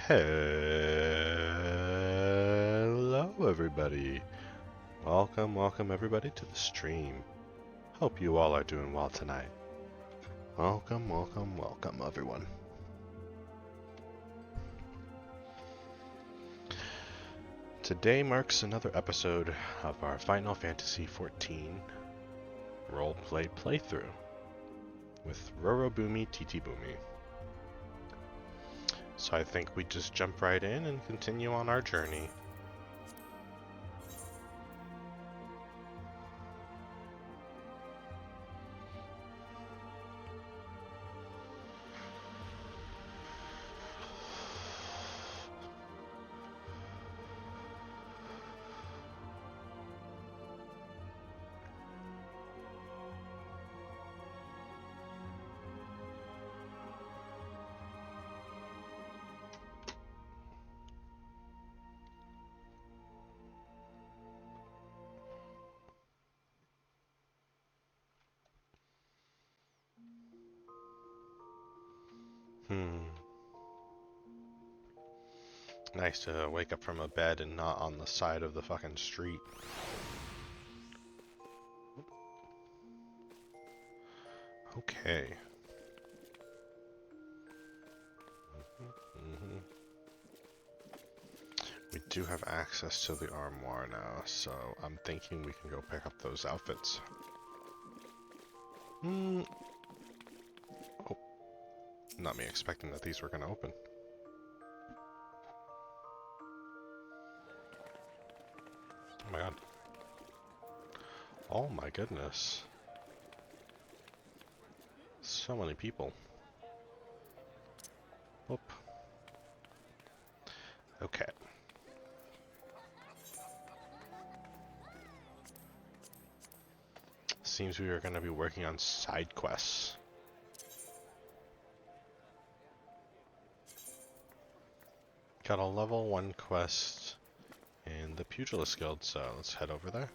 Hello everybody. Welcome everybody to the stream. Hope you all are doing well tonight. Welcome everyone. Today marks another episode of our Final Fantasy XIV Roleplay playthrough with Rorobume Titibume. So I think we just jump right in and continue on our journey. Nice to wake up from a bed and not on the side of the fucking street. Okay. We do have access to the armoire now, so I'm thinking we can go pick up those outfits. Oh. Not me expecting that these were going to open. Oh my god. Oh my goodness. So many people. Whoop. Okay. Seems we are going to be working on side quests. Got a level 1 quest in the Pugilist Guild, so let's head over there.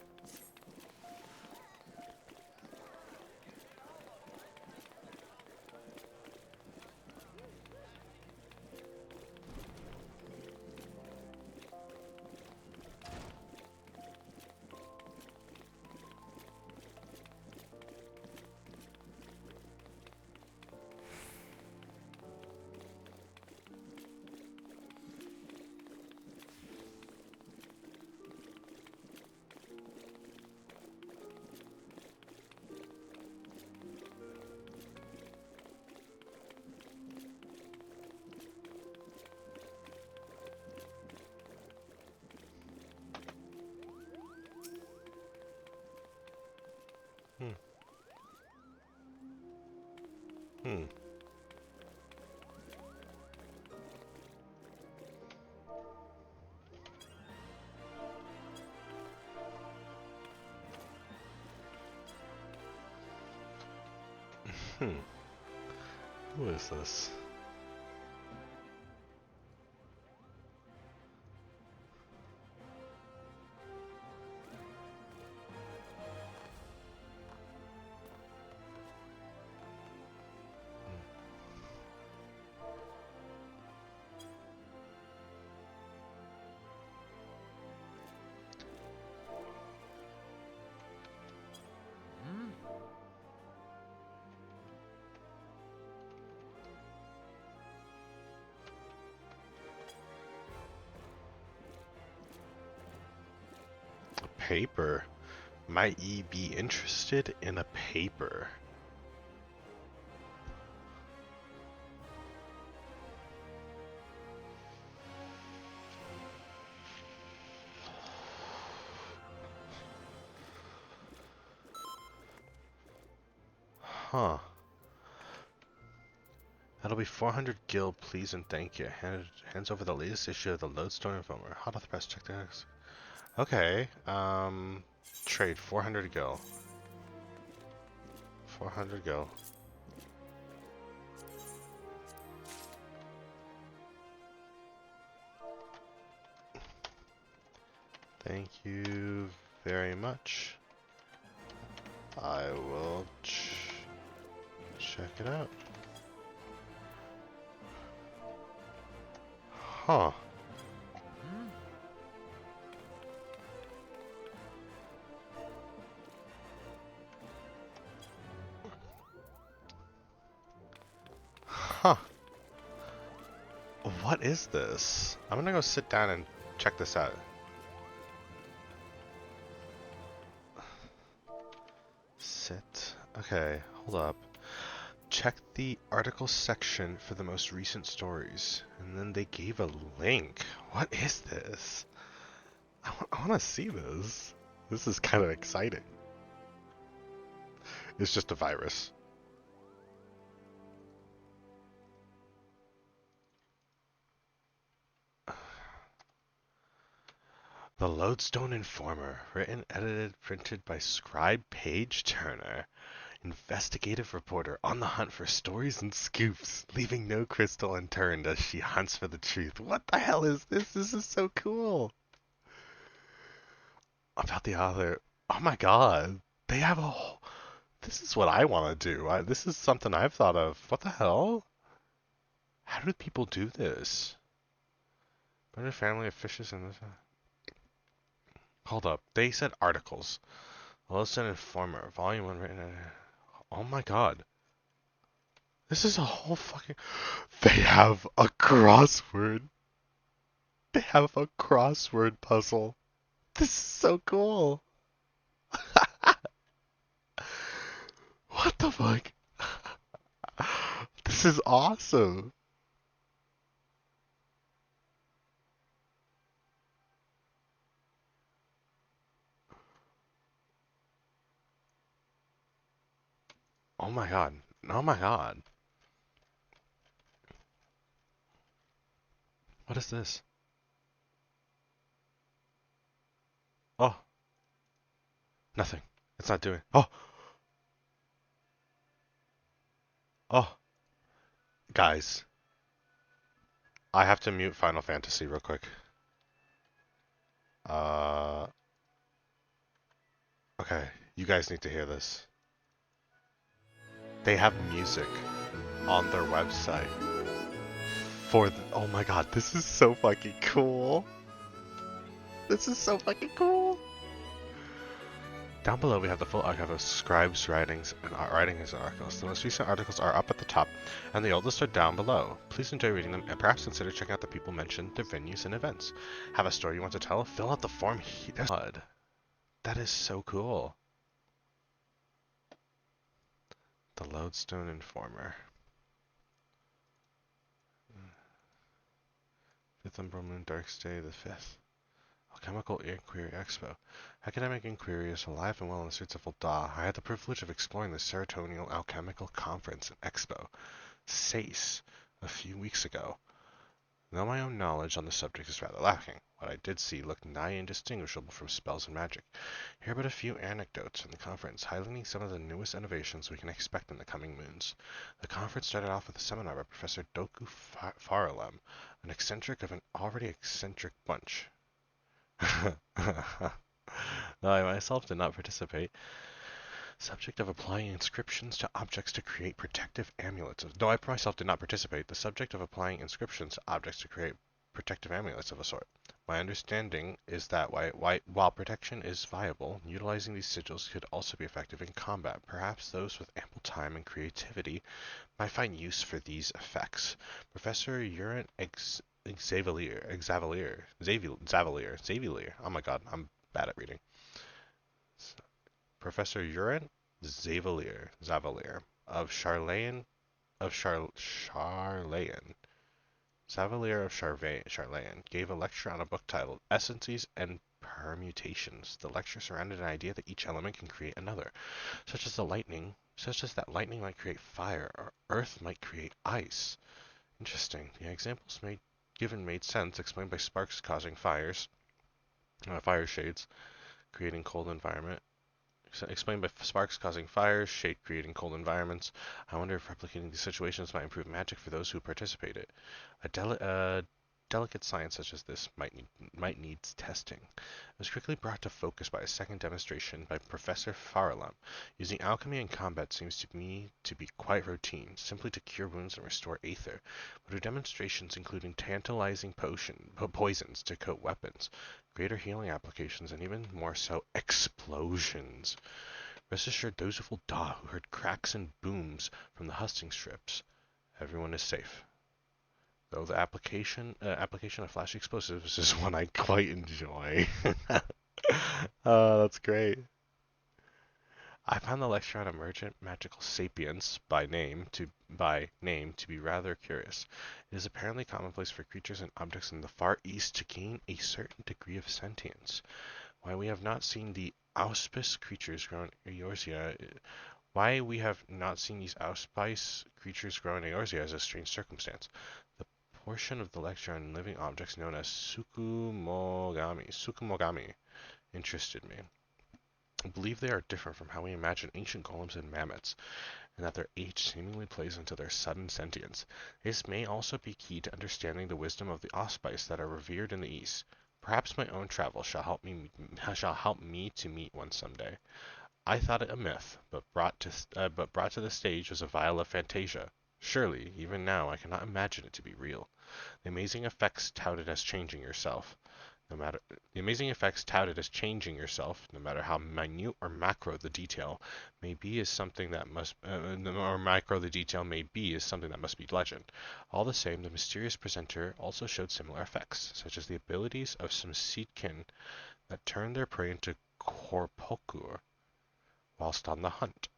Who is this? Paper. Might ye be interested in a paper? Huh. That'll be 400 gil, please and thank you. Hands over the latest issue of the Lodestone Informer. Hot off the press, check the next. Okay, trade 400 gil. 400 gil. Thank you very much. I will check it out. Huh. Huh. What is this? I'm gonna go sit down and check this out. Sit. Okay, hold up. Check the article section for the most recent stories. And then they gave a link. What is this? I want to see this. This is kind of exciting. It's just a virus. The Lodestone Informer, written, edited, printed by Scribe Page Turner, investigative reporter on the hunt for stories and scoops, leaving no crystal unturned as she hunts for the truth. What the hell is this? This is so cool. About the author. Oh my god. They have a whole... This is what I want to do. This is something I've thought of. What the hell? How do people do this? Better family of fishes and this... Hold up. They said articles. Wilson Informer, Volume 1 written... Oh my god. This is a whole fucking... They have a crossword. They have a crossword puzzle. This is so cool. What the fuck? This is awesome. Oh my god. Oh my god. What is this? Oh. Nothing. It's not doing... Oh. Oh. Guys. I have to mute Final Fantasy real quick. Okay. You guys need to hear this. They have music on their website for the... Oh my god, this is so fucking cool. This is so fucking cool. Down below we have the full archive of Scribe's writings and articles. The most recent articles are up at the top, and the oldest are down below. Please enjoy reading them, and perhaps consider checking out the people mentioned, their venues, and events. Have a story you want to tell? Fill out the form here. That is so cool. The Lodestone Informer. 5th Umbral Moon Darkstay the 5th. Alchemical Inquiry Expo. Academic inquiry is alive and well in the streets of Ul'dah. I had the privilege of exploring the Ceremonial Alchemical Conference and Expo, SACE, a few weeks ago. Though my own knowledge on the subject is rather lacking, what I did see looked nigh indistinguishable from spells and magic. Here are but a few anecdotes from the conference, highlighting some of the newest innovations we can expect in the coming moons. The conference started off with a seminar by Professor Doku Faralem, an eccentric of an already eccentric bunch. Though I myself did not participate. Subject of applying inscriptions to objects to create protective amulets. Though I myself did not participate, the subject of applying inscriptions to objects to create protective amulets of a sort. My understanding is that while protection is viable, utilizing these sigils could also be effective in combat. Perhaps those with ample time and creativity might find use for these effects. Professor Urin Xavalier. Oh my god, I'm bad at reading. Professor Urin Xavalier of Charlayan Charlayan gave a lecture on a book titled Essences and Permutations. The lecture surrounded an idea that each element can create another, such as that lightning might create fire, or earth might create ice. Interesting. The examples given made sense, explained by sparks causing fire shades, creating cold environment. Explained by sparks causing fires, shade creating cold environments. I wonder if replicating these situations might improve magic for those who participate in it. delicate science such as this might need testing. It was quickly brought to focus by a second demonstration by Professor Farallum. Using alchemy in combat seems to me to be quite routine, simply to cure wounds and restore aether, but her demonstrations including tantalizing poisons to coat weapons, greater healing applications, and even more so, explosions. Rest assured those of Ul'dah who heard cracks and booms from the hustings strips, everyone is safe. Though the application of flash explosives is one I quite enjoy. That's great. I found the lecture on emergent magical sapience by name to be rather curious. It is apparently commonplace for creatures and objects in the Far East to gain a certain degree of sentience. Why we have not seen the auspice creatures grown in Eorzea Why we have not seen these auspice creatures grow in Eorzea is a strange circumstance. The portion of the lecture on living objects known as Sukumogami interested me. I believe they are different from how we imagine ancient golems and mammoths, and that their age seemingly plays into their sudden sentience. This may also be key to understanding the wisdom of the auspice that are revered in the East. Perhaps my own travels shall help me to meet one someday. I thought it a myth, but brought to the stage was a vial of fantasia. Surely, even now, I cannot imagine it to be real. The amazing effects touted as changing yourself, no matter no matter how minute or macro the detail may be, is something that must, or macro the detail may be, is something that must be legend. All the same, the mysterious presenter also showed similar effects, such as the abilities of some seedkin that turn their prey into corpulcre whilst on the hunt.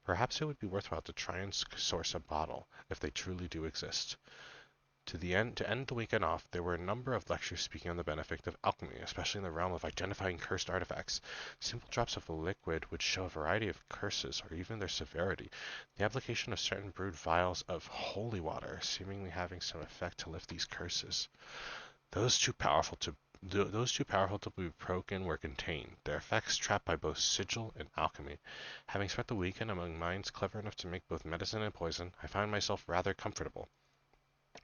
Perhaps it would be worthwhile to try and source a bottle, if they truly do exist. To end the weekend off, there were a number of lectures speaking on the benefit of alchemy, especially in the realm of identifying cursed artifacts. Simple drops of a liquid would show a variety of curses, or even their severity. The application of certain brewed vials of holy water, seemingly having some effect to lift these curses. Those too powerful to be broken were contained, their effects trapped by both sigil and alchemy. Having spent the weekend among minds clever enough to make both medicine and poison, I found myself rather comfortable.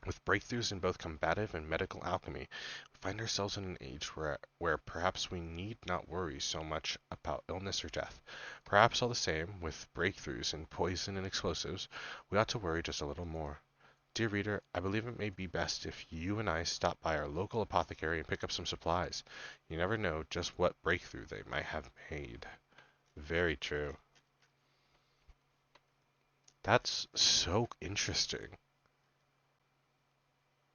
With breakthroughs in both combative and medical alchemy, we find ourselves in an age where perhaps we need not worry so much about illness or death. Perhaps all the same, with breakthroughs in poison and explosives, we ought to worry just a little more. Dear reader, I believe it may be best if you and I stop by our local apothecary and pick up some supplies. You never know just what breakthrough they might have made. Very true. That's so interesting.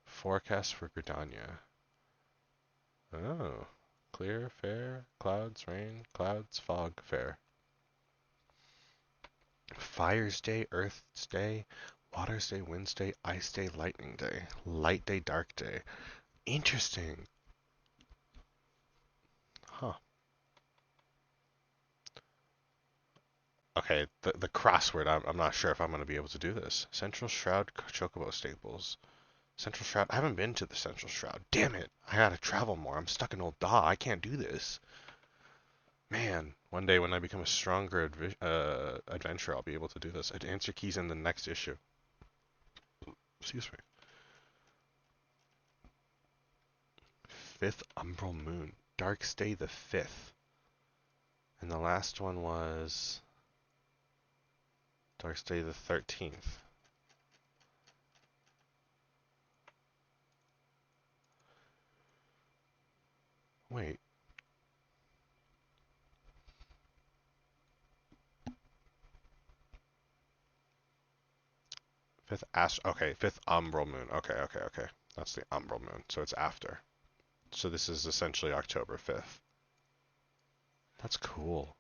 Forecast for Gridania. Oh. Clear, fair, clouds, rain, clouds, fog, fair. Fire's day, Earth's day, water's day, wind's day, ice day, lightning day, light day, dark day. Interesting. Huh. Okay, the crossword, I'm not sure if I'm going to be able to do this. Central Shroud Chocobo Staples. Central Shroud, I haven't been to the Central Shroud. Damn it, I gotta travel more. I'm stuck in Ul'dah. I can't do this. Man, one day when I become a stronger adventurer, I'll be able to do this. Answer keys in the next issue. Excuse me. Fifth Umbral Moon. Dark Stay the 5th. And the last one was Dark Stay the 13th. Wait. Fifth Umbral Moon. Okay. That's the Umbral Moon, so it's after. So this is essentially October 5th. That's cool.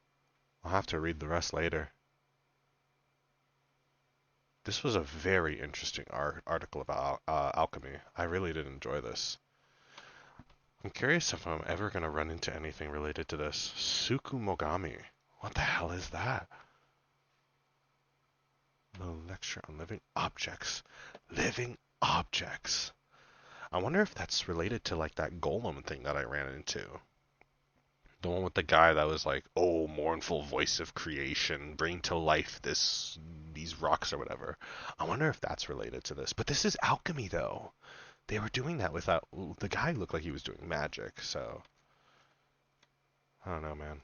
I'll have to read the rest later. This was a very interesting article about alchemy. I really did enjoy this. I'm curious if I'm ever going to run into anything related to this. Sukumogami. What the hell is that? The lecture on living objects. Living objects. I wonder if that's related to like that golem thing that I ran into. The one with the guy that was like, "Oh, mournful voice of creation, bring to life these rocks or whatever." I wonder if that's related to this. But this is alchemy though. They were doing that without... The guy looked like he was doing magic, so... I don't know, man.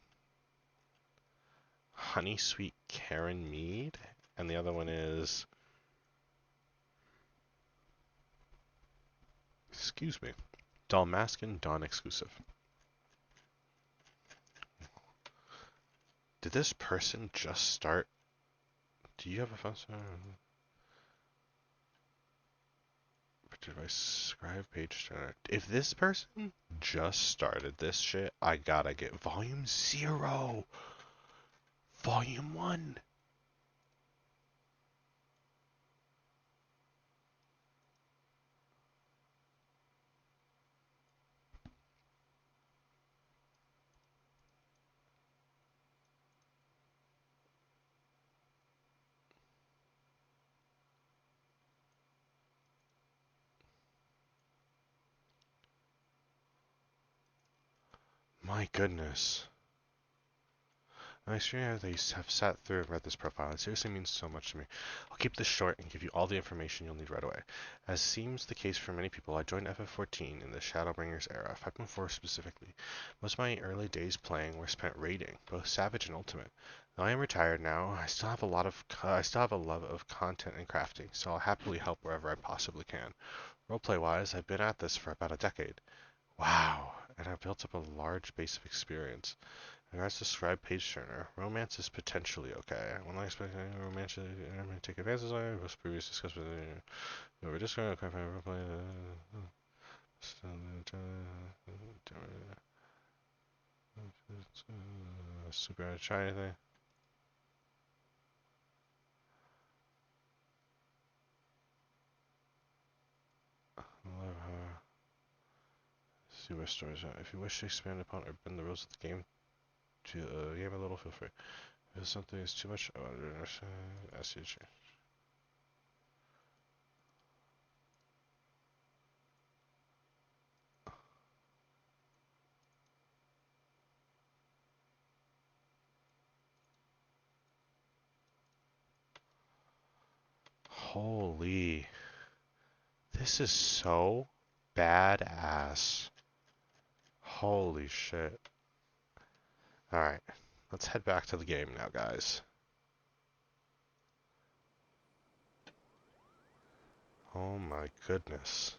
Honey Sweet Karen Mead? And the other one is... Excuse me. Dalmascan Dawn exclusive. Did this person just start? Do you have a phone? Did I scribe page turner? If this person just started this shit, I gotta get volume 0. Volume 1. My goodness. I'm extremely happy that you have sat through and read this profile. It seriously means so much to me. I'll keep this short and give you all the information you'll need right away. As seems the case for many people, I joined FF14 in the Shadowbringers era, 5.4 specifically. Most of my early days playing were spent raiding, both Savage and Ultimate. Though I am retired now, I still have a love of content and crafting, so I'll happily help wherever I possibly can. Roleplay-wise, I've been at this for about a decade. Wow, and I've built up a large base of experience. Regards to scribe page turner, romance is potentially okay. When I expect romance to take advances on it, was previously discussed with we're just going to roleplay. Super try anything. See where stories are. If you wish to expand upon or bend the rules of the game to game a little, feel free. If something is too much, I want to understand. Ask you to change. Holy. This is so badass. Holy shit. Alright. Let's head back to the game now, guys. Oh my goodness.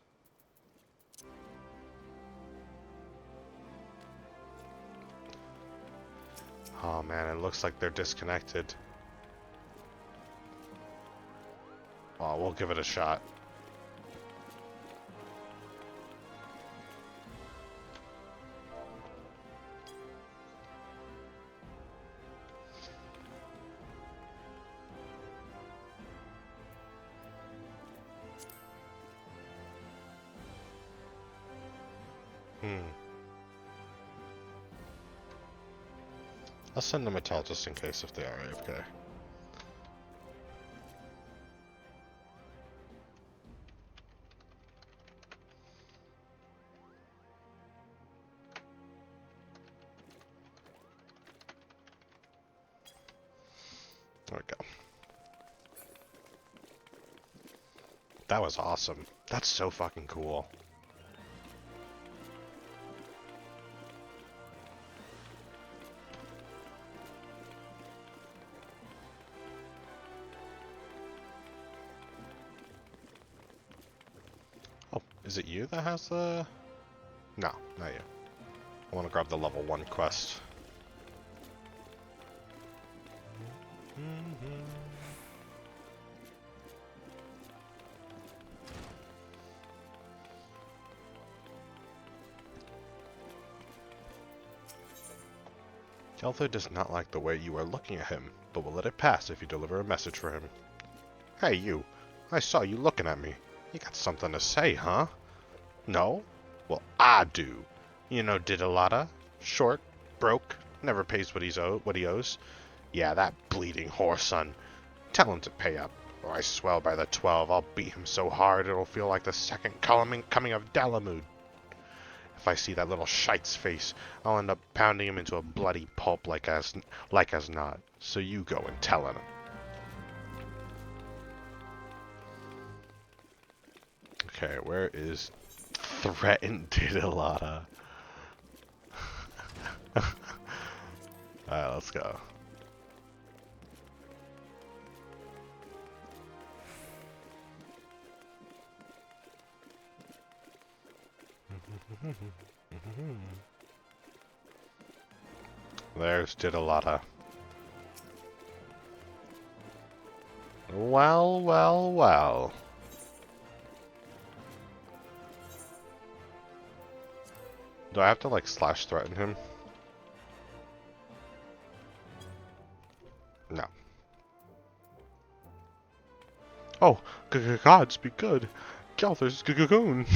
Oh man, it looks like they're disconnected. Well, we'll give it a shot. I'll send them a tell just in case if they are AFK. There we go. That was awesome. That's so fucking cool. Oh, is it you that has the... No, not you. I want to grab the level 1 quest. Kelther does not like the way you are looking at him, but will let it pass if you deliver a message for him. Hey you, I saw you looking at me. You got something to say, huh? No? Well, I do. You know Ul'dah? Short, broke, never pays what he owes. Yeah, that bleeding whoreson. Tell him to pay up, or I swear by the 12 I'll beat him so hard it'll feel like the second coming of Dalamud. If I see that little shite's face, I'll end up pounding him into a bloody pulp like as not. So you go and tell him. Okay, where is threatened Diddlada? Alright, let's go. There's Diddlada. Well, well, well. Do I have to, like, slash threaten him? No. Oh, gods be good. Gelther's Gagoon.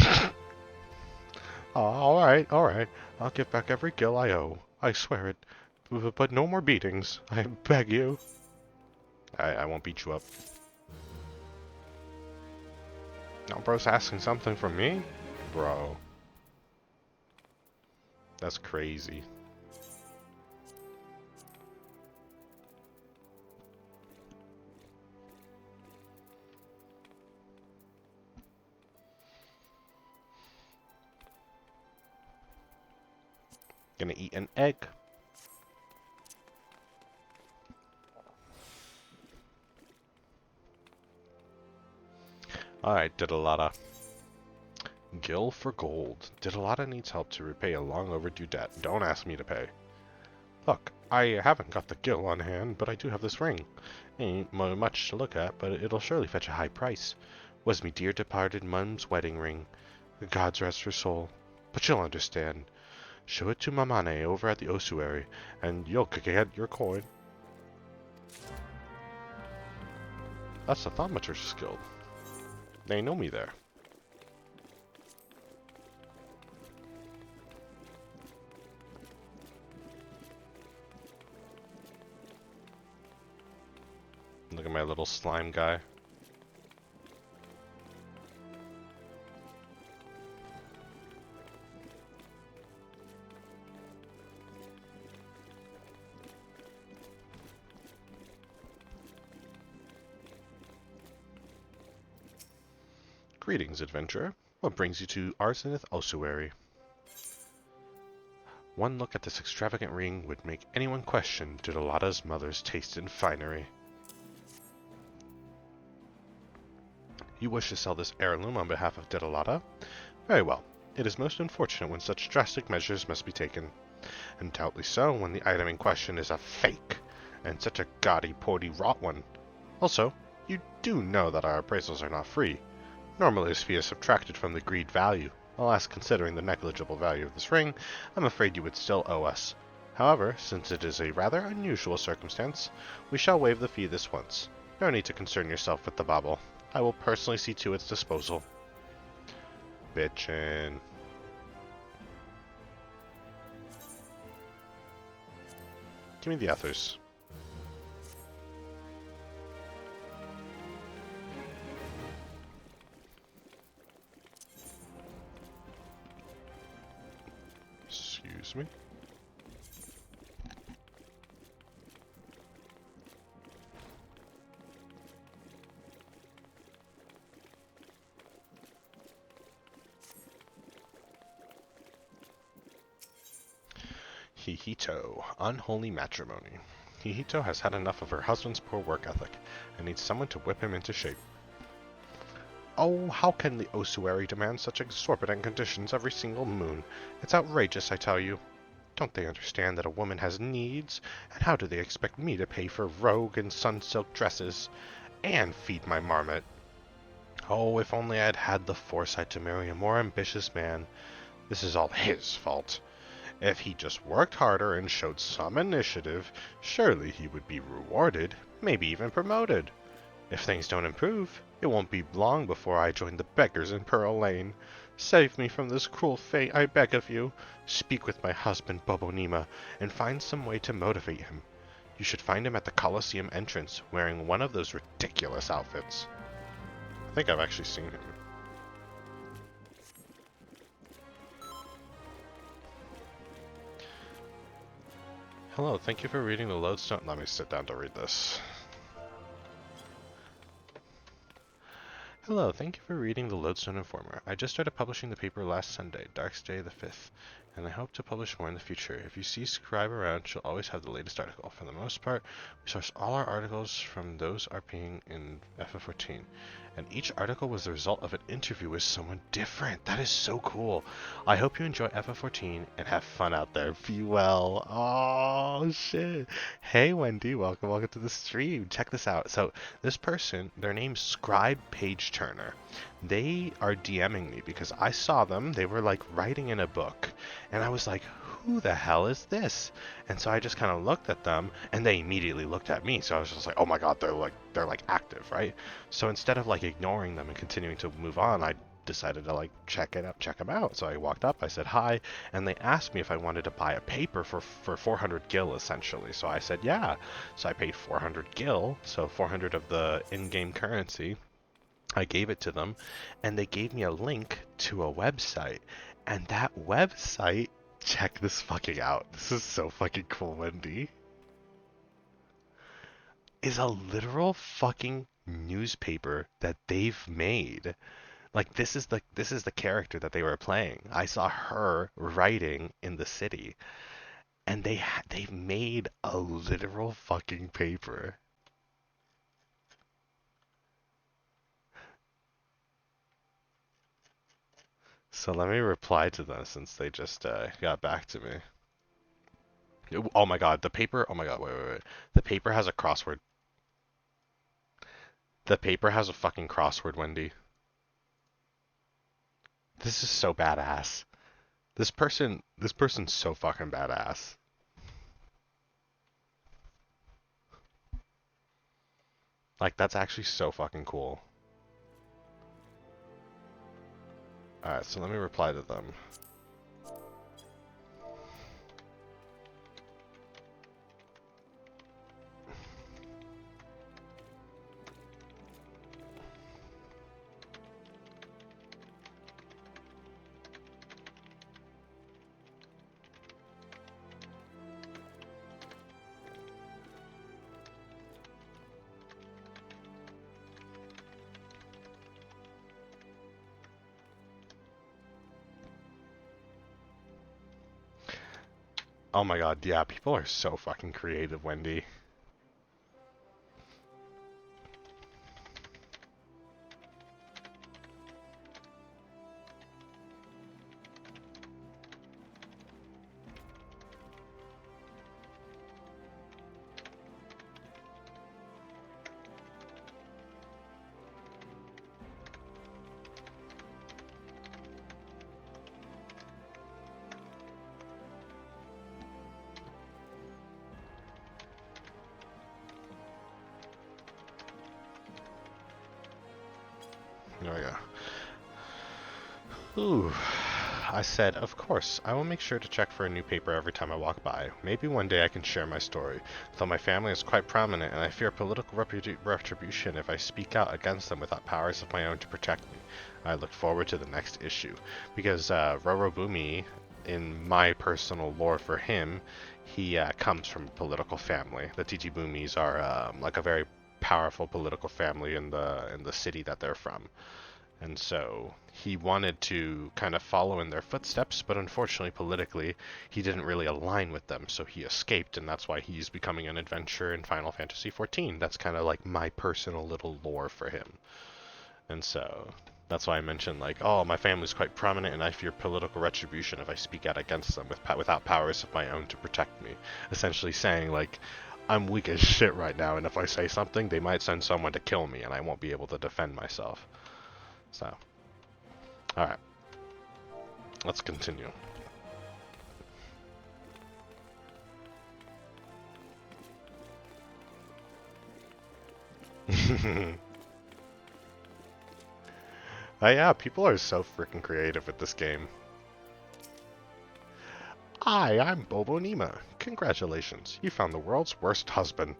Alright, alright. I'll give back every gil I owe. I swear it. But no more beatings. I beg you. I won't beat you up. Now bro's asking something from me? Bro. That's crazy. Gonna eat an egg. Alright, Diddlada. Gil for gold. Diddlada needs help to repay a long overdue debt. Don't ask me to pay. Look, I haven't got the gil on hand, but I do have this ring. Ain't much to look at, but it'll surely fetch a high price. Was me dear departed mum's wedding ring. The gods rest her soul. But she'll understand. Show it to Mamane over at the ossuary, and you'll get your coin. That's the Thaumaturge's Guild. They know me there. Look at my little slime guy. Greetings, adventurer. What brings you to Arsynth Ossuary? One look at this extravagant ring would make anyone question Diddlada's mother's taste in finery. You wish to sell this heirloom on behalf of Diddlada? Very well. It is most unfortunate when such drastic measures must be taken. And doubtly so when the item in question is a fake, and such a gaudy, porty, wrought one. Also, you do know that our appraisals are not free. Normally this fee is subtracted from the agreed value. Alas, considering the negligible value of this ring, I'm afraid you would still owe us. However, since it is a rather unusual circumstance, we shall waive the fee this once. No need to concern yourself with the bauble. I will personally see to its disposal. Bitchin'. Give me the others. Excuse me. Hihito, unholy matrimony. Hihito has had enough of her husband's poor work ethic, and needs someone to whip him into shape. Oh, how can the ossuary demand such exorbitant conditions every single moon? It's outrageous, I tell you. Don't they understand that a woman has needs? And how do they expect me to pay for rogue and sun-silk dresses? And feed my marmot? Oh, if only I had had the foresight to marry a more ambitious man. This is all his fault. If he just worked harder and showed some initiative, surely he would be rewarded, maybe even promoted. If things don't improve, it won't be long before I join the beggars in Pearl Lane. Save me from this cruel fate, I beg of you. Speak with my husband, Bobonima, and find some way to motivate him. You should find him at the Colosseum entrance, wearing one of those ridiculous outfits. I think I've actually seen him. Hello, thank you for reading the Lodestone. Let me sit down to read this. Hello, thank you for reading the Lodestone Informer. I just started publishing the paper last Sunday, Darkstay the 5th, and I hope to publish more in the future. If you see Scribe around, she'll always have the latest article. For the most part, we source all our articles from those RPing in FF14, and each article was the result of an interview with someone different. That is so cool. I hope you enjoy FF14 and have fun out there. Be well. Oh, shit. Hey, Wendy, welcome to the stream. Check this out. So, this person, their name's Scribe Page Turner. They are DMing me because I saw them. They were like writing in a book, and I was like, who the hell is this? And so I just kind of looked at them, and they immediately looked at me. So I was just like, oh my god, they're like active, right? So instead of like ignoring them and continuing to move on, I decided to like check them out. So I walked up, I said hi, and they asked me if I wanted to buy a paper for 400 gil essentially. So I said yeah. So I paid 400 gil, so 400 of the in-game currency. I gave it to them, and they gave me a link to a website, and that website, check this fucking out. This is so fucking cool, Wendy. Is a literal fucking newspaper that they've made. Like this is the character that they were playing. I saw her writing in the city, and they've made a literal fucking paper. So let me reply to them since they just got back to me. Oh my god, the paper. Oh my god, wait. The paper has a crossword. The paper has a fucking crossword, Wendy. This is so badass. This person's so fucking badass. Like, that's actually so fucking cool. Alright, so let me reply to them. Oh my god, yeah, people are so fucking creative, Wendy. There we go. Ooh. I said, of course, I will make sure to check for a new paper every time I walk by. Maybe one day I can share my story, though my family is quite prominent and I fear political retribution if I speak out against them without powers of my own to protect me. I look forward to the next issue, because Rorobume, in my personal lore for him, he comes from a political family. The Titibumes are like a very powerful political family in the city that they're from. And so he wanted to kind of follow in their footsteps, but unfortunately, politically, he didn't really align with them, so he escaped, and that's why he's becoming an adventurer in Final Fantasy XIV. That's kind of like my personal little lore for him. And so that's why I mentioned, like, oh, my family's quite prominent, and I fear political retribution if I speak out against them without powers of my own to protect me. Essentially saying, like, I'm weak as shit right now, and if I say something, they might send someone to kill me, and I won't be able to defend myself. So, alright, let's continue. Oh yeah, people are so freaking creative with this game. Hi, I'm Bobo Nima. Congratulations, you found the world's worst husband.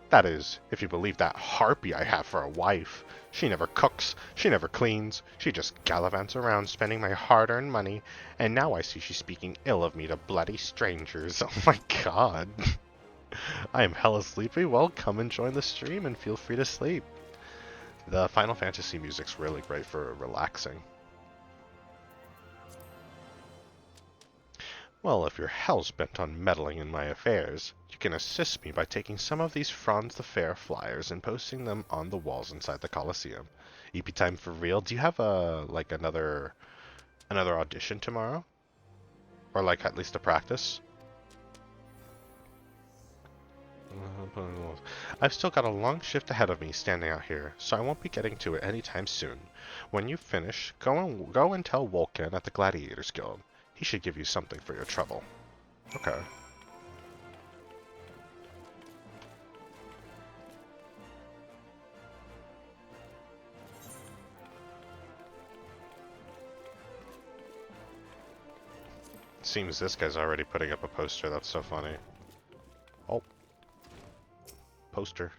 That is, if you believe that harpy I have for a wife. She never cooks, she never cleans, she just gallivants around spending my hard-earned money, and now I see she's speaking ill of me to bloody strangers. Oh my god. I am hella sleepy. Well, come and join the stream and feel free to sleep. The Final Fantasy music's really great for relaxing. Well, if you're hell's-bent on meddling in my affairs, you can assist me by taking some of these Franz the Fair flyers and posting them on the walls inside the Colosseum. EP time for real? Do you have another audition tomorrow? Or like at least a practice? I've still got a long shift ahead of me standing out here, so I won't be getting to it anytime soon. When you finish, go and tell Vulcan at the Gladiators Guild. He should give you something for your trouble. Okay. Seems this guy's already putting up a poster. That's so funny. Oh. Poster.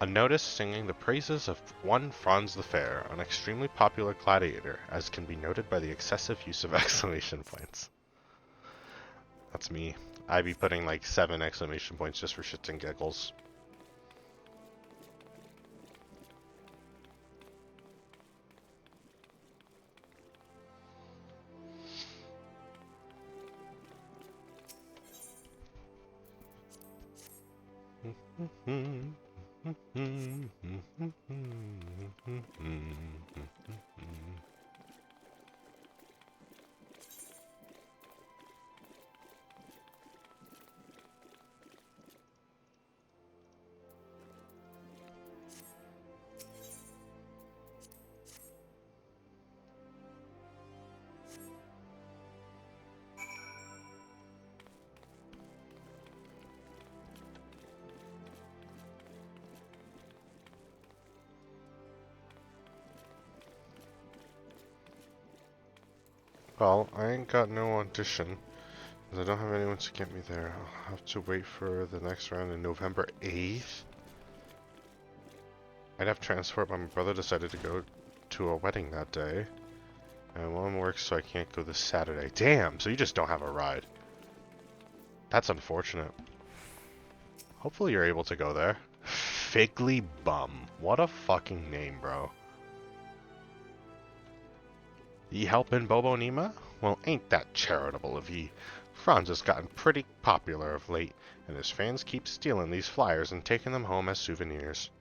A notice singing the praises of one Franz the Fair, an extremely popular gladiator, as can be noted by the excessive use of exclamation points. That's me. I'd be putting like 7 exclamation points just for shits and giggles. Well, I ain't got no audition, because I don't have anyone to get me there. I'll have to wait for the next round in November 8th. I'd have transport, but my brother decided to go to a wedding that day. And one works, so I can't go this Saturday. Damn, so you just don't have a ride. That's unfortunate. Hopefully you're able to go there. Figgly Bum. What a fucking name, bro. Ye helpin' Bobo Nima? Well, ain't that charitable of ye. Franz has gotten pretty popular of late, and his fans keep stealing these flyers and taking them home as souvenirs.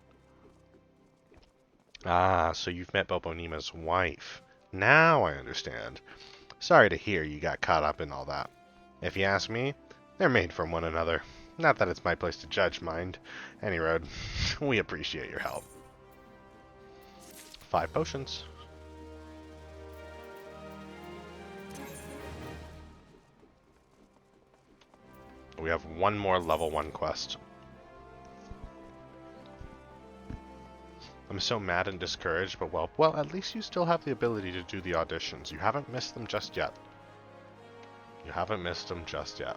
Ah, so you've met Bobo Nima's wife. Now I understand. Sorry to hear you got caught up in all that. If you ask me, they're made from one another. Not that it's my place to judge, mind. Any road, we appreciate your help. 5 potions. We have one more level 1 quest. I'm so mad and discouraged, but well, at least you still have the ability to do the auditions. You haven't missed them just yet. You haven't missed them just yet.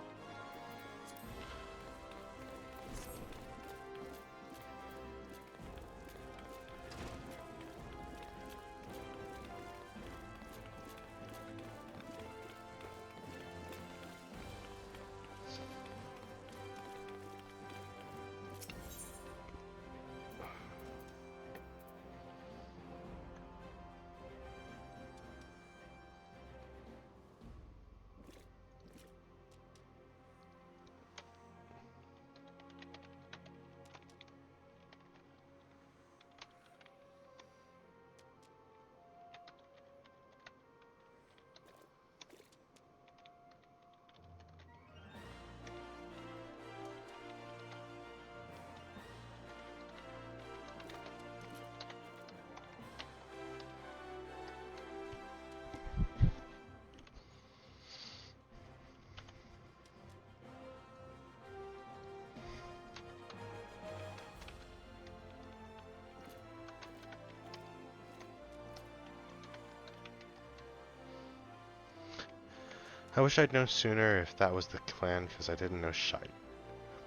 I wish I'd known sooner if that was the plan, because I didn't know shite.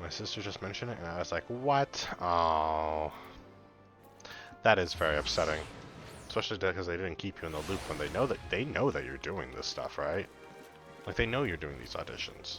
My sister just mentioned it, and I was like, what? Oh. That is very upsetting. Especially because they didn't keep you in the loop when they know that you're doing this stuff, right? Like, they know you're doing these auditions.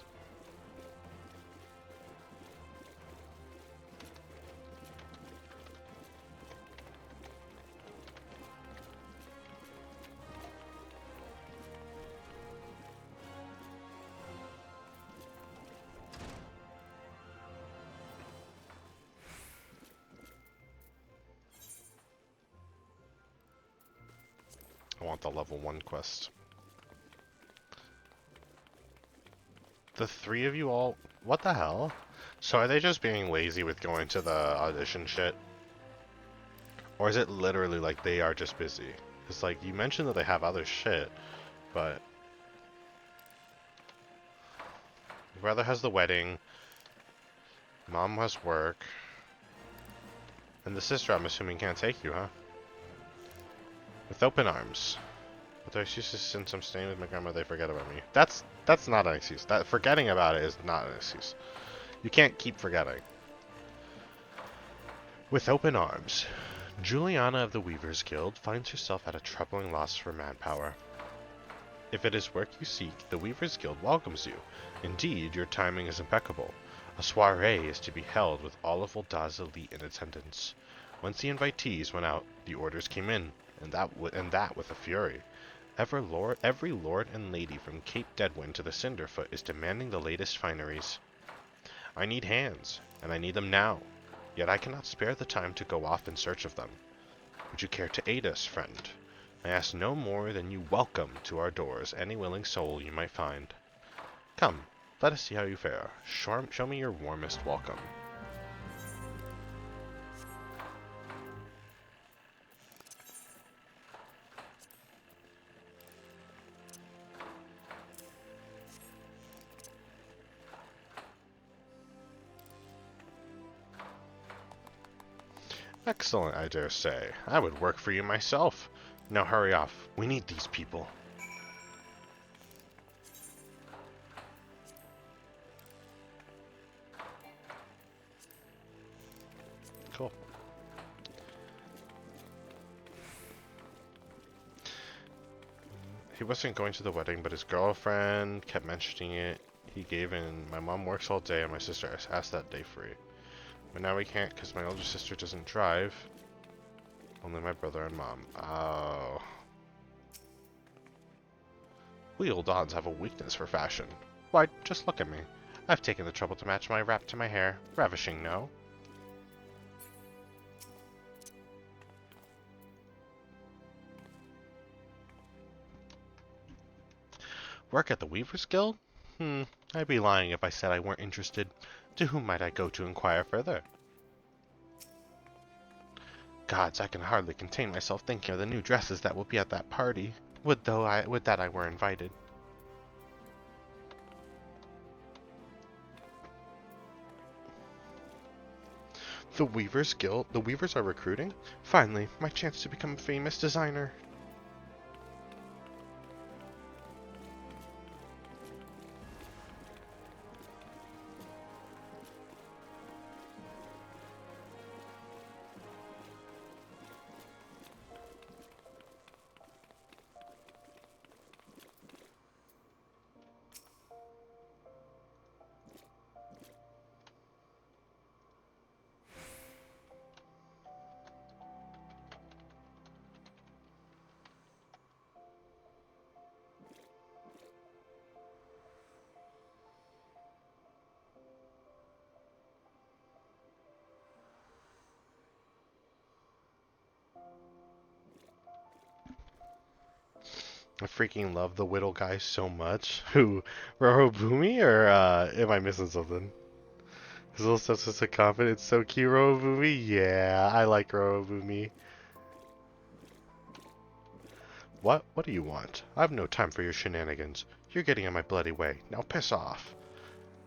want the level 1 quest. The 3 of you all... What the hell? So are they just being lazy with going to the audition shit? Or is it literally like they are just busy? Because like, you mentioned that they have other shit, but... Brother has the wedding. Mom has work. And the sister, I'm assuming, can't take you, huh? With open arms. With their excuses, since I'm staying with my grandma, they forget about me. That's not an excuse. That forgetting about it is not an excuse. You can't keep forgetting. With open arms. Juliana of the Weavers Guild finds herself at a troubling loss for manpower. If it is work you seek, the Weavers Guild welcomes you. Indeed, your timing is impeccable. A soiree is to be held with all of Ul'dah's elite in attendance. Once the invitees went out, the orders came in, and that with a fury. Every lord and lady from Cape Deadwind to the Cinderfoot is demanding the latest fineries. I need hands, and I need them now, yet I cannot spare the time to go off in search of them. Would you care to aid us, friend? I ask no more than you welcome to our doors any willing soul you might find. Come, let us see how you fare. Show me your warmest welcome. Excellent, I dare say. I would work for you myself. Now hurry off. We need these people. Cool. He wasn't going to the wedding, but his girlfriend kept mentioning it. He gave in. My mom works all day and my sister asked that day free. But now we can't because my older sister doesn't drive. Only my brother and mom. Oh. We Ul'dahs have a weakness for fashion. Why, just look at me. I've taken the trouble to match my wrap to my hair. Ravishing, no? Work at the Weavers Guild? I'd be lying if I said I weren't interested. To whom might I go to inquire further? Gods, I can hardly contain myself thinking of the new dresses that will be at that party. Would that I were invited. The Weavers Guild? The Weavers are recruiting? Finally, my chance to become a famous designer. I freaking love the Whittle guy so much. Who? Rorobume? Or am I missing something? His little stuff's just so confident. It's so cute, Rorobume. Yeah, I like Rorobume. What? What do you want? I have no time for your shenanigans. You're getting in my bloody way. Now piss off.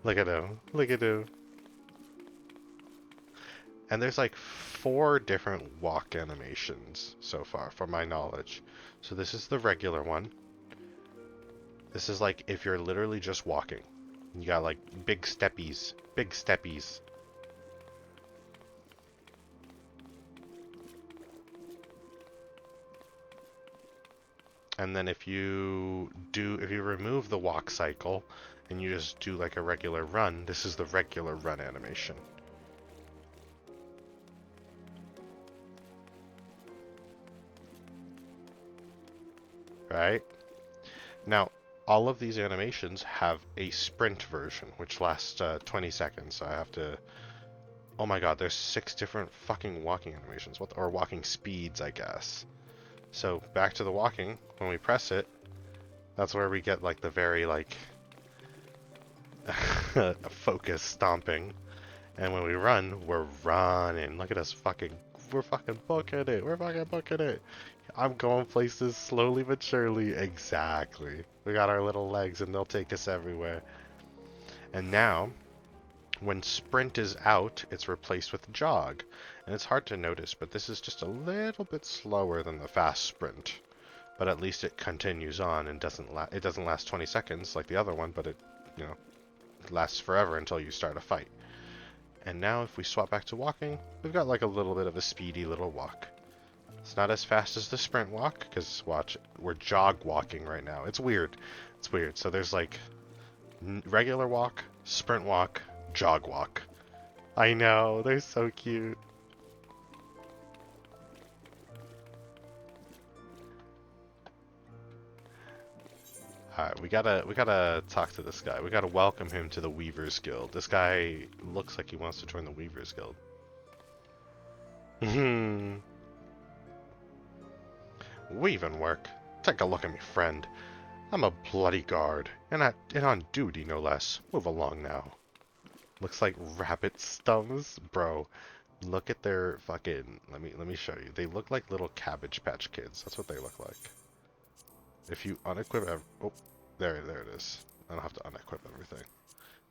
Look at him. Look at him. And there's like 4 different walk animations so far, from my knowledge. So this is the regular one. This is like if you're literally just walking. You got like big steppies. Big steppies. And then if you remove the walk cycle and you just do like a regular run, this is the regular run animation. Right? Now, all of these animations have a sprint version, which lasts 20 seconds, so I have to... Oh my god, there's 6 different fucking walking animations, or walking speeds, I guess. So back to the walking, when we press it, that's where we get like the very like focus stomping. And when we run, we're running. Look at us we're fucking booking it. We're fucking booking it. I'm going places slowly but surely. Exactly. We got our little legs and they'll take us everywhere. And now, when sprint is out, it's replaced with jog. And it's hard to notice, but this is just a little bit slower than the fast sprint. But at least it continues on and it doesn't last 20 seconds like the other one, but it, you know, lasts forever until you start a fight. And now if we swap back to walking, we've got like a little bit of a speedy little walk. It's not as fast as the sprint walk, because watch, we're jog walking right now. It's weird. It's weird. So there's like regular walk, sprint walk, jog walk. I know, they're so cute. Alright, we gotta talk to this guy. We gotta welcome him to the Weavers Guild. This guy looks like he wants to join the Weavers Guild. Weaving work? Take a look at me, friend. I'm a bloody guard, and on duty, no less. Move along now. Looks like rabbit stumps, bro. Look at their fucking. Let me show you. They look like little Cabbage Patch Kids. That's what they look like. If you unequip, oh, there it is. I don't have to unequip everything.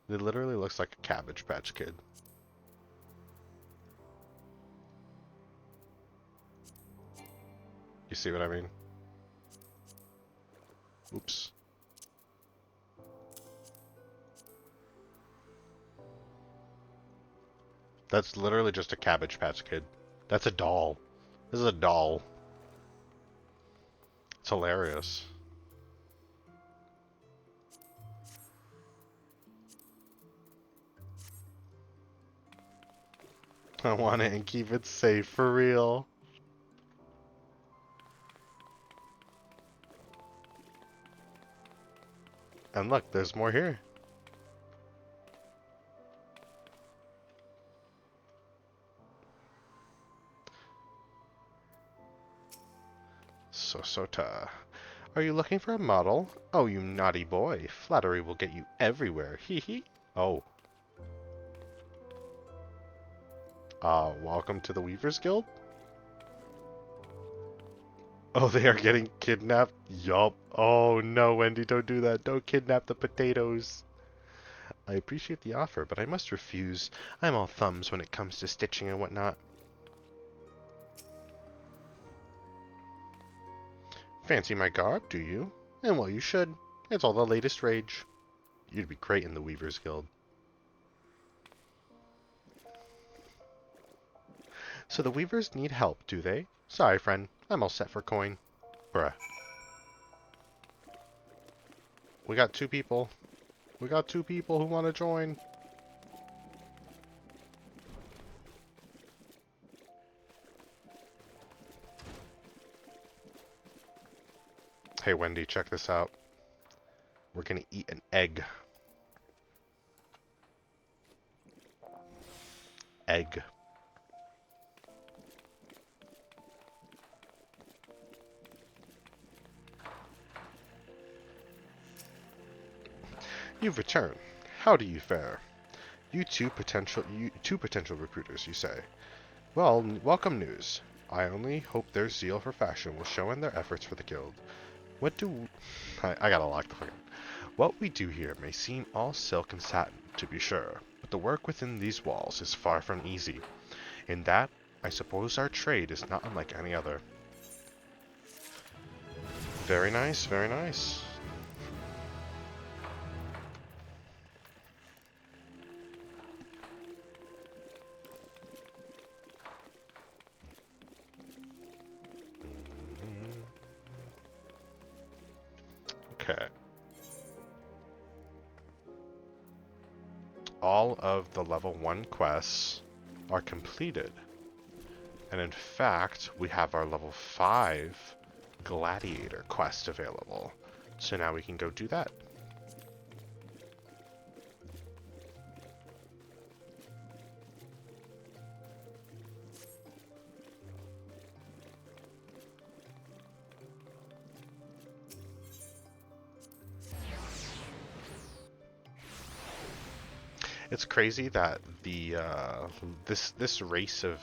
It literally looks like a Cabbage Patch Kid. You see what I mean? Oops. That's literally just a Cabbage Patch Kid. That's a doll. This is a doll. It's hilarious. I want it and keep it safe for real. And look, there's more here. Sosota. Are you looking for a model? Oh, you naughty boy. Flattery will get you everywhere. Hee hee. Oh. Welcome to the Weavers Guild? Oh, they are getting kidnapped? Yup. Oh no, Wendy, don't do that. Don't kidnap the potatoes. I appreciate the offer, but I must refuse. I'm all thumbs when it comes to stitching and whatnot. Fancy my garb, do you? And well, you should. It's all the latest rage. You'd be great in the Weavers Guild. So the Weavers need help, do they? Sorry, friend. I'm all set for coin. Bruh. We got 2 people. We got 2 people who want to join. Hey, Wendy, check this out. We're gonna eat an egg. Egg. You've returned. How do you fare? You two potential recruiters, you say. Well, welcome news. I only hope their zeal for fashion will show in their efforts for the guild. What do... I gotta lock the fucking... What we do here may seem all silk and satin, to be sure, but the work within these walls is far from easy. In that, I suppose our trade is not unlike any other. Very nice, very nice. Okay. All of the level 1 quests are completed. And in fact, we have our level 5 Gladiator quest available. So now we can go do that. It's crazy that the this race of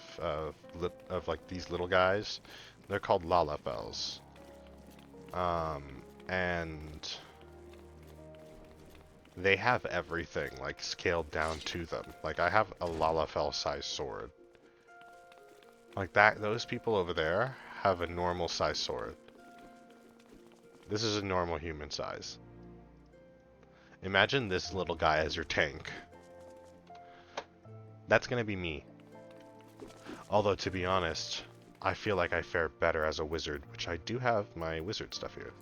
like these little guys, they're called Lalafels. And they have everything like scaled down to them. Like I have a Lalafell size sword. Like that, those people over there have a normal size sword. This is a normal human size. Imagine this little guy as your tank. That's gonna be me. Although, to be honest, I feel like I fare better as a wizard, which I do have my wizard stuff here.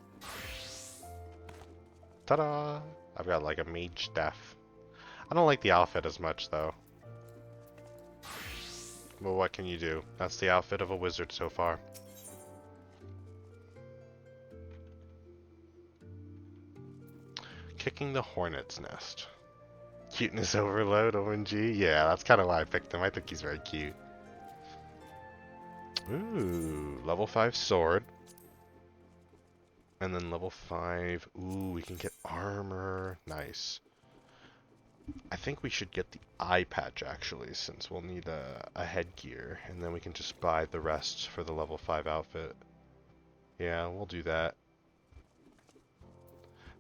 Ta-da! I've got like a mage staff. I don't like the outfit as much, though. Well, what can you do? That's the outfit of a wizard so far. Kicking the hornet's nest. Cuteness overload, OMG. Yeah, that's kind of why I picked him. I think he's very cute. Ooh, level 5 sword. And then level 5. Ooh, we can get armor. Nice. I think we should get the eye patch, actually, since we'll need a headgear. And then we can just buy the rest for the level 5 outfit. Yeah, we'll do that.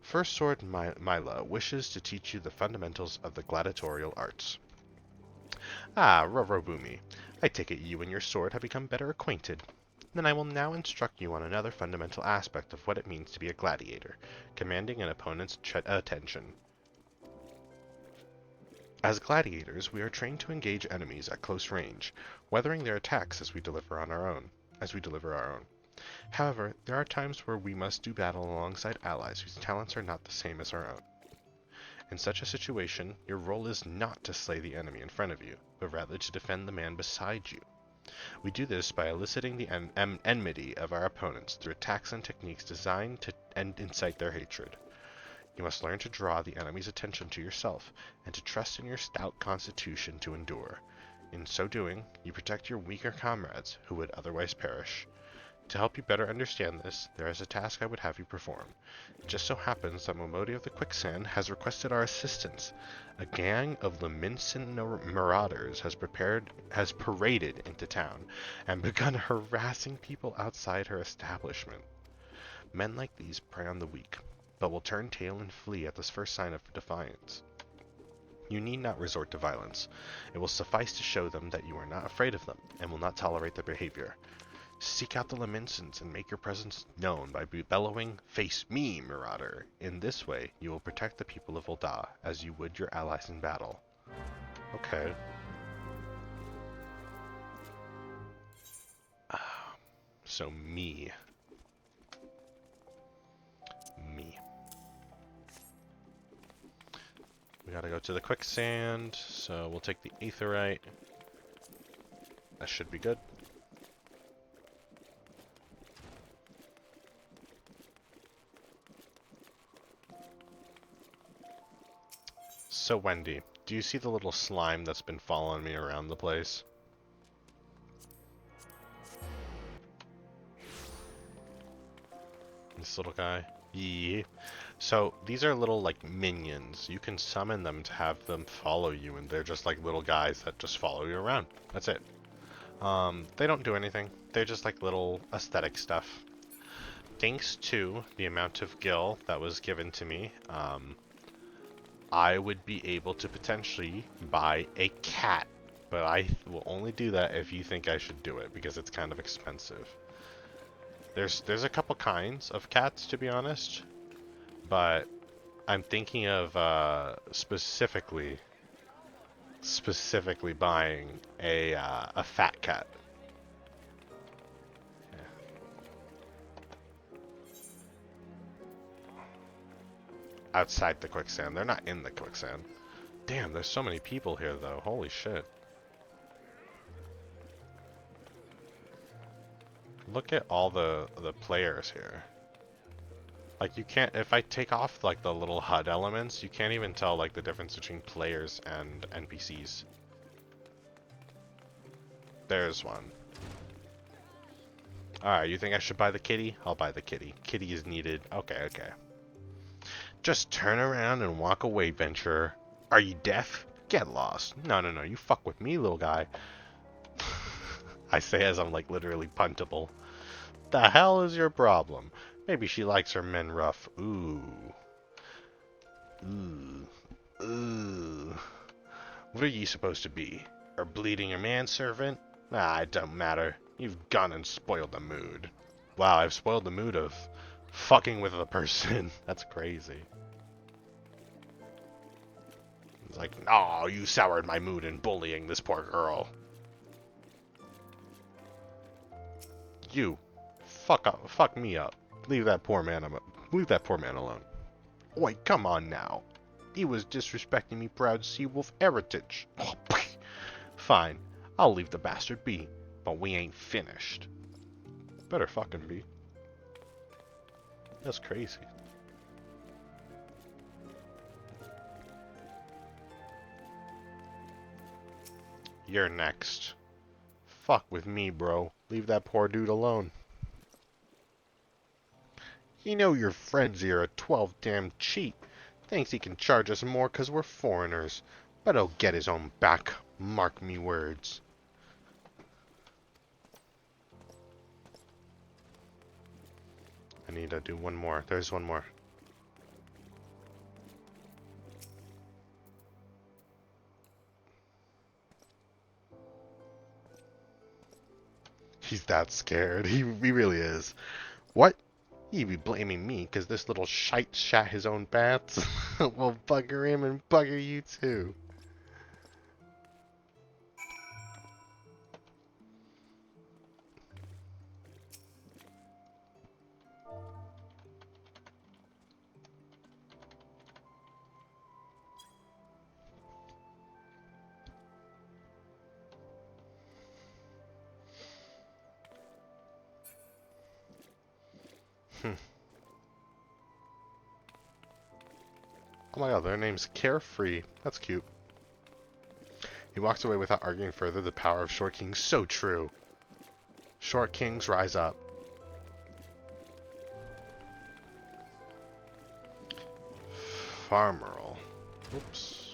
First Sword Mila wishes to teach you the fundamentals of the gladiatorial arts. Ah, Rorobume, I take it you and your sword have become better acquainted. Then I will now instruct you on another fundamental aspect of what it means to be a gladiator, commanding an opponent's attention. As gladiators, we are trained to engage enemies at close range, weathering their attacks as we deliver our own. However, there are times where we must do battle alongside allies whose talents are not the same as our own. In such a situation, your role is not to slay the enemy in front of you, but rather to defend the man beside you. We do this by eliciting the enmity of our opponents through attacks and techniques designed to incite their hatred. You must learn to draw the enemy's attention to yourself, and to trust in your stout constitution to endure. In so doing, you protect your weaker comrades, who would otherwise perish. To help you better understand this, there is a task I would have you perform. It just so happens that Momodi of the Quicksand has requested our assistance. A gang of Leminson marauders has paraded into town, and begun harassing people outside her establishment. Men like these prey on the weak, but will turn tail and flee at this first sign of defiance. You need not resort to violence. It will suffice to show them that you are not afraid of them, and will not tolerate their behavior. Seek out the Laminsons and make your presence known by bellowing, "Face me, Marauder!" In this way, you will protect the people of Ul'dah as you would your allies in battle. Okay. So me. We gotta go to the quicksand, so we'll take the aetherite. That should be good. So Wendy, do you see the little slime that's been following me around the place? This little guy? Yeah. So these are little like minions. You can summon them to have them follow you, and they're just like little guys that just follow you around. That's it. They don't do anything. They're just like little aesthetic stuff. Thanks to the amount of gil that was given to me, I would be able to potentially buy a cat, but I will only do that if you think I should do it, because it's kind of expensive. There's a couple kinds of cats, to be honest, but I'm thinking of specifically buying a fat cat. Outside the quicksand. They're not in the quicksand. Damn, there's so many people here, though. Holy shit. Look at all the players here. Like, you can't... If I take off, like, the little HUD elements, you can't even tell, like, the difference between players and NPCs. There's one. Alright, you think I should buy the kitty? I'll buy the kitty. Kitty is needed. Okay, okay. Just turn around and walk away, venturer. Are you deaf? Get lost. No, no, no. You fuck with me, little guy. I say as I'm like literally puntable. The hell is your problem? Maybe she likes her men rough. Ooh. Ooh. Ooh. What are you supposed to be? A bleeding your manservant? Ah, it don't matter. You've gone and spoiled the mood. Wow, I've spoiled the mood of fucking with a person. That's crazy. It's like, oh, you soured my mood in bullying this poor girl. You. Fuck me up. Leave that poor man alone. Oi, come on now. He was disrespecting me proud Seawolf heritage. Oh, fine, I'll leave the bastard be, but we ain't finished. Better fucking be. That's crazy. You're next. Fuck with me, bro. Leave that poor dude alone. You know your friends here are 12 damn cheap. Thinks he can charge us more 'cause we're foreigners. But he'll get his own back. Mark me words. I need to do one more. There's one more. He's that scared. He really is. What? He be blaming me because this little shite shat his own bats? Well, bugger him and bugger you too. Oh my god, their name's Carefree. That's cute. He walks away without arguing further. The power of Short Kings, so true. Short Kings, rise up. Farmerl. Oops.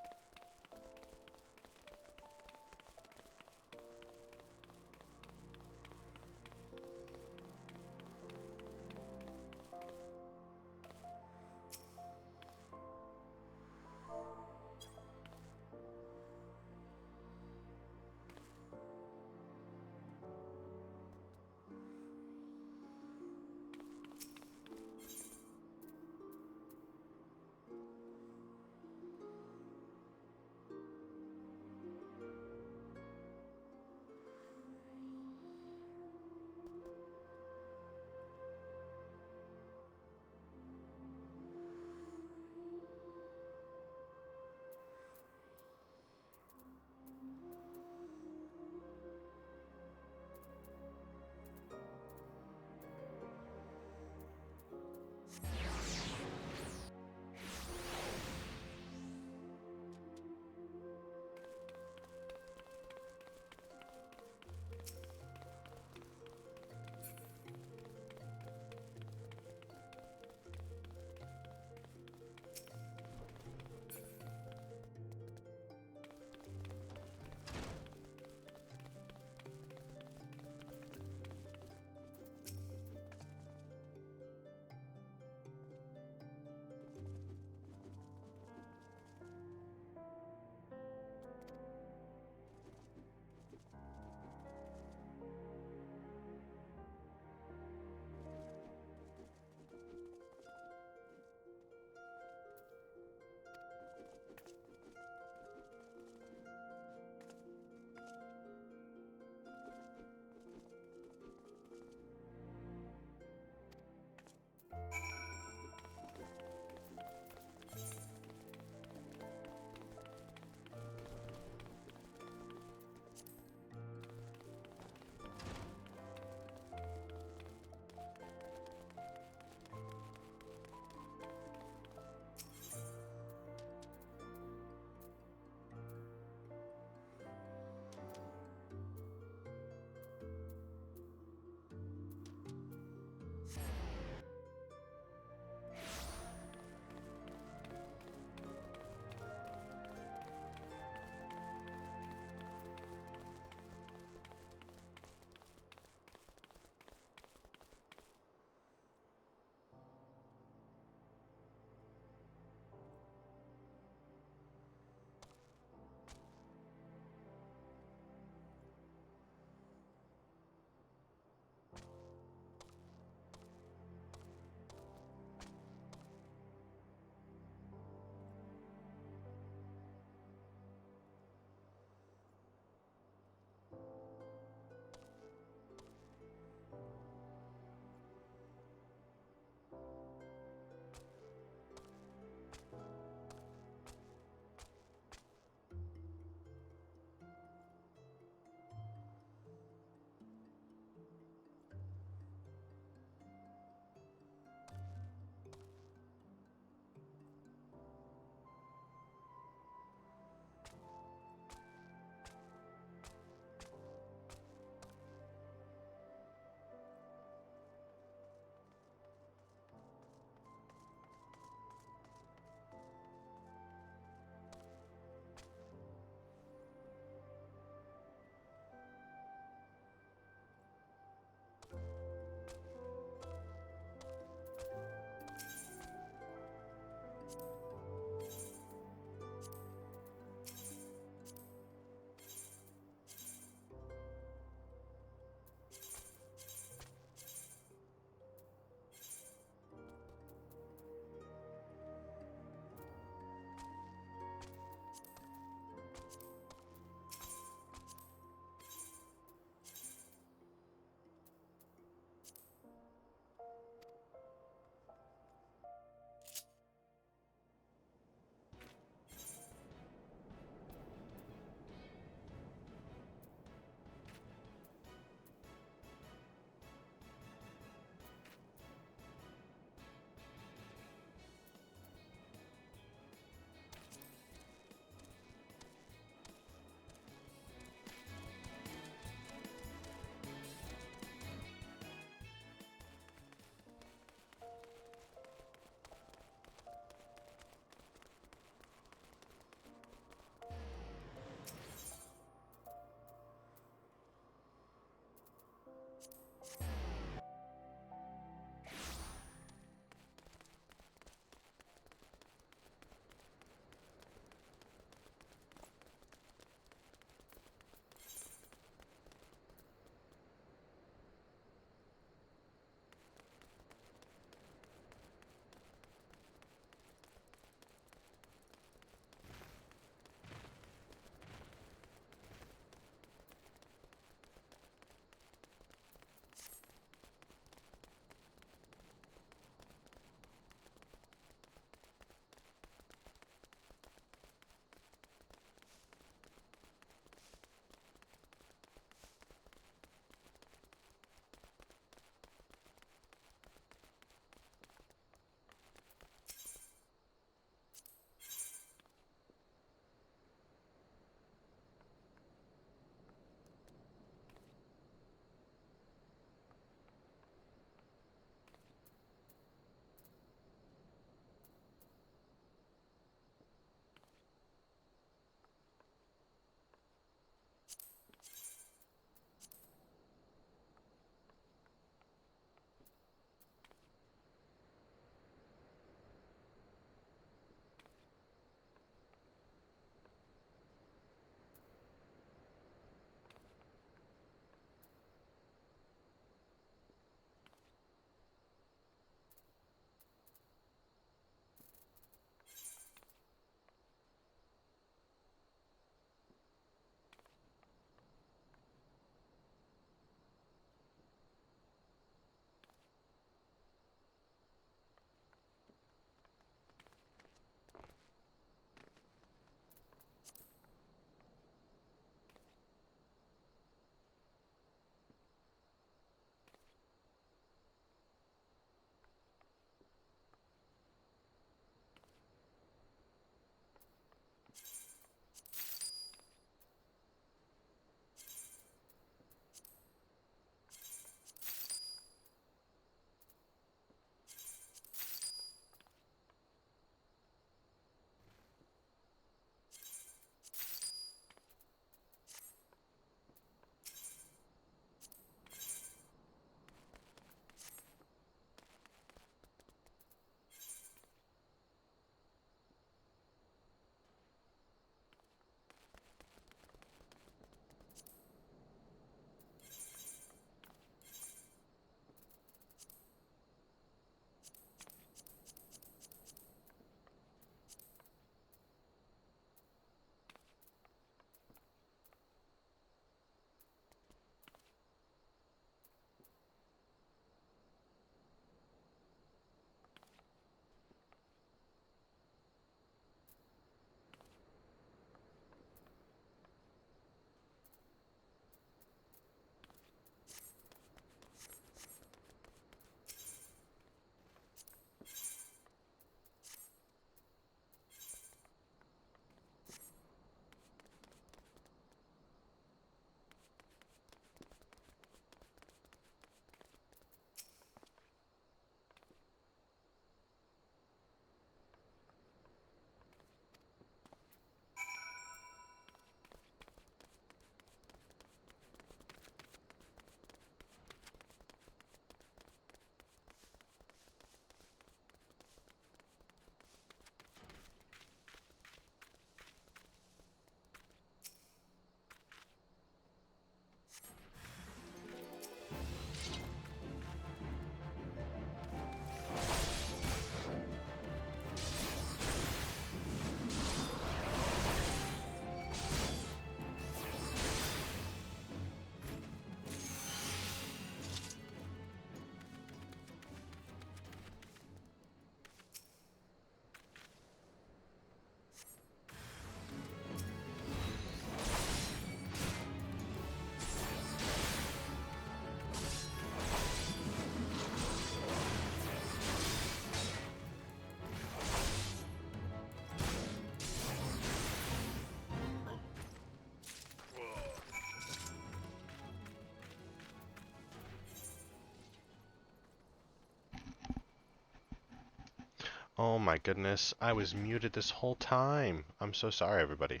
Oh my goodness, I was muted this whole time. I'm so sorry, everybody.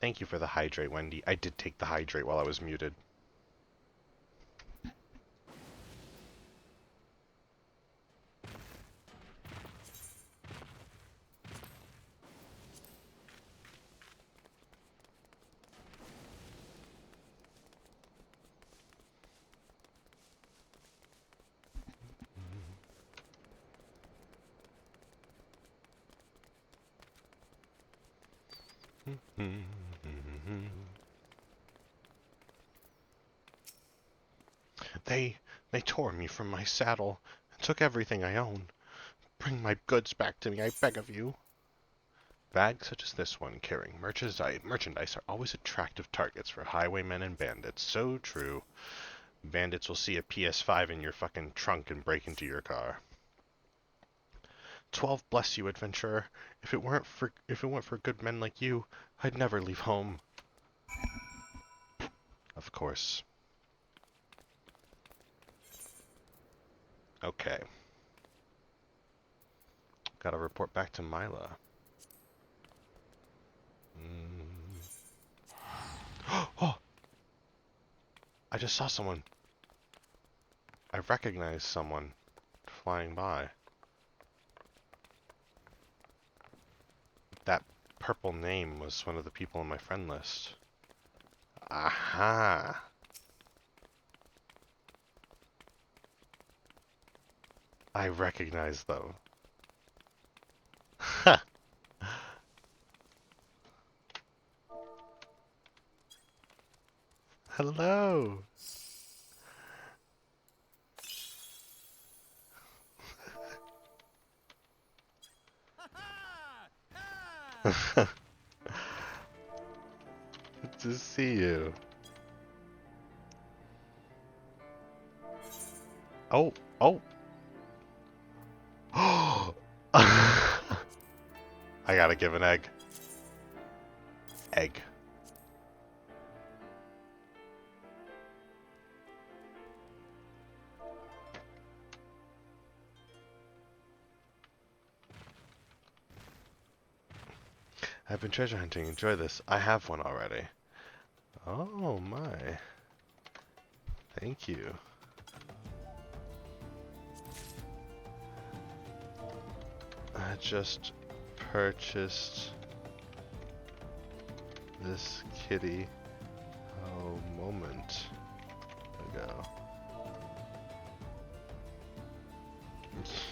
Thank you for the hydrate, Wendy. I did take the hydrate while I was muted. They tore me from my saddle and took everything I own. Bring my goods back to me, I beg of you. Bags such as this one carrying merchandise are always attractive targets for highwaymen and bandits. So true. Bandits will see a PS5 in your fucking trunk and break into your car. 12 bless you, adventurer. If it weren't for good men like you, I'd never leave home. Of course. Okay. Gotta report back to Mila. Oh! I just saw someone. I recognized someone flying by. That purple name was one of the people on my friend list. Aha! I recognize them. Ha! Hello! Good to see you. Oh! Oh! I gotta give an egg. Egg. I've been treasure hunting. Enjoy this. I have one already. Oh my. Thank you. I just purchased this kitty a moment ago.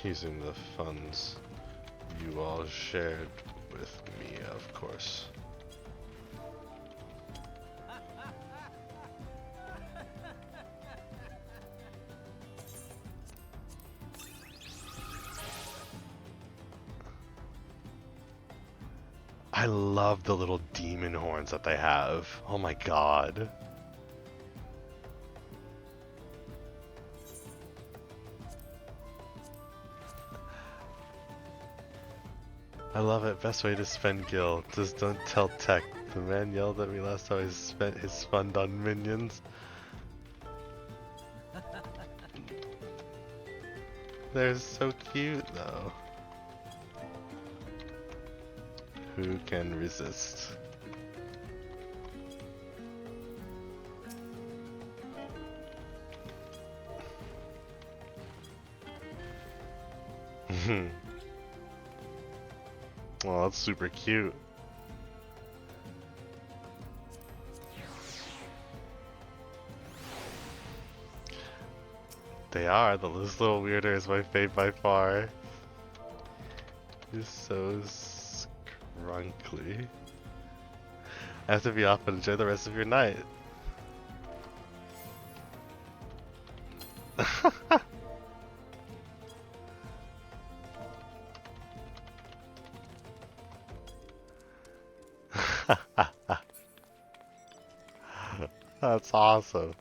Using the funds you all shared with me, of course. I love the little demon horns that they have. Oh my god. I love it. Best way to spend gil. Just don't tell Tech. The man yelled at me last time I spent his fund on minions. They're so cute though. Who can resist? Well, that's super cute. They are. This little weirder is my fave by far. He's so scrunkly. I have to be off, but enjoy the rest of your night. That's awesome.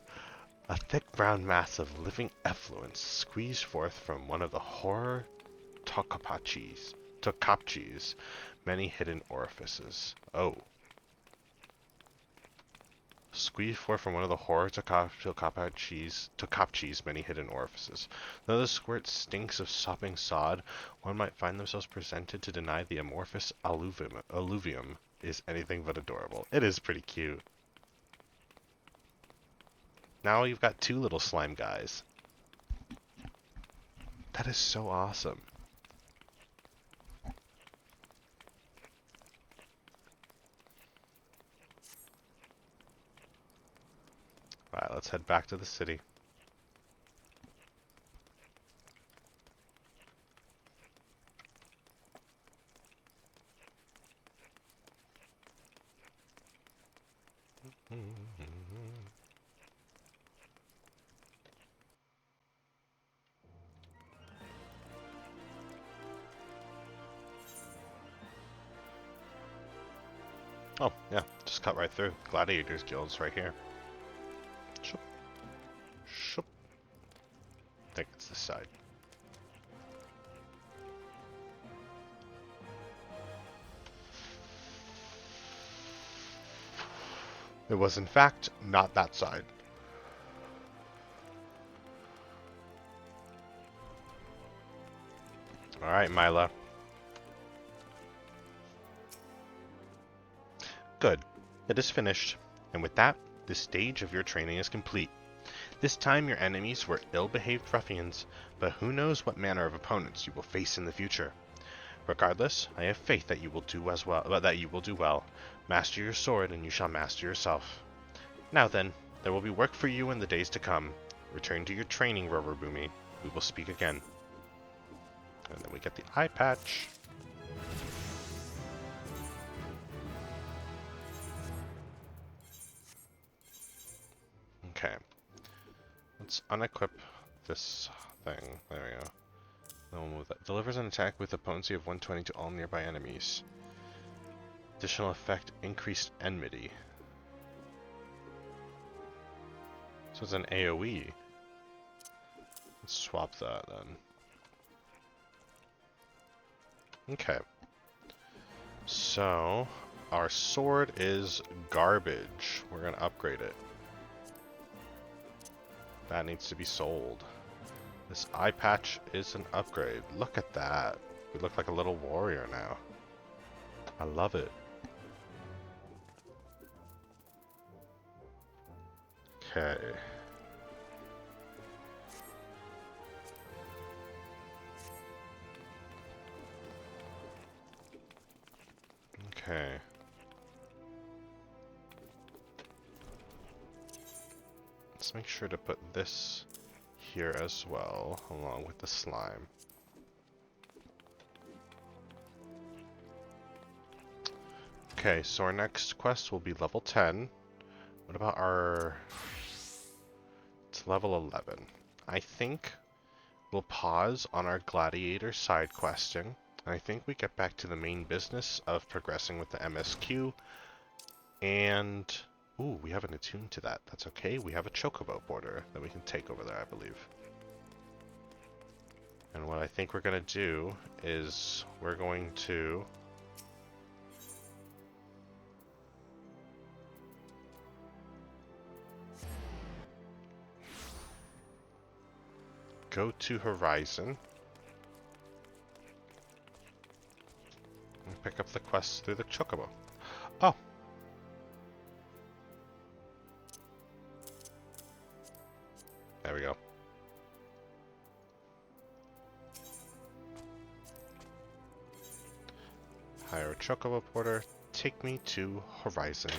A thick brown mass of living effluence squeezed forth from one of the horror Tokapachis, many hidden orifices. Oh. Squeeze forth from one of the horrors to cop cheese many hidden orifices. Though the squirt stinks of sopping sod, one might find themselves presented to deny the amorphous alluvium is anything but adorable. It is pretty cute. Now you've got two little slime guys. That is so awesome. Alright, let's head back to the city. Oh, yeah, just cut right through. Gladiators Guild's right here. Shoop. Shoop. I think it's this side. It was, in fact, not that side. Alright, Mila. Good. It is finished. And with that, this stage of your training is complete. This time your enemies were ill-behaved ruffians, but who knows what manner of opponents you will face in the future. Regardless, I have faith that you will do well. Master your sword, and you shall master yourself. Now then, there will be work for you in the days to come. Return to your training, Rorobume. We will speak again. And then we get the eye patch. Okay. Let's unequip this thing. There we go. Then we'll move that. Delivers an attack with a potency of 120 to all nearby enemies. Additional effect, increased enmity. So it's an AoE. Let's swap that then. Okay. So, our sword is garbage. We're going to upgrade it. That needs to be sold. This eye patch is an upgrade. Look at that. We look like a little warrior now. I love it. Okay. Okay. Let's make sure to put this here as well, along with the slime. Okay, so our next quest will be level 10. What about our... It's level 11. I think we'll pause on our gladiator side questing. And I think we get back to the main business of progressing with the MSQ. And... Ooh, we haven't attuned to that. That's okay. We have a chocobo border that we can take over there, I believe. And what I think we're going to do is we're going to... go to Horizon. And pick up the quests through the chocobo. Oh! There we go. Hire a chocobo porter. Take me to Horizon.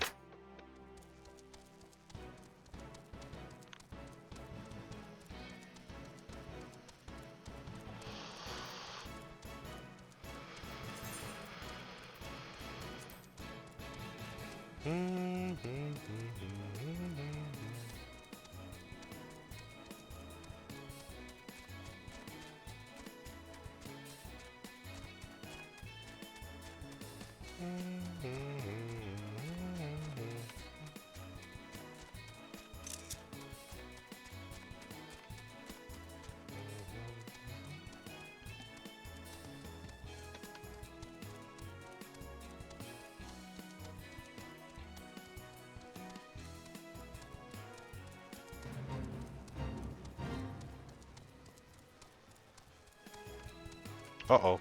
Uh-oh.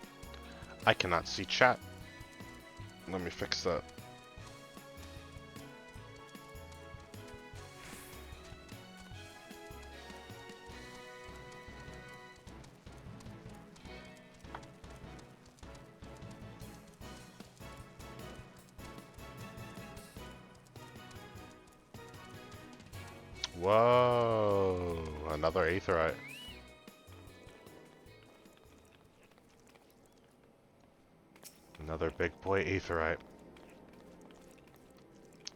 I cannot see chat. Let me fix that. Whoa. Another aetheryte. Another big boy aetheryte.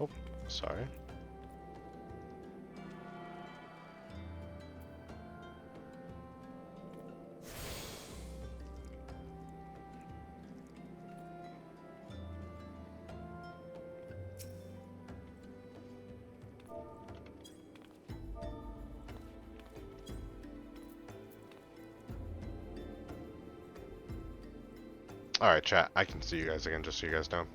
Oh, sorry. Alright, chat. I can see you guys again, just so you guys know.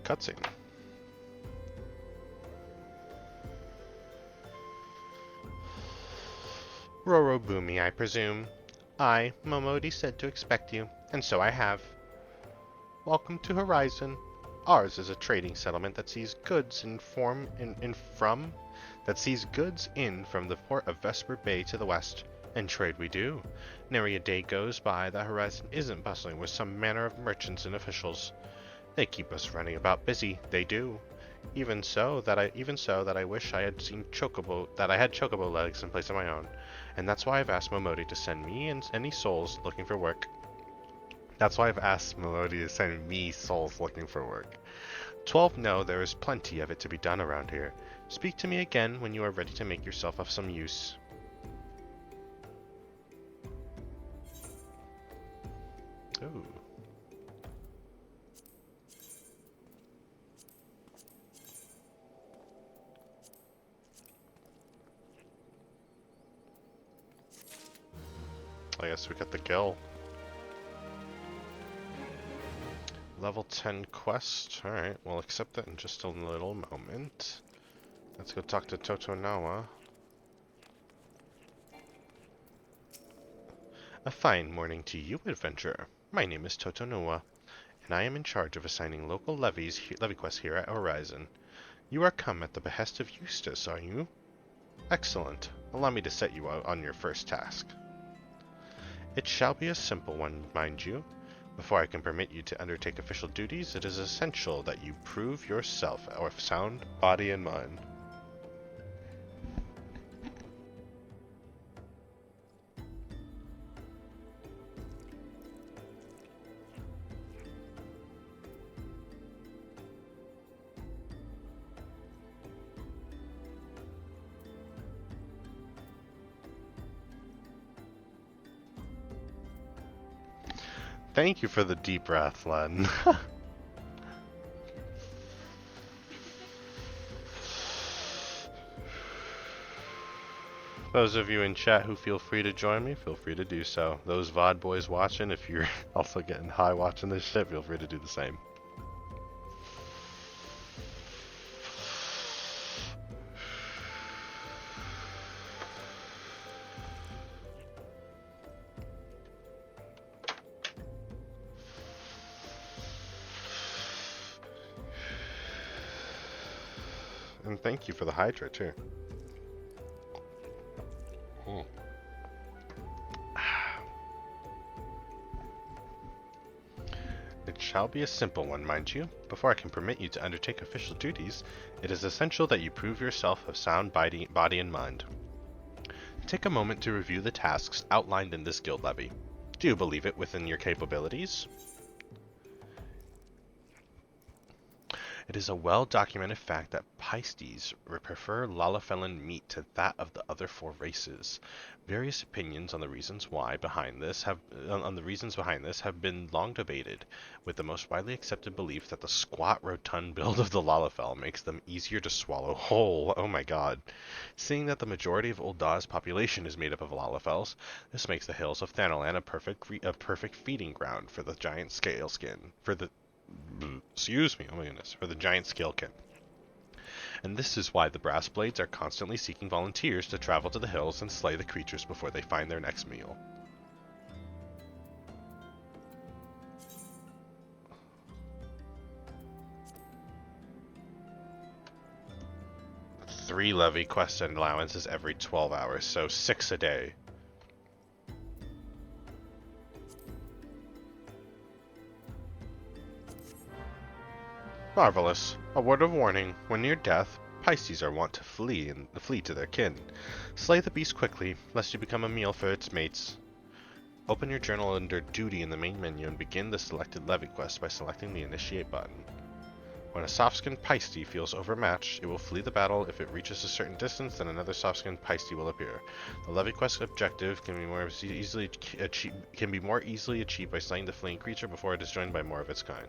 Cutscene. Rorobume, I presume. I, Momodi, said to expect you, and so I have. Welcome to Horizon. Ours is a trading settlement that sees goods from the port of Vesper Bay to the west. And trade we do. Nary a day goes by that Horizon isn't bustling with some manner of merchants and officials. They keep us running about busy, they do. Even so that I wish I had chocobo legs in place of my own. And that's why I've asked Momodi to send me and any souls looking for work. 12 know there is plenty of it to be done around here. Speak to me again when you are ready to make yourself of some use. Ooh. I guess we got the kill. Level 10 quest. Alright, we'll accept that in just a little moment. Let's go talk to Totonawa. A fine morning to you, adventurer. My name is Totonawa, and I am in charge of assigning local levy quests here at Horizon. You are come at the behest of Eustace, are you? Excellent. Allow me to set you out on your first task. It shall be a simple one, mind you. Before I can permit you to undertake official duties, it is essential that you prove yourself of sound body and mind. Thank you for the deep breath, Len. Those of you in chat who feel free to join me, feel free to do so. Those VOD boys watching, if you're also getting high watching this shit, feel free to do the same. And thank you for the Hydra, too. It shall be a simple one, mind you. Before I can permit you to undertake official duties, it is essential that you prove yourself of sound body and mind. Take a moment to review the tasks outlined in this guild levy. Do you believe it within your capabilities? It is a well-documented fact that Pisces prefer Lalafellan meat to that of the other four races. Various opinions on the reasons behind this have been long debated, with the most widely accepted belief that the squat, rotund build of the Lalafell makes them easier to swallow whole. Oh my god. Seeing that the majority of Ul'dah's population is made up of Lalafells, this makes the hills of Thanalan a perfect feeding ground for the giant scale skin. excuse me, oh my goodness, for the giant scalekin. And this is why the brass blades are constantly seeking volunteers to travel to the hills and slay the creatures before they find their next meal. Three levy quest and allowances every 12 hours, so 6 a day. Marvelous. A word of warning. When near death, Pisces are wont to flee to their kin. Slay the beast quickly, lest you become a meal for its mates. Open your journal under Duty in the main menu and begin the selected levy quest by selecting the Initiate button. When a soft-skinned Pisces feels overmatched, it will flee the battle. If it reaches a certain distance, then another soft-skinned Pisces will appear. The levy quest objective can be more easily achieved by slaying the fleeing creature before it is joined by more of its kind.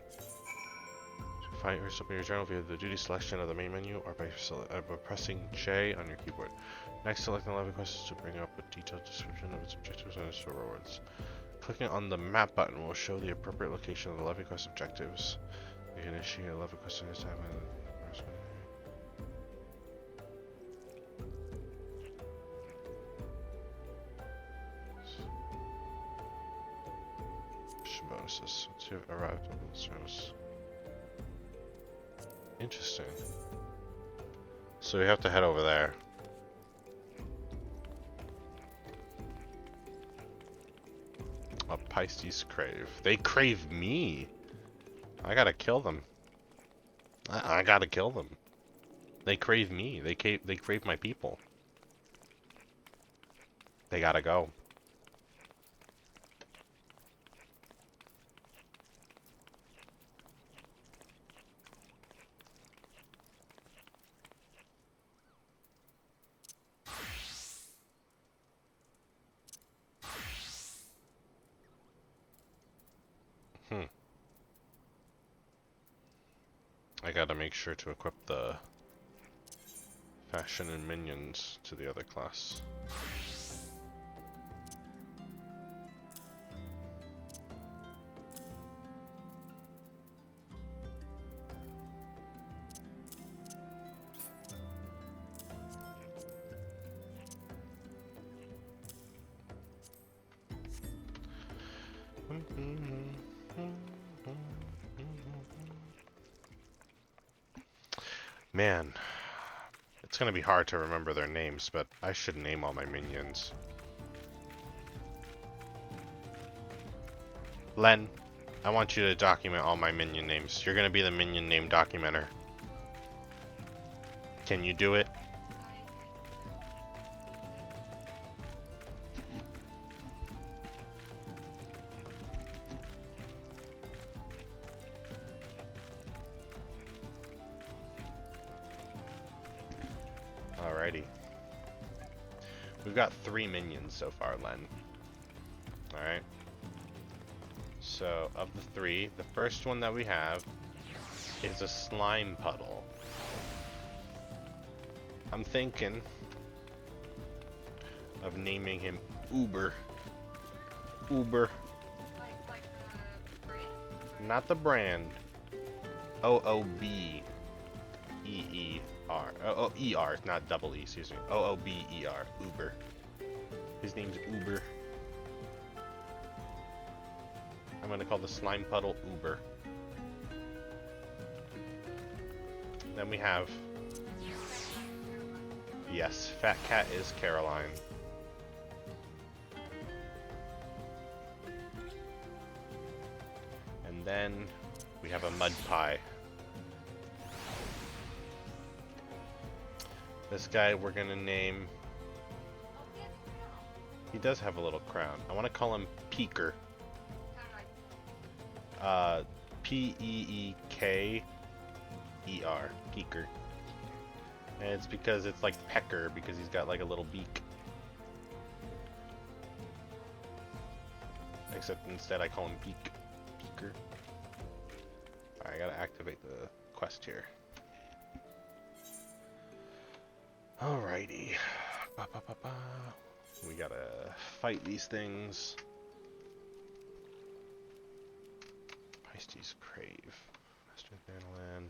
Find yourself in your journal via the duty selection of the main menu or by pressing J on your keyboard. Next, select the levy quest to bring up a detailed description of its objectives and its rewards. Clicking on the map button will show the appropriate location of the levy quest objectives. You can initiate a levy quest at any time. Bonuses. Once you have arrived on the service. Interesting. So we have to head over there. A Pisces crave. They crave me. I gotta kill them. I gotta kill them. They crave me. They crave my people. They gotta go. I gotta make sure to equip the fashion and minions to the other class. Man, it's gonna be hard to remember their names, but I should name all my minions. Len, I want you to document all my minion names. You're gonna be the minion name documenter. Can you do it? Alrighty. We've got 3 minions so far, Len. Alright. So, of the 3, the first one that we have is a slime puddle. I'm thinking of naming him Uber. Uber. Like the brand? Not the brand. OOBEER. Oh, ER, not double E, excuse me. OOBER. Uber. His name's Uber. I'm gonna call the slime puddle Uber. Then we have... Yes, Fat Cat is Caroline. And then we have a Mud Pie. This guy we're gonna name... He does have a little crown. I want to call him Peeker. P-E-E-K-E-R. Peeker. And it's because it's like Pecker, because he's got like a little beak. Except instead I call him Peeker. Alright, I gotta activate the quest here. Alrighty. We gotta fight these things. Beasties crave. Strength Land.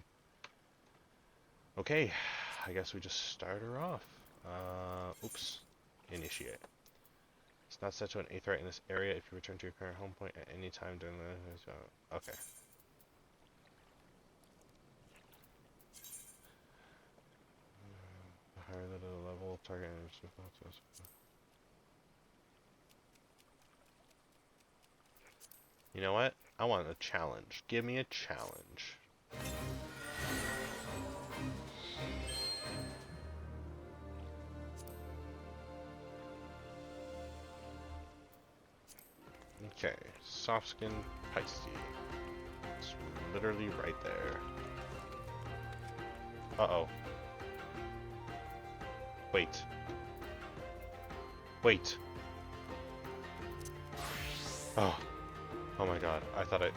Okay, I guess we just start her off. Oops. Initiate. It's not set to an 8th right in this area if you return to your current home point at any time during the... Okay. Higher the level, target... You know what? I want a challenge. Give me a challenge. Okay, soft skin Pisces. It's literally right there. Uh-oh. Wait. Wait. Oh. Oh my god, I thought I...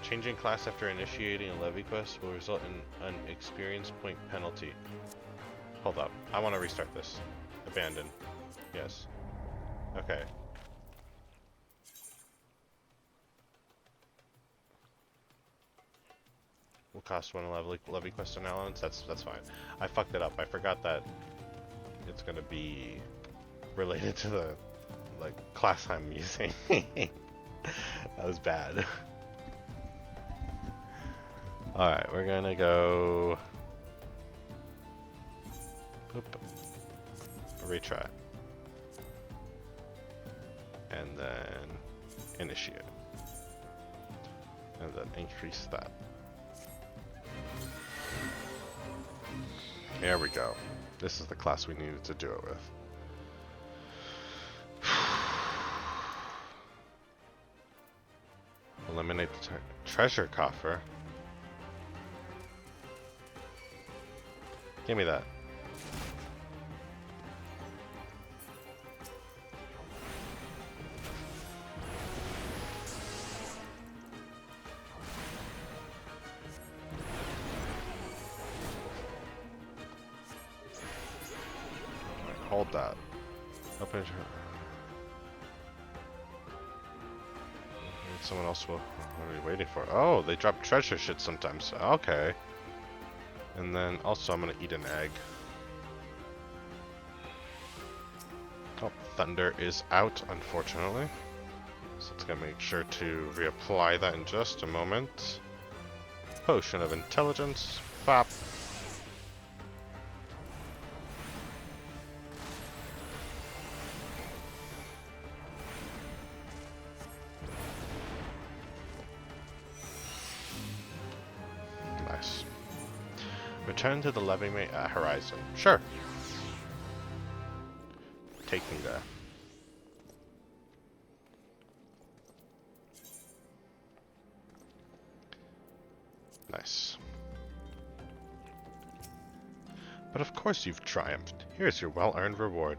Changing class after initiating a levy quest will result in an experience point penalty. Hold up, I want to restart this. Abandon. Yes. Okay. Will cost one levy quest allowance. That's fine. I fucked it up. I forgot that it's gonna be related to the class I'm using. That was bad. Alright, we're gonna go... Oop. Retry. And then initiate. And then increase that. There we go. This is the class we needed to do it with. Eliminate the treasure coffer. Give me that. Hold that. Open it. Someone else will. What are you waiting for? Oh, they drop treasure shit sometimes. Okay. And then also, I'm gonna eat an egg. Oh, thunder is out, unfortunately. So it's gonna make sure to reapply that in just a moment. Potion of intelligence. Bop. Return to the levy mate at Horizon. Sure. Take me there. Nice. But of course you've triumphed. Here's your well-earned reward.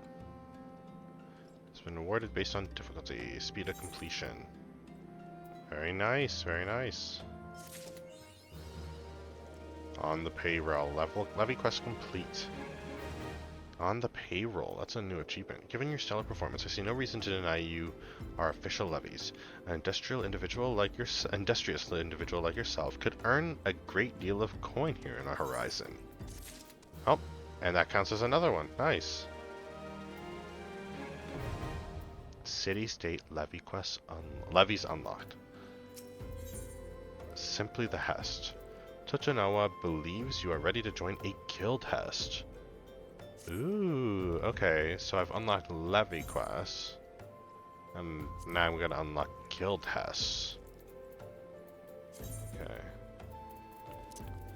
It's been awarded based on difficulty, speed of completion. Very nice, very nice. On the payroll. Levy quest complete. On the payroll. That's a new achievement. Given your stellar performance, I see no reason to deny you our official levies. An industrious individual like yourself could earn a great deal of coin here in our Horizon. Oh, and that counts as another one. Nice. City-state levy quests levies unlocked. Simply the Hest. Tochinawa believes you are ready to join a guild Hest. Ooh, okay, so I've unlocked levy quests. And now I'm gonna unlock guild Hests. Okay.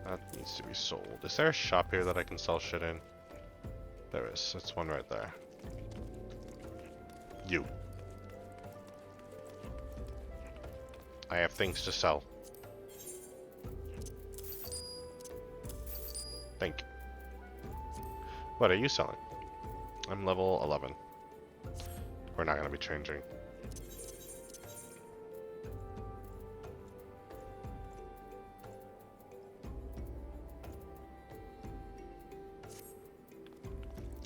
That needs to be sold. Is there a shop here that I can sell shit in? There is. That's one right there. You. I have things to sell. Thank you. What are you selling? I'm level 11. We're not going to be changing.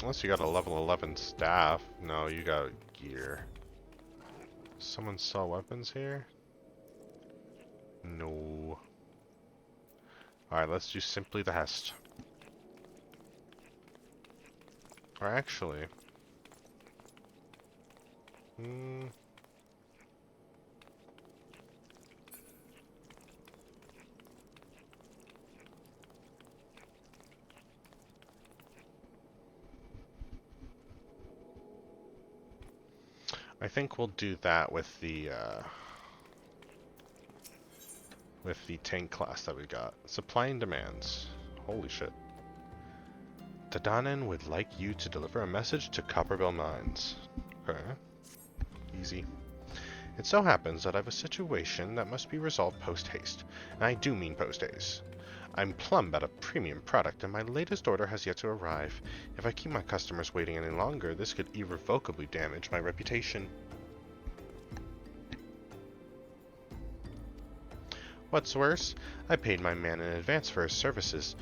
Unless you got a level 11 staff. No, you got gear. Someone saw weapons here? No. Alright, let's do simply the Hest. Or actually... I think we'll do that with the tank class that we got. Supply and demands. Holy shit. Tadanen would like you to deliver a message to Copperbell Mines. Okay. Easy. It so happens that I have a situation that must be resolved post-haste. And I do mean post-haste. I'm plumb at a premium product, and my latest order has yet to arrive. If I keep my customers waiting any longer, this could irrevocably damage my reputation. What's worse, I paid my man in advance for his services.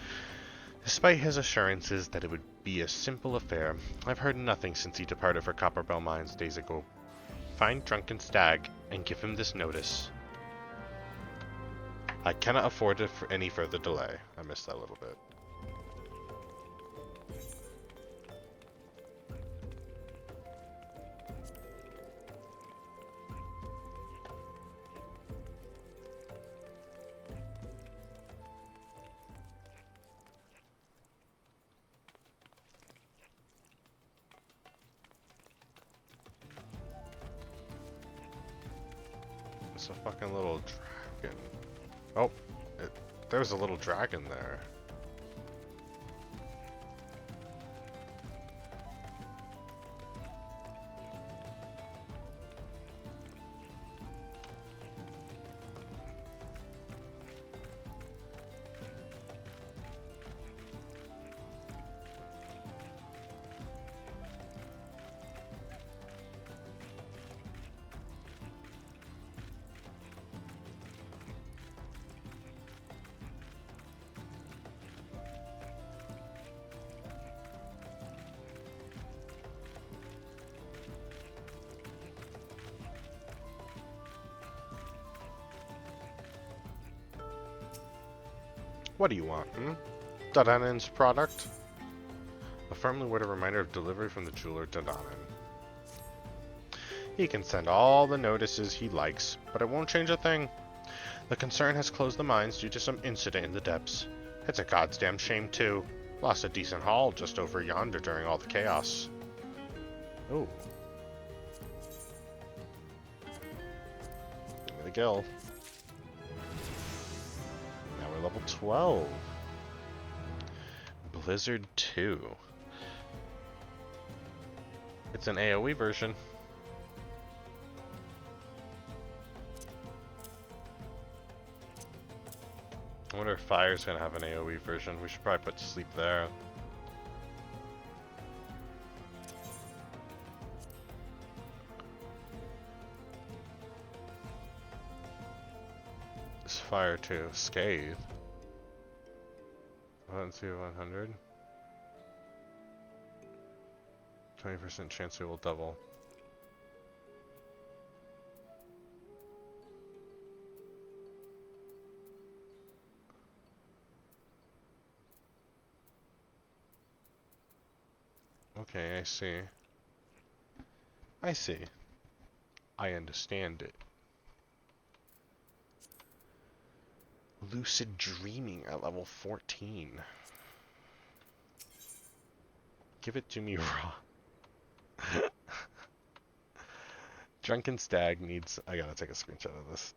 Despite his assurances that it would be a simple affair, I've heard nothing since he departed for Copperbell Mines days ago. Find Drunken Stag and give him this notice. I cannot afford it for any further delay. I missed that a little bit. It's a fucking little dragon. Oh, there's a little dragon there. What do you want, Dadanen's product? A firmly worded reminder of delivery from the jeweler Dadanen. He can send all the notices he likes, but it won't change a thing. The concern has closed the mines due to some incident in the depths. It's a goddamn shame, too. Lost a decent haul just over yonder during all the chaos. Oh. Give me the gill. Level 12. Blizzard 2. It's an AoE version. I wonder if Fire's gonna have an AoE version. We should probably put Sleep there. It's Fire too. Scathe. 1 to 100. 20% chance it will double. Okay, I see. I see. I understand it. Lucid Dreaming at level 14. Give it to me raw. Drunken Stag needs... I gotta take a screenshot of this.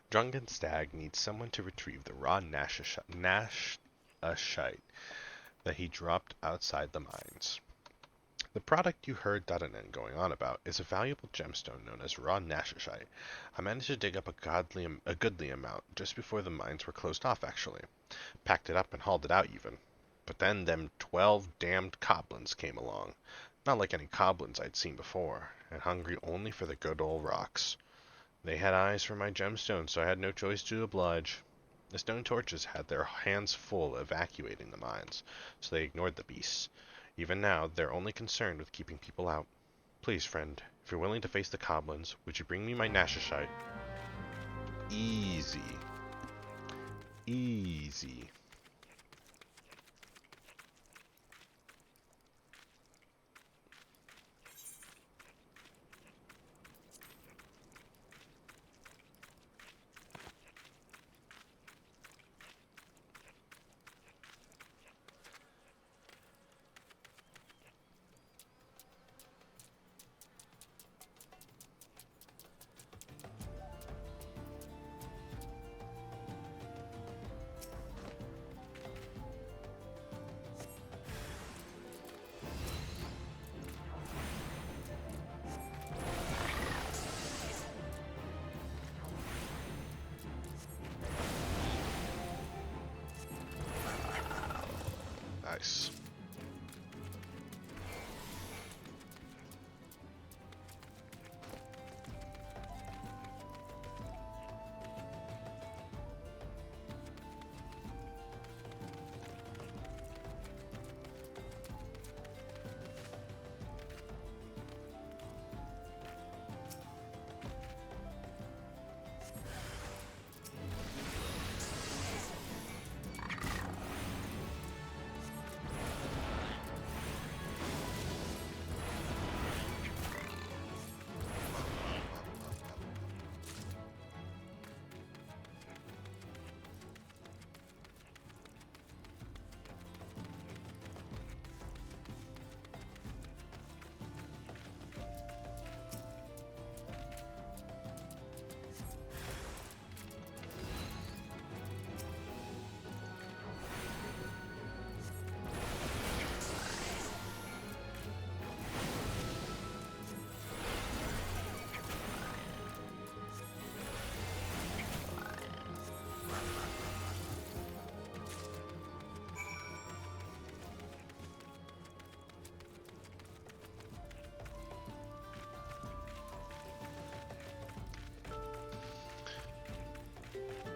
Drunken Stag needs someone to retrieve the raw Nashite that he dropped outside the mines. The product you heard Dadanen going on about is a valuable gemstone known as raw nashishite. I managed to dig up a goodly amount just before the mines were closed off, actually. Packed it up and hauled it out, even. But then them 12 damned goblins came along. Not like any goblins I'd seen before, and hungry only for the good old rocks. They had eyes for my gemstone, so I had no choice to oblige. The stone torches had their hands full evacuating the mines, so they ignored the beasts. Even now, they're only concerned with keeping people out. Please, friend, if you're willing to face the goblins, would you bring me my nashishite? Easy. Easy. Nice.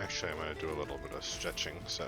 Actually, I'm going to do a little bit of stretching, so...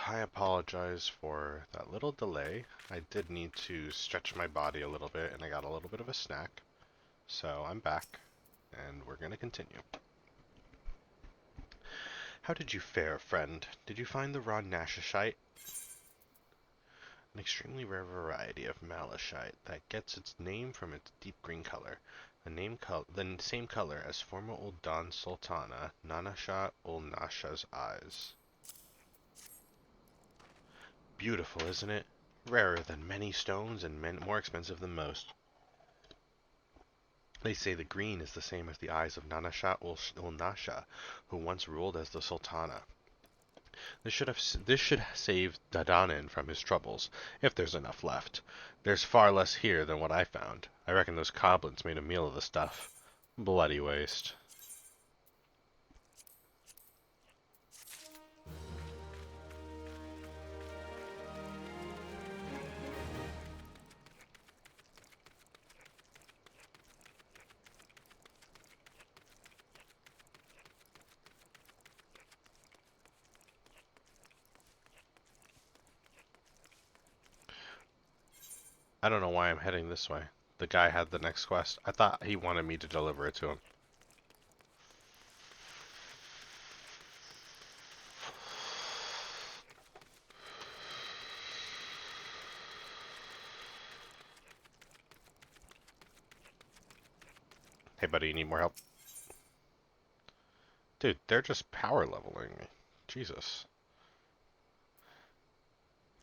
I apologize for that little delay. I did need to stretch my body a little bit, and I got a little bit of a snack. So I'm back, and we're going to continue. How did you fare, friend? Did you find the raw nashishite? An extremely rare variety of malachite that gets its name from its deep green color. The same color as former Ul'dah Sultana Nanasha Ul'Nasha's eyes. Beautiful, isn't it? Rarer than many stones and more expensive than most. They say the green is the same as the eyes of Nanasha Ul'Nasha, who once ruled as the Sultana. This should save Dadanin from his troubles, if there's enough left. There's far less here than what I found. I reckon those goblins made a meal of the stuff. Bloody waste. I don't know why I'm heading this way. The guy had the next quest. I thought he wanted me to deliver it to him. Hey buddy, you need more help? Dude, they're just power leveling me. Jesus.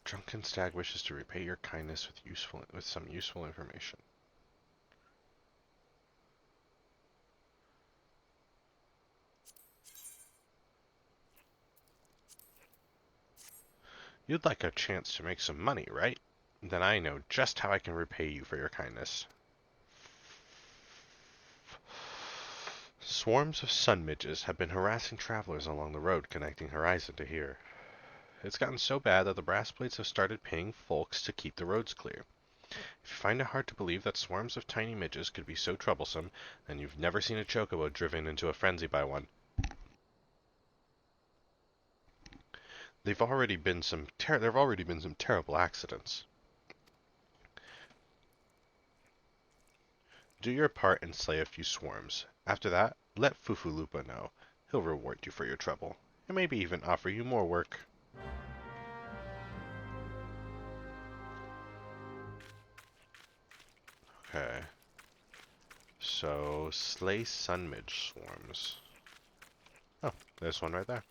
Drunken Stag wishes to repay your kindness with some useful information. You'd like a chance to make some money, right? Then I know just how I can repay you for your kindness. Swarms of sun midges have been harassing travelers along the road connecting Horizon to here. It's gotten so bad that the brass plates have started paying folks to keep the roads clear. If you find it hard to believe that swarms of tiny midges could be so troublesome, then you've never seen a chocobo driven into a frenzy by one. There have already been some terrible accidents. Do your part and slay a few swarms. After that, let Fufulupa know. He'll reward you for your trouble, and maybe even offer you more work. Okay. So, slay sunmidge swarms. Oh, there's one right there.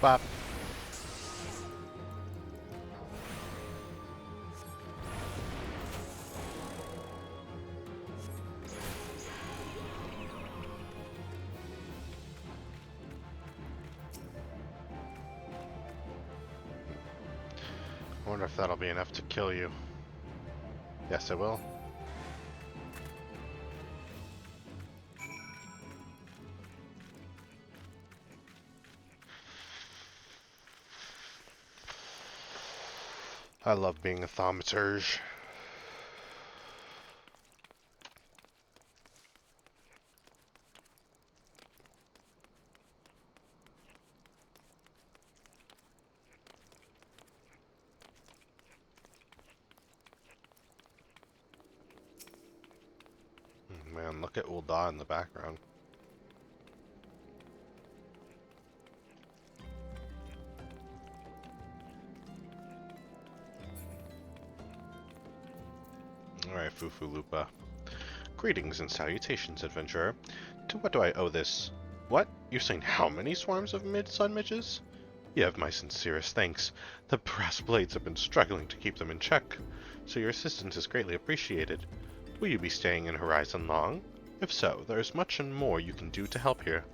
Bop. I wonder if that'll be enough to kill you. Yes, it will. I love being a thaumaturge. Man, look at Ul'dah in the background. Alright, Fufu Lupa. Greetings and salutations, adventurer. To what do I owe this? What? You're saying how many swarms of mid-sun midges? You have my sincerest thanks. The brass blades have been struggling to keep them in check, so your assistance is greatly appreciated. Will you be staying in Horizon long? If so, there is much and more you can do to help here.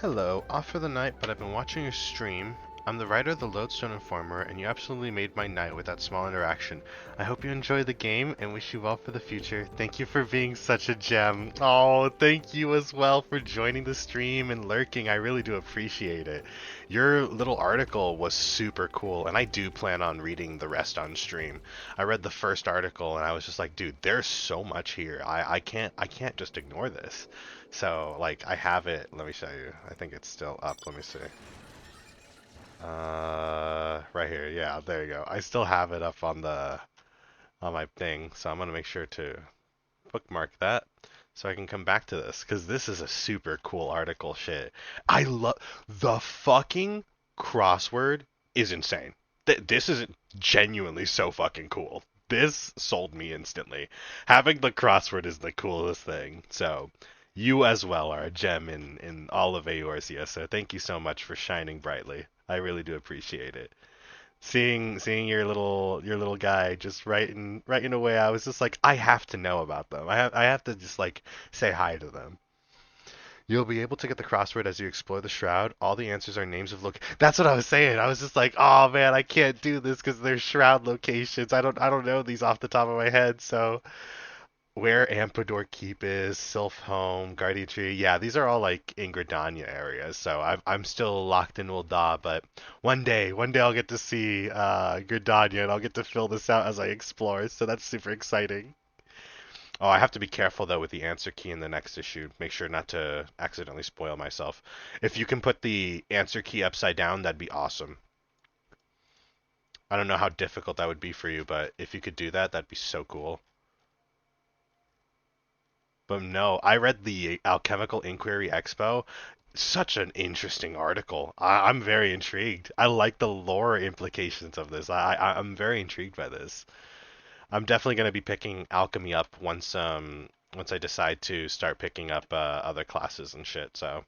Hello, off for the night, but I've been watching your stream. I'm the writer of the Lodestone Informer, and you absolutely made my night with that small interaction. I hope you enjoy the game, and wish you well for the future. Thank you for being such a gem. Oh, thank you as well for joining the stream and lurking. I really do appreciate it. Your little article was super cool, and I do plan on reading the rest on stream. I read the first article, and I was just like, dude, there's so much here. I can't just ignore this. So, like, I have it. Let me show you. I think it's still up. Let me see. Right here. Yeah, there you go. I still have it up on my thing, so I'm gonna make sure to bookmark that so I can come back to this, because this is a super cool article. Shit. I love the fucking crossword is insane. This is genuinely so fucking cool. This sold me instantly. Having the crossword is the coolest thing. So you as well are a gem in all of Eorzea, so thank you so much for shining brightly. I really do appreciate it. Seeing your little guy just writing away, I was just like, I have to know about them. I have to just like say hi to them. You'll be able to get the crossword as you explore the shroud. All the answers are names of That's what I was saying. I was just like, oh man, I can't do this because they're shroud locations. I don't know these off the top of my head. So where Amprador Keep is, Sylph Home, Guardian Tree, yeah, these are all like in Gridania areas. So I'm still locked in Ul'dah, but one day I'll get to see Gridania and I'll get to fill this out as I explore. So that's super exciting. Oh, I have to be careful though with the answer key in the next issue. Make sure not to accidentally spoil myself. If you can put the answer key upside down, that'd be awesome. I don't know how difficult that would be for you, but if you could do that, that'd be so cool. But no, I read the Alchemical Inquiry Expo. Such an interesting article. I'm very intrigued. I like the lore implications of this. I'm very intrigued by this. I'm definitely going to be picking alchemy up once I decide to start picking up other classes and shit. So,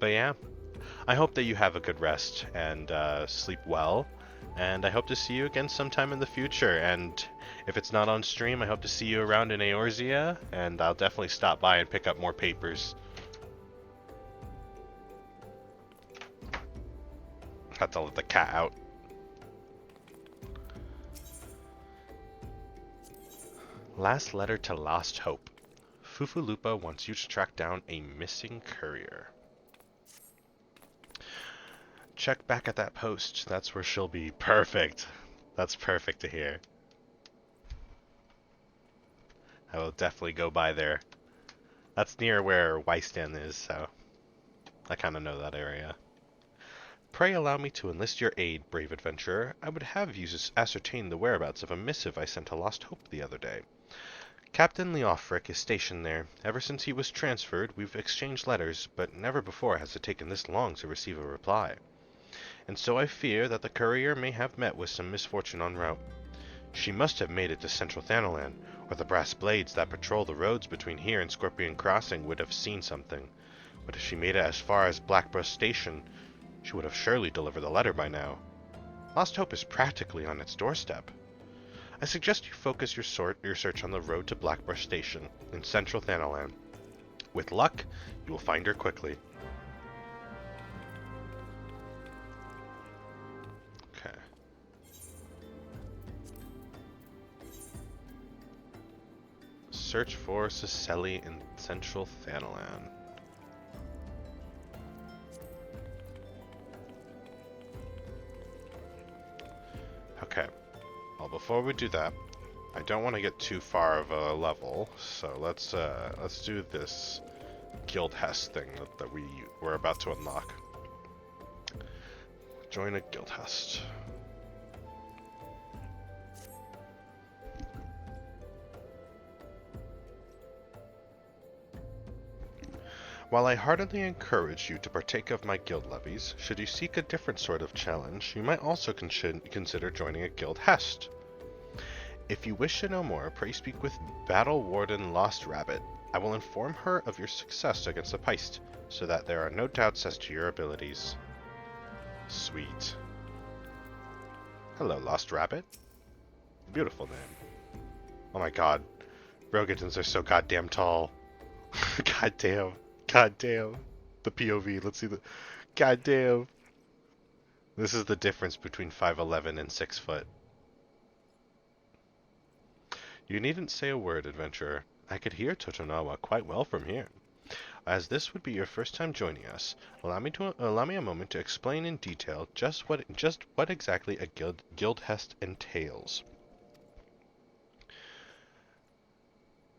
but yeah, I hope that you have a good rest and sleep well. And I hope to see you again sometime in the future. And if it's not on stream, I hope to see you around in Eorzea. And I'll definitely stop by and pick up more papers. Have to let the cat out. Last letter to Lost Hope. Fufulupa wants you to track down a missing courier. Check back at that post. That's where she'll be. Perfect. That's perfect to hear. I will definitely go by there. That's near where Wystan is, so I kind of know that area. Pray allow me to enlist your aid, brave adventurer. I would have you ascertain the whereabouts of a missive I sent to Lost Hope the other day. Captain Leofric is stationed there. Ever since he was transferred, we've exchanged letters, but never before has it taken this long to receive a reply. And so I fear that the courier may have met with some misfortune en route. She must have made it to Central Thanalan, or the brass blades that patrol the roads between here and Scorpion Crossing would have seen something. But if she made it as far as Blackbrush Station, she would have surely delivered the letter by now. Lost Hope is practically on its doorstep. I suggest you focus your search on the road to Blackbrush Station in Central Thanalan. With luck, you will find her quickly. Okay. Search for Cicely in Central Thanalan. Okay. Well, before we do that, I don't want to get too far of a level, so let's do this Guild Hest thing that we're about to unlock. Join a Guild Hest. While I heartily encourage you to partake of my guild levies, should you seek a different sort of challenge, you might also consider joining a Guild Hest. If you wish to know more, pray speak with Battle Warden Lost Rabbit. I will inform her of your success against the Peist, so that there are no doubts as to your abilities. Sweet. Hello, Lost Rabbit. Beautiful name. Oh my god. Rogitans are so goddamn tall. Goddamn. Goddamn. The POV, let's see the... Goddamn. This is the difference between 5'11 and 6 foot. You needn't say a word, adventurer. I could hear Totonawa quite well from here. As this would be your first time joining us, allow me a moment to explain in detail just what exactly a guild hest entails.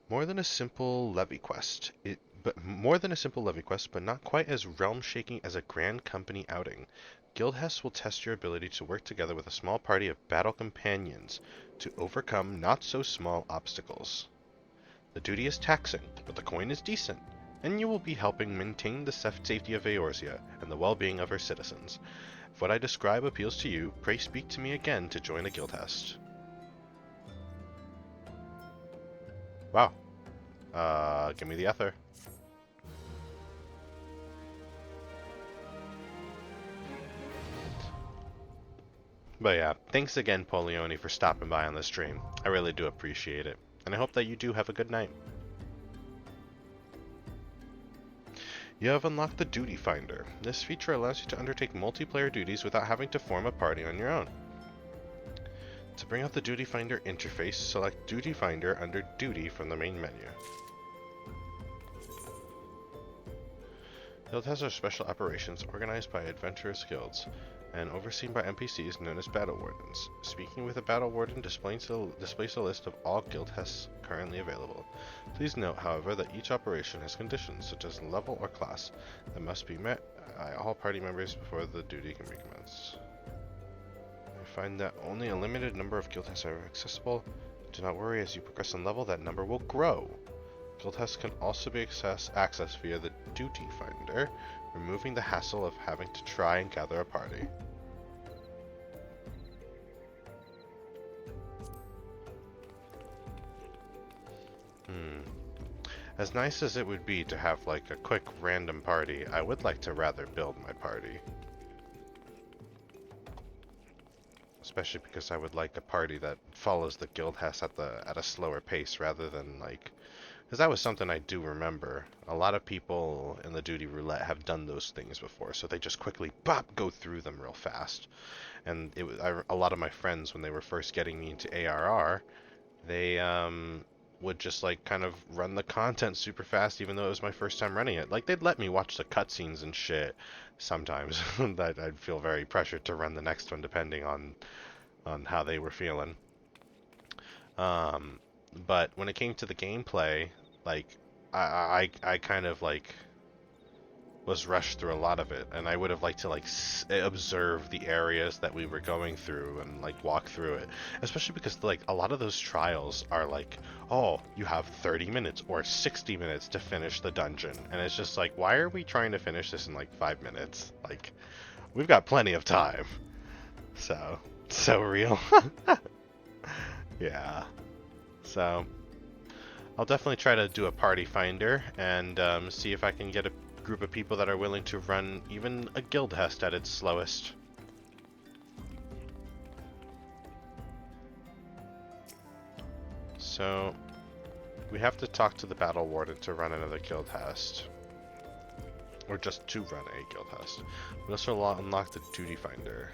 More than a simple levy quest, but not quite as realm-shaking as a grand company outing. Guild Hests will test your ability to work together with a small party of battle companions to overcome not-so-small obstacles. The duty is taxing, but the coin is decent, and you will be helping maintain the safety of Eorzea and the well-being of her citizens. If what I describe appeals to you, pray speak to me again to join a Guild Hest. Wow. Give me the ether. But yeah, thanks again, Polioni, for stopping by on the stream. I really do appreciate it. And I hope that you do have a good night. You have unlocked the Duty Finder. This feature allows you to undertake multiplayer duties without having to form a party on your own. To bring up the Duty Finder interface, select Duty Finder under Duty from the main menu. Guild Hests are special operations organized by adventurous guilds and overseen by NPCs known as Battle Wardens. Speaking with a Battle Warden displays a list of all Guild Hests currently available. Please note, however, that each operation has conditions, such as level or class, that must be met by all party members before the duty can be commenced. I find that only a limited number of Guild Hests are accessible. Do not worry, as you progress in level, that number will grow. Guild Hests can also be accessed via the Duty Finder, removing the hassle of having to try and gather a party. As nice as it would be to have like a quick random party, I would like to rather build my party. Especially because I would like a party that follows the Guild Hest at a slower pace rather than like... Because that was something I do remember. A lot of people in the Duty Roulette have done those things before, so they just quickly go through them real fast. And a lot of my friends, when they were first getting me into ARR, they would just like kind of run the content super fast, even though it was my first time running it. Like they'd let me watch the cutscenes and shit sometimes. That I'd feel very pressured to run the next one depending on how they were feeling. But when it came to the gameplay, like I kind of like was rushed through a lot of it, and I would have liked to like observe the areas that we were going through and like walk through it, especially because like a lot of those trials are like, oh, you have 30 minutes or 60 minutes to finish the dungeon, and it's just like, why are we trying to finish this in like 5 minutes? Like, we've got plenty of time. So real. Yeah. So I'll definitely try to do a party finder and see if I can get a group of people that are willing to run even a guild hest at its slowest. So we have to talk to the battle warden to run another guild hest, or just to run a guild hest. We also unlock the duty finder.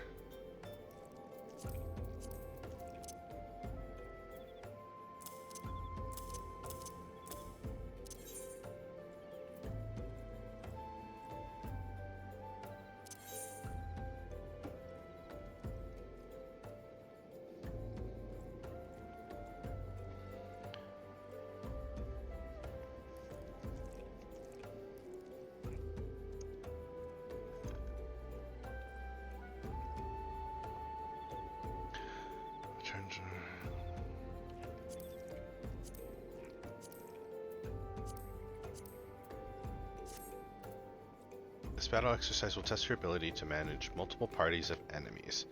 This battle exercise will test your ability to manage multiple parties of enemies.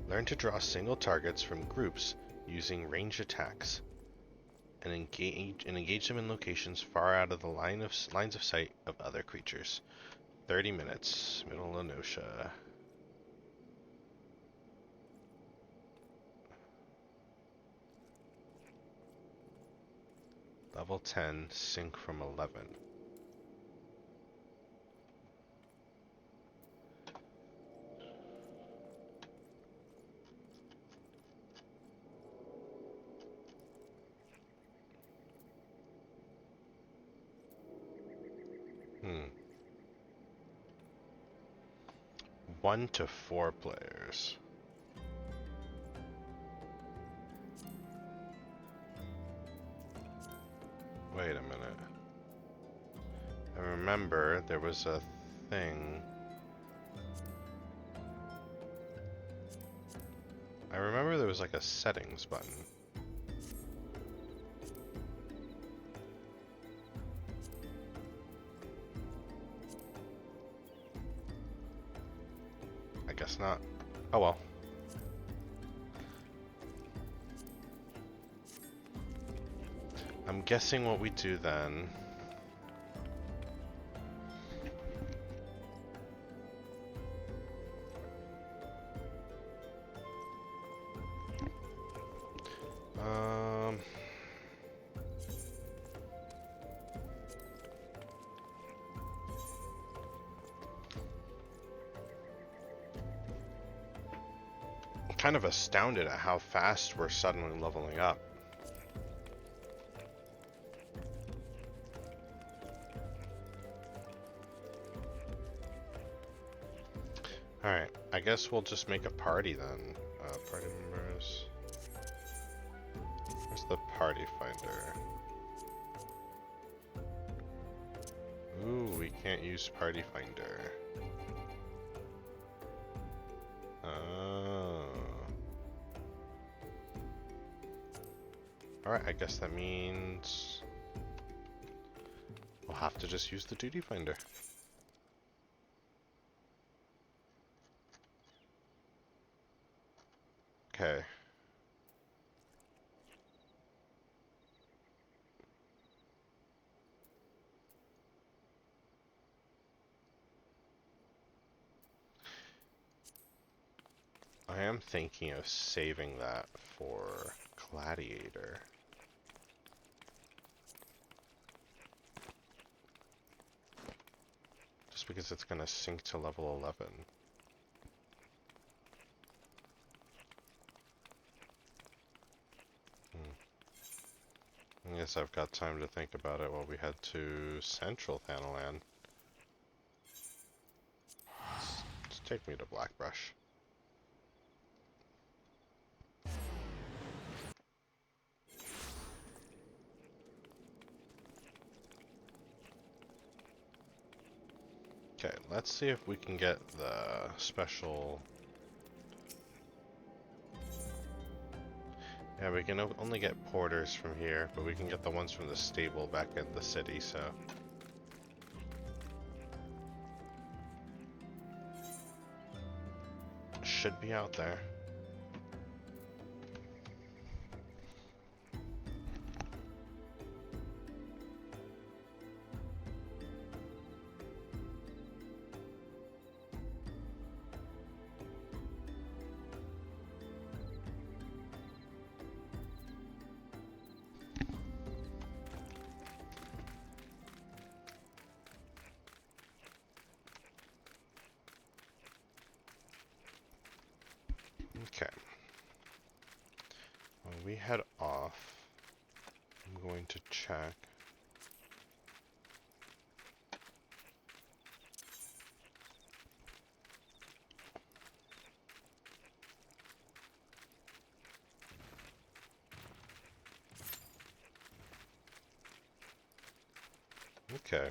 Learn to draw single targets from groups using range attacks, and engage them in locations far out of the lines of sight of other creatures. 30 minutes. Middle Lenosha. Level 10, sync from 11. Hmm. 1 to 4 players. Wait a minute. I remember there was a thing. I remember there was like a settings button. I guess not. Oh well. I'm guessing what we do then. I'm kind of astounded at how fast we're suddenly leveling up. Alright, I guess we'll just make a party then. Party members. Where's the party finder? Ooh, we can't use party finder. Oh. Alright, I guess that means we'll have to just use the duty finder. Okay. I am thinking of saving that for Gladiator. Just because it's gonna sync to level 11. guess I've got time to think about it while we head to Central Thanalan. Just take me to Blackbrush. Okay, let's see if we can get the special... Yeah, we can only get porters from here, but we can get the ones from the stable back at the city, so... Should be out there. Okay. When we head off, I'm going to check. Okay.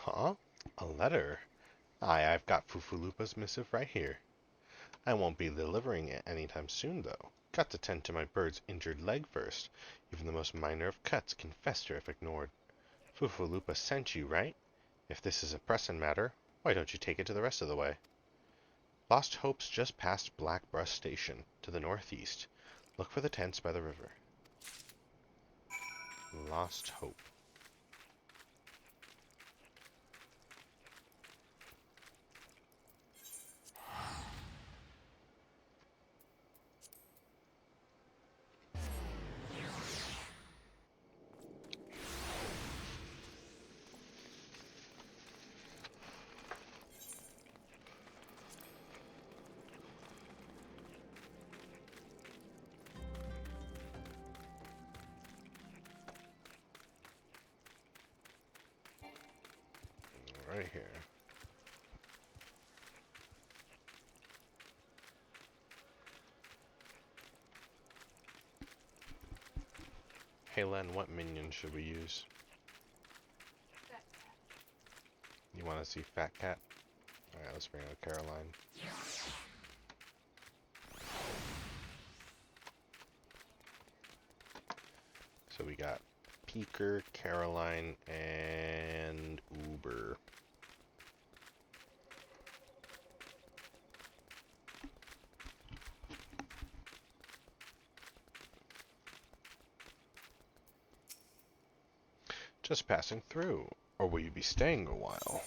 Huh? A letter? Aye, I've got Fufulupa's missive right here. I won't be delivering it anytime soon, though. Got to tend to my bird's injured leg first. Even the most minor of cuts can fester if ignored. Fufulupa sent you, right? If this is a pressing matter, why don't you take it to the rest of the way? Lost Hope's just past Blackbrush Station, to the northeast. Look for the tents by the river. Lost Hope. Right here. Hey Len, what minion should we use? That You want to see Fat Cat? Alright, let's bring out Caroline. So we got Peeker, Caroline, and Uber. Just passing through, or will you be staying a while?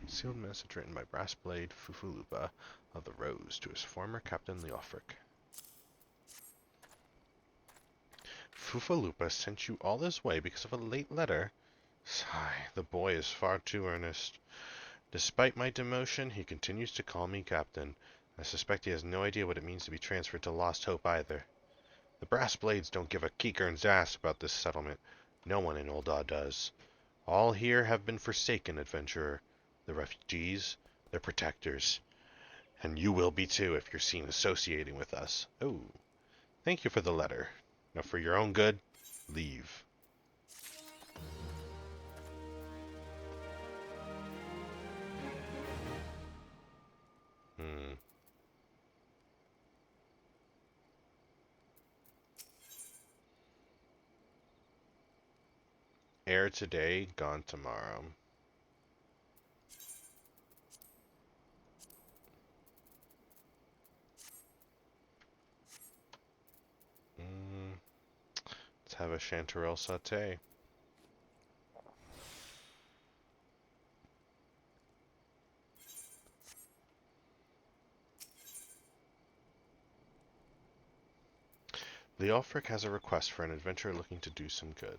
Sealed message written by Brassblade Fufulupa of the Rose to his former captain Leofric. Fufulupa sent you all this way because of a late letter? Sigh, the boy is far too earnest. Despite my demotion, he continues to call me captain. I suspect he has no idea what it means to be transferred to Lost Hope either. The brass blades don't give a keekern's ass about this settlement. No one in Ul'dah does. All here have been forsaken, adventurer. The refugees, their protectors. And you will be too if you're seen associating with us. Oh, thank you for the letter. Now for your own good, leave. Heir today, gone tomorrow. Let's have a chanterelle sauté. Leofric has a request for an adventurer looking to do some good.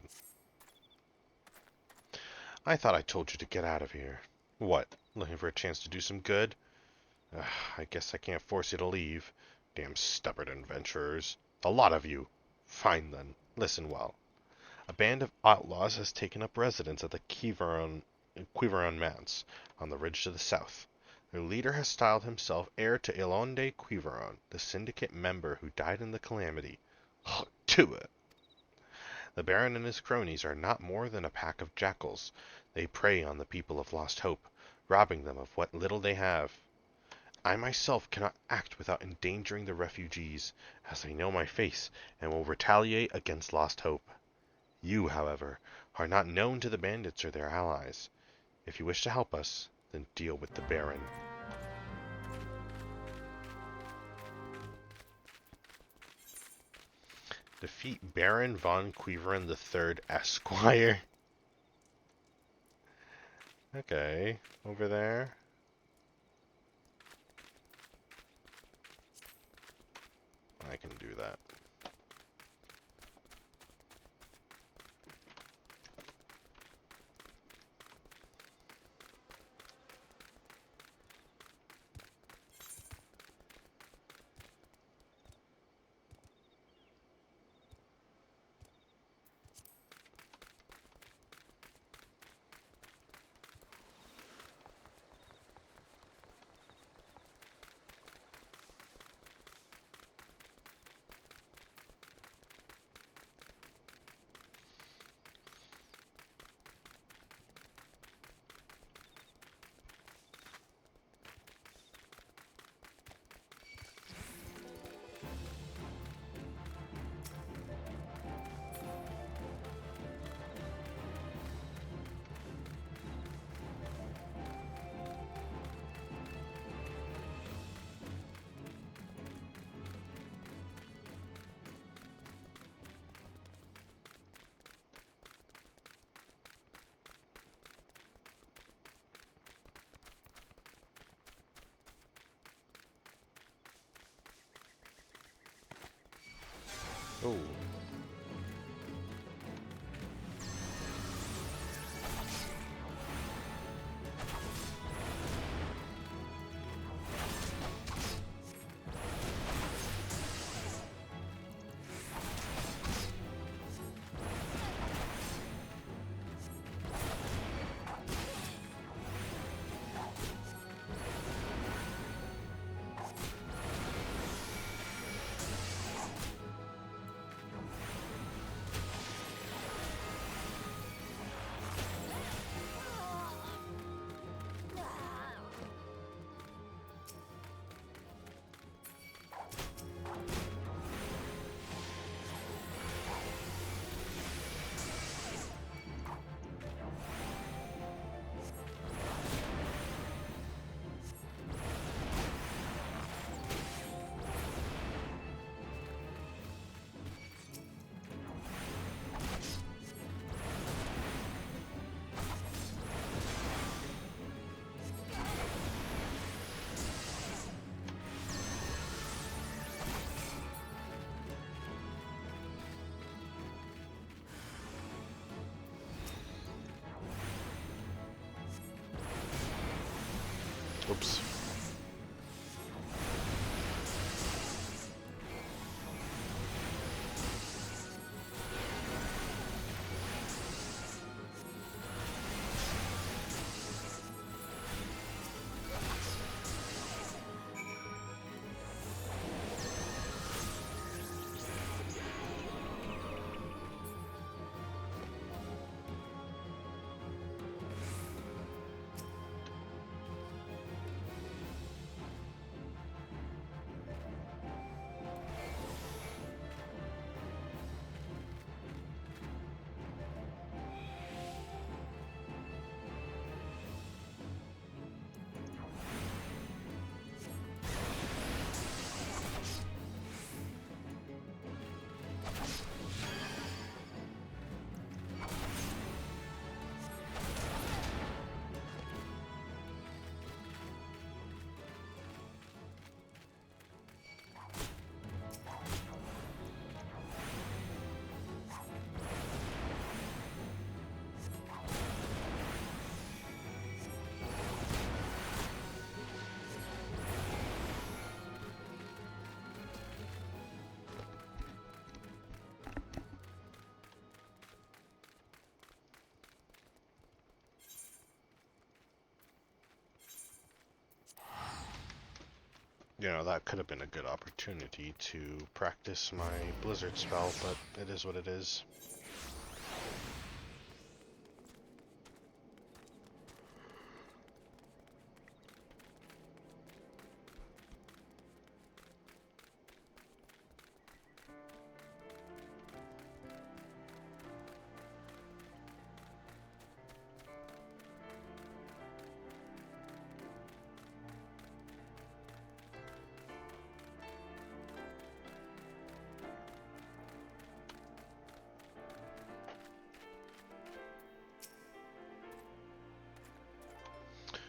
I thought I told you to get out of here. What, looking for a chance to do some good? I guess I can't force you to leave. Damn stubborn adventurers. A lot of you. Fine then, listen well. A band of outlaws has taken up residence at the Quiveron Manse, on the ridge to the south. Their leader has styled himself heir to Ilonde Quiveron, the syndicate member who died in the calamity. To it! The Baron and his cronies are not more than a pack of jackals. They prey on the people of Lost Hope, robbing them of what little they have. I myself cannot act without endangering the refugees, as they know my face and will retaliate against Lost Hope. You, however, are not known to the bandits or their allies. If you wish to help us, then deal with the Baron. Defeat Baron von Quiveron III, Esquire. Okay, over there. I can do that. Oh. Oops. You know, that could have been a good opportunity to practice my Blizzard spell, but it is what it is.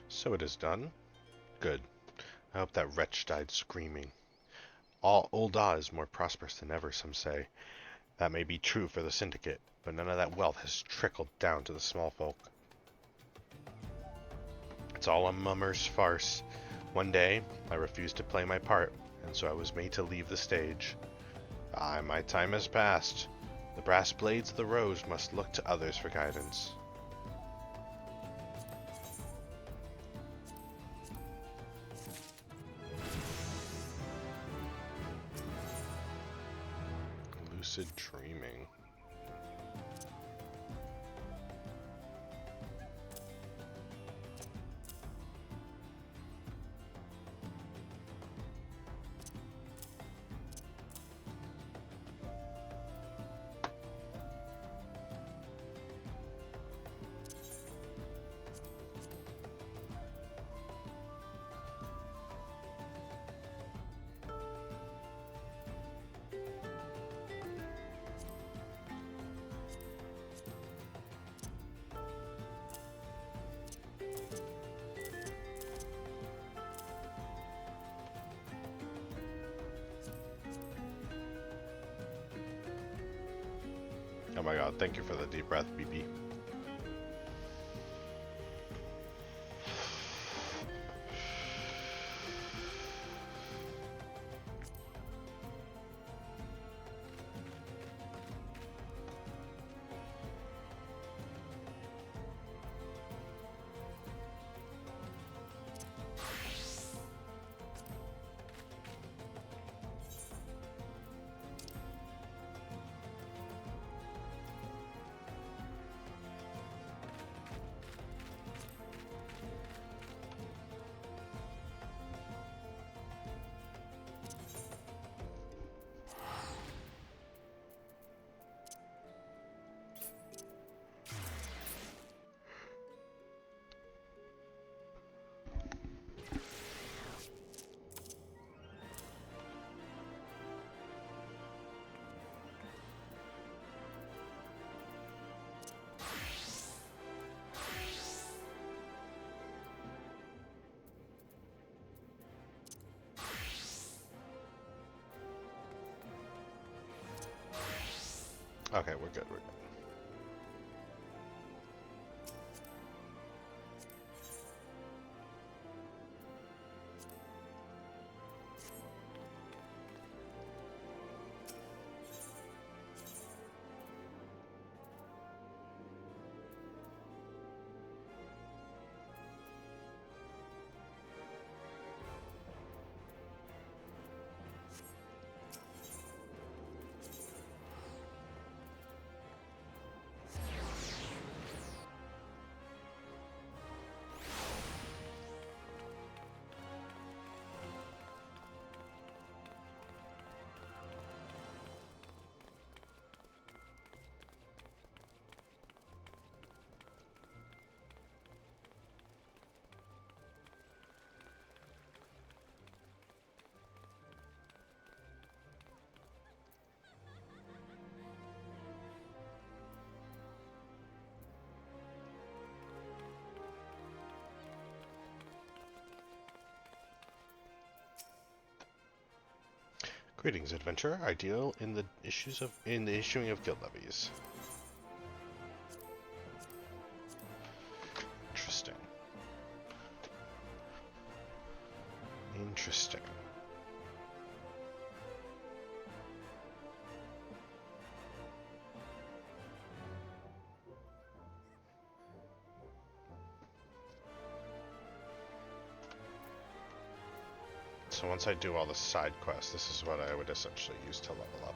So it is done. Good. I hope that wretch died screaming. All Ul'dah is more prosperous than ever, some say. That may be true for the Syndicate, but none of that wealth has trickled down to the small folk. It's all a mummer's farce. One day, I refused to play my part, and so I was made to leave the stage. Aye, my time has passed. The brass blades of the rose must look to others for guidance. Lucid dreaming. Oh my god, thank you for the deep breath, BB. Okay, we're good, we're good. Greetings, adventurer. Ideal in the issuing of guild levies. Interesting. Interesting. So once I do all the side quests, this is what I would essentially use to level up.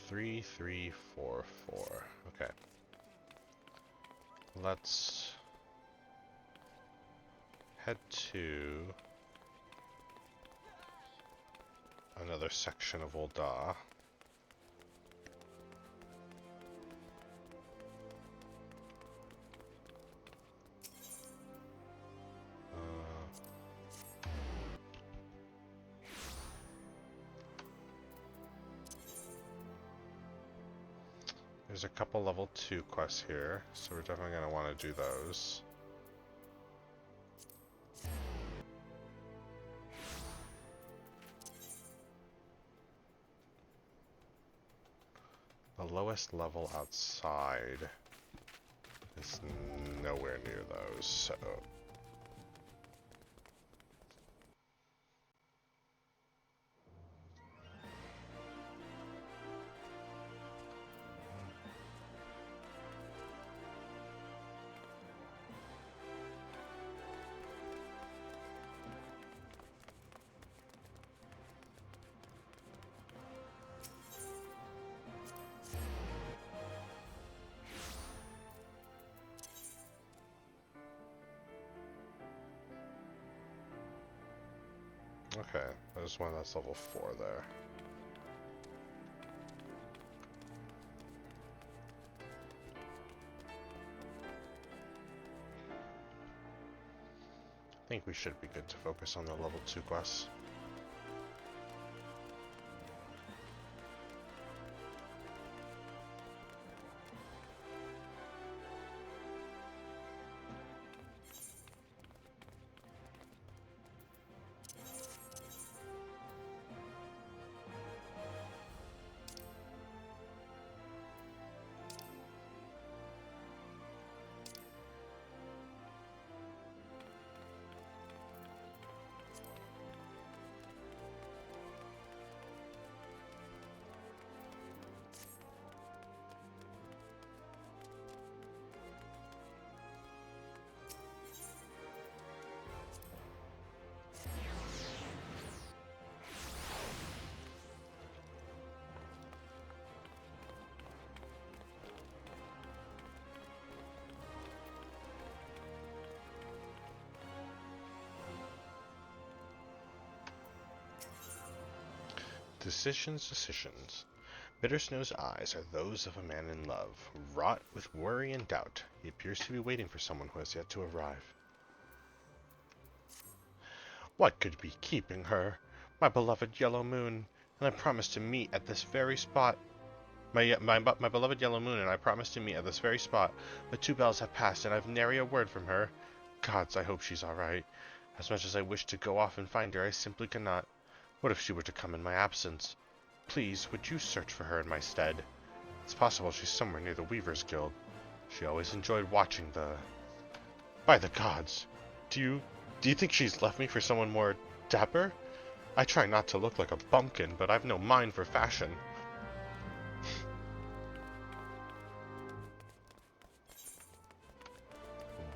Three, 3, 4, 4. Okay. Let's head to another section of Ul'dah. There's a couple level 2 quests here, so we're definitely going to want to do those. The lowest level outside is nowhere near those, so... Okay, there's one that's level 4 there. I think we should be good to focus on the level 2 quests. Decisions, decisions. Bittersnow's eyes are those of a man in love, wrought with worry and doubt. He appears to be waiting for someone who has yet to arrive. What could be keeping her? My beloved yellow moon, and I promised to meet at this very spot. My beloved yellow moon, and I promised to meet at this very spot. But 2 bells have passed, and I've nary a word from her. Gods, I hope she's all right. As much as I wish to go off and find her, I simply cannot. What if she were to come in my absence? Please, would you search for her in my stead? It's possible she's somewhere near the Weaver's Guild. She always enjoyed watching the... By the gods! Do you think she's left me for someone more dapper? I try not to look like a bumpkin, but I've no mind for fashion.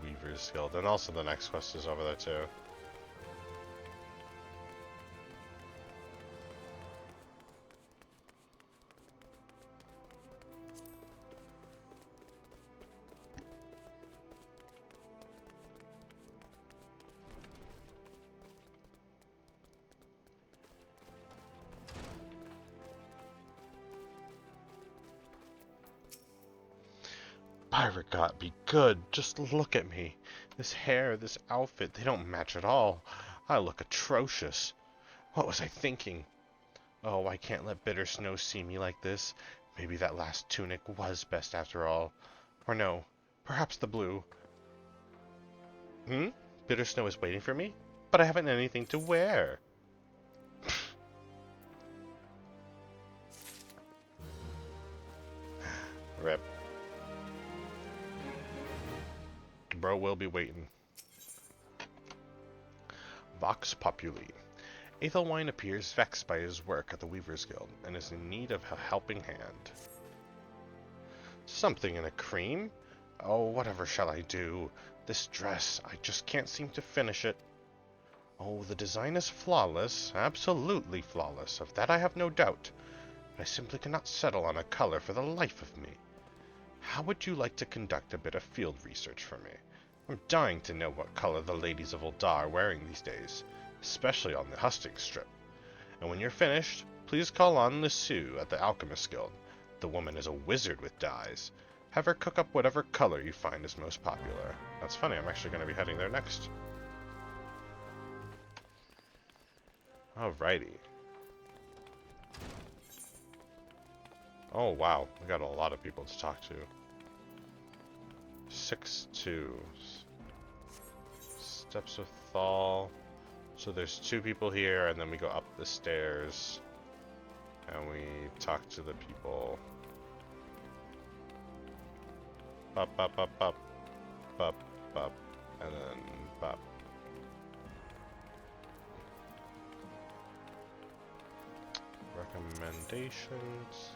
Weaver's Guild, and also the next quest is over there too. Byregott, be good. Just look at me. This hair, this outfit, they don't match at all. I look atrocious. What was I thinking? Oh, I can't let Bitter Snow see me like this. Maybe that last tunic was best after all. Or no, perhaps the blue. Bitter Snow is waiting for me? But I haven't anything to wear. bro will be waiting. Vox Populi. Ethelwine appears vexed by his work at the Weaver's Guild, and is in need of a helping hand. Something in a cream? Oh, whatever shall I do? This dress, I just can't seem to finish it. Oh, the design is flawless, absolutely flawless, of that I have no doubt. I simply cannot settle on a color for the life of me. How would you like to conduct a bit of field research for me? I'm dying to know what color the ladies of Ul'dah are wearing these days, especially on the hustings strip. And when you're finished, please call on Lissu at the Alchemist Guild. The woman is a wizard with dyes. Have her cook up whatever color you find is most popular. That's funny, I'm actually going to be heading there next. Alrighty. Oh wow, we got a lot of people to talk to. 6-2. Steps of Thal. So there's 2 people here, and then we go up the stairs. And we talk to the people. Up, up, up, up. Up, up. And then up. Recommendations.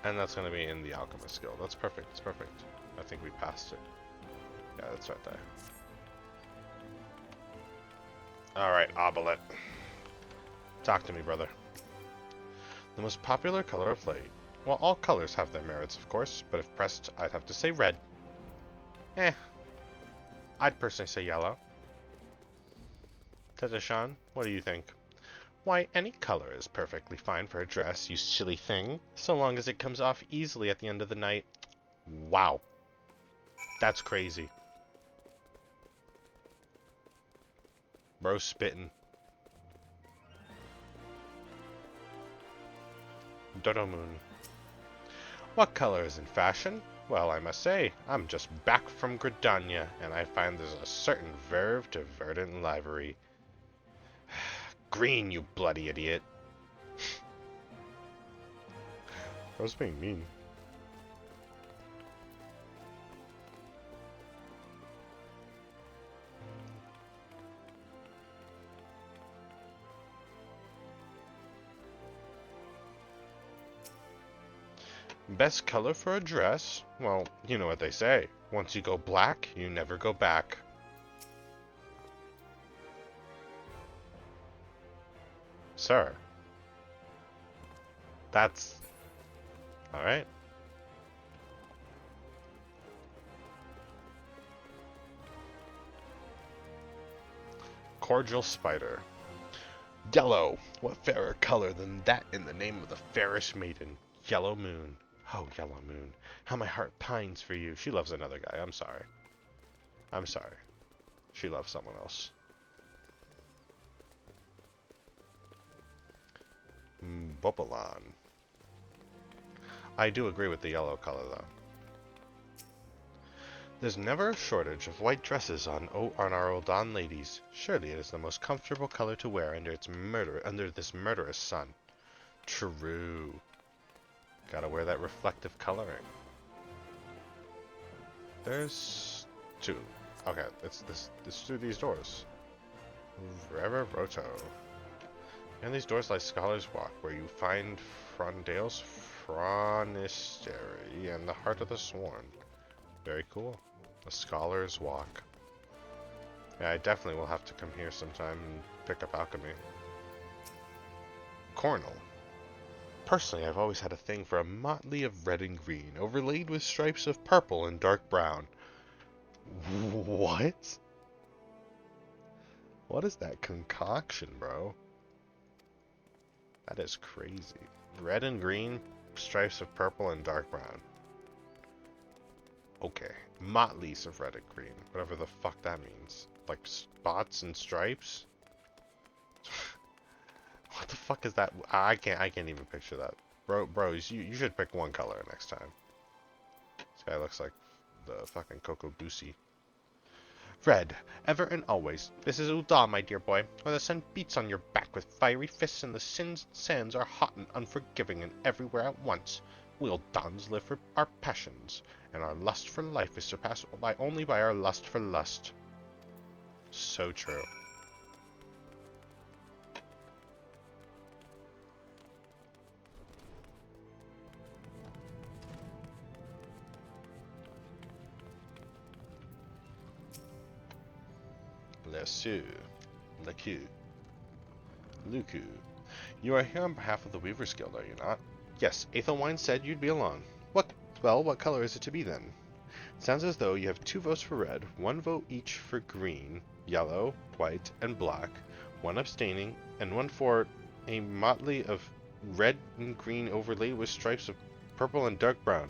And that's going to be in the Alchemist Guild. That's perfect. That's perfect. I think we passed it. Yeah, that's right there. Alright, Obelet. Talk to me, brother. The most popular color of late. Well, all colors have their merits, of course, but if pressed, I'd have to say red. I'd personally say yellow. Tedeshan, what do you think? Why, any color is perfectly fine for a dress, you silly thing, so long as it comes off easily at the end of the night. Wow. That's crazy. Bro spittin'. Doromoon. What color is in fashion? Well, I must say, I'm just back from Gridania, and I find there's a certain verve to verdant livery. Green, you bloody idiot. I was being mean. Best color for a dress? Well, you know what they say. Once you go black, you never go back. Sir. That's... Alright. Cordial Spider. Yellow! What fairer color than that in the name of the fairest maiden? Yellow Moon. Oh, Yellow Moon. How my heart pines for you. She loves another guy. I'm sorry. I'm sorry. She loves someone else. Bopolan. I do agree with the yellow color, though. There's never a shortage of white dresses on our Ul'dah ladies. Surely it is the most comfortable color to wear under this murderous sun. True. Gotta wear that reflective coloring. There's 2. Okay, it's through these doors. Forever Roto. And these doors lie Scholar's Walk, where you find Frondale's Fronistery and the Heart of the Sworn. Very cool. The Scholar's Walk. Yeah, I definitely will have to come here sometime and pick up alchemy. Cornel. Personally, I've always had a thing for a motley of red and green, overlaid with stripes of purple and dark brown. What? What is that concoction, bro? That is crazy. Red and green, stripes of purple and dark brown. Okay. Motleys of red and green. Whatever the fuck that means. Like spots and stripes? What the fuck is that? I can't even picture that. Bros, you should pick one color next time. This guy looks like the fucking Coco Boosie. Red, ever and always. This is Ul'dah, my dear boy, where the sun beats on your back with fiery fists and the sins and sands are hot and unforgiving and everywhere at once. We Ul'dahs live for our passions, and our lust for life is surpassed only by our lust for lust. So true. Lesu, Leku, Luku. You are here on behalf of the Weavers Guild, are you not? Yes, Aethelwine said you'd be along. What color is it to be then? Sounds as though you have 2 votes for red, 1 vote each for green, yellow, white, and black, 1 abstaining, and 1 for a motley of red and green overlaid with stripes of purple and dark brown.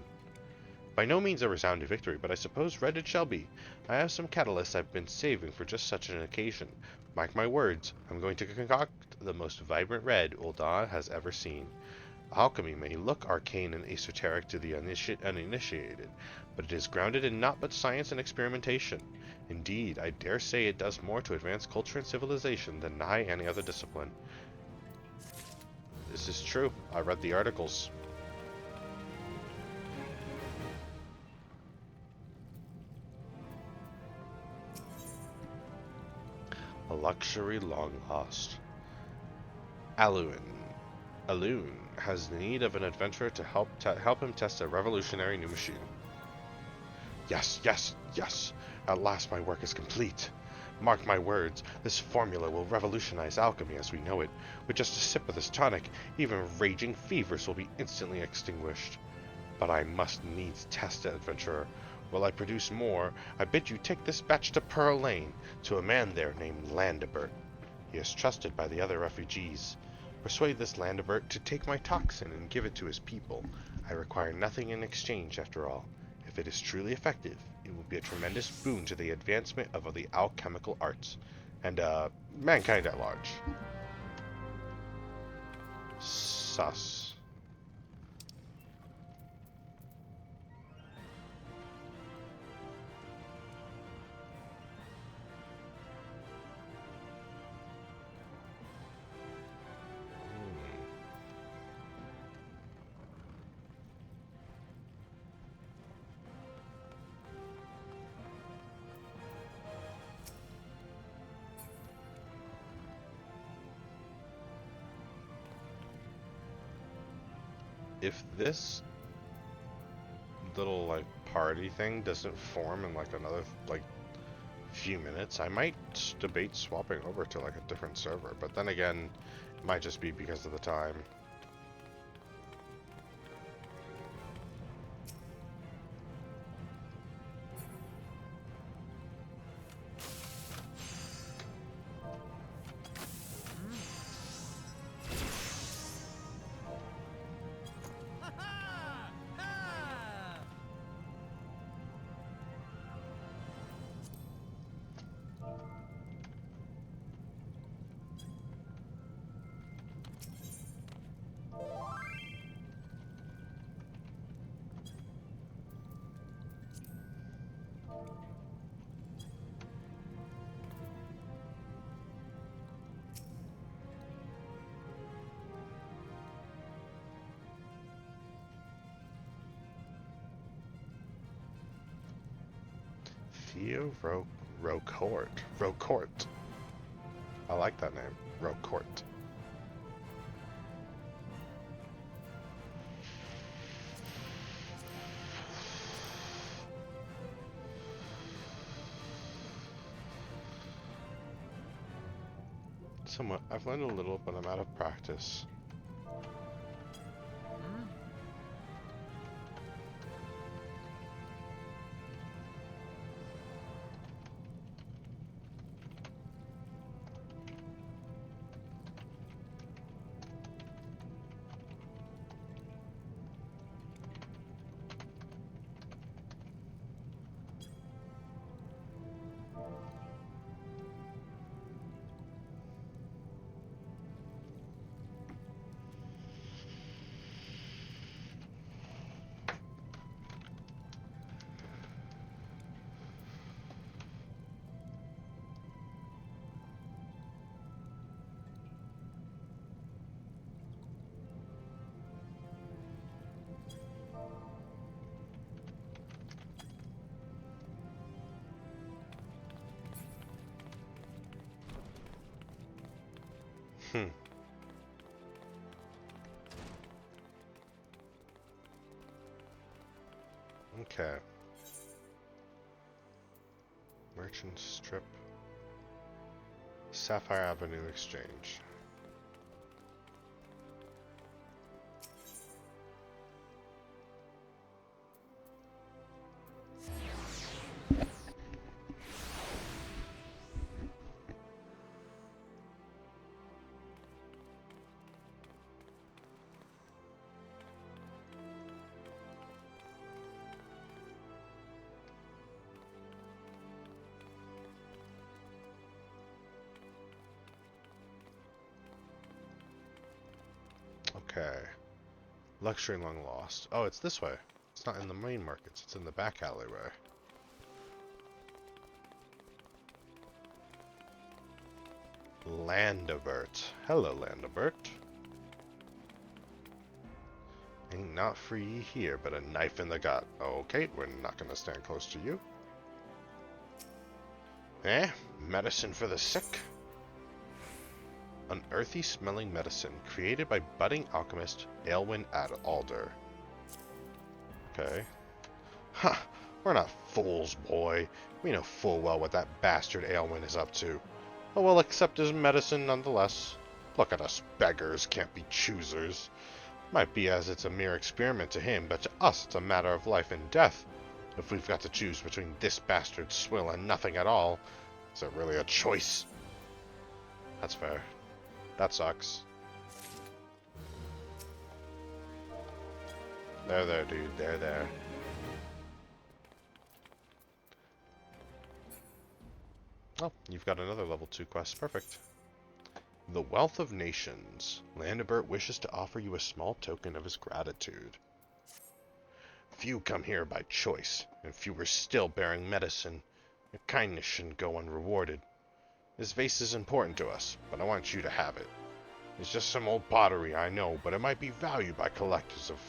By no means a resounding victory, but I suppose red it shall be. I have some catalysts I've been saving for just such an occasion. Mark my words, I'm going to concoct the most vibrant red Ul'dah has ever seen. Alchemy may look arcane and esoteric to the uninitiated, but it is grounded in naught but science and experimentation. Indeed, I dare say it does more to advance culture and civilization than nigh any other discipline. This is true. I read the articles. A luxury long lost. Alun has need of an adventurer to help him test a revolutionary new machine. Yes, yes, yes! At last my work is complete. Mark my words, this formula will revolutionize alchemy as we know it. With just a sip of this tonic, even raging fevers will be instantly extinguished. But I must needs test it, adventurer. Will I produce more, I bid you take this batch to Pearl Lane, to a man there named Landibert. He is trusted by the other refugees. Persuade this Landibert to take my toxin and give it to his people. I require nothing in exchange, after all. If it is truly effective, it will be a tremendous boon to the advancement of the alchemical arts, and, mankind at large. Sus. If this little, like, party thing doesn't form in, like, another, like, few minutes, I might debate swapping over to, like, a different server. But then again, it might just be because of the time. Rocourt. I like that name. Rocourt. Somewhat. I've learned a little, but I'm out of practice. Hmm. Okay. Merchant Strip. Sapphire Avenue Exchange. Okay. Luxury long lost. Oh, it's this way. It's not in the main markets. It's in the back alleyway. Landabert. Hello, Landabert. Ain't not free here, but a knife in the gut. Okay, we're not gonna stand close to you. Eh? Medicine for the sick? An earthy smelling medicine created by budding alchemist Aelwyn Alder. Okay. Ha! We're not fools, boy. We know full well what that bastard Aelwyn is up to. But we'll accept his medicine nonetheless. Look at us beggars, can't be choosers. Might be as it's a mere experiment to him, but to us it's a matter of life and death. If we've got to choose between this bastard swill and nothing at all, is it really a choice? That's fair. That sucks. There, dude. There. Oh, you've got another level 2 quest. Perfect. The Wealth of Nations. Landabert wishes to offer you a small token of his gratitude. Few come here by choice, and few are still bearing medicine. Your kindness shouldn't go unrewarded. This vase is important to us, but I want you to have it. It's just some old pottery, I know, but it might be valued by collectors of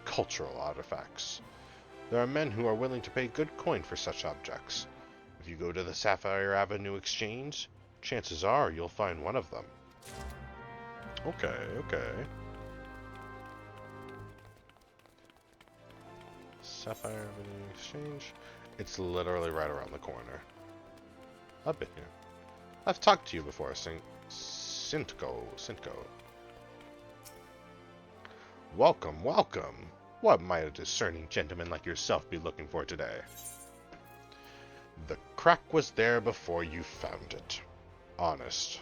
cultural artifacts. There are men who are willing to pay good coin for such objects. If you go to the Sapphire Avenue Exchange, chances are you'll find one of them. Okay. Sapphire Avenue Exchange. It's literally right around the corner. I've been here. I've talked to you before, Sintko. Welcome. What might a discerning gentleman like yourself be looking for today? The crack was there before you found it. Honest.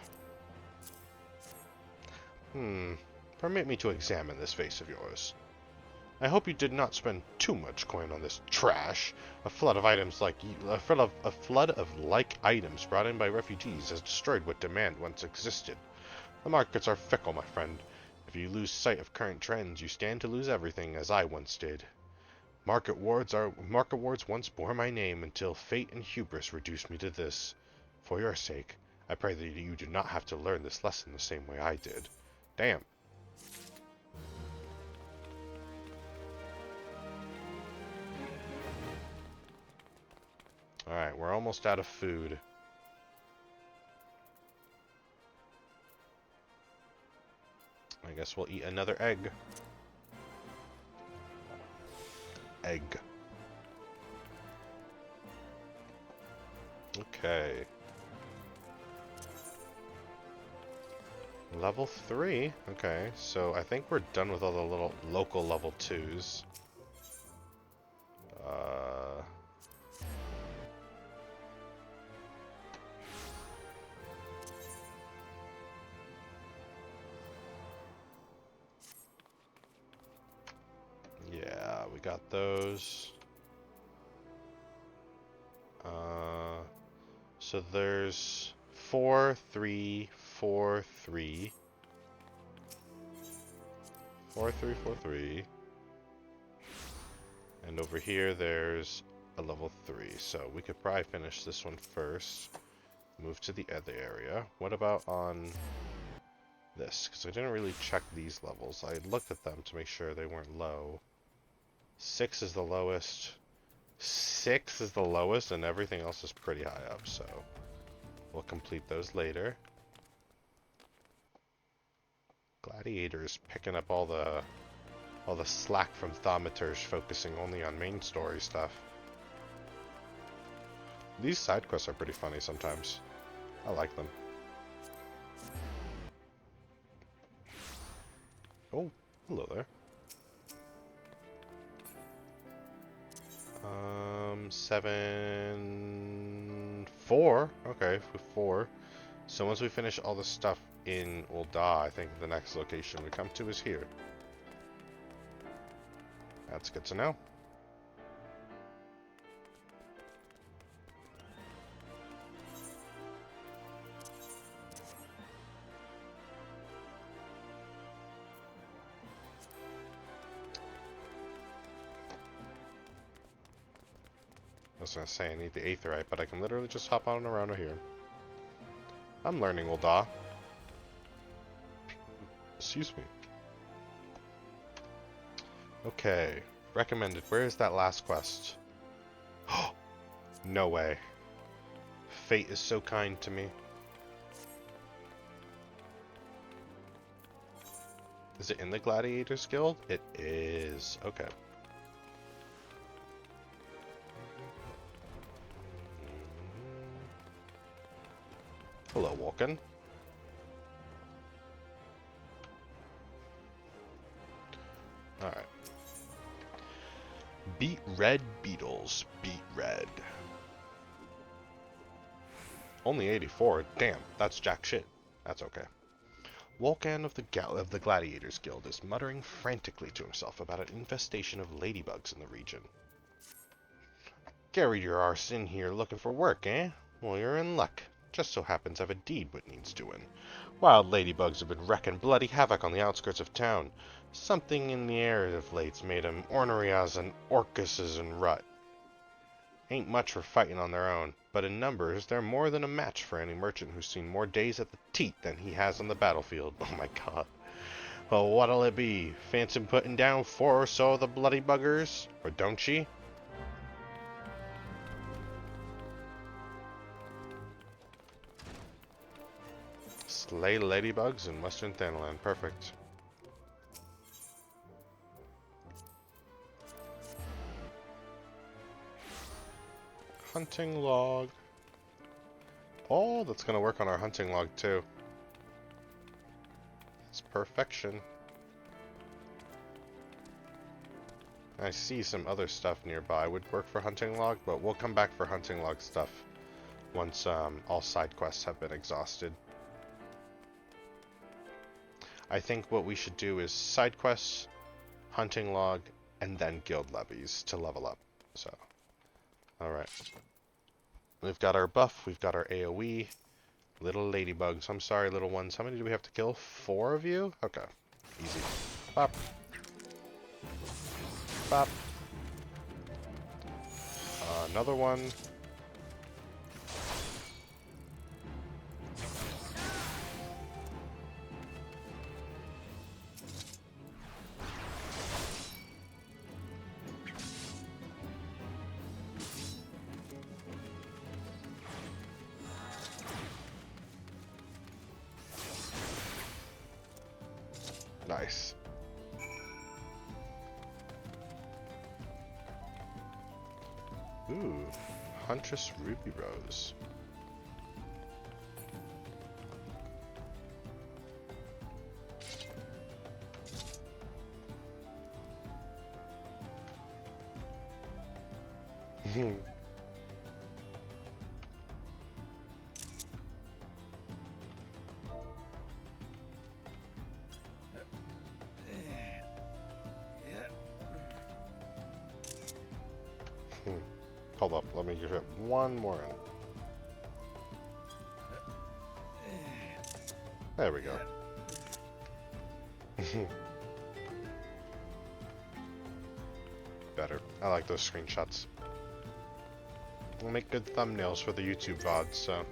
Permit me to examine this vase of yours. I hope you did not spend too much coin on this trash. A flood of like items brought in by refugees has destroyed what demand once existed. The markets are fickle, my friend. If you lose sight of current trends, you stand to lose everything, as I once did. Market wards once bore my name until fate and hubris reduced me to this. For your sake, I pray that you do not have to learn this lesson the same way I did. Damn. Alright, we're almost out of food. I guess we'll eat another egg. Okay. Level 3? Okay, so I think we're done with all the little local level 2s. Yeah, we got those. So there's 4, 3, 4, 3. 4, 3, 4, 3. And over here there's a level 3. So we could probably finish this one first. Move to the other area. What about on this? Because I didn't really check these levels. I looked at them to make sure they weren't low. 6 is the lowest. 6 is the lowest, and everything else is pretty high up, so we'll complete those later. Gladiators picking up all the slack from Thaumaturge, focusing only on main story stuff. These side quests are pretty funny sometimes. I like them. Oh, hello there. 7, 4. Okay, 4. So once we finish all the stuff in Ul'dah, I think the next location we come to is here. That's good to know. I was gonna say I need the Aetherite, but I can literally just hop on around here. I'm learning Ul'dah. Excuse me. Okay. Recommended. Where is that last quest? No way. Fate is so kind to me. Is it in the Gladiators Guild? It is. Okay. Hello, Vulcan. Alright. Beat red beetles. Beat red. Only 84. Damn, that's jack shit. That's okay. Vulcan of the Gladiators Guild is muttering frantically to himself about an infestation of ladybugs in the region. Carried your arse in here looking for work, eh? Well, you're in luck. Just so happens I've a deed what needs doing. Wild ladybugs have been wrecking bloody havoc on the outskirts of town. Something in the air of late's made 'em ornerias and orcuses and rut. Ain't much for fighting on their own, but in numbers they're more than a match for any merchant who's seen more days at the teat than he has on the battlefield. Oh my god. Well, what'll it be? Fancy putting down 4 or so of the bloody buggers? Or don't ye? Slay ladybugs in Western Thanalan. Perfect. Hunting log. Oh, that's gonna work on our hunting log too. It's perfection. I see some other stuff nearby would work for hunting log, but we'll come back for hunting log stuff once all side quests have been exhausted. I think what we should do is side quests, hunting log, and then guild levies to level up. So, alright. We've got our buff, we've got our AoE. Little ladybugs. I'm sorry, little ones. How many do we have to kill? 4 of you? Okay. Easy. Bop. Bop. Another one. Nice. Ooh, Huntress Ruby Rose. Hold up, let me give it one more in. There we go. Better. I like those screenshots. We'll make good thumbnails for the YouTube VODs, so.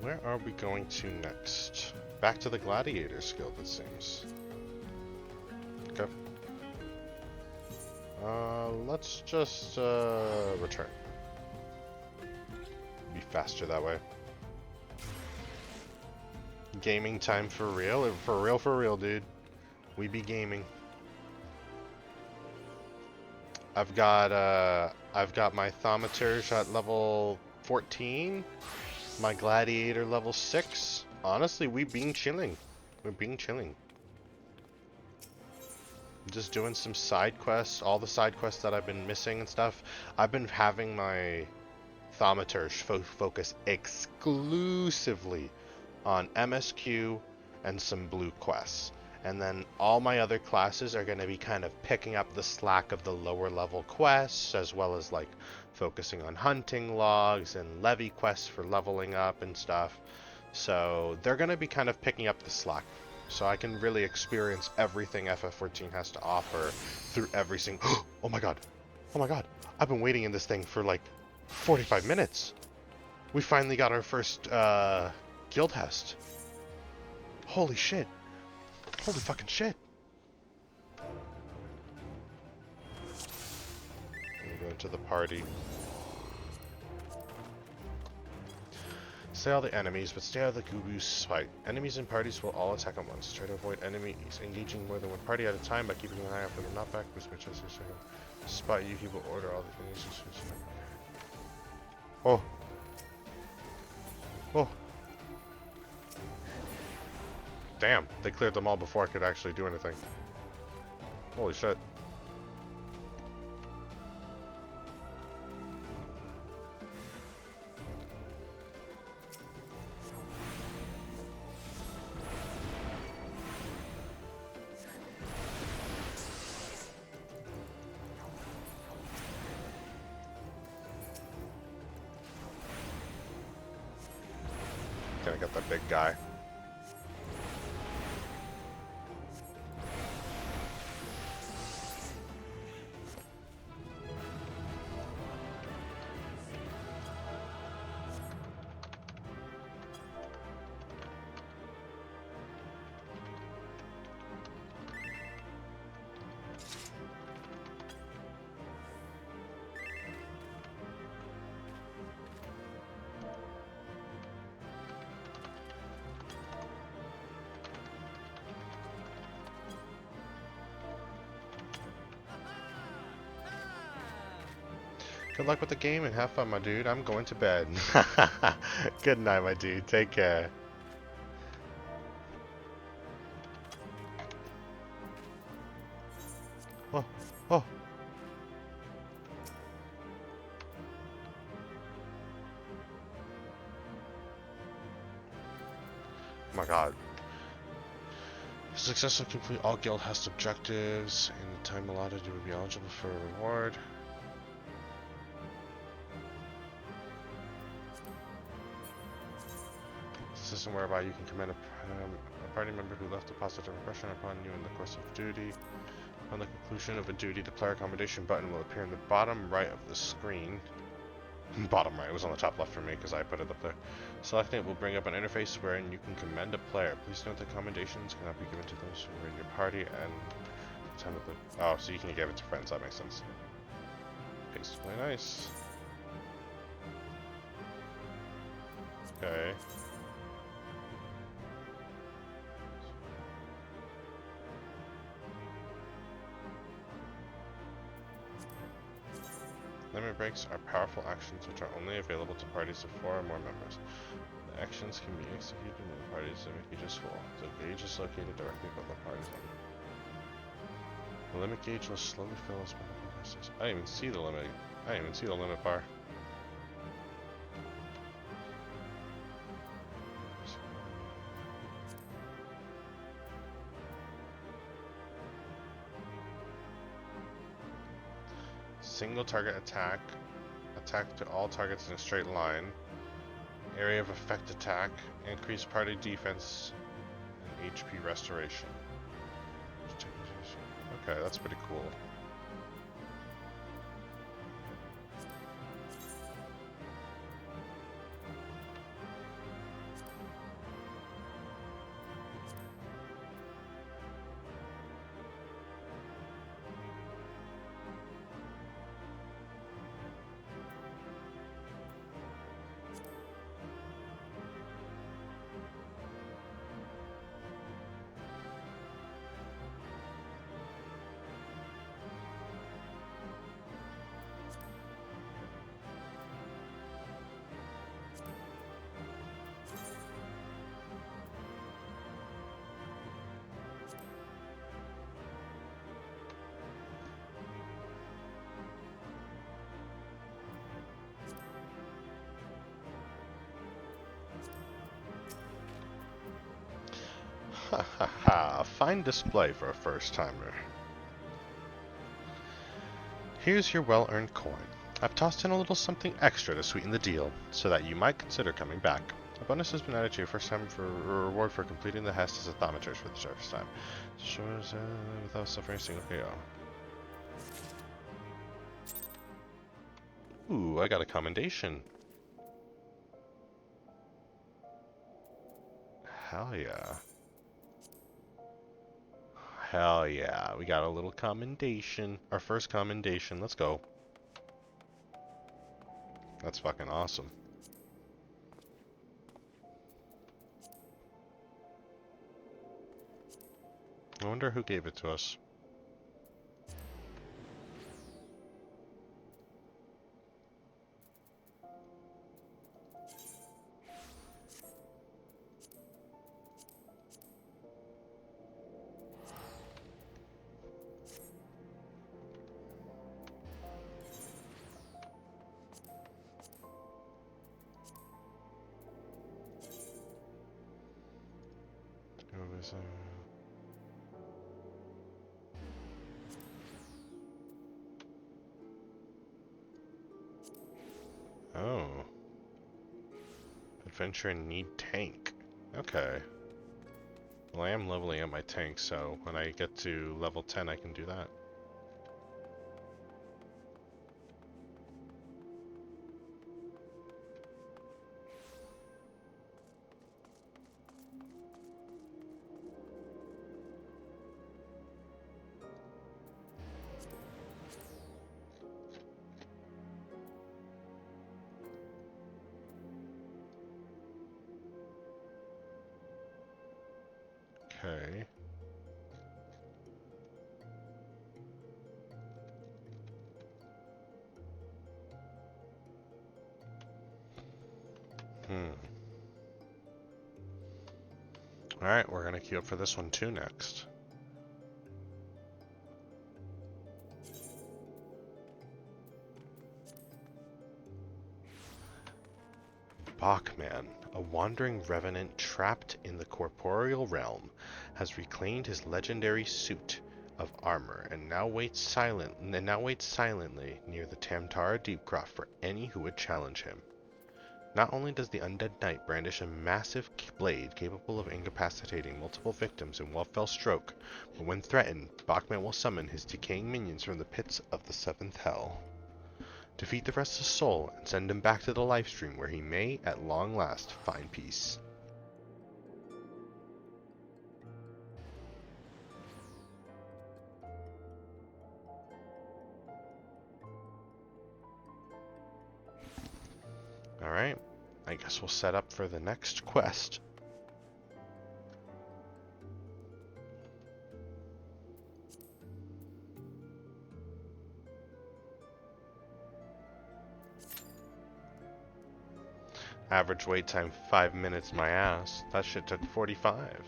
Where are we going to next? Back to the Gladiators Guild, it seems. Okay. Let's just, return. Be faster that way. Gaming time for real? For real, dude. We be gaming. I've got my Thaumaturge at level 14. My Gladiator level 6. Honestly, we been chilling. We're being chilling. Just doing some side quests, all the side quests that I've been missing and stuff. I've been having my Thaumaturge focus exclusively on MSQ and some blue quests. And then all my other classes are going to be kind of picking up the slack of the lower level quests, as well as like focusing on hunting logs and levy quests for leveling up and stuff. So they're going to be kind of picking up the slack. So I can really experience everything FF14 has to offer through every single... Oh my god. Oh my god. I've been waiting in this thing for like 45 minutes. We finally got our first guild hest. Holy shit. Holy fucking shit. I'm going to the party. Slay all the enemies, but stay out of the Gooboo's fight. Enemies and parties will all attack at once. Try to avoid enemies engaging more than one party at a time by keeping an eye out for the knockback. Boost my chances to spot you. He will order all the things. Oh. Oh. Damn, they cleared them all before I could actually do anything. Holy shit. Gonna get that big guy. Good luck with the game and have fun, my dude. I'm going to bed. Good night, my dude. Take care. Oh, oh. Oh my god. Successfully complete all guild host objectives. In the time allotted, you will be eligible for a reward. System whereby you can commend a party member who left a positive impression upon you in the course of duty. On the conclusion of a duty, the player accommodation button will appear in the bottom right of the screen. Bottom right, it was on the top left for me because I put it up there. Selecting it will bring up an interface wherein you can commend a player. Please note that commendations cannot be given to those who are in your party and the time of the... Oh, so you can give it to friends, that makes sense. Basically nice. Okay. Limit breaks are powerful actions which are only available to parties of 4 or more members. The actions can be executed when the party's limit gauge is full. The gauge is located directly above the party's limit. The limit gauge will slowly fill as one progresses. I didn't even see the limit. I didn't even see the limit bar. Single target attack. Attack to all targets in a straight line. Area of effect attack. Increase party defense and HP restoration. Okay, that's pretty cool. Ha ha ha, fine display for a first-timer. Here's your well-earned coin. I've tossed in a little something extra to sweeten the deal, so that you might consider coming back. A bonus has been added to your first time for a reward for completing the Hest as a thaumaturge for the first time. Shows without suffering a single KO. Ooh, I got a commendation. Hell yeah. Hell yeah, we got a little commendation. Our first commendation, let's go. That's fucking awesome. I wonder who gave it to us. Who was Oh. Adventure and need tank. Okay. Well, I am leveling up my tank, so when I get to level 10, I can do that. Okay. Alright, we're gonna queue up for this one too next. Bachman, a wandering revenant trapped in the corporeal realm, has reclaimed his legendary suit of armor and now waits silently near the Tamtara Deepcroft for any who would challenge him. Not only does the undead knight brandish a massive blade capable of incapacitating multiple victims in one fell stroke, but when threatened, Bachman will summon his decaying minions from the pits of the seventh hell. Defeat the restless soul and send him back to the lifestream where he may, at long last, find peace. Alright, I guess we'll set up for the next quest. Average wait time 5 minutes, my ass. That shit took 45.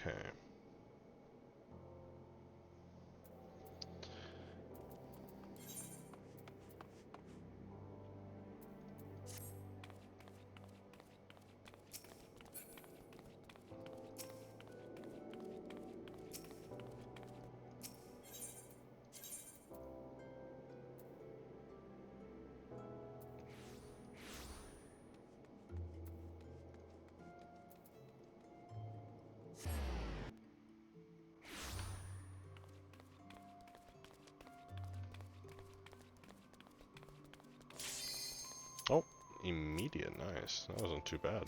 Okay. Oh, immediate, nice. That wasn't too bad.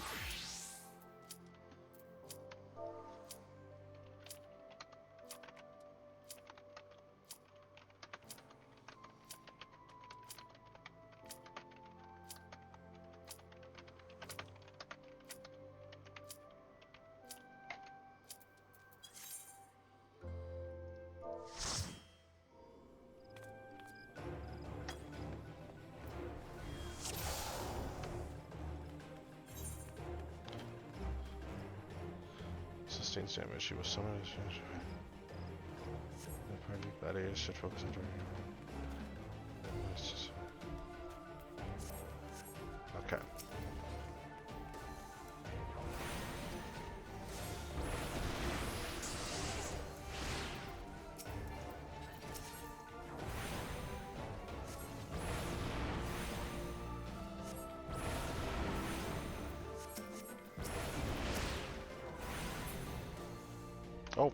sustains damage. She will summon his the party gladiators should focus on okay. Oh.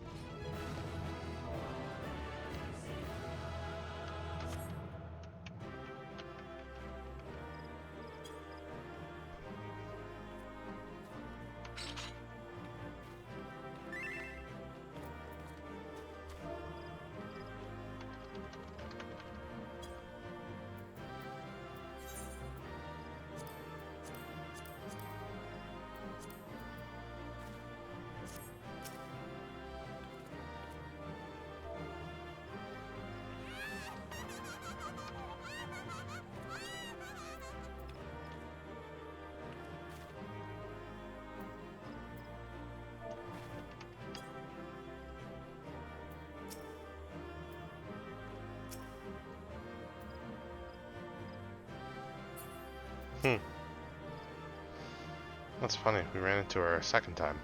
That's funny. We ran into her a second time.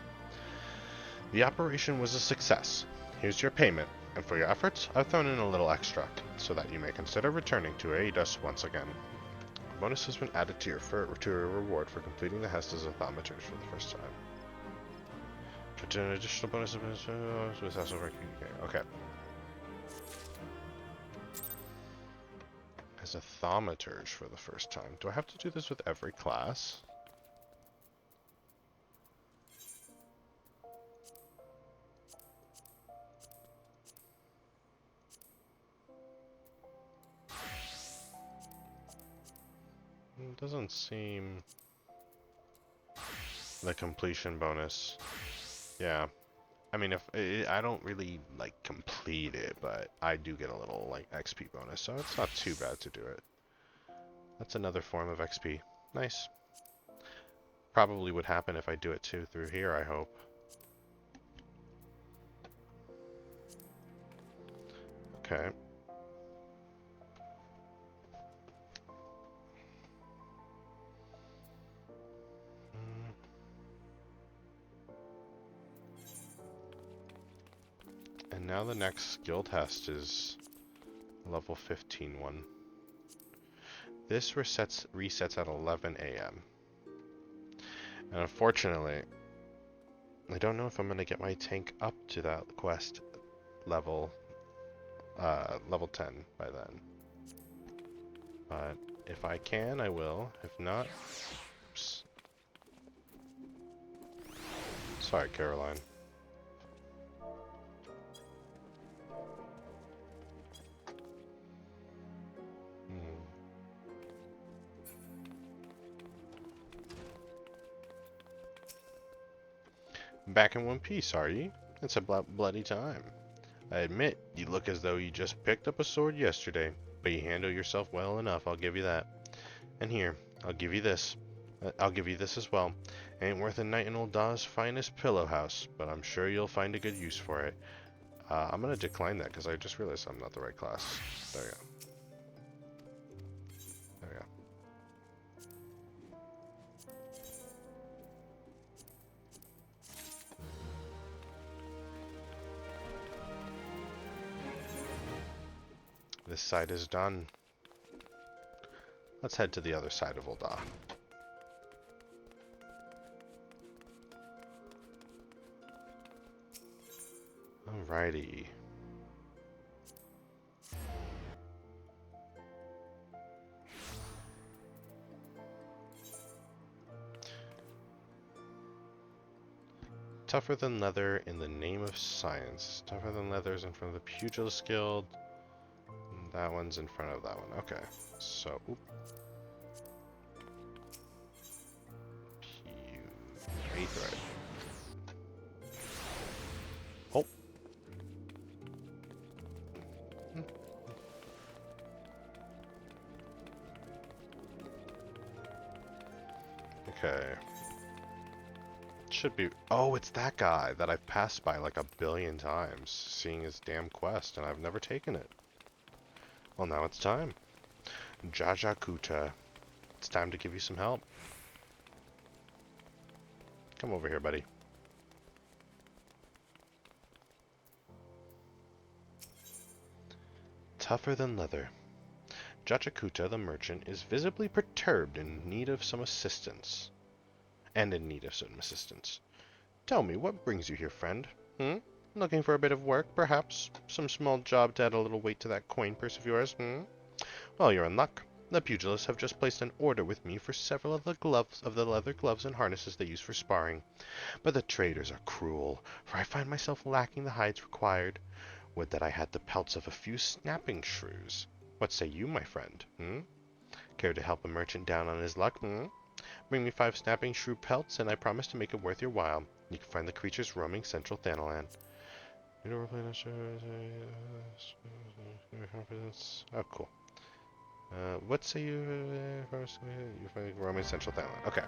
The operation was a success. Here's your payment, and for your efforts, I've thrown in a little extra, so that you may consider returning to aid us once again. A bonus has been added to your reward for completing the Hestas Athometers for the first time. Put an additional bonus with okay. As Athometers for the first time. Do I have to do this with every class? It doesn't seem the completion bonus. Yeah. I mean, if I don't really like complete it, but I do get a little like XP bonus, so it's not too bad to do it. That's another form of XP. Nice. Probably would happen if I do it too through here, I hope. Okay. And now the next skill test is level 15 one. This resets at 11 a.m. And unfortunately, I don't know if I'm going to get my tank up to that quest level 10 by then. But if I can, I will. If not, oops. Sorry, Caroline. Back in one piece, are you? It's a bloody time. I admit, you look as though you just picked up a sword yesterday, but you handle yourself well enough, I'll give you that. And here, I'll give you this. I'll give you this as well. Ain't worth a night in Ul'dah's finest pillow house, but I'm sure you'll find a good use for it. I'm gonna decline that because I just realized I'm not the right class. There we go. There we go. This side is done. Let's head to the other side of Ul'dah. Alrighty. Tougher than leather in the name of science. Tougher than leather's in front of the Pugilist Guild. That one's in front of that one. Okay. So, Aetherite. Oh. Okay. should be... Oh, it's that guy that I've passed by like 1,000,000,000 times, seeing his damn quest, and I've never taken it. Well, now it's time. Jajakuta. It's time to give you some help. Come over here, buddy. Tougher than leather. Jajakuta, the merchant, is visibly perturbed and in need of some assistance. Tell me, what brings you here, friend? Looking for a bit of work, perhaps? Some small job to add a little weight to that coin purse of yours, Well, you're in luck. The pugilists have just placed an order with me for several of the leather gloves and harnesses they use for sparring. But the traders are cruel, for I find myself lacking the hides required. Would that I had the pelts of a few snapping shrews. What say you, my friend? Care to help a merchant down on his luck? Bring me 5 snapping shrew pelts, and I promise to make it worth your while. You can find the creatures roaming central Thanalan. Oh, cool. What say you? You're finding roaming central Thanalan. Okay.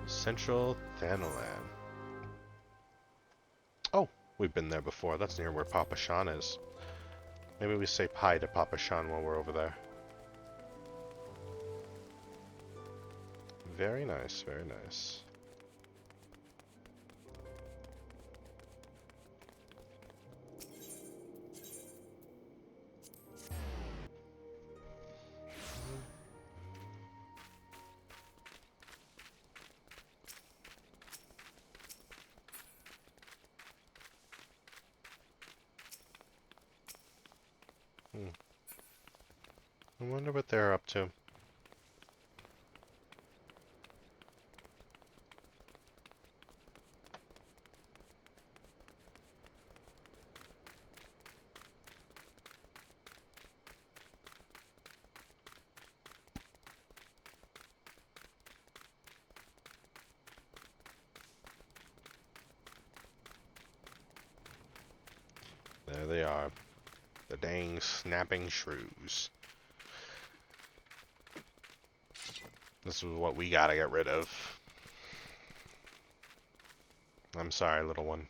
Central Thanalan. Oh, we've been there before. That's near where Papa Shan is. Maybe we say hi to Papa Shan while we're over there. Very nice, very nice. I wonder what they're up to. There they are. The dang snapping shrews. This is what we gotta get rid of. I'm sorry, little one.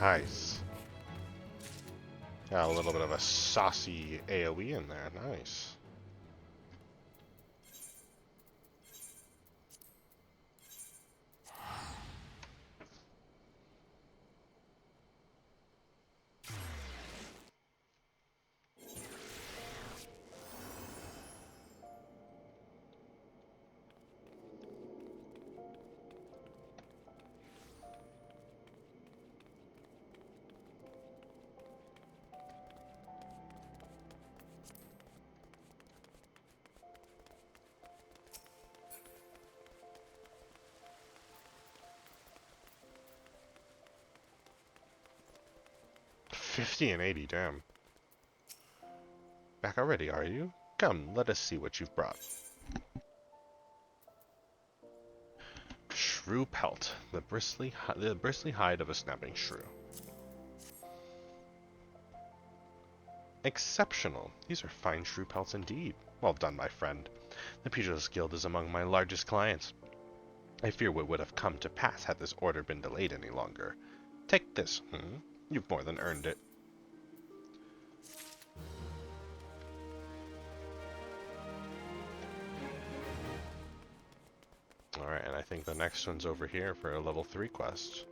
Nice. Got a little bit of a saucy AoE in there. Nice. $50 and $80, damn. Back already, are you? Come, let us see what you've brought. Shrew pelt, the bristly hide of a snapping shrew. Exceptional. These are fine shrew pelts indeed. Well done, my friend. The Pugilist Guild is among my largest clients. I fear what would have come to pass had this order been delayed any longer. Take this, You've more than earned it. Alright, and I think the next one's over here for a level 3 quest.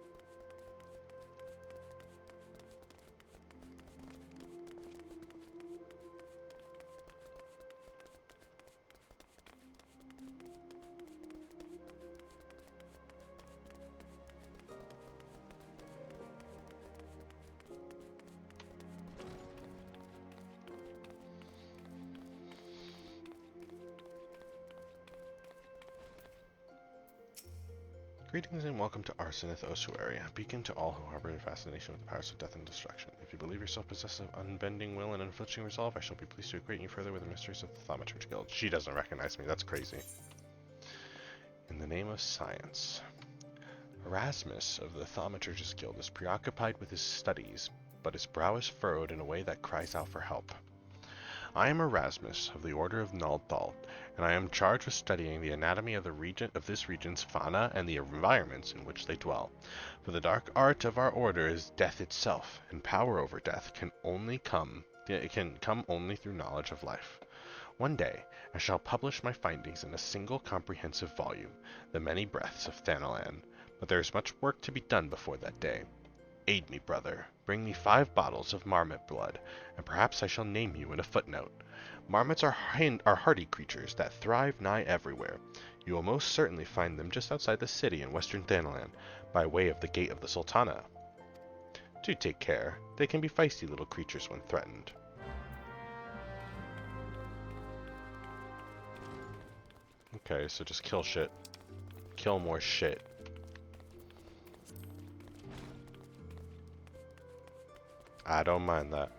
Greetings and welcome to Arsonith Ossuary, a beacon to all who harbor a fascination with the powers of death and destruction. If you believe yourself possessed of unbending will and unflinching resolve, I shall be pleased to acquaint you further with the mysteries of the Thaumaturge Guild. She doesn't recognize me, that's crazy. In the name of science. Erasmus of the Thaumaturge's Guild is preoccupied with his studies, but his brow is furrowed in a way that cries out for help. I am Erasmus of the Order of Ul'dah, and I am charged with studying the anatomy of this region's fauna and the environments in which they dwell. For the dark art of our order is death itself, and power over death can come only through knowledge of life. One day, I shall publish my findings in a single comprehensive volume, The Many Breaths of Thanalan, but there is much work to be done before that day. Aid me, brother. Bring me 5 bottles of marmot blood, and perhaps I shall name you in a footnote. Marmots are hardy creatures that thrive nigh everywhere. You will most certainly find them just outside the city in western Thanalan, by way of the Gate of the Sultana. Do take care. They can be feisty little creatures when threatened. Okay, so just kill shit. Kill more shit. I don't mind that.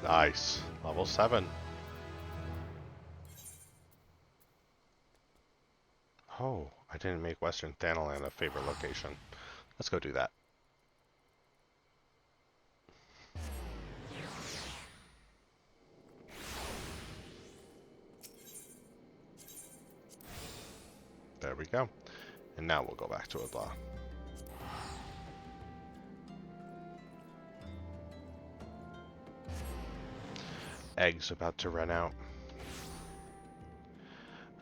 Nice. Level 7. Oh, I didn't make Western Thanalan a favorite location. Let's go do that. There we go. And now we'll go back to Ul'dah. Eggs about to run out.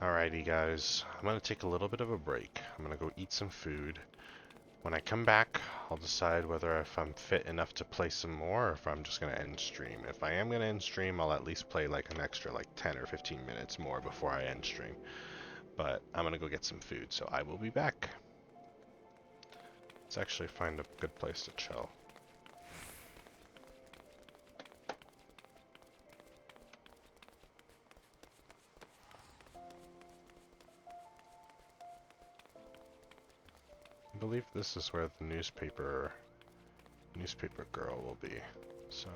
Alrighty guys, I'm going to take a little bit of a break. I'm going to go eat some food. When I come back, I'll decide whether if I'm fit enough to play some more or if I'm just going to end stream. If I am going to end stream, I'll at least play like an extra 10 or 15 minutes more before I end stream. But I'm going to go get some food, so I will be back. Let's actually find a good place to chill. I believe this is where the newspaper girl will be, so.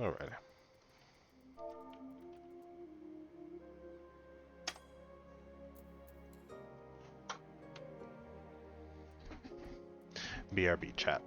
Alright. BRB chat.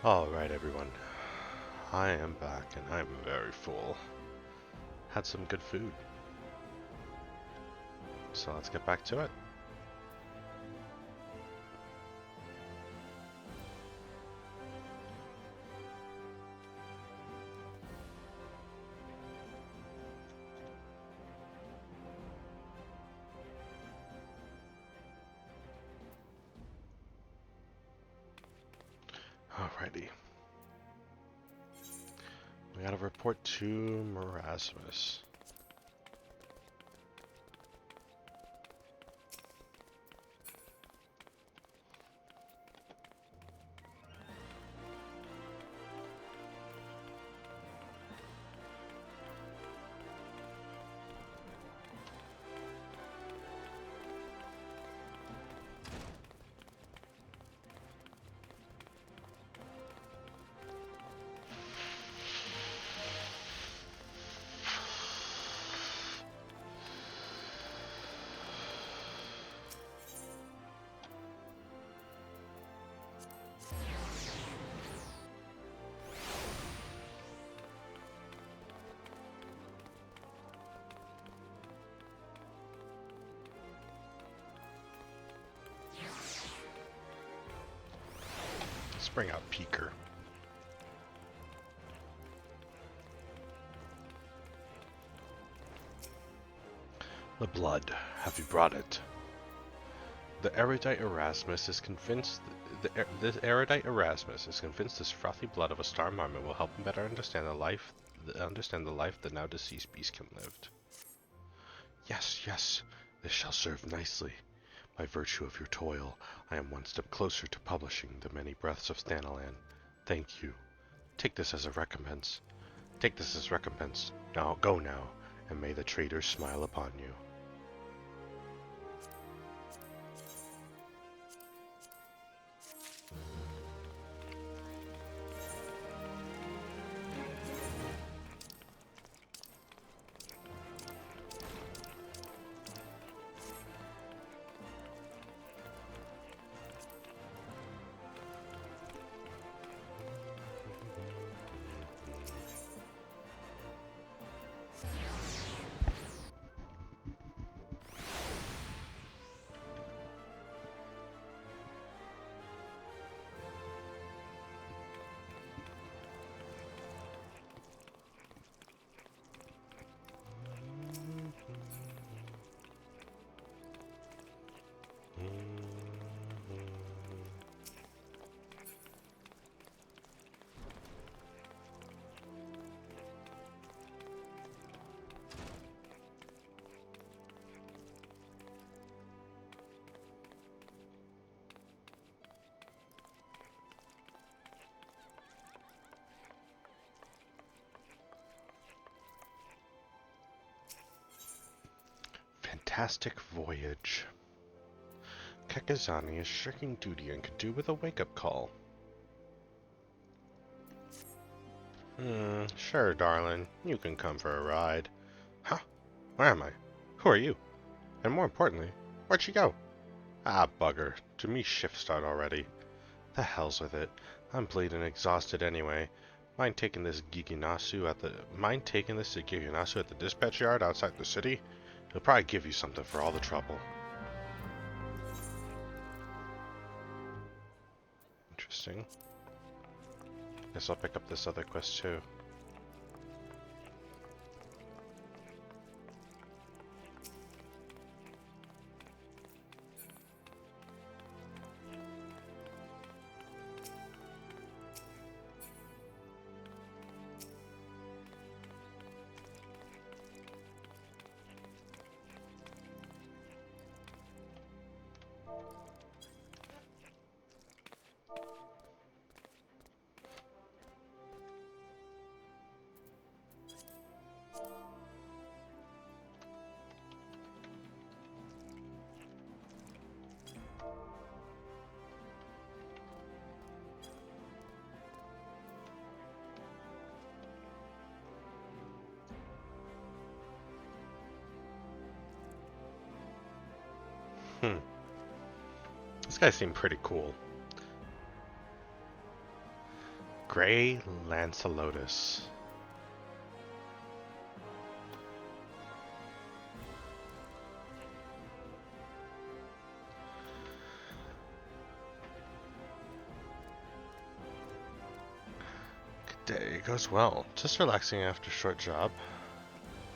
Alright everyone, I am back and I'm very full. Had some good food. So let's get back to it. Alrighty. We gotta report to Marasmus. Let's bring out Peeker. The blood, have you brought it? The erudite Erasmus is convinced this erudite Erasmus is convinced this frothy blood of a star marmot will help him better understand the life the now deceased Beastkin lived. Yes, yes, this shall serve nicely. By virtue of your toil, I am one step closer to publishing the many breaths of Thanalan. Thank you. Take this as a recompense. Take this as recompense. Now go now, and may the traitors smile upon you. Fantastic voyage. Kekazani is shirking duty and could do with a wake-up call. Sure, darling. You can come for a ride. Huh? Where am I? Who are you? And more importantly, where'd she go? Ah, bugger. To me, shift start already. The hell's with it. I'm bleeding exhausted anyway. Mind taking this to Giginasu at the dispatch yard outside the city? He'll probably give you something for all the trouble. Interesting. Guess I'll pick up this other quest too. This guy seemed pretty cool. Gray Lancelotus. Good day. Goes well. Just relaxing after a short job.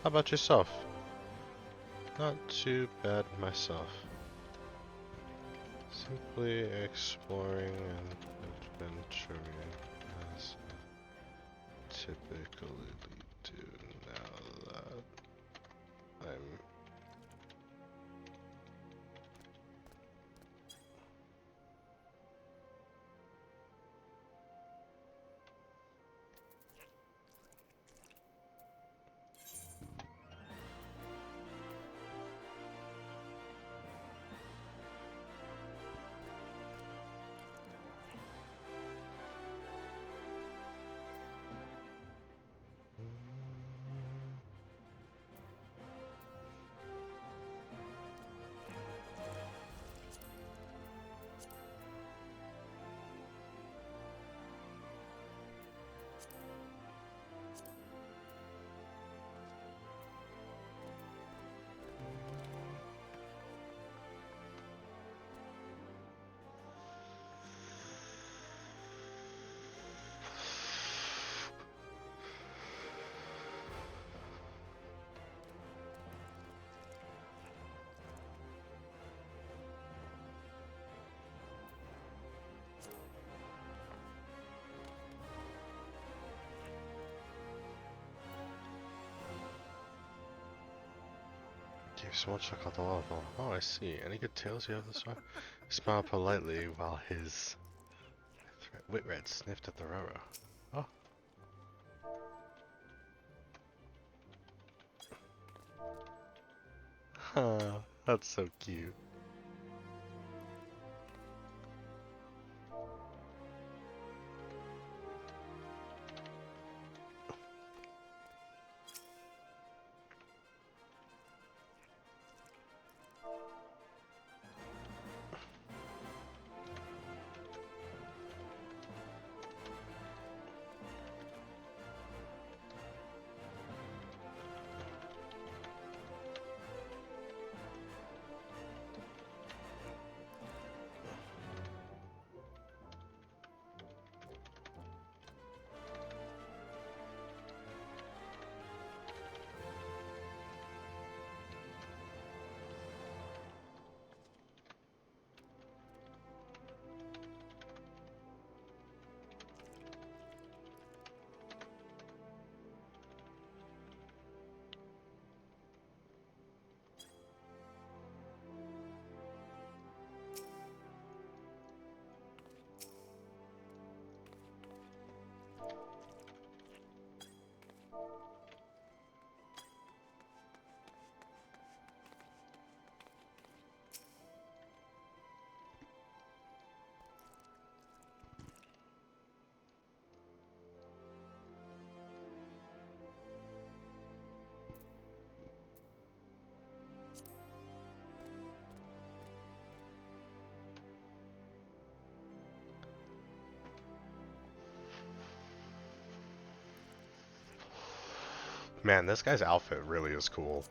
How about yourself? Not too bad myself. Simply exploring and adventuring as I typically do now that I'm... Gave so much like the level. Oh, I see. Any good tales you have this far? He smiled politely while his Whitred sniffed at the Roro. Oh. Huh, that's so cute. Man, this guy's outfit really is cool.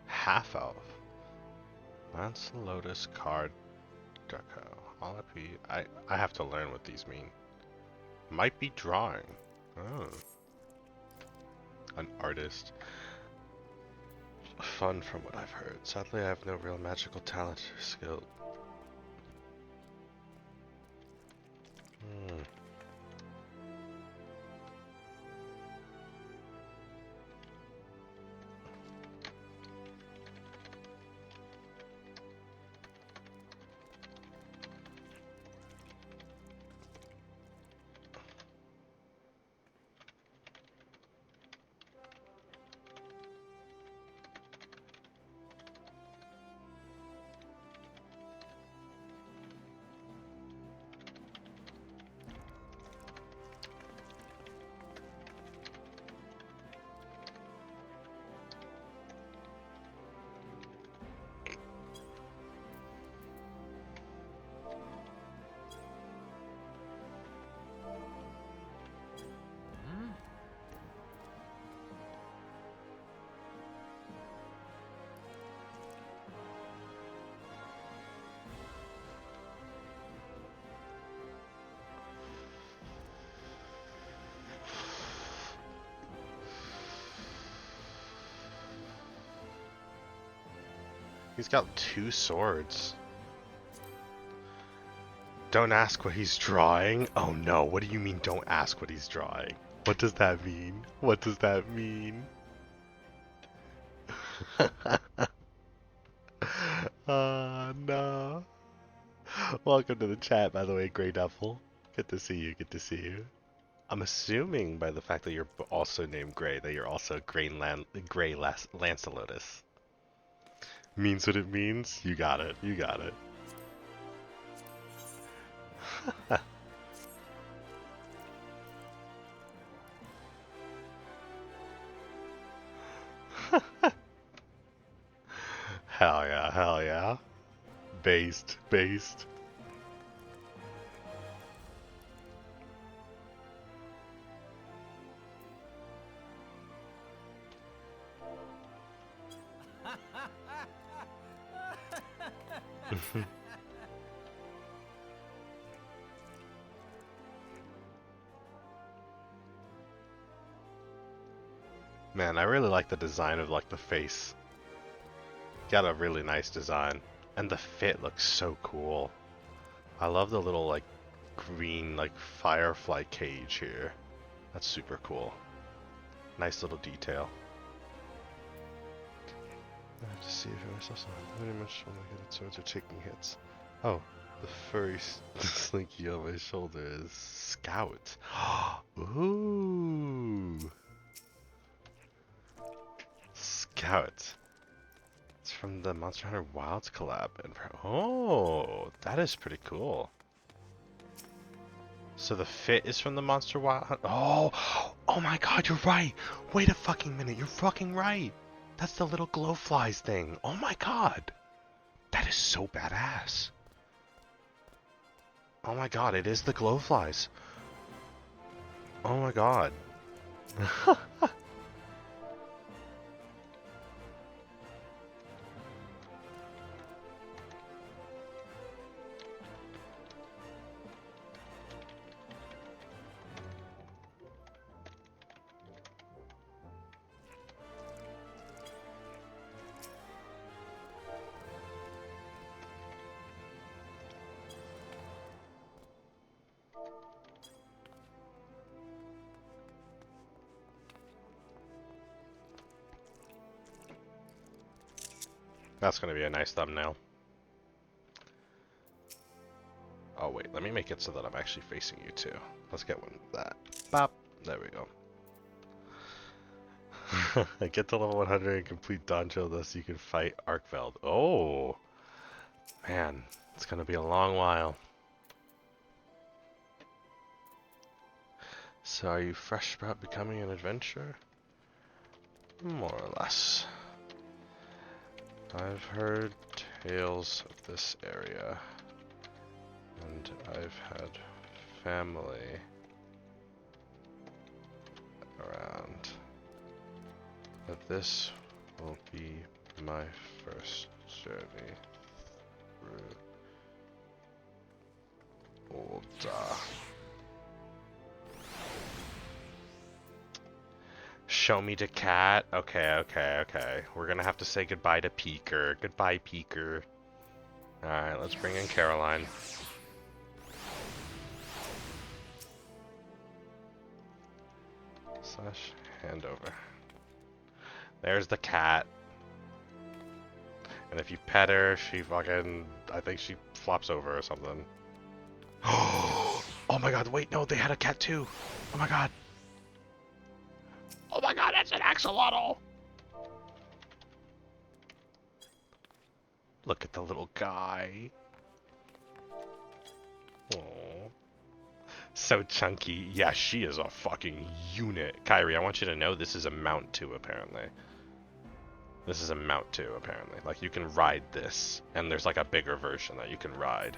Half elf. Lancelotus card Gecko. Hollipy. I have to learn what these mean. Might be drawing. Oh. An artist. Fun from what I've heard. Sadly, I have no real magical talent or skill. Hmm. He's got 2 swords. Don't ask what he's drawing? Oh no, what do you mean don't ask what he's drawing? What does that mean? What does that mean? No. Welcome to the chat, by the way, Grey Devil. Good to see you, good to see you. I'm assuming by the fact that you're also named Grey, that you're also Grey Lancelotus. Means what it means? You got it, you got it. Hell yeah, hell yeah. Based, based. Man, I really like the design of like the face. Got a really nice design. And the fit looks so cool. I love the little like green like firefly cage here. That's super cool. Nice little detail. I have to see if myself very much when I get it swords are taking hits. Oh, the furry slinky on my shoulder is Scout. Ooh. Scout. It's from the Monster Hunter Wilds collab. Oh, that is pretty cool. So the fit is from the Monster Wild Hunter. Oh my god, you're right. Wait a fucking minute, you're fucking right. That's the little glowflies thing. Oh my god. That is so badass. Oh my god, it is the glowflies. Oh my god. That's gonna be a nice thumbnail. Oh wait, let me make it so that I'm actually facing you too. Let's get one of that. Bop. There we go. Get to level 100 and complete Donjo, thus you can fight Arkveld. Oh! Man, it's gonna be a long while. So are you fresh about becoming an adventurer? More or less. I've heard tales of this area, and I've had family around, but this will be my first journey through Ul'dah. Show me the cat. Okay, okay, okay. We're gonna have to say goodbye to Peeker. Goodbye, Peeker. Alright, let's bring in Caroline. Slash handover. There's the cat. And if you pet her, she fucking... I think she flops over or something. Oh my god, wait, no, they had a cat too. Oh my god. Oh my god, that's an axolotl! Look at the little guy. Aww. So chunky. Yeah, she is a fucking unit. Kyrie, I want you to know this is a mount 2, apparently. This is a mount 2, apparently. Like, you can ride this, and there's like a bigger version that you can ride.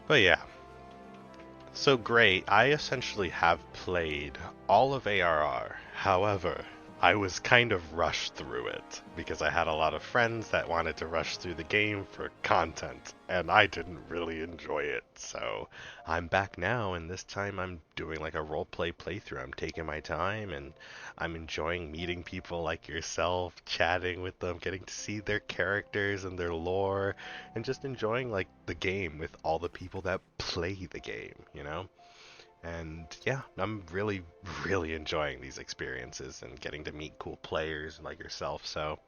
But yeah. So great, I essentially have played all of ARR. However, I was kind of rushed through it because I had a lot of friends that wanted to rush through the game for content, and I didn't really enjoy it. So I'm back now, and this time I'm doing like a roleplay playthrough. I'm taking my time, and I'm enjoying meeting people like yourself, chatting with them, getting to see their characters and their lore, and just enjoying like the game with all the people that play the game, you know? And yeah, I'm really, really enjoying these experiences and getting to meet cool players like yourself. So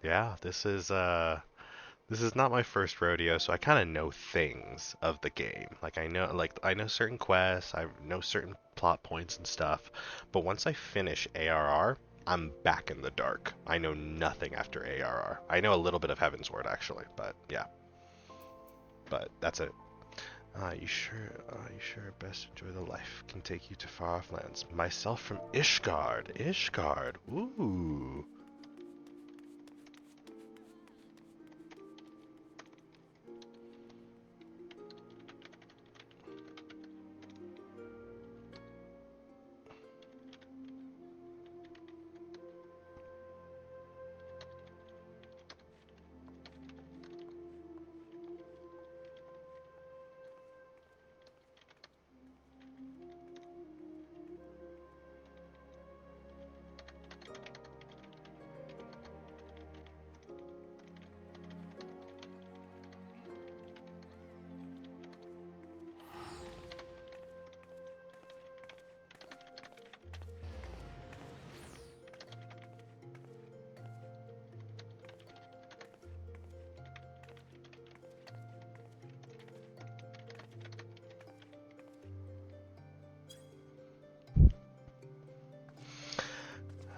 yeah, this is not my first rodeo, so I kind of know things of the game. I know certain quests, I know certain plot points and stuff. But once I finish ARR, I'm back in the dark. I know nothing after ARR. I know a little bit of Heavensward actually, but yeah. But that's it. You sure best enjoy the life. Can take you to far off lands. Myself from Ishgard. Ishgard. Ooh.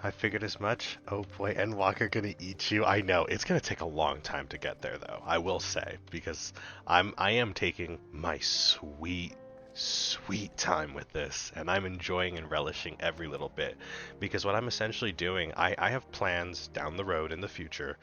I figured as much. Oh boy, Endwalker gonna eat you. I know it's gonna take a long time to get there, though. I will say because I am taking my sweet time with this, and I'm enjoying and relishing every little bit. Because what I'm essentially doing, I have plans down the road in the future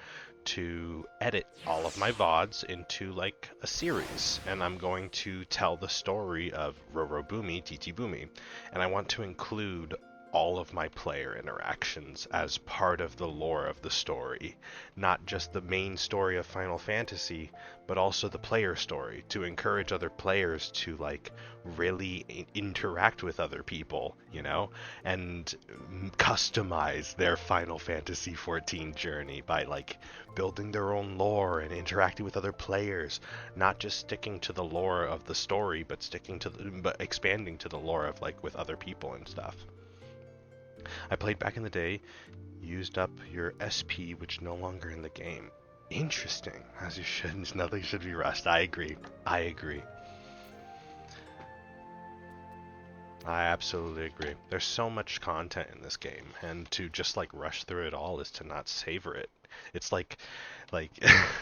to edit all of my VODs into like a series, and I'm going to tell the story of Rorobume Titibume, and I want to include all of my player interactions as part of the lore of the story, not just the main story of Final Fantasy, but also the player story, to encourage other players to like really interact with other people, you know, and customize their Final Fantasy 14 journey by like building their own lore and interacting with other players, not just sticking to the lore of the story, but but expanding to the lore of like with other people and stuff. I played back in the day, used up your SP, which no longer in the game. Interesting, as you should. Nothing should be rushed. I agree. I agree. I absolutely agree. There's so much content in this game, and to just like rush through it all is to not savor it. It's like, like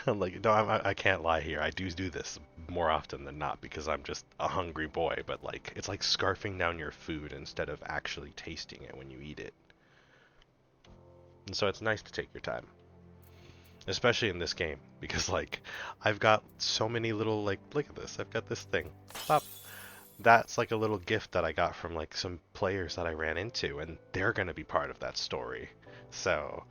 no, I can't lie here. I do this more often than not because I'm just a hungry boy. But like, it's like scarfing down your food instead of actually tasting it when you eat it. And so it's nice to take your time, especially in this game, because like I've got so many little like look at this. I've got this thing. Pop. That's like a little gift that I got from like some players that I ran into, and they're gonna be part of that story. So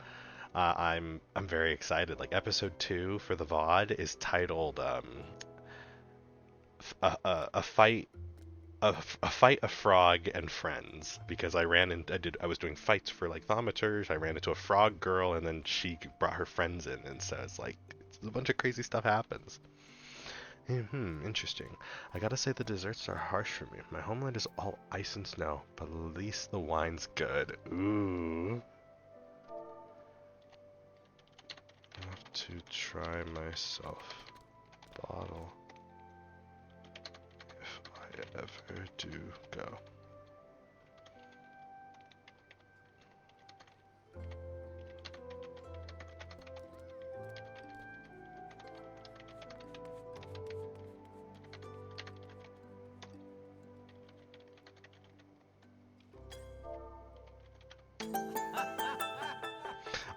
I'm very excited. Like episode 2 for the VOD is titled a fight a fight, a frog, and friends, because I was doing fights for like thaumaturs. I ran into a frog girl, and then she brought her friends in, and so it's a bunch of crazy stuff happens. Interesting. I gotta say the desserts are harsh for me. My homeland is all ice and snow, but at least the wine's good. Ooh. I have to try myself. Bottle. If I ever do go.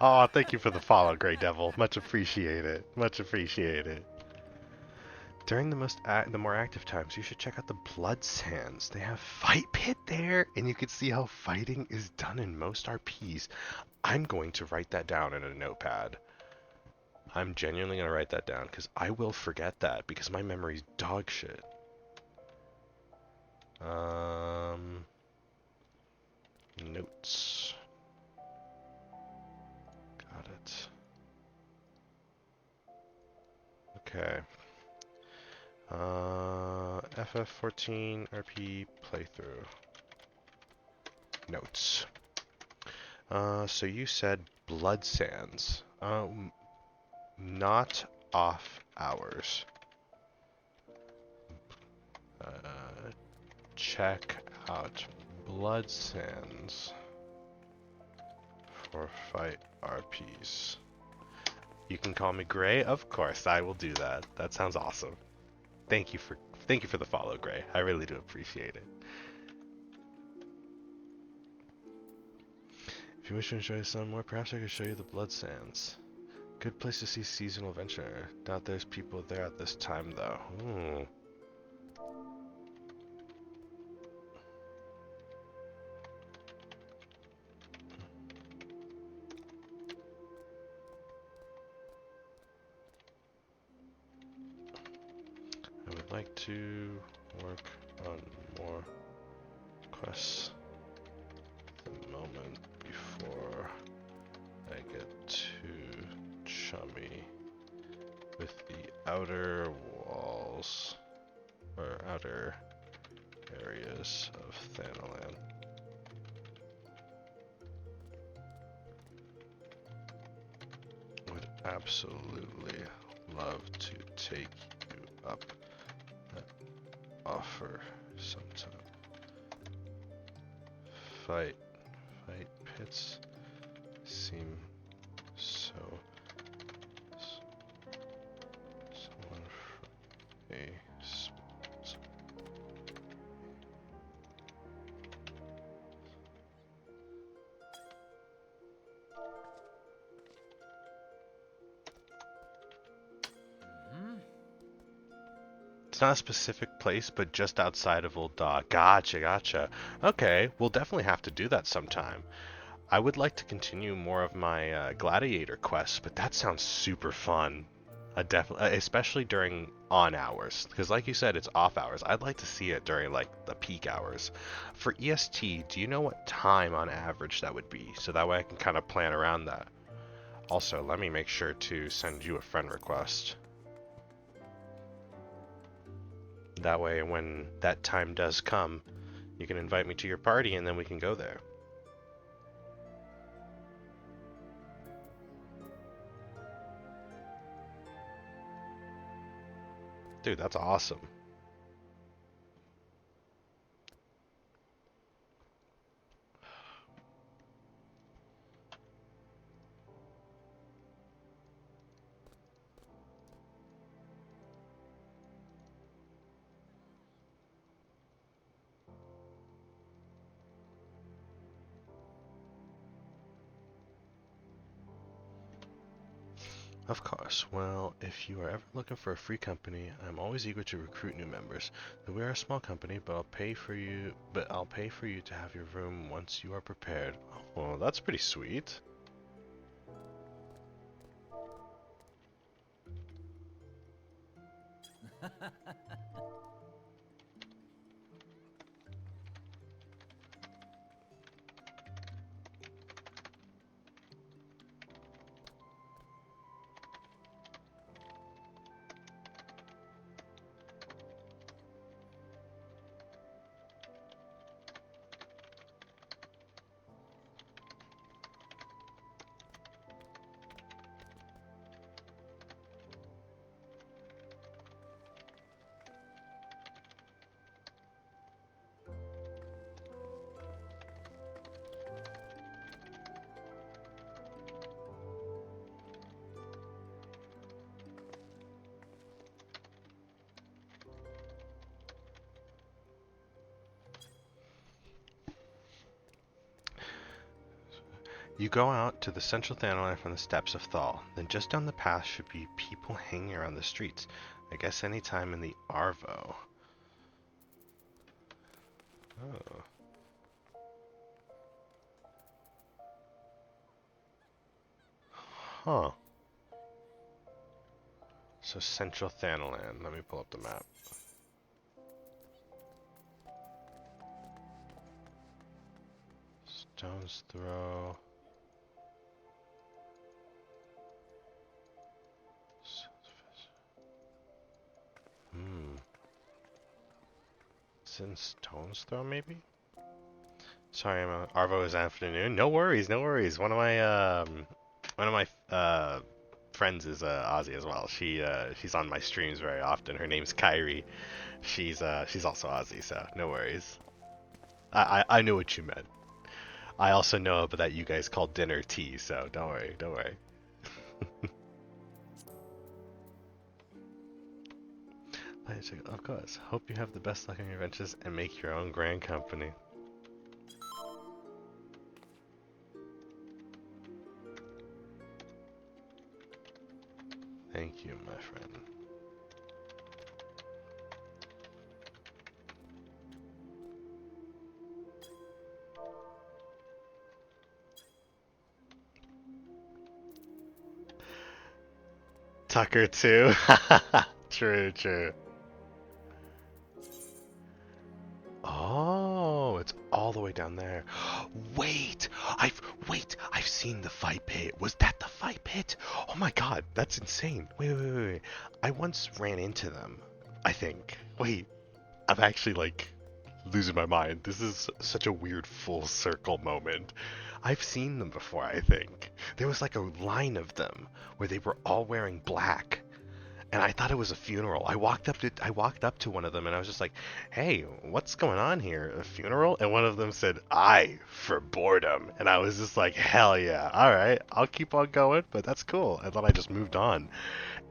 Oh, thank you for the follow, Grey Devil. Much appreciated. Much appreciated. During the more active times, you should check out the Blood Sands. They have Fight Pit there, and you can see how fighting is done in most RPs. I'm going to write that down in a notepad. I'm genuinely going to write that down, because I will forget that, because my memory's dog shit. Notes. Got it. Okay. FF14 RP playthrough. Notes. So you said Blood Sands. Not off hours. Check out Blood Sands for fight RPs. You can call me Gray? Of course, I will do that. That sounds awesome. Thank you for the follow, Gray. I really do appreciate it. If you wish to enjoy some more, perhaps I could show you the Blood Sands. Good place to see seasonal adventure. Doubt there's people there at this time, though. Ooh. I would like to work on more quests at the moment before I get too chummy with the outer walls or outer areas of Thanalan. Would absolutely love to take you up that offer sometime. Fight pits seem so someone from a It's not a specific place, but just outside of Ul'dah. Gotcha. Okay, we'll definitely have to do that sometime. I would like to continue more of my gladiator quests, but that sounds super fun. Definitely, especially during on hours, because like you said, it's off hours. I'd like to see it during like the peak hours. For EST, do you know what time on average that would be? So that way I can kind of plan around that. Also, let me make sure to send you a friend request. That way, when that time does come, you can invite me to your party and then we can go there. Dude, that's awesome. Of course. Well, if you are ever looking for a free company, I'm always eager to recruit new members. We are a small company, but I'll pay for you to have your room once you are prepared. Oh, well, that's pretty sweet. You go out to the central Thanalan from the steppes of Thal. Then just down the path should be people hanging around the streets. I guess anytime in the Arvo. Oh. Huh. So Central Thanalan. Let me pull up the map. Stone's Throw. It's in Stone's Throw, maybe? Sorry, Arvo is afternoon. No worries, no worries. One of my friends is Aussie as well. She's on my streams very often. Her name's Kyrie. She's also Aussie, so no worries. I knew what you meant. I also know that you guys call dinner tea, so don't worry, don't worry. Of course. Hope you have the best luck in your ventures and make your own grand company. Thank you, my friend. Tucker too. True, true. Oh, it's all the way down there. Wait, I've seen the fight pit. Was that the fight pit? Oh my god, that's insane. Wait. I once ran into them, I think. Wait, I'm actually like losing my mind. This is such a weird full circle moment. I've seen them before, I think. There was like a line of them where they were all wearing black. And I thought it was a funeral. I walked up to one of them and I was just like, "Hey, what's going on here? A funeral?" And one of them said, "I for boredom." And I was just like, "Hell yeah. All right. I'll keep on going, but that's cool." And then I just moved on.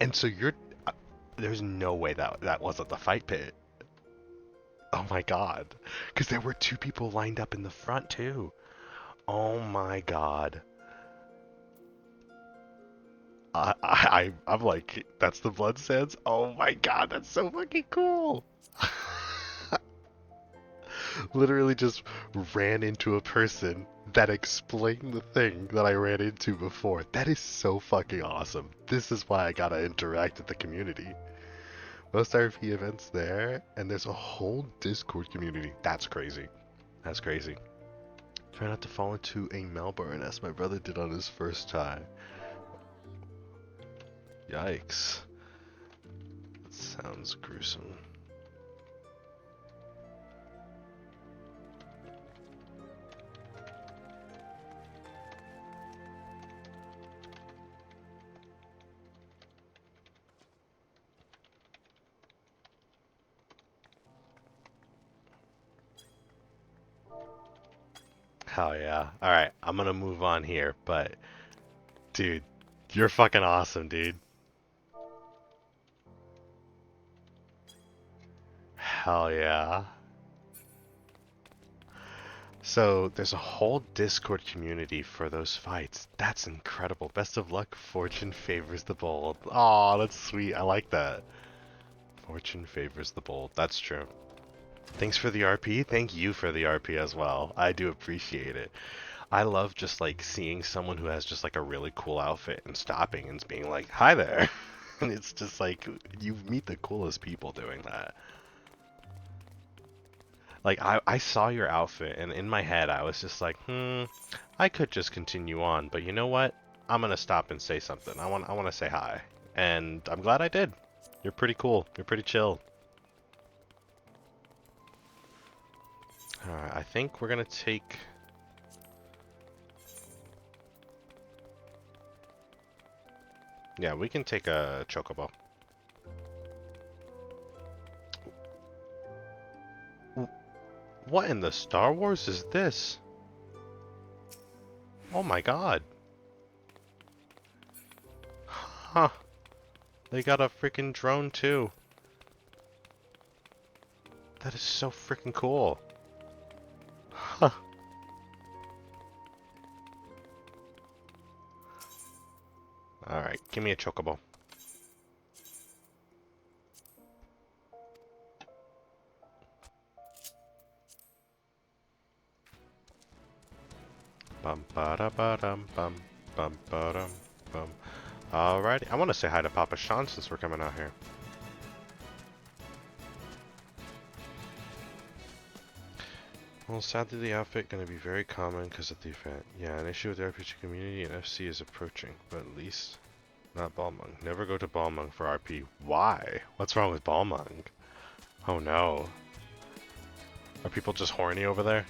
And so there's no way that wasn't the fight pit. Oh my god. Cuz there were two people lined up in the front too. Oh my god. I'm like, that's the blood sands? Oh my god, that's so fucking cool! Literally just ran into a person that explained the thing that I ran into before. That is so fucking awesome. This is why I gotta interact with the community. Most RP events there, and there's a whole Discord community. That's crazy. That's crazy. Try not to fall into a Melbourne as my brother did on his first time. Yikes. That sounds gruesome. Hell yeah. Alright, I'm gonna move on here, but dude, you're fucking awesome, dude. Hell yeah. So, there's a whole Discord community for those fights. That's incredible. Best of luck. Fortune favors the bold. Aw, that's sweet. I like that. Fortune favors the bold. That's true. Thanks for the RP. Thank you for the RP as well. I do appreciate it. I love just like seeing someone who has just like a really cool outfit and stopping and being like, "Hi there." And it's just like you meet the coolest people doing that. Like I saw your outfit and in my head I was just like, I could just continue on, but you know what? I'm gonna stop and say something. I wanna say hi. And I'm glad I did. You're pretty cool. You're pretty chill. Alright, I think we're gonna take yeah, we can take a chocobo. What in the Star Wars is this? Oh my god. Huh. They got a freaking drone too. That is so freaking cool. Huh. Alright, give me a chocobo. Bum ba da ba dum bum bum ba dum bum. Alrighty, I want to say hi to Papa Sean since we're coming out here. Well, sadly the outfit going to be very common because of the event. Yeah, an issue with the RPG community and FC is approaching, but at least not Balmung. Never go to Balmung for RP. Why? What's wrong with Balmung? Oh no. Are people just horny over there?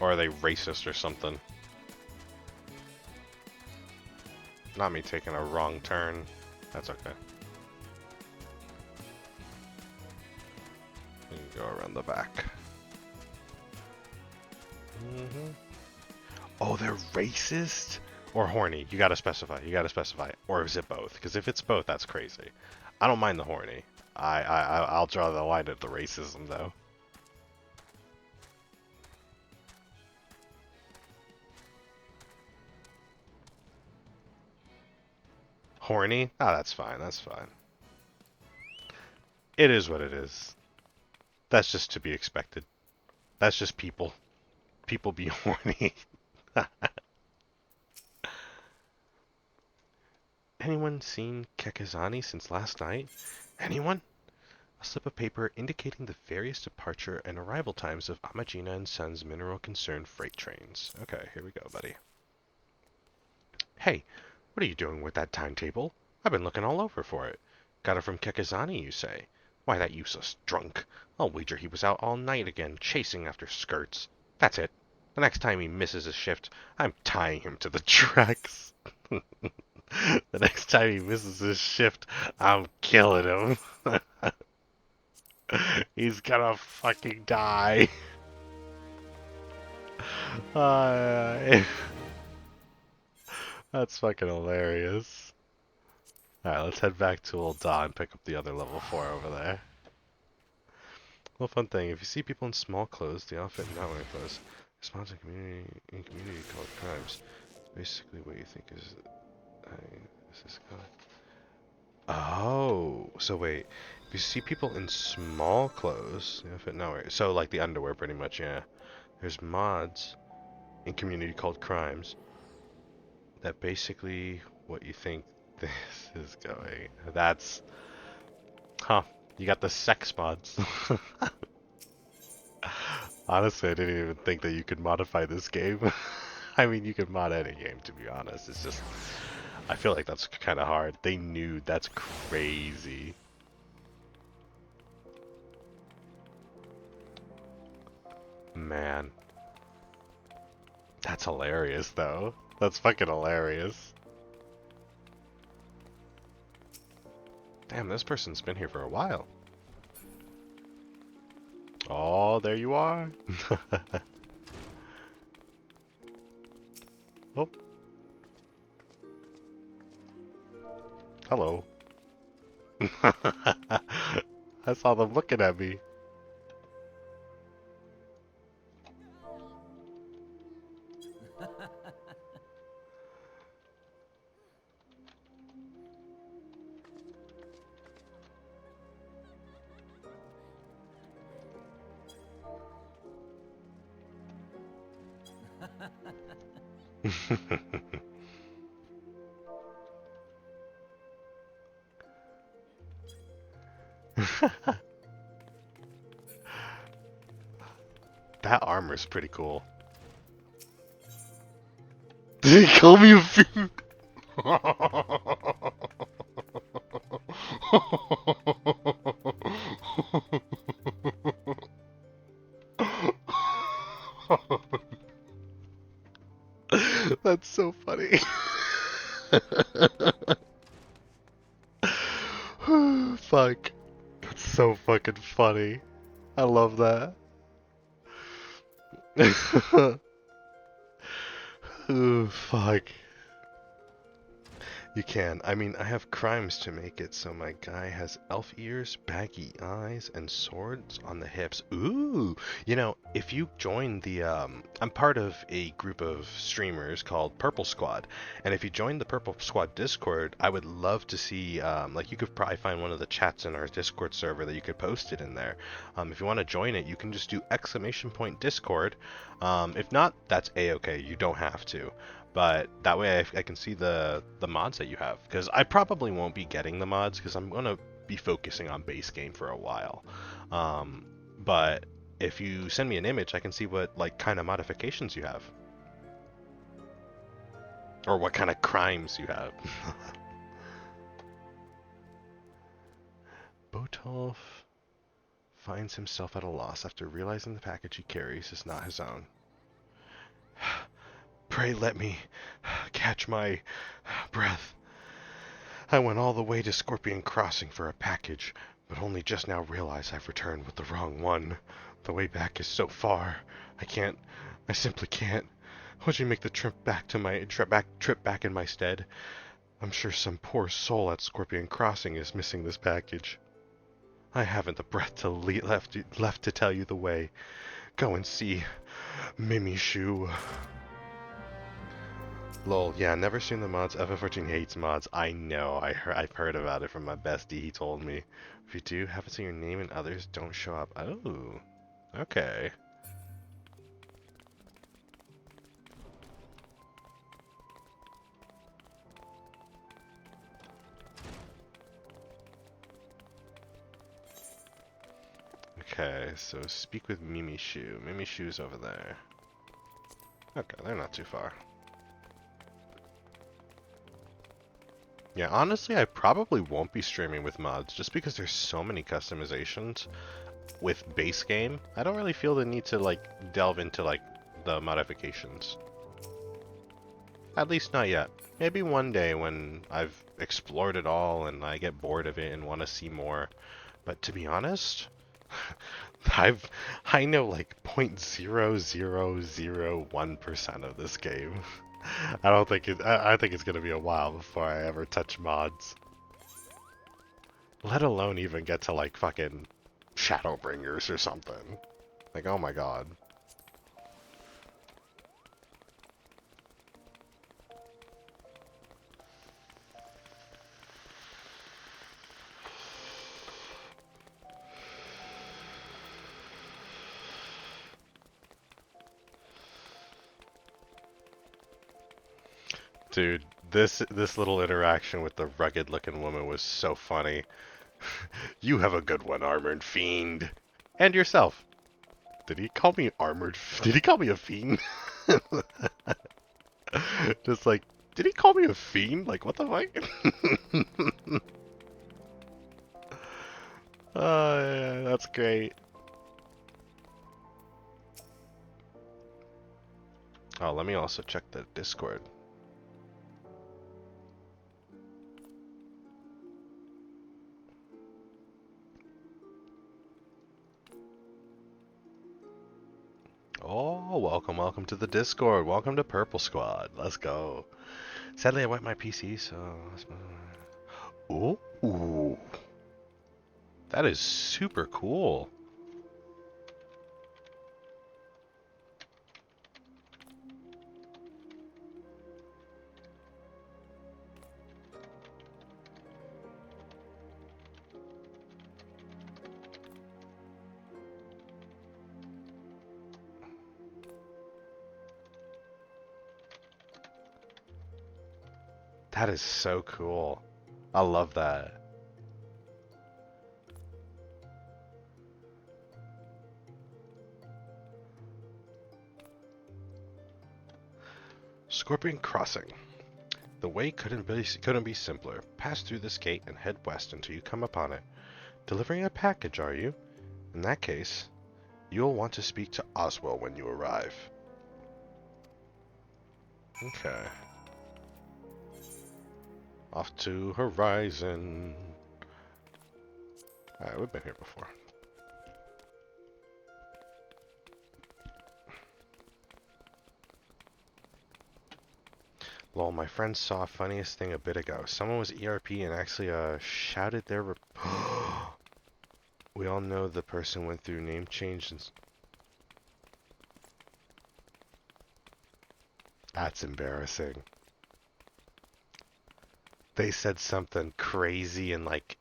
Or are they racist or something? Not me taking a wrong turn. That's okay. We can go around the back. Oh, they're racist? Or horny. You gotta specify. You gotta specify. Or is it both? Because if it's both, that's crazy. I don't mind the horny. I'll draw the line at the racism, though. Horny? Ah, that's fine. That's fine. It is what it is. That's just to be expected. That's just people. People be horny. Anyone seen Kekizani since last night? Anyone? A slip of paper indicating the various departure and arrival times of Amajina and Sons mineral concern freight trains. Okay, here we go, buddy. Hey, what are you doing with that timetable? I've been looking all over for it. Got it from Kekizani, you say? Why, that useless drunk. I'll wager he was out all night again, chasing after skirts. That's it. The next time he misses his shift, I'm tying him to the tracks. The next time he misses his shift, I'm killing him. He's gonna fucking die. That's fucking hilarious. Alright, let's head back to Ul'dah and pick up the other level 4 over there. Well, fun thing, if you see people in small clothes, the outfit not wearing clothes, responds in community called crimes. Basically what you think is this called? Oh, so wait. If you see people in small clothes, the outfit not wearing, so like the underwear pretty much, yeah. There's mods in community called crimes that basically what you think this is going. That's, huh, you got the sex mods. Honestly, I didn't even think that you could modify this game. I mean, you could mod any game, to be honest. It's just, I feel like that's kind of hard. They knew, that's crazy. Man. That's hilarious, though. That's fucking hilarious. Damn, this person's been here for a while. Oh, there you are. Oh. Hello. I saw them looking at me. That armor's pretty cool. Did he call me a fiend? That's so funny. Fuck. That's so fucking funny. I love that. Ooh, fuck. You can. I mean, I have crimes to make it, so my guy has elf ears, baggy eyes, and swords on the hips. Ooh! You know, if you join the, I'm part of a group of streamers called Purple Squad, and if you join the Purple Squad Discord, I would love to see, like, you could probably find one of the chats in our Discord server that you could post it in there. If you want to join it, you can just do !Discord. If not, that's A-okay. You don't have to. But that way I can see the mods that you have, because I probably won't be getting the mods because I'm going to be focusing on base game for a while. But if you send me an image, I can see what like kind of modifications you have. Or what kind of crimes you have. Botolf finds himself at a loss after realizing the package he carries is not his own. Pray let me catch my breath. I went all the way to Scorpion Crossing for a package, but only just now realize I've returned with the wrong one. The way back is so far. I simply can't. Would you make the trip back in my stead? I'm sure some poor soul at Scorpion Crossing is missing this package. I haven't the breath left to tell you the way. Go and see Mimishu. Lol, yeah, never seen the mods. FF14 hates mods. I know, I've heard about it from my bestie, he told me. If you do, haven't seen your name and others don't show up. Oh, okay. Okay, so speak with Mimishu. Mimishu's over there. Okay, they're not too far. Yeah, honestly, I probably won't be streaming with mods, just because there's so many customizations with base game. I don't really feel the need to, like, delve into, like, the modifications. At least not yet. Maybe one day when I've explored it all and I get bored of it and want to see more. But to be honest, I know like 0.0001% of this game. I think it's gonna be a while before I ever touch mods. Let alone even get to like fucking Shadowbringers or something. Like, oh my god. Dude, this little interaction with the rugged looking woman was so funny. You have a good one, armored fiend. And yourself. Did he call me armored? Did he call me a fiend? Just like, did he call me a fiend? Like, what the fuck? Oh, yeah, that's great. Oh, let me also check the Discord. Oh, welcome to the Discord. Welcome to Purple Squad. Let's go. Sadly, I wiped my PC, so... Ooh. That is super cool. That is so cool. I love that. Scorpion Crossing. The way couldn't be simpler. Pass through this gate and head west until you come upon it. Delivering a package, are you? In that case, you'll want to speak to Oswell when you arrive. Okay. Off to Horizon. Alright, we've been here before. Lol, my friend saw funniest thing a bit ago. Someone was ERP and actually shouted their we all know the person went through name change and that's embarrassing. They said something crazy in like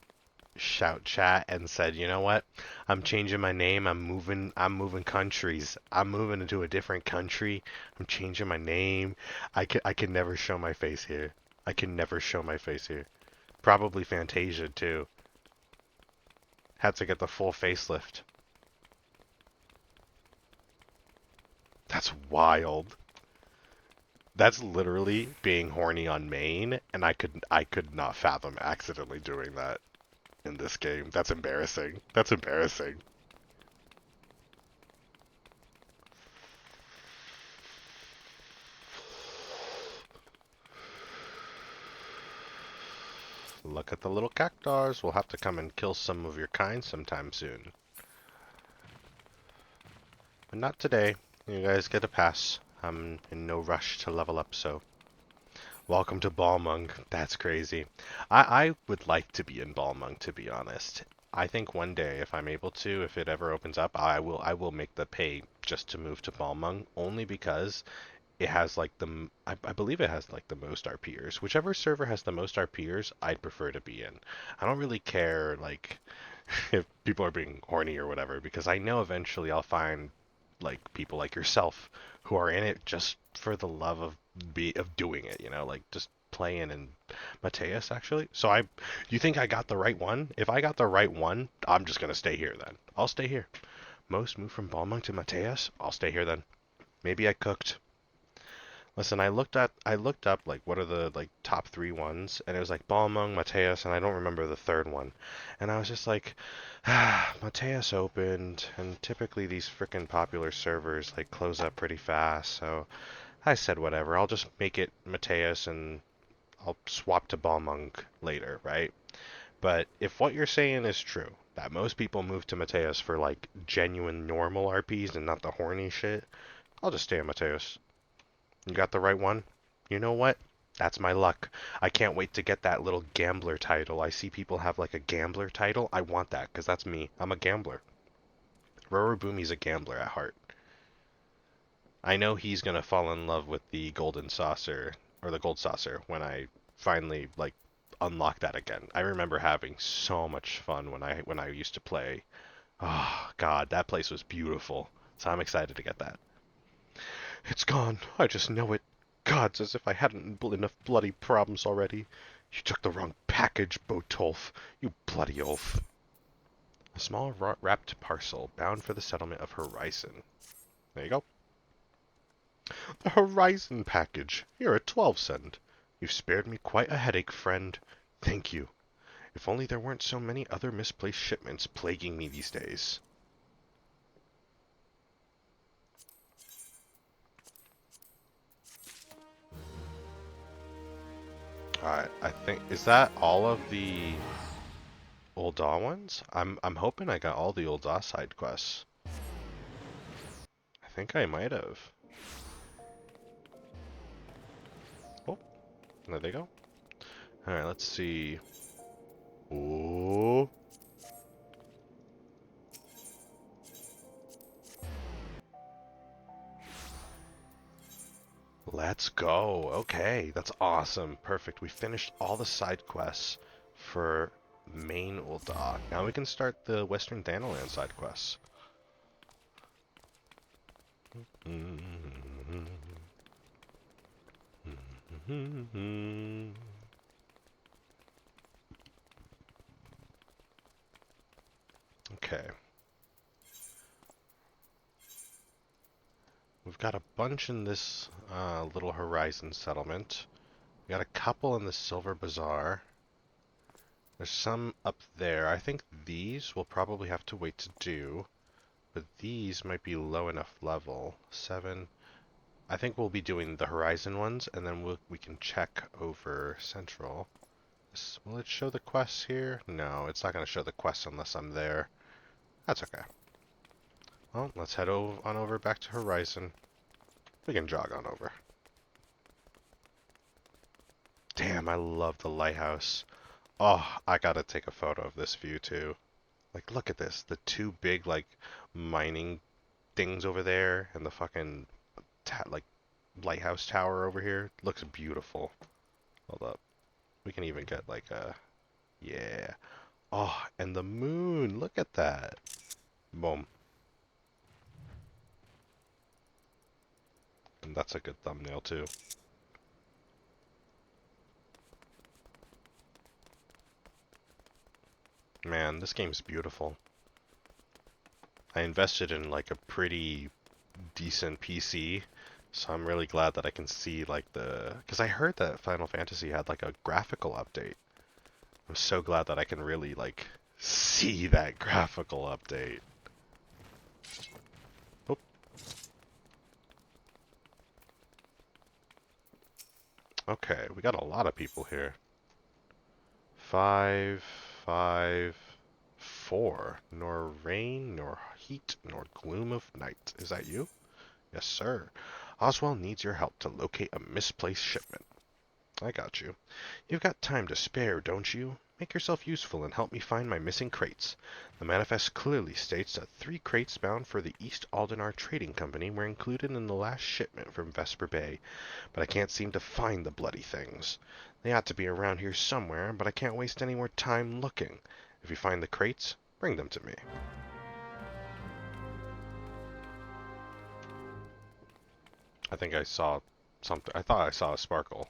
shout chat and said, "You know what? I'm changing my name. I'm moving countries. I'm moving into a different country. I'm changing my name. I can never show my face here. I can never show my face here. Probably Fantasia too. Had to get the full facelift. That's wild. That's literally being horny on main, and I could not fathom accidentally doing that in this game. That's embarrassing. That's embarrassing. Look at the little cactars. We'll have to come and kill some of your kind sometime soon. But not today. You guys get a pass. I'm in no rush to level up, so... Welcome to Balmung. That's crazy. I would like to be in Balmung, to be honest. I think one day, if I'm able to, if it ever opens up, I will make the pay just to move to Balmung, only because it has like I believe it has like the most RPers. Whichever server has the most RPers, I'd prefer to be in. I don't really care like if people are being horny or whatever, because I know eventually I'll find like people like yourself who are in it just for the love of doing it, you know, like just playing. And Mateus actually. So you think I got the right one? If I got the right one, I'm just gonna stay here then. I'll stay here. Most move from Balmung to Mateus? I'll stay here then. Maybe I cooked. Listen, I looked up like what are the like top three ones, and it was like Balmung, Mateus, and I don't remember the third one. And I was just like, Mateus opened, and typically these frickin' popular servers like close up pretty fast. So I said whatever. I'll just make it Mateus, and I'll swap to Balmung later, right? But if what you're saying is true, that most people move to Mateus for like genuine normal RPs and not the horny shit, I'll just stay at Mateus. You got the right one? You know what? That's my luck. I can't wait to get that little gambler title. I see people have like a gambler title. I want that because that's me. I'm a gambler. Rorobume's a gambler at heart. I know he's gonna fall in love with the golden saucer or the gold saucer when I finally like unlock that again. I remember having so much fun when I used to play. Oh God, that place was beautiful. So I'm excited to get that. It's gone. I just know it. Gods, as if I hadn't enough bloody problems already. You took the wrong package, Botolf. You bloody oaf. A small wrapped parcel bound for the settlement of Horizon. There you go. The Horizon package. Here at 12 cent. You've spared me quite a headache, friend. Thank you. If only there weren't so many other misplaced shipments plaguing me these days. Alright, I think... Is that all of the Ul'dah ones? I'm hoping I got all the Ul'dah side quests. I think I might have. Oh, there they go. Alright, let's see. Ooh. Let's go. Okay, that's awesome. Perfect. We finished all the side quests for main Ul'dah. Now we can start the Western Thanalan side quests. Okay. We've got a bunch in this little Horizon settlement. We got a couple in the Silver Bazaar. There's some up there. I think these we'll probably have to wait to do, but these might be low enough level. 7. I think we'll be doing the Horizon ones, and then we can check over Central. Will it show the quests here? No, it's not going to show the quests unless I'm there. That's okay. Well, let's head on over back to Horizon. We can jog on over. Damn, I love the lighthouse. Oh, I gotta take a photo of this view too. Like, look at this. The two big, like, mining things over there and the fucking, like, lighthouse tower over here. Looks beautiful. Hold up. We can even get, like, a... Yeah. Oh, and the moon. Look at that. Boom. And that's a good thumbnail, too. Man, this game's beautiful. I invested in, like, a pretty decent PC, so I'm really glad that I can see, like, the... Because I heard that Final Fantasy had, like, a graphical update. I'm so glad that I can really, like, see that graphical update. Oop. Okay, we got a lot of people here. 5, 5, 4. Nor rain, nor heat, nor gloom of night. Is that you? Yes, sir. Oswald needs your help to locate a misplaced shipment. I got you. You've got time to spare, don't you? Make yourself useful and help me find my missing crates. The manifest clearly states that 3 crates bound for the East Ul'dah Trading Company were included in the last shipment from Vesper Bay, but I can't seem to find the bloody things. They ought to be around here somewhere, but I can't waste any more time looking. If you find the crates, bring them to me. I think I saw something. I thought I saw a sparkle.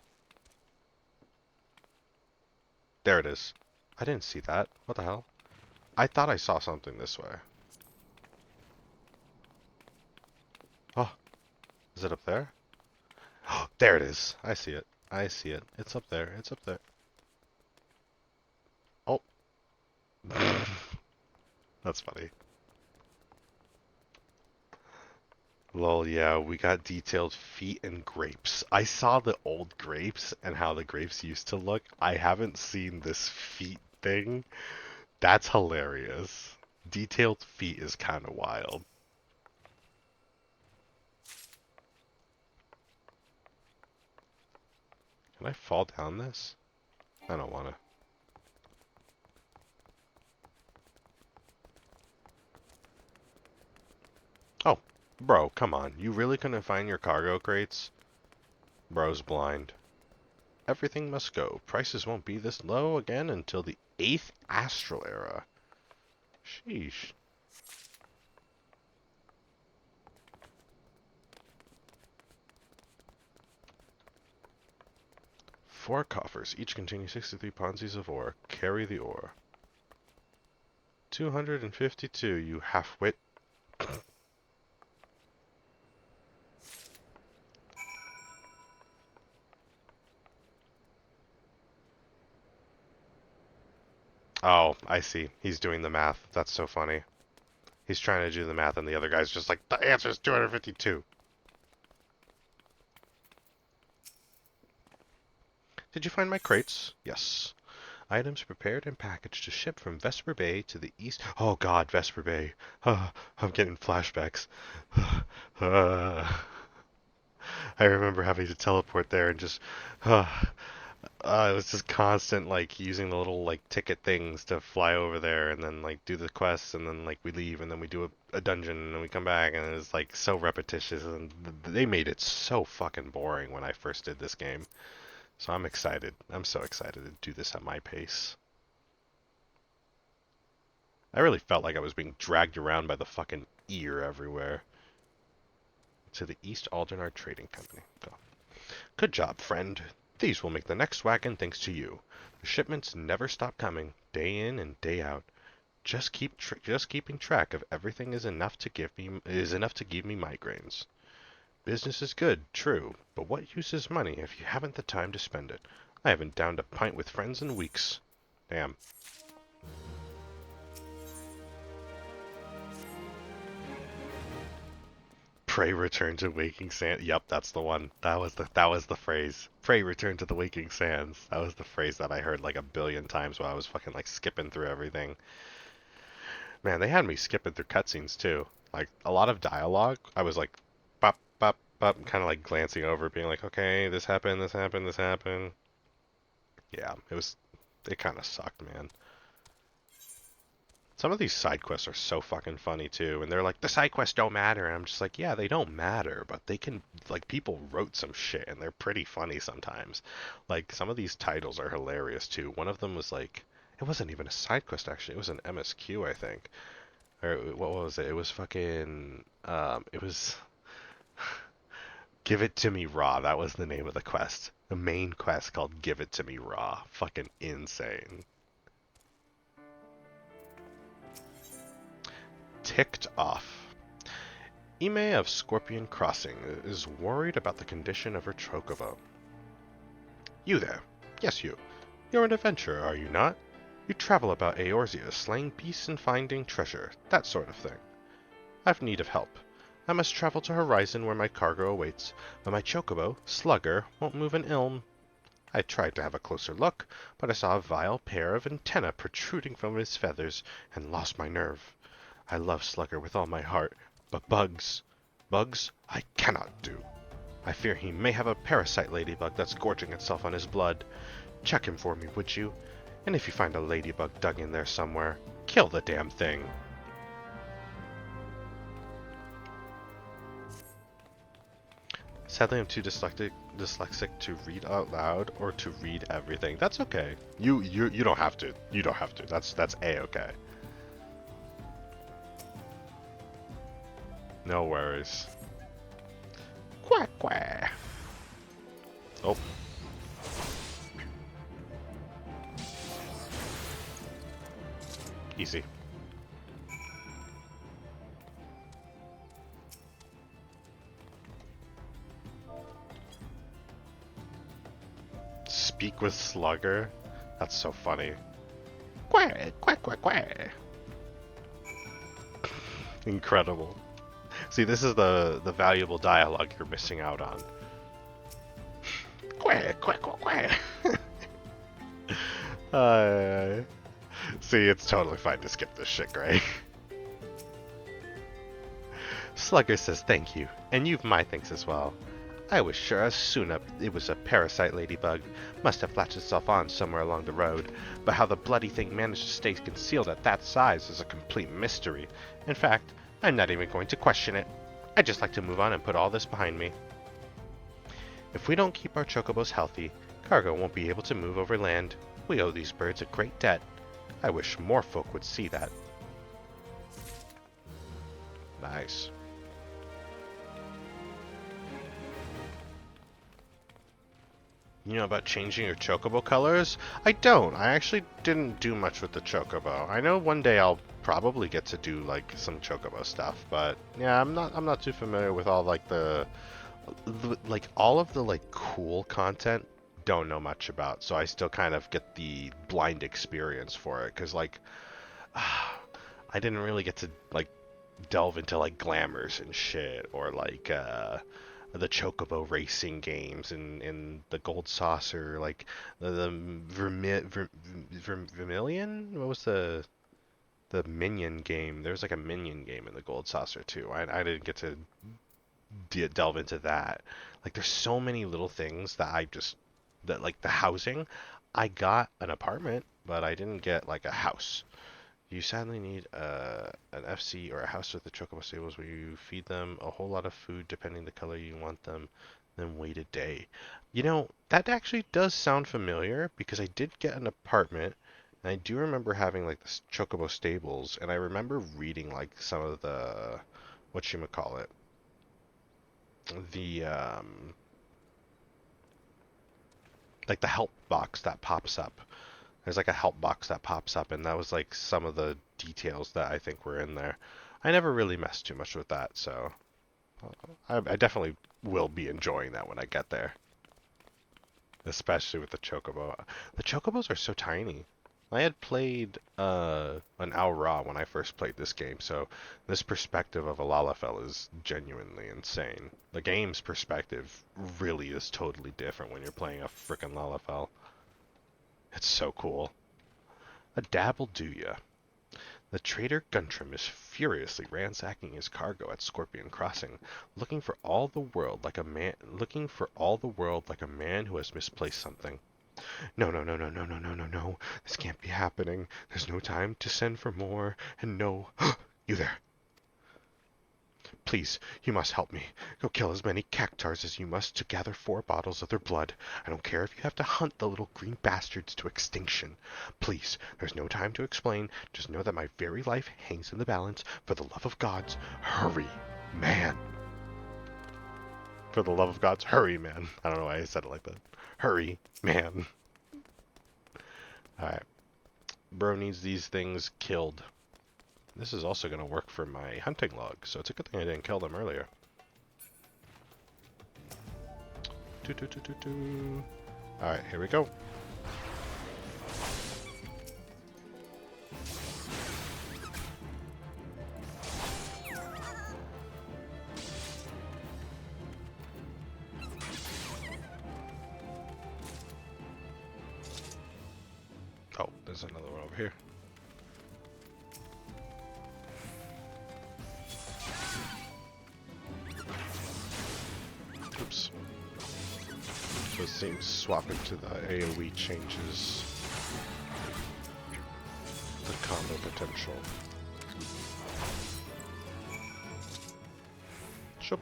There it is. I didn't see that. What the hell? I thought I saw something this way. Oh, is it up there? Oh, there it is. I see it. I see it. It's up there. It's up there. Oh. That's funny. Lol, yeah, we got detailed feet and grapes. I saw the old grapes and how the grapes used to look. I haven't seen this feet thing. That's hilarious. Detailed feet is kind of wild. Can I fall down this? I don't want to. Oh, bro, come on. You really couldn't find your cargo crates? Bro's blind. Everything must go. Prices won't be this low again until the 8th Astral Era. Sheesh. Four coffers, each containing 63 ponzies of ore. Carry the ore. 252, you half-wit. Oh, I see. He's doing the math. That's so funny. He's trying to do the math, and the other guy's just like, the answer is 252. Did you find my crates? Yes. Items prepared and packaged to ship from Vesper Bay to the east. Oh God, Vesper Bay. I'm getting flashbacks. I remember having to teleport there and just. It was just constant, like, using the little, like, ticket things to fly over there and then, like, do the quests and then, like, we leave and then we do a dungeon and then we come back and it's, like, so repetitious and they made it so fucking boring when I first did this game. So I'm excited. I'm so excited to do this at my pace. I really felt like I was being dragged around by the fucking ear everywhere. To the East Ul'dah Trading Company. Go. Good job, friend. These will make the next wagon thanks to you. The shipments never stop coming, day in and day out. Just keeping track of everything is enough to give me migraines. Business is good, true, but what use is money if you haven't the time to spend it? I haven't downed a pint with friends in weeks. Damn. Pray return to waking sand. Yep, that's the one. That was the phrase. Pray return to the waking sands. That was the phrase that I heard like a billion times while I was fucking like skipping through everything. Man, they had me skipping through cutscenes too. Like a lot of dialogue, I was like, bop bop bop, kind of like glancing over, being like, okay, this happened, this happened, this happened. Yeah, it kind of sucked, man. Some of these side quests are so fucking funny too, and they're like, the side quests don't matter, and I'm just like, yeah, they don't matter, but they can, like, people wrote some shit, and they're pretty funny sometimes. Like, some of these titles are hilarious too. One of them was like, it wasn't even a side quest actually, it was an MSQ, I think. Or what was it? It was fucking, it was Give It To Me Raw. That was the name of the quest. The main quest called Give It To Me Raw. Fucking insane. Ticked off. Ime of Scorpion Crossing is worried about the condition of her chocobo. You there. Yes, you. You're an adventurer, are you not? You travel about Eorzea, slaying beasts and finding treasure, that sort of thing. I've need of help. I must travel to Horizon where my cargo awaits, but my chocobo, Slugger, won't move an ilm. I tried to have a closer look, but I saw a vile pair of antennae protruding from his feathers, and lost my nerve. I love Slugger with all my heart, but bugs I cannot do. I fear he may have a parasite ladybug that's gorging itself on his blood. Check him for me, would you? And if you find a ladybug dug in there somewhere, kill the damn thing. Sadly, I'm too dyslexic to read out loud or to read everything. That's okay. You don't have to. You don't have to. That's a-okay. No worries. Quack quack. Oh. Easy. Speak with Slugger? That's so funny. Quack, quack, quack, quack. Incredible. See, this is the valuable dialogue you're missing out on. Quack, quack, quack, quack. See, it's totally fine to skip this shit, Gray. Slugger says thank you, and you've my thanks as well. I was sure as soon it was a parasite ladybug. Must have latched itself on somewhere along the road. But how the bloody thing managed to stay concealed at that size is a complete mystery. In fact, I'm not even going to question it. I'd just like to move on and put all this behind me. If we don't keep our chocobos healthy, cargo won't be able to move over land. We owe these birds a great debt. I wish more folk would see that. Nice. You know about changing your chocobo colors? I don't. I actually didn't do much with the chocobo. I know one day I'll probably get to do like some chocobo stuff, but yeah, I'm not too familiar with all like like all of the like cool content. Don't know much about, so I still kind of get the blind experience for it because like I didn't really get to like delve into like glamours and shit or like the chocobo racing games and the gold saucer, like the vermilion. What was the minion game? There's like a minion game in the gold saucer too. I didn't get to delve into that. Like there's so many little things that that like the housing. I got an apartment, but I didn't get like a house. You sadly need an FC or a house with the chocobo stables where you feed them a whole lot of food depending the color you want them, then wait a day. You know, that actually does sound familiar because I did get an apartment and I do remember having like the chocobo stables and I remember reading like some of the whatchamacallit, the like the help box that pops up. There's like a help box that pops up, and that was like some of the details that I think were in there. I never really messed too much with that, so I definitely will be enjoying that when I get there, especially with the chocobo. The chocobos are so tiny. I had played an Ul'dah when I first played this game, so this perspective of a Lalafell is genuinely insane. The game's perspective really is totally different when you're playing a frickin' Lalafell. It's so cool. A dab'll do ya. The trader Guntram is furiously ransacking his cargo at Scorpion Crossing, looking for all the world like a man who has misplaced something. No, no, no, no, no, no, no, no, no. This can't be happening. There's no time to send for more, and no... You there. Please, you must help me. Go kill as many cactars as you must to gather 4 bottles of their blood. I don't care if you have to hunt the little green bastards to extinction. Please, there's no time to explain. Just know that my very life hangs in the balance. For the love of gods, hurry, man. For the love of gods, hurry, man. I don't know why I said it like that. Hurry, man. Alright. Bro needs these things killed. This is also going to work for my hunting log, so it's a good thing I didn't kill them earlier. Alright, here we go. Oh, there's another one over here. Oops. So it seems swapping to the AoE changes the combo potential. Shoop.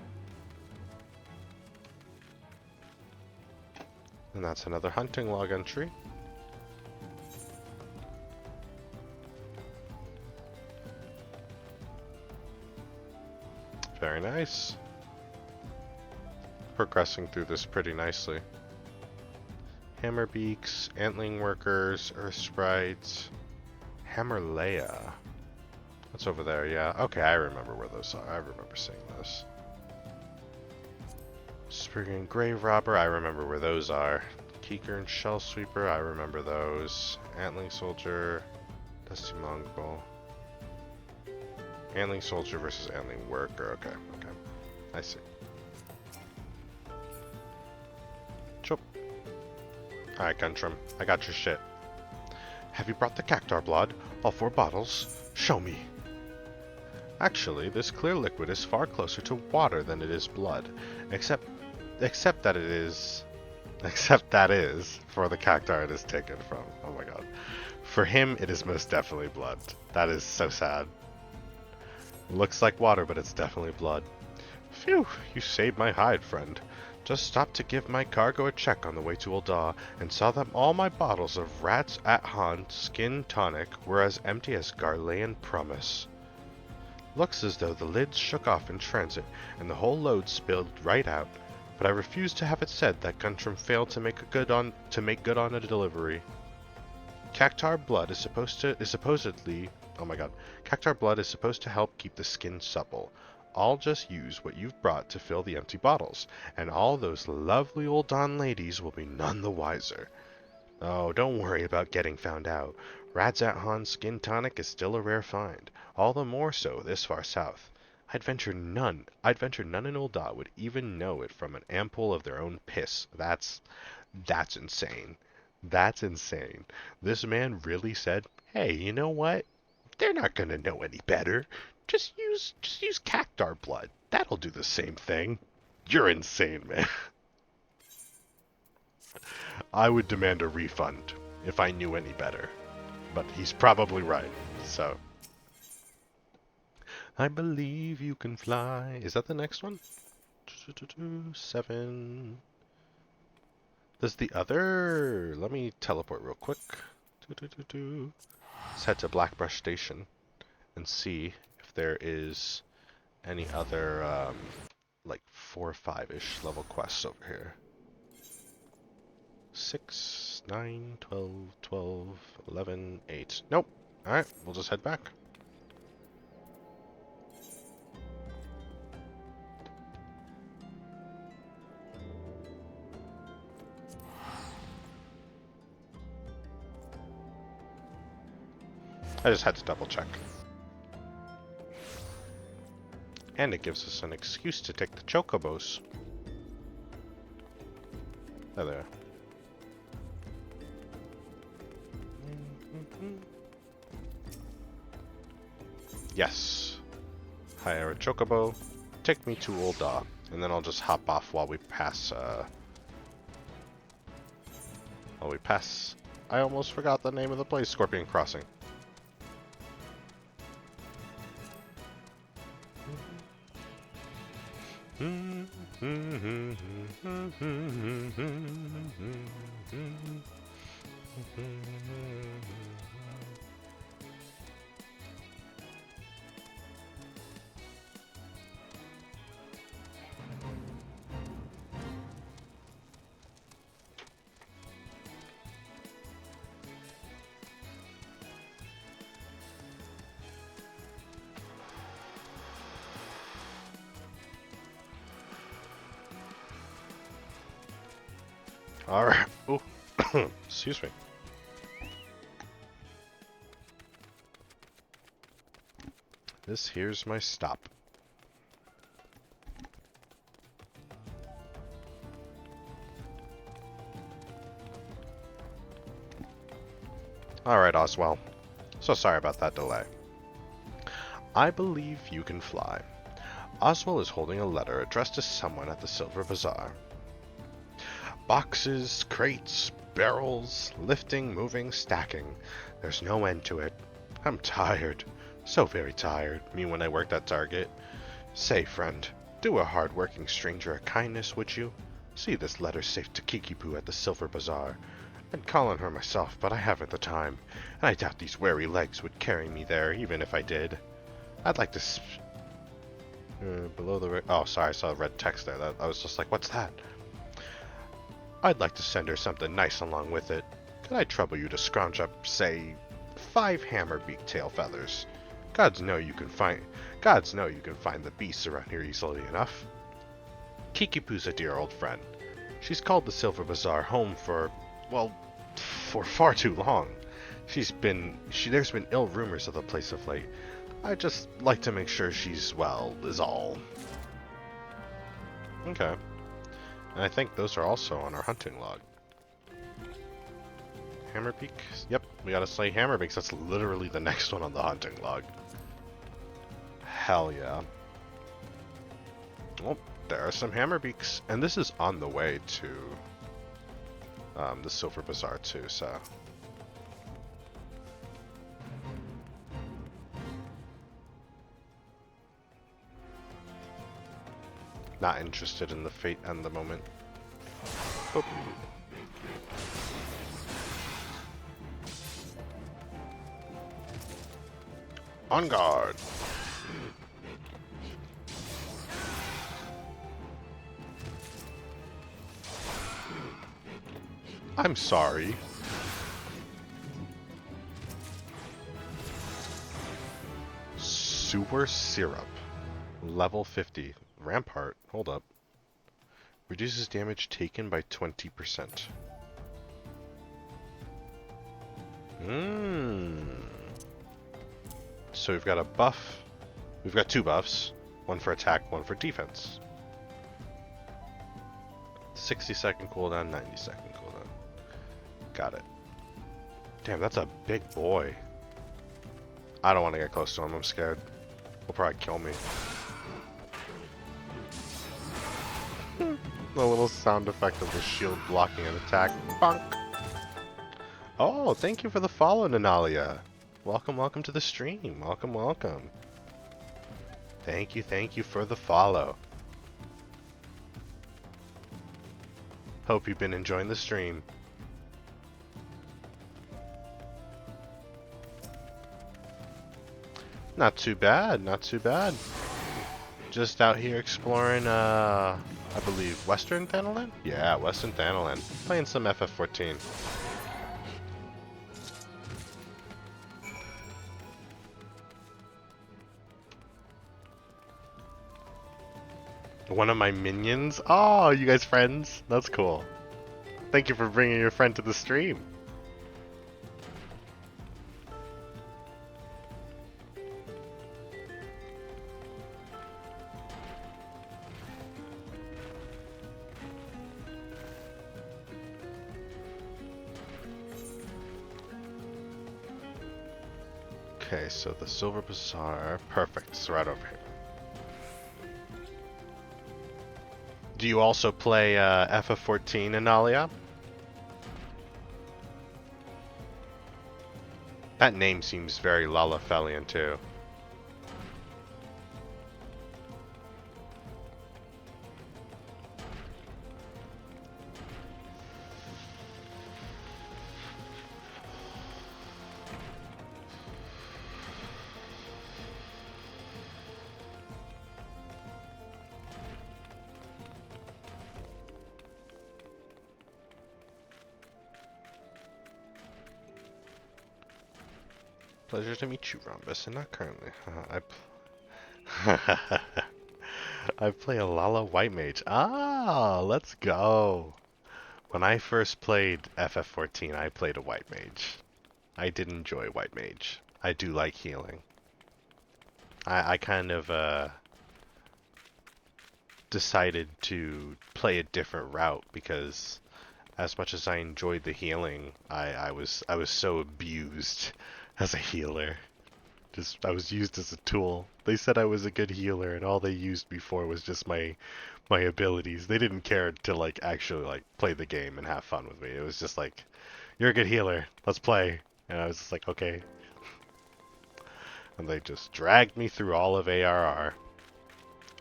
And that's another hunting log entry. Very nice. Progressing through this pretty nicely. Hammerbeaks, Antling Workers, Earth Sprites, Hammerlea. What's over there? Yeah. Okay, I remember where those are. I remember seeing this. Spriggan Grave Robber, I remember where those are. Keeker and Shell Sweeper, I remember those. Antling Soldier, Dusty Mongrel. Antling Soldier versus Antling Worker. Okay, okay. I see. Chop. Alright, Guntram. I got your shit. Have you brought the cactar blood? All 4 bottles? Show me. Actually, this clear liquid is far closer to water than it is blood. Except that is for the cactar it is taken from. Oh my god. For him, it is most definitely blood. That is so sad. Looks like water, but it's definitely blood. Phew, you saved my hide, friend. Just stopped to give my cargo a check on the way to Ul'dah, and saw that all my bottles of Rats at Han Skin Tonic were as empty as Garlean Promise. Looks as though the lids shook off in transit, and the whole load spilled right out, but I refuse to have it said that Guntram failed to make good on a delivery. Cactar blood is supposedly Cactar blood is supposed to help keep the skin supple. I'll just use what you've brought to fill the empty bottles, and all those lovely Ul'dah ladies will be none the wiser. Oh, don't worry about getting found out. Rats at Han Skin Tonic is still a rare find, all the more so this far south. I'd venture none in Ul'dah would even know it from an ampoule of their own piss. That's insane. That's insane. This man really said, hey, you know what? They're not gonna know any better. Just use cactar blood. That'll do the same thing. You're insane, man. I would demand a refund if I knew any better. But he's probably right, so. I believe you can fly. Is that the next one? 7. Does the other... Let me teleport real quick. Let's head to Blackbrush Station and see if there is any other, like 4 or 5-ish level quests over here. 6, 9, 12, 12, 11, 8. Nope. Alright, we'll just head back. I just had to double check. And it gives us an excuse to take the chocobos. There. Yes. Hire a chocobo. Take me to Ul'dah. And then I'll just hop off while we pass, while we pass. I almost forgot the name of the place, Scorpion Crossing. Alright. Oh, excuse me. This here's my stop. Alright, Oswell. So sorry about that delay. I believe you can fly. Oswell is holding a letter addressed to someone at the Silver Bazaar. Boxes, crates, barrels, lifting, moving, stacking. There's no end to it. I'm tired. So very tired. Me when I worked at Target. Say, friend, do a hard-working stranger a kindness, would you? See this letter safe to Kikipoo at the Silver Bazaar. I'd call on her myself, but I haven't the time, and I doubt these weary legs would carry me there, even if I did. I'd like to below the... Oh, sorry, I saw red text there. I was just like, what's that? I'd like to send her something nice along with it. Could I trouble you to scrounge up, say, 5 hammer beak tail feathers? Gods know you can find the beasts around here easily enough. Kikipoo's a dear old friend. She's called the Silver Bazaar home for far too long. There's been ill rumors of the place of late. I'd just like to make sure she's well, is all. Okay. And I think those are also on our hunting log. Hammerbeak? Yep, we gotta slay Hammerbeaks. That's literally the next one on the hunting log. Hell yeah. Well, there are some Hammerbeaks. And this is on the way to the Silver Bazaar too, so... Not interested in the fate and the moment. Oh. On guard! I'm sorry. Sewer Syrup. Level 50. Rampart. Hold up. Reduces damage taken by 20%. So we've got a buff. We've got 2 buffs. One for attack, one for defense. 60-second cooldown, 90-second cooldown. Got it. Damn, that's a big boy. I don't want to get close to him. I'm scared. He'll probably kill me. The little sound effect of the shield blocking an attack. Bonk! Oh, thank you for the follow, Nanalia. Welcome, welcome to the stream. Welcome, welcome. Thank you for the follow. Hope you've been enjoying the stream. Not too bad, not too bad. Just out here exploring, I believe, Western Thanalan? Yeah, Western Thanalan. Playing some FF14. One of my minions? Oh, you guys friends? That's cool. Thank you for bringing your friend to the stream. Okay, so the Silver Bazaar. Perfect, it's right over here. Do you also play FF14, Analia? That name seems very Lalafelian too. Pleasure to meet you, Rhombus, and not currently. I play a Lala White Mage. Ah, let's go. When I first played FF14, I played a White Mage. I did enjoy White Mage. I do like healing. I kind of decided to play a different route because as much as I enjoyed the healing, I was so abused as a healer. Just I was used as a tool. They said I was a good healer, and all they used me for was just my abilities. They didn't care to like actually like play the game and have fun with me. It was just like, you're a good healer, let's play. And I was just like, okay. And they just dragged me through all of ARR,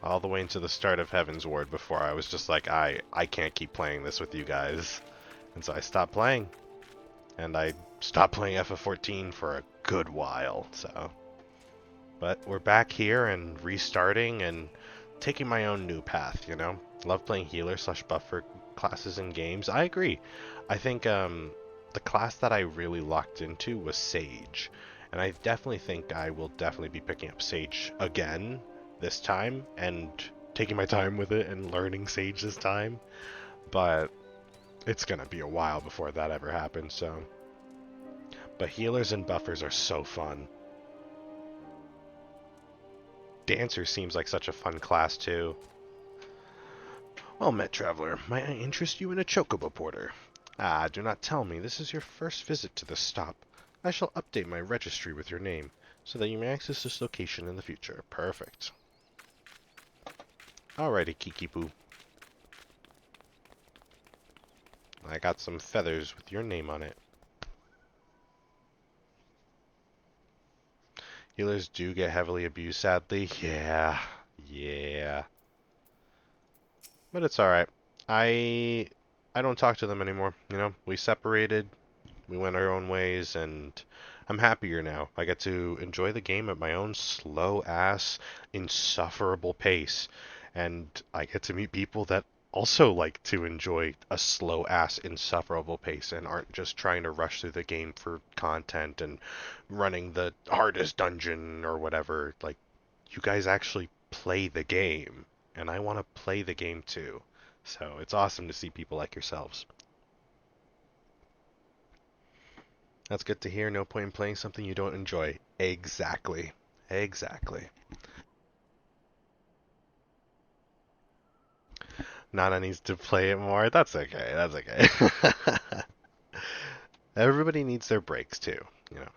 all the way into the start of Heaven's Ward before I was just like, I can't keep playing this with you guys. And so I stopped playing. And I stopped playing FF14 for a good while, so. But we're back here and restarting and taking my own new path, you know? Love playing healer slash buffer classes in games. I agree. I think the class that I really locked into was Sage. And I definitely think I will definitely be picking up Sage again this time and taking my time with it and learning Sage this time. But it's going to be a while before that ever happens, so. But healers and buffers are so fun. Dancer seems like such a fun class, too. Well met, traveler. Might I interest you in a chocobo porter? Ah, do not tell me this is your first visit to this stop. I shall update my registry with your name, so that you may access this location in the future. Perfect. Alrighty, Kiki-Poo. I got some feathers with your name on it. Healers do get heavily abused, sadly. Yeah. But it's alright. I don't talk to them anymore, you know? We separated, we went our own ways, and I'm happier now. I get to enjoy the game at my own slow-ass, insufferable pace. And I get to meet people that also like to enjoy a slow-ass, insufferable pace and aren't just trying to rush through the game for content and running the hardest dungeon or whatever. Like, you guys actually play the game, and I want to play the game too. So it's awesome to see people like yourselves. That's good to hear. No point in playing something you don't enjoy. Exactly. Exactly. Nana needs to play it more. That's okay. That's okay. Everybody needs their breaks too, you know.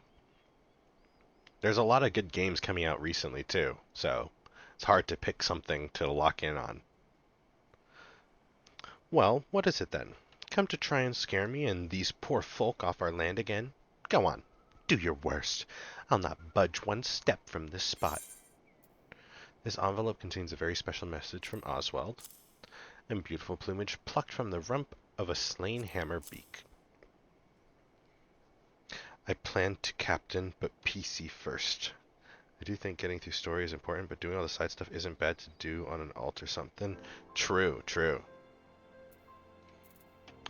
There's a lot of good games coming out recently too, so it's hard to pick something to lock in on. Well, what is it then? Come to try and scare me and these poor folk off our land again? Go on, do your worst. I'll not budge one step from this spot. This envelope contains a very special message from Oswald, and beautiful plumage plucked from the rump of a slain hammer beak. I planned to captain, but PC first. I do think getting through story is important, but doing all the side stuff isn't bad to do on an alt or something. True, true.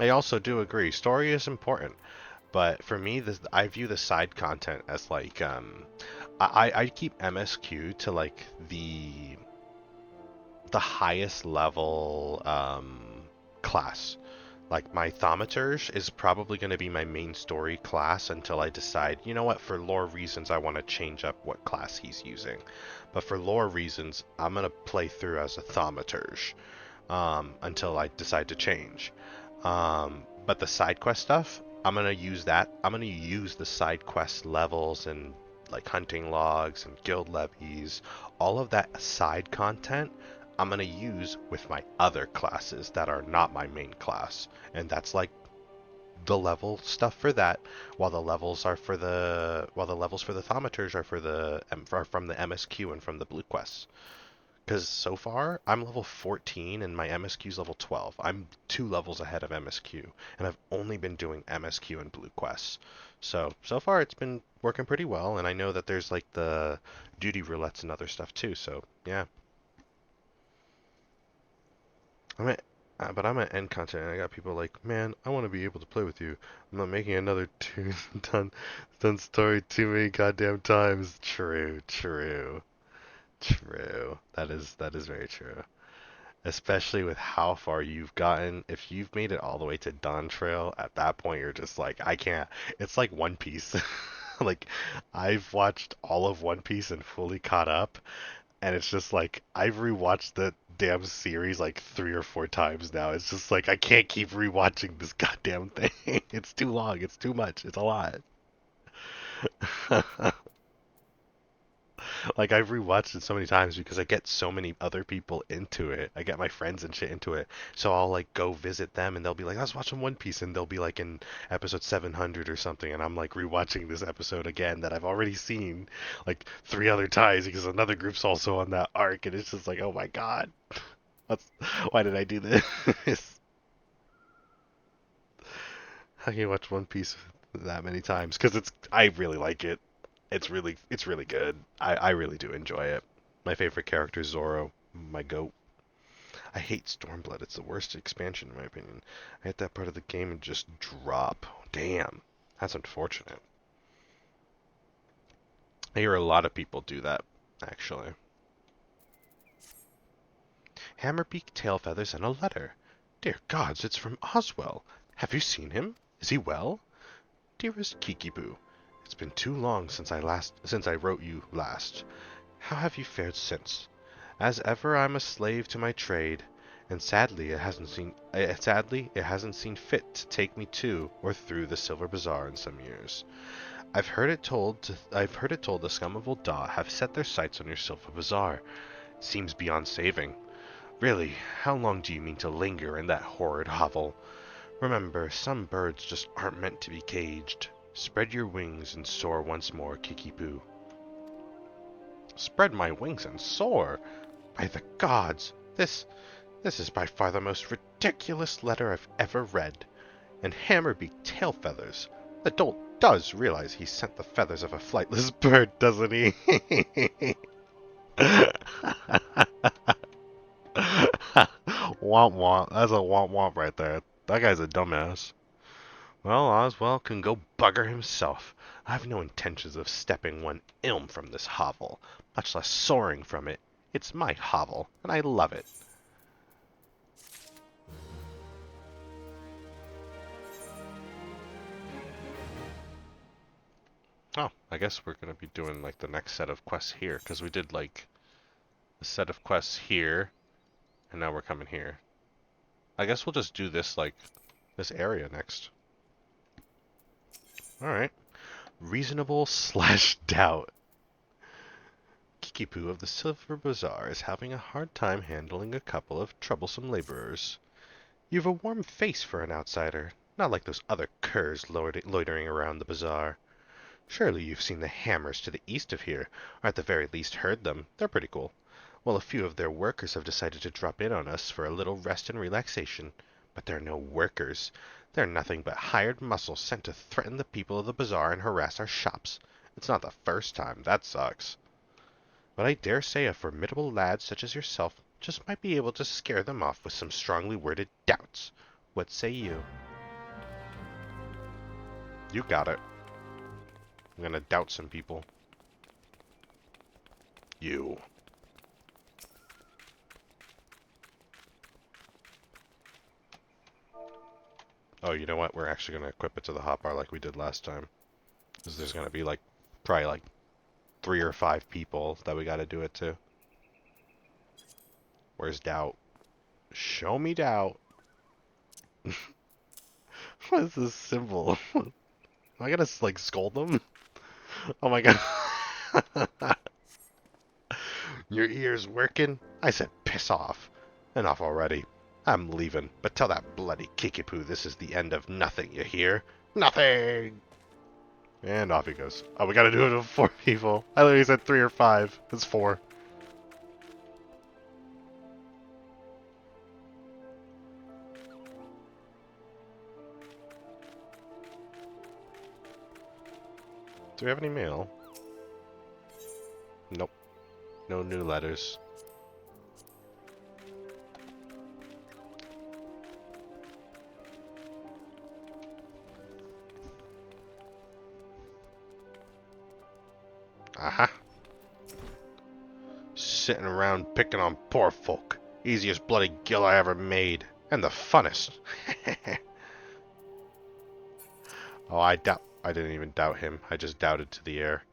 I also do agree. Story is important, but for me, I view the side content as like, I keep MSQ to like the highest level class. Like my Thaumaturge is probably going to be my main story class until I decide, you know what, for lore reasons I want to change up what class he's using. But for lore reasons, I'm going to play through as a Thaumaturge until I decide to change. But the side quest stuff, I'm going to use that. I'm going to use the side quest levels and like hunting logs and guild levies, all of that side content I'm going to use with my other classes that are not my main class. And that's like the level stuff for that, while the levels for the thaumaturs are from the MSQ and from the blue quests. Because so far, I'm level 14 and my MSQ's level 12. I'm 2 levels ahead of MSQ, and I've only been doing MSQ and blue quests. So far it's been working pretty well, and I know that there's like the duty roulettes and other stuff too, so yeah. But I'm at end content, and I got people like, man, I want to be able to play with you. I'm not making another done story too many goddamn times. True. That is very true. Especially with how far you've gotten. If you've made it all the way to Dawn Trail, at that point you're just like, I can't. It's like One Piece. Like, I've watched all of One Piece and fully caught up, and it's just like, I've rewatched the damn series like 3 or 4 times now. It's just like, I can't keep rewatching this goddamn thing. It's too long. It's too much. It's a lot. Like, I've rewatched it so many times because I get so many other people into it. I get my friends and shit into it. So I'll like go visit them and they'll be like, I was watching One Piece, and they'll be like in episode 700 or something, and I'm like rewatching this episode again that I've already seen like 3 other times because another group's also on that arc, and it's just like, oh my god. What's, why did I do this? How can you watch One Piece that many times? Because I really like it. It's really good. I really do enjoy it. My favorite character is Zoro, my goat. I hate Stormblood. It's the worst expansion in my opinion. I hit that part of the game and just drop. Damn. That's unfortunate. I hear a lot of people do that, actually. Hammerbeak Tailfeathers and a letter. Dear gods, it's from Oswell. Have you seen him? Is he well? Dearest Kikiboo, it's been too long since I wrote you last. How have you fared since? As ever, I'm a slave to my trade, and sadly it hasn't seen fit to take me to or through the Silver Bazaar in some years. I've heard it told the scum of Ul'dah have set their sights on your Silver Bazaar. Seems beyond saving. Really, how long do you mean to linger in that horrid hovel? Remember, some birds just aren't meant to be caged. Spread your wings and soar once more, Kikipoo. Spread my wings and soar? By the gods, this is by far the most ridiculous letter I've ever read. And Hammerbeak Tailfeathers. The dolt does realize he sent the feathers of a flightless bird, doesn't he? Womp womp. That's a womp womp right there. That guy's a dumbass. Well, Oswell can go bugger himself. I've no intentions of stepping one ilm from this hovel, much less soaring from it. It's my hovel, and I love it. Oh, I guess we're going to be doing like the next set of quests here, because we did like a set of quests here, and now we're coming here. I guess we'll just do this like this area next. Alright. Reasonable / doubt. Kikipoo of the Silver Bazaar is having a hard time handling a couple of troublesome laborers. You've a warm face for an outsider, not like those other curs loitering around the bazaar. Surely you've seen the hammers to the east of here, or at the very least heard them. They're pretty cool. Well, a few of their workers have decided to drop in on us for a little rest and relaxation. But they're no workers. They're nothing but hired muscle sent to threaten the people of the bazaar and harass our shops. It's not the first time. That sucks. But I dare say a formidable lad such as yourself just might be able to scare them off with some strongly worded doubts. What say you? You got it. I'm gonna doubt some people. You. Oh, you know what? We're actually gonna equip it to the hotbar like we did last time. Because there's gonna be like, probably like 3 or 5 people that we gotta do it to. Where's doubt? Show me doubt. What is this symbol? Am I gonna like scold them? Oh my god. Your ears working? I said piss off. Enough already. I'm leaving, but tell that bloody Kikipu this is the end of nothing, you hear? Nothing! And off he goes. Oh, we gotta do it with 4 people. I literally said 3 or 5. It's 4. Do we have any mail? Nope. No new letters. Aha. Sitting around picking on poor folk. Easiest bloody gill I ever made. And the funnest. Oh, I didn't even doubt him. I just doubted to the air.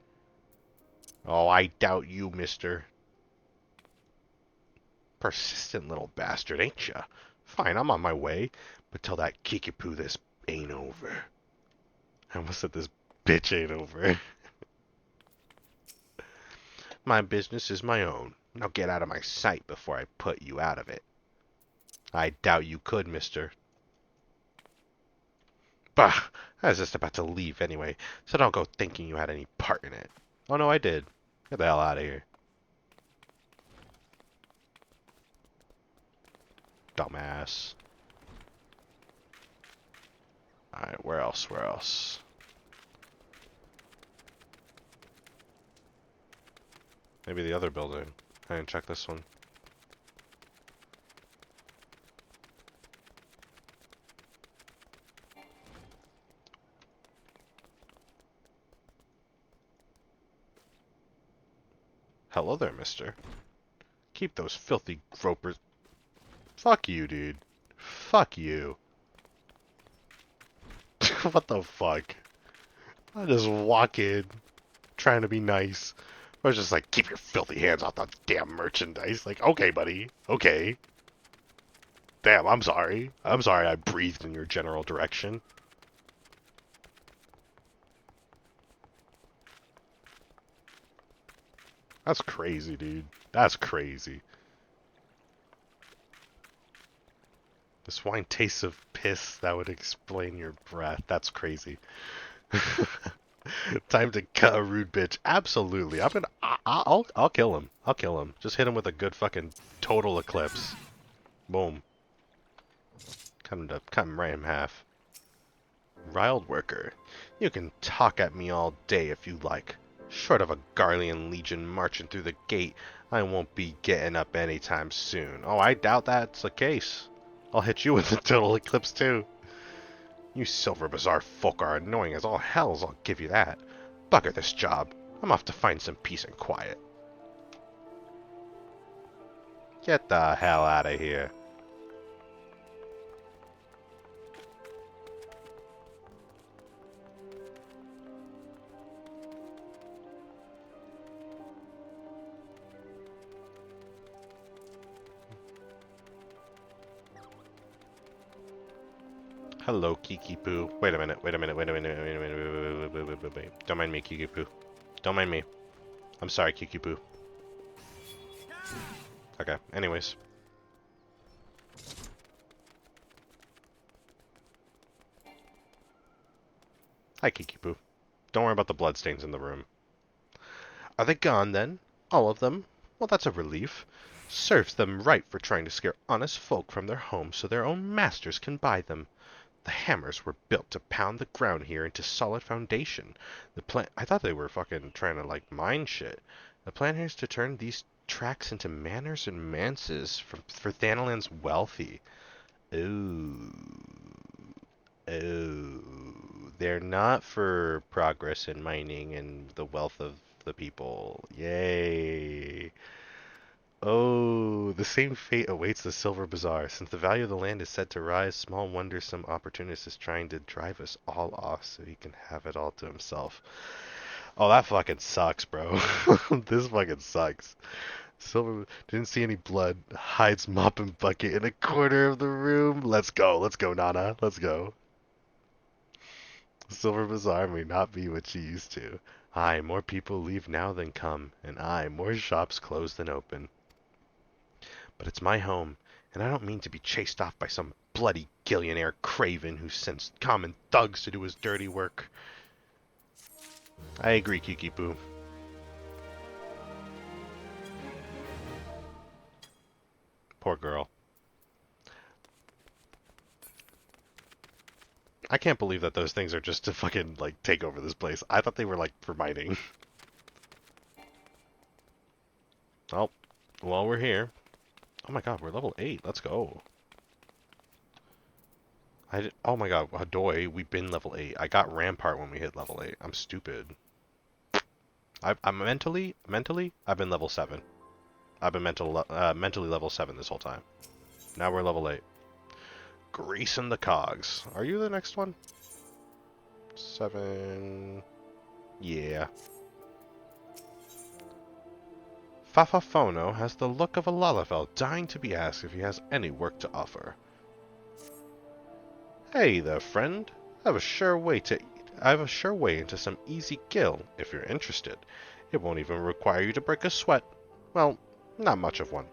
Oh, I doubt you, mister. Persistent little bastard, ain't ya? Fine, I'm on my way. But tell that Kikipu this ain't over. I almost said this bitch ain't over. My business is my own. Now get out of my sight before I put you out of it. I doubt you could, mister. Bah! I was just about to leave anyway, so don't go thinking you had any part in it. Oh no, I did. Get the hell out of here. Dumbass. Alright, where else? Where else? Maybe the other building. I didn't check this one. Hello there, mister. Keep those filthy gropers. Fuck you, dude. Fuck you. What the fuck? I just walk in, trying to be nice. I was just like, keep your filthy hands off that damn merchandise. Like, okay, buddy. Okay. Damn, I'm sorry. I'm sorry I breathed in your general direction. That's crazy, dude. That's crazy. This wine tastes of piss. That would explain your breath. That's crazy. Time to cut a rude bitch. Absolutely. I'll kill him. I'll kill him. Just hit him with a good fucking total eclipse. Boom. Cut him right in half. Riled worker. You can talk at me all day if you like. Short of a Garlean legion marching through the gate, I won't be getting up anytime soon. Oh, I doubt that's the case. I'll hit you with a total eclipse too. You Silver Bazaar folk are annoying as all hells, I'll give you that. Bugger this job. I'm off to find some peace and quiet. Get the hell out of here. Hello, Kiki Poo. Wait a minute, wait a minute, wait a minute, wait a minute, wait. Don't mind me, Kiki Poo. Don't mind me. I'm sorry, Kiki Poo. Okay, anyways. Hi, Kiki Poo. Don't worry about the bloodstains in the room. Are they gone, then? All of them? Well, that's a relief. Serves them right for trying to scare honest folk from their homes so their own masters can buy them. The hammers were built to pound the ground here into solid foundation. I thought they were fucking trying to, like, mine shit. The plan here is to turn these tracks into manors and manses for Thanalan's wealthy. Ooh. Oh, they're not for progress in mining and the wealth of the people. Yay. Oh, the same fate awaits the Silver Bazaar. Since the value of the land is set to rise, small wonder some opportunist is trying to drive us all off so he can have it all to himself. Oh, that fucking sucks, bro. This fucking sucks. Silver didn't see any blood. Hides mop and bucket in a corner of the room. Let's go, Nana. Let's go. Silver Bazaar may not be what she used to. Aye, more people leave now than come, and aye, more shops close than open. But it's my home, And I don't mean to be chased off by some bloody gillionaire craven who sends common thugs to do his dirty work. I agree, Kiki-Poo. Poor girl. I can't believe that those things are just to fucking, like, take over this place. I thought they were, like, for mining. Oh, while we're here. Oh my god, we're level 8. Let's go. Oh my god, Hadoy, we've been level 8. I got Rampart when we hit level 8. I'm stupid. I'm mentally, I've been level 7. I've been mentally level 7 this whole time. Now we're level 8. Greasing the cogs. Are you the next one? 7... Yeah. Fafafono has the look of a Lalafell dying to be asked if he has any work to offer. Hey there, friend. I have a sure way into some easy gill, if you're interested. It won't even require you to break a sweat. Well, not much of one.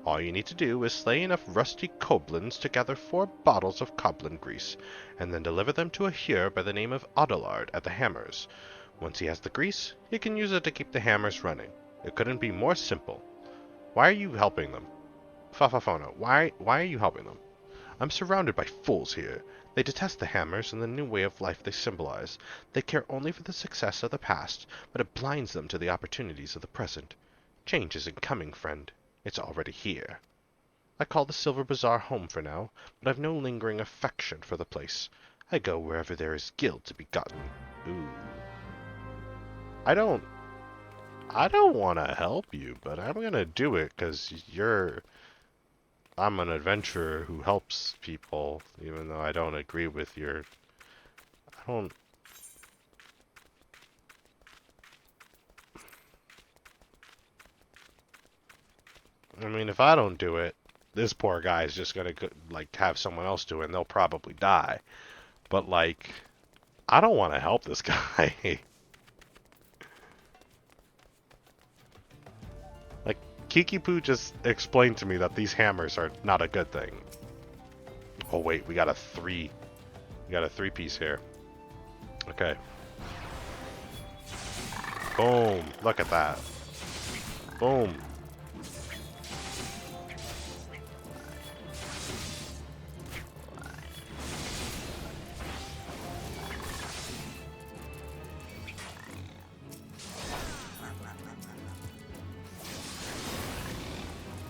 All you need to do is slay enough rusty koblins to gather 4 bottles of coblin grease, and then deliver them to a Heer by the name of Ul'dah at the hammers. Once he has the grease, he can use it to keep the hammers running. It couldn't be more simple. Why are you helping them? Fafafono, why are you helping them? I'm surrounded by fools here. They detest the hammers and the new way of life they symbolize. They care only for the success of the past, but it blinds them to the opportunities of the present. Change isn't coming, friend. It's already here. I call the Silver Bazaar home for now, but I've no lingering affection for the place. I go wherever there is gil to be gotten. Ooh. I don't want to help you, but I'm gonna do it because I'm an adventurer who helps people, even though I don't agree with your... I mean, if I don't do it, this poor guy is just gonna, like, have someone else do it, and they'll probably die. But, like, I don't want to help this guy. Like, Kiki-Poo just explained to me that these hammers are not a good thing. Oh wait, we got a 3-piece here. Okay. Boom. Look at that. Boom.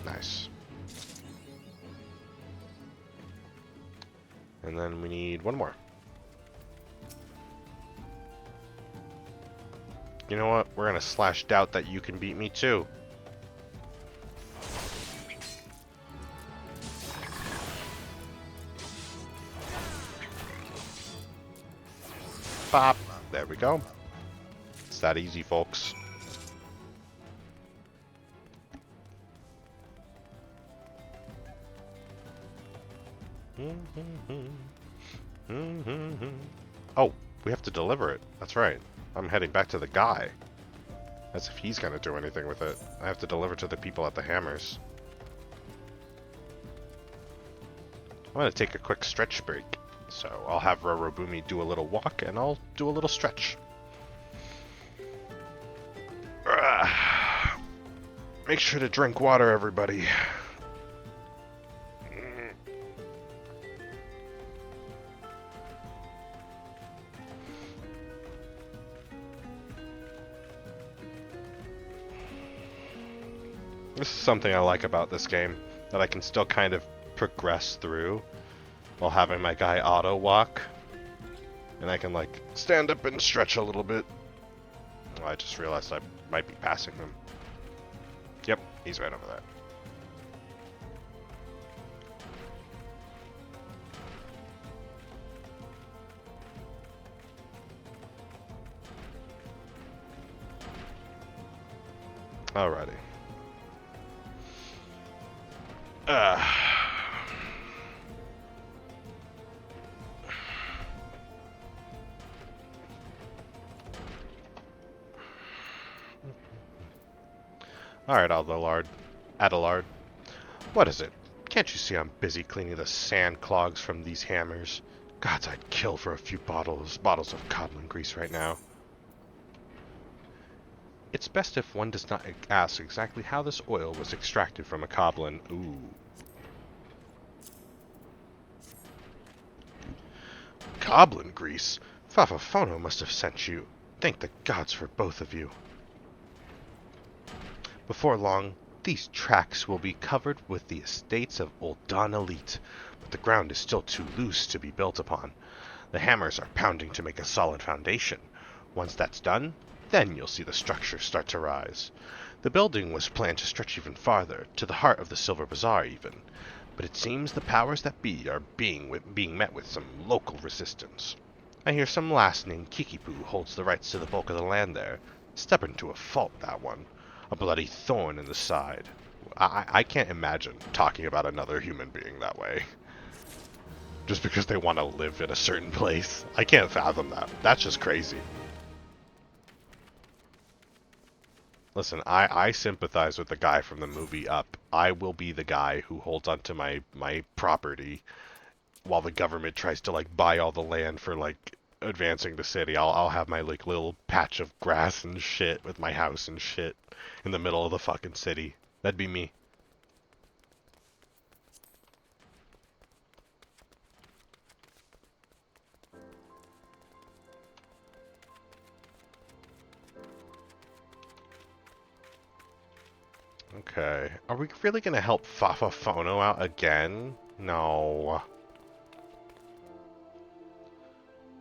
Nice. And then we need one more. You know what? We're gonna slash doubt that you can beat me too. Bop. There we go. It's that easy, folks. Oh, we have to deliver it. That's right. I'm heading back to the guy. As if he's gonna do anything with it. I have to deliver to the people at the hammers. I'm gonna take a quick stretch break. So I'll have Rorobume do a little walk, and I'll do a little stretch. Make sure to drink water, everybody. This is something I like about this game, that I can still kind of progress through while having my guy auto walk. And I can, like, stand up and stretch a little bit. Oh, I just realized I might be passing him. Yep, he's right over there. Alrighty. Alright, Adelard. What is it? Can't you see I'm busy cleaning the sand clogs from these hammers? Gods, I'd kill for a few bottles of codlin grease right now. It's best if one does not ask exactly how this oil was extracted from a coblin. Ooh. Goblin grease? Fafafono must have sent you. Thank the gods for both of you. Before long, these tracks will be covered with the estates of Ul'dah elite, but the ground is still too loose to be built upon. The hammers are pounding to make a solid foundation. Once that's done, then you'll see the structure start to rise. The building was planned to stretch even farther, to the heart of the Silver Bazaar even, but it seems the powers that be are being met with some local resistance. I hear some lass named Kikipu holds the rights to the bulk of the land there. Stubborn to a fault, that one. A bloody thorn in the side. I can't imagine talking about another human being that way. Just because they want to live in a certain place. I can't fathom that. That's just crazy. Listen, I sympathize with the guy from the movie Up. I will be the guy who holds onto my property while the government tries to like buy all the land for like advancing the city. I'll have my like little patch of grass and shit with my house and shit in the middle of the fucking city. That'd be me. Okay. Are we really gonna help Fafafono out again? No.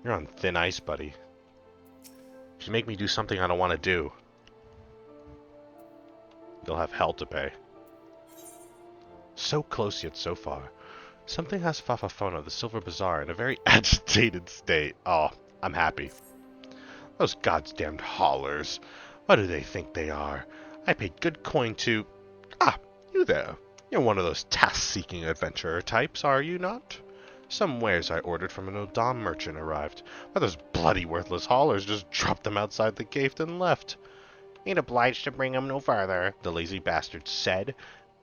You're on thin ice, buddy. If you make me do something I don't want to do, you'll have hell to pay. So close yet so far. Something has Fafafono, the Silver Bazaar, in a very agitated state. Oh, I'm happy. Those goddamned haulers. What do they think they are? I paid good coin to... Ah, you there. You're one of those task-seeking adventurer types, are you not? Some wares I ordered from an Ul'dah merchant arrived, but those bloody worthless haulers just dropped them outside the cave and left. Ain't obliged to bring 'em no farther, the lazy bastards said.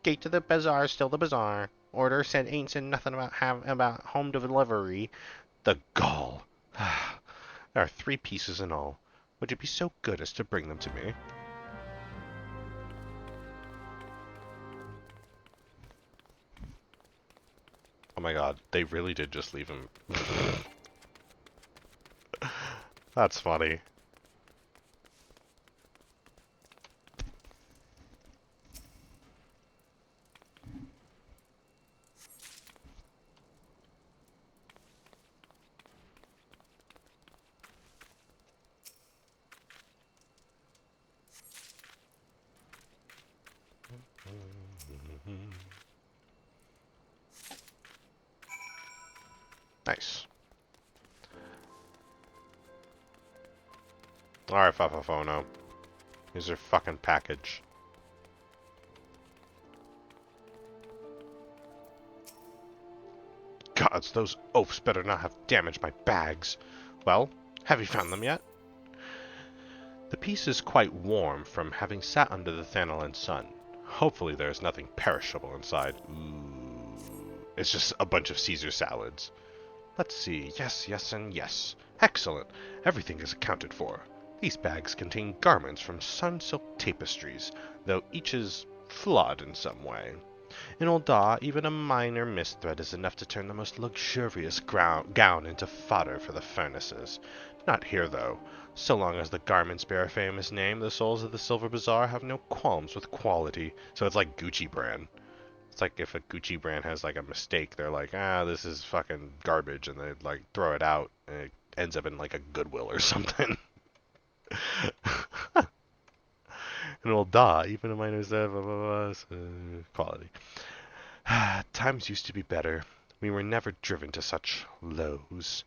Gate to the bazaar, still the bazaar. Order ain't said nothing about home delivery. The gall. There are 3 pieces in all. Would you be so good as to bring them to me? Oh my god, they really did just leave him. That's funny. Nice. Alright, Fafafono. Here's your fucking package. Gods, those oafs better not have damaged my bags. Well, have you found them yet? The piece is quite warm from having sat under the Thanalan sun. Hopefully there is nothing perishable inside. Ooh. It's just a bunch of Caesar salads. Let's see. Yes, yes, and yes. Excellent. Everything is accounted for. These bags contain garments from sun silk tapestries, though each is flawed in some way. In Ul'dah, even a minor misthread is enough to turn the most luxurious gown into fodder for the furnaces. Not here, though. So long as the garments bear a famous name, the souls of the Silver Bazaar have no qualms with quality. So it's like Gucci brand. It's like if a Gucci brand has like a mistake, they're like, this is fucking garbage, and they like throw it out, and it ends up in like a Goodwill or something. In Ul'dah, even a minor quality. Times used to be better. We were never driven to such lows.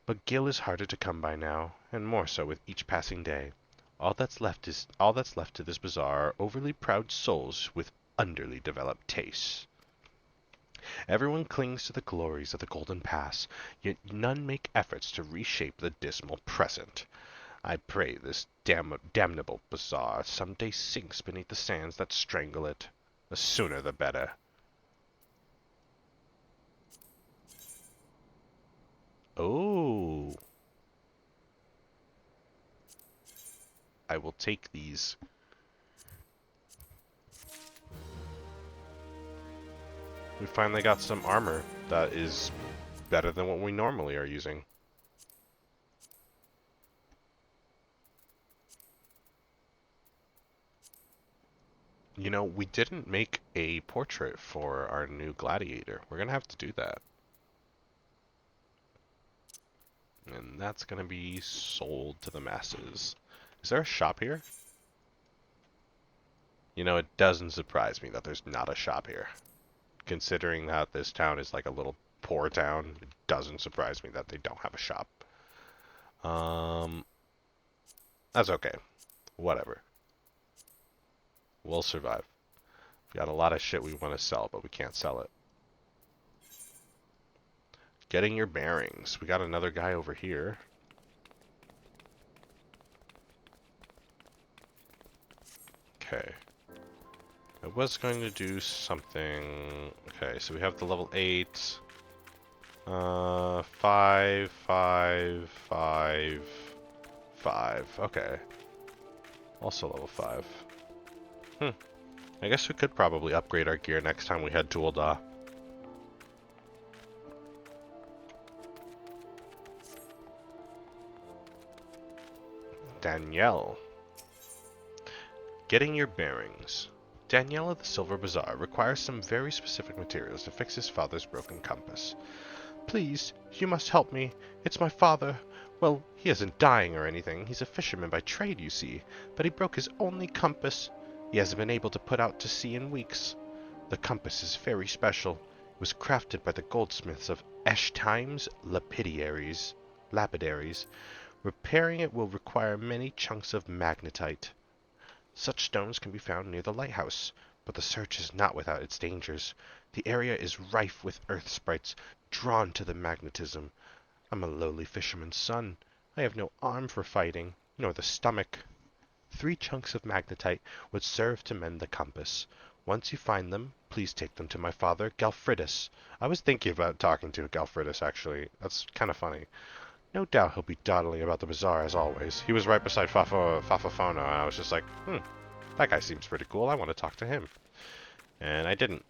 But Gil is harder to come by now, and more so with each passing day. All that's left to this bazaar are overly proud souls with underly developed tastes. Everyone clings to the glories of the Golden Pass, yet none make efforts to reshape the dismal present. I pray this damnable bazaar some day sinks beneath the sands that strangle it. The sooner the better. Oh. I will take these. We finally got some armor that is better than what we normally are using. You know, we didn't make a portrait for our new gladiator. We're gonna have to do that. And that's gonna be sold to the masses. Is there a shop here? You know, it doesn't surprise me that there's not a shop here. Considering that this town is like a little poor town, it doesn't surprise me that they don't have a shop. That's okay. Whatever. We'll survive. We got a lot of shit we want to sell, but we can't sell it. Getting your bearings. We got another guy over here. Okay. I was going to do something... Okay, so we have the level 8. 5, 5, 5, 5. Okay. Also level 5. I guess we could probably upgrade our gear next time we head to Ul'dah. Danielle. Getting your bearings. Danielle of the Silver Bazaar requires some very specific materials to fix his father's broken compass. Please, you must help me. It's my father. Well, he isn't dying or anything. He's a fisherman by trade, you see. But he broke his only compass. He hasn't been able to put out to sea in weeks. The compass is very special. It was crafted by the goldsmiths of Eshtime's lapidaries. Repairing it will require many chunks of magnetite. Such stones can be found near the lighthouse, but the search is not without its dangers. The area is rife with earth sprites, drawn to the magnetism. I'm a lowly fisherman's son. I have no arm for fighting, nor the stomach. 3 chunks of magnetite would serve to mend the compass. Once you find them, please take them to my father, Galfridus. I was thinking about talking to Galfridus, actually. That's kind of funny. No doubt he'll be dawdling about the bazaar as always. He was right beside Fafafono, and I was just like, that guy seems pretty cool. I want to talk to him. And I didn't.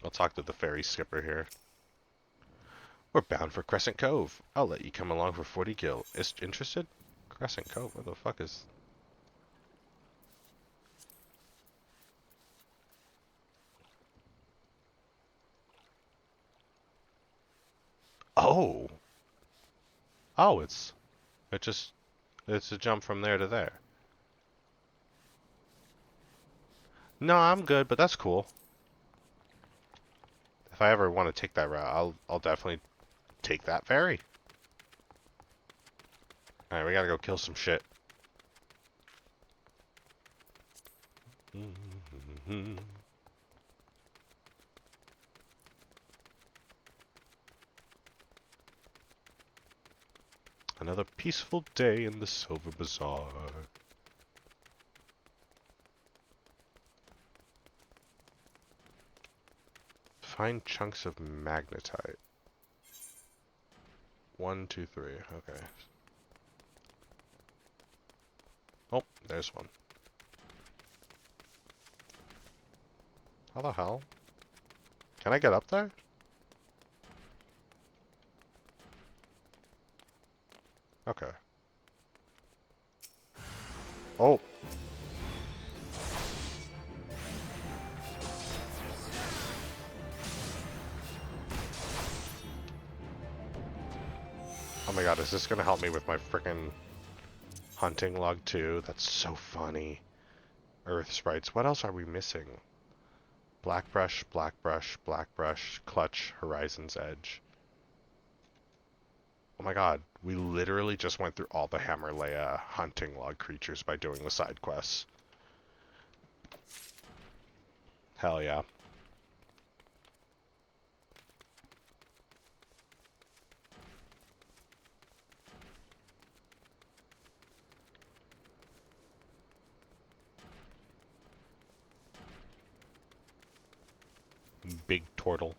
I'll talk to the ferry skipper here. We're bound for Crescent Cove. I'll let you come along for 40 gil. Interested? Crescent Cove? Where the fuck is... Oh! Oh, it's a jump from there to there. No, I'm good, but that's cool. If I ever want to take that route, I'll definitely take that ferry. Alright, we gotta go kill some shit. Another peaceful day in the Silver Bazaar. Find chunks of magnetite. 1, 2, 3. Okay. Oh, there's one. How the hell? Can I get up there? Okay. Oh. Oh my god, is this gonna help me with my frickin' hunting log too? That's so funny. Earth sprites. What else are we missing? Black brush, black brush, black brush, clutch, horizon's edge. Oh my god, we literally just went through all the Hammerlea hunting log creatures by doing the side quests. Hell yeah. Big turtle.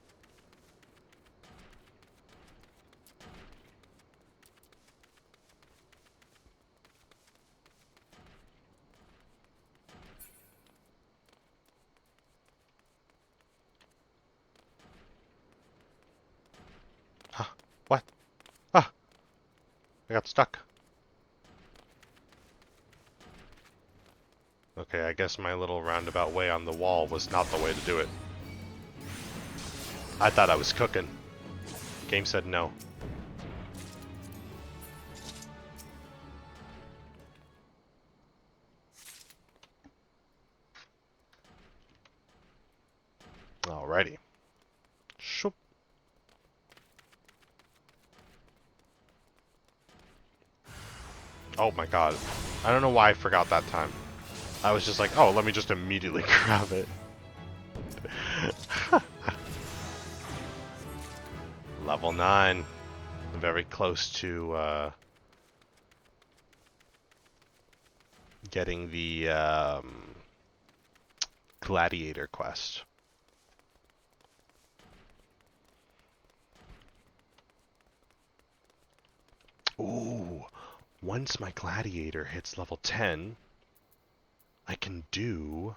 I got stuck. Okay, I guess my little roundabout way on the wall was not the way to do it. I thought I was cooking. Game said no. Alrighty. Shoop. Oh my god. I don't know why I forgot that time. I was just like, oh, let me just immediately grab it. Level 9. Very close to getting the gladiator quest. Ooh, once my gladiator hits level 10, I can do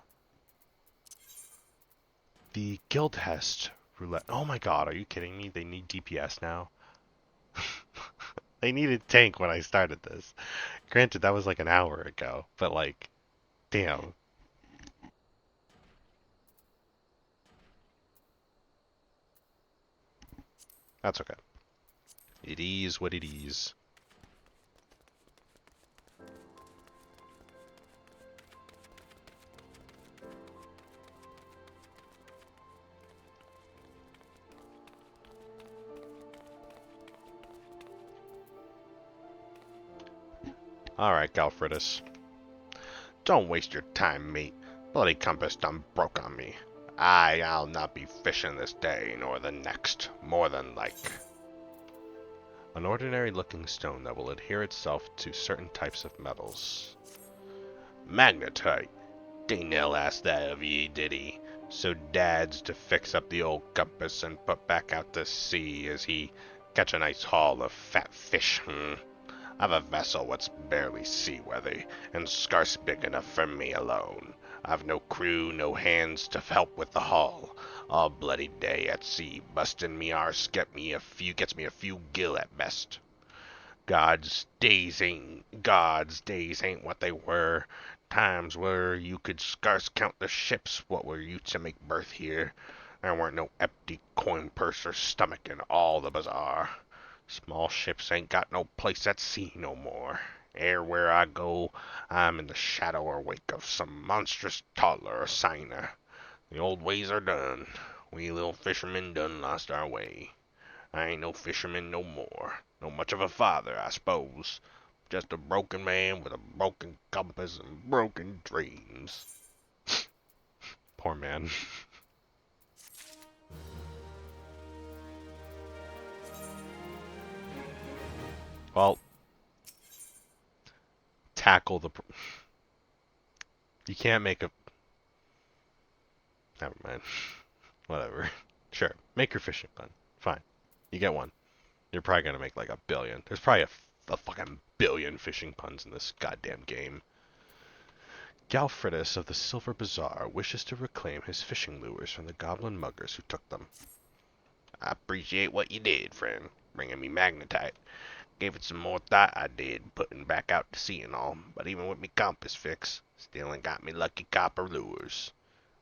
the Guildhest roulette. Oh my god, are you kidding me? They need DPS now? They needed tank when I started this. Granted, that was like an hour ago, but like, damn. That's okay. It is what it is. Alright, Galfridus. Don't waste your time, mate. Bloody compass done broke on me. I'll not be fishing this day, nor the next, more than like. An ordinary-looking stone that will adhere itself to certain types of metals. Magnetite. Daynell asked that of ye, did he? So Dad's to fix up the old compass and put back out to sea as he catch a nice haul of fat fish, I've a vessel what's barely seaworthy, and scarce big enough for me alone. I've no crew, no hands to help with the haul. All bloody day at sea, bustin' me arse gets me a few gill at best. God's days ain't what they were. Times where you could scarce count the ships what were you to make berth here. There weren't no empty coin purse or stomach in all the bazaar. Small ships ain't got no place at sea no more. Where I go, I'm in the shadow or wake of some monstrous toddler or signer. The old ways are done. We little fishermen done lost our way. I ain't no fisherman no more. No much of a father, I suppose. Just a broken man with a broken compass and broken dreams. Poor man. Well, tackle the... You can't make a... Never mind. Whatever. Sure, make your fishing pun. Fine. You get one. You're probably gonna make like 1 billion. There's probably a fucking billion fishing puns in this goddamn game. Galfridus of the Silver Bazaar wishes to reclaim his fishing lures from the goblin muggers who took them. I appreciate what you did, friend, bringing me magnetite. Gave it some more thought, I did, putting back out to sea and all, but even with me compass fix, still ain't got me lucky copper lures.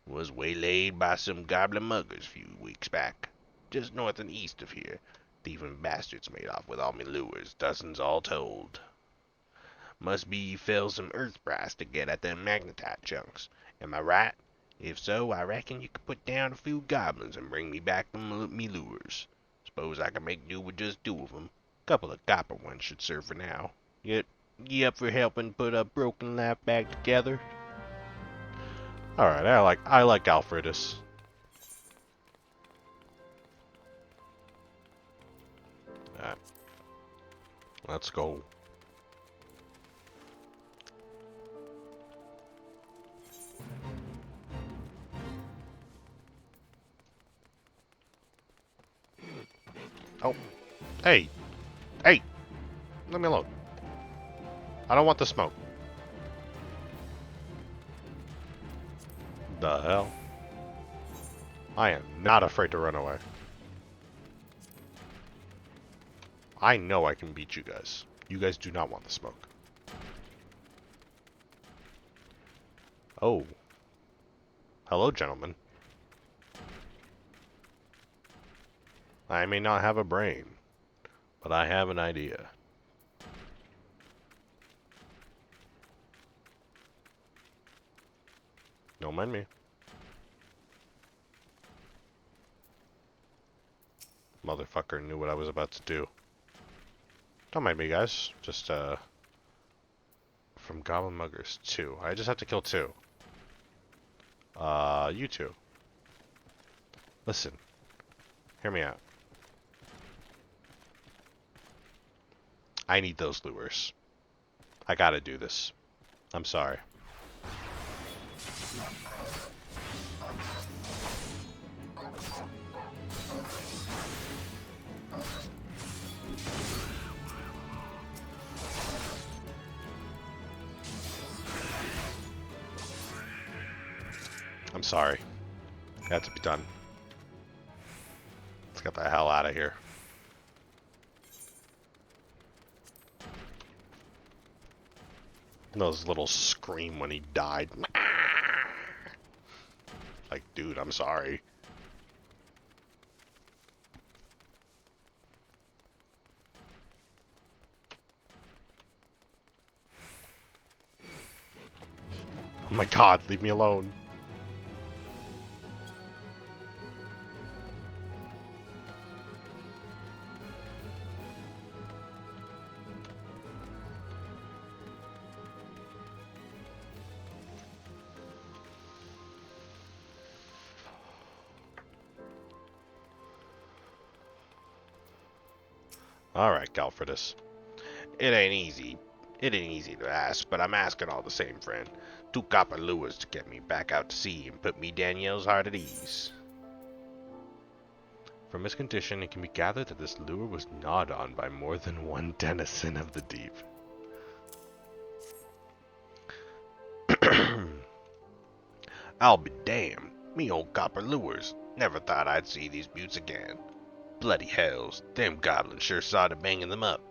Was waylaid by some goblin muggers a few weeks back, just north and east of here. Thieving bastards made off with all me lures, dozens all told. Must be you fell some earth price to get at them magnetite chunks. Am I right? If so, I reckon you could put down a few goblins and bring me back me lures. Suppose I can make do with just 2 of them. Couple of copper ones should serve for now. Yet, ye up for helping put a broken life back together? Alright, I like Alfredus. Alright. Let's go. Oh. Hey! Hey! Leave me alone. I don't want the smoke. The hell? I am not afraid to run away. I know I can beat you guys. You guys do not want the smoke. Oh. Hello, gentlemen. I may not have a brain, but I have an idea. Don't mind me. Motherfucker knew what I was about to do. Don't mind me, guys. Just, from Goblin Muggers, 2. I just have to kill 2. You 2. Listen. Hear me out. I need those lures. I gotta do this. I'm sorry. I'm sorry. It had to be done. Let's get the hell out of here. Those little scream when he died. Like, dude, I'm sorry. Oh my god, leave me alone. Alright, Galfredus. It ain't easy. It ain't easy to ask, but I'm asking all the same, friend. 2 copper lures to get me back out to sea and put me Danielle's heart at ease. From his condition, it can be gathered that this lure was gnawed on by more than one denizen of the deep. I'll be damned. Me old copper lures. Never thought I'd see these buttes again. Bloody hells. Them goblins sure saw to banging them up.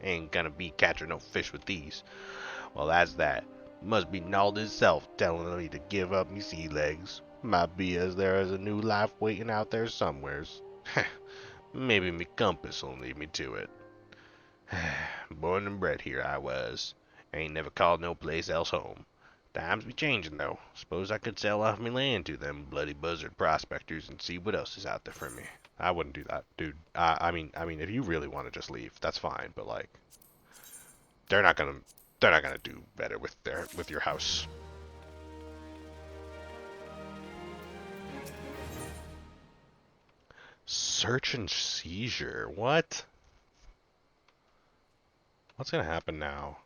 Ain't gonna be catching no fish with these. Well, that's that. Must be Nald himself telling me to give up me sea legs. Might be as there is a new life waiting out there somewheres. Maybe me compass will lead me to it. Born and bred here I was. Ain't never called no place else home. Times be changing though. Suppose I could sell off me land to them bloody buzzard prospectors and see what else is out there for me. I wouldn't do that, dude. I mean, if you really want to just leave, that's fine. But like, they're not gonna do better with your house. Search and seizure. What? What's gonna happen now?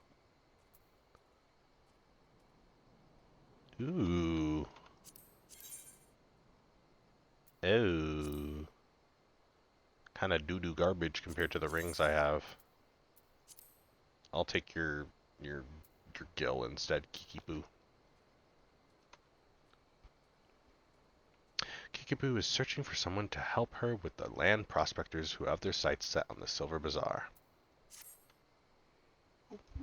Ooh. Oh. Kind of doo-doo garbage compared to the rings I have. I'll take your gill instead, Kikipoo. Kikipoo is searching for someone to help her with the land prospectors who have their sights set on the Silver Bazaar.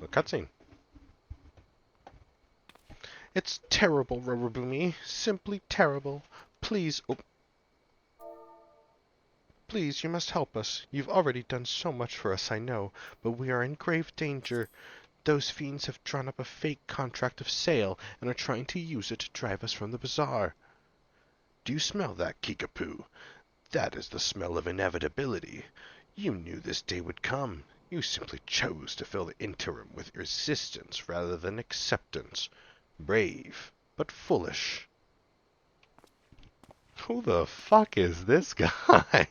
A cutscene. It's terrible, Rorobume. Simply terrible. Please, please, you must help us. You've already done so much for us, I know, but we are in grave danger. Those fiends have drawn up a fake contract of sale and are trying to use it to drive us from the bazaar. Do you smell that, Kickapoo? That is the smell of inevitability. You knew this day would come. You simply chose to fill the interim with resistance rather than acceptance. Brave, but foolish. Who the fuck is this guy?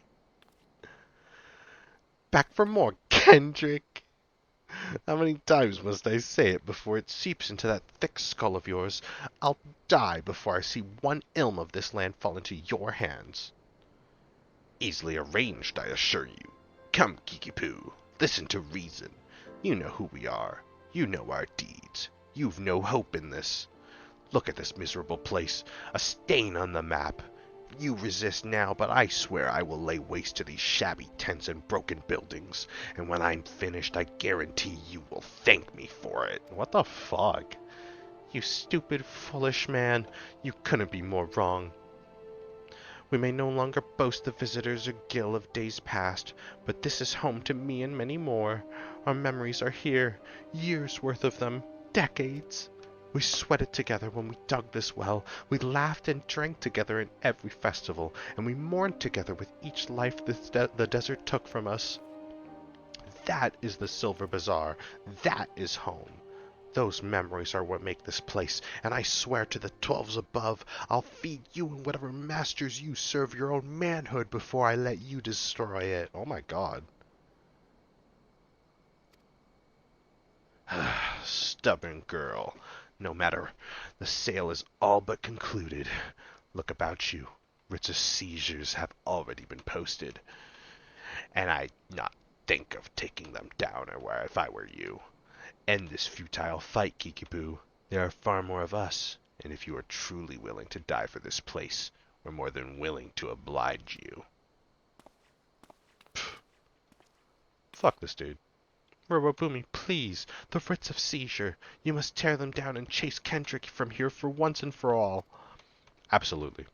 Back for more, Kendrick! How many times must I say it before it seeps into that thick skull of yours? I'll die before I see one ilm of this land fall into your hands. Easily arranged, I assure you. Come, Kikipoo, listen to reason. You know who we are. You know our deeds. You've no hope in this. Look at this miserable place, a stain on the map. You resist now, but I swear I will lay waste to these shabby tents and broken buildings. And when I'm finished, I guarantee you will thank me for it. What the fuck? You stupid, foolish man. You couldn't be more wrong. We may no longer boast the visitors or gill of days past, but this is home to me and many more. Our memories are here, years worth of them, decades. We sweated together when we dug this well, we laughed and drank together in every festival, and we mourned together with each life the desert took from us. That is the Silver Bazaar. That is home. Those memories are what make this place, and I swear to the 12s above, I'll feed you and whatever masters you serve your own manhood before I let you destroy it. Oh my god. Stubborn girl. No matter. The sale is all but concluded. Look about you. Writs of seizures have already been posted. And I'd not think of taking them down if I were you. End this futile fight, Kikipu. There are far more of us, and if you are truly willing to die for this place, we're more than willing to oblige you. Fuck this dude. Rorobume, please, the writs of seizure. You must tear them down and chase Kendrick from here for once and for all. Absolutely.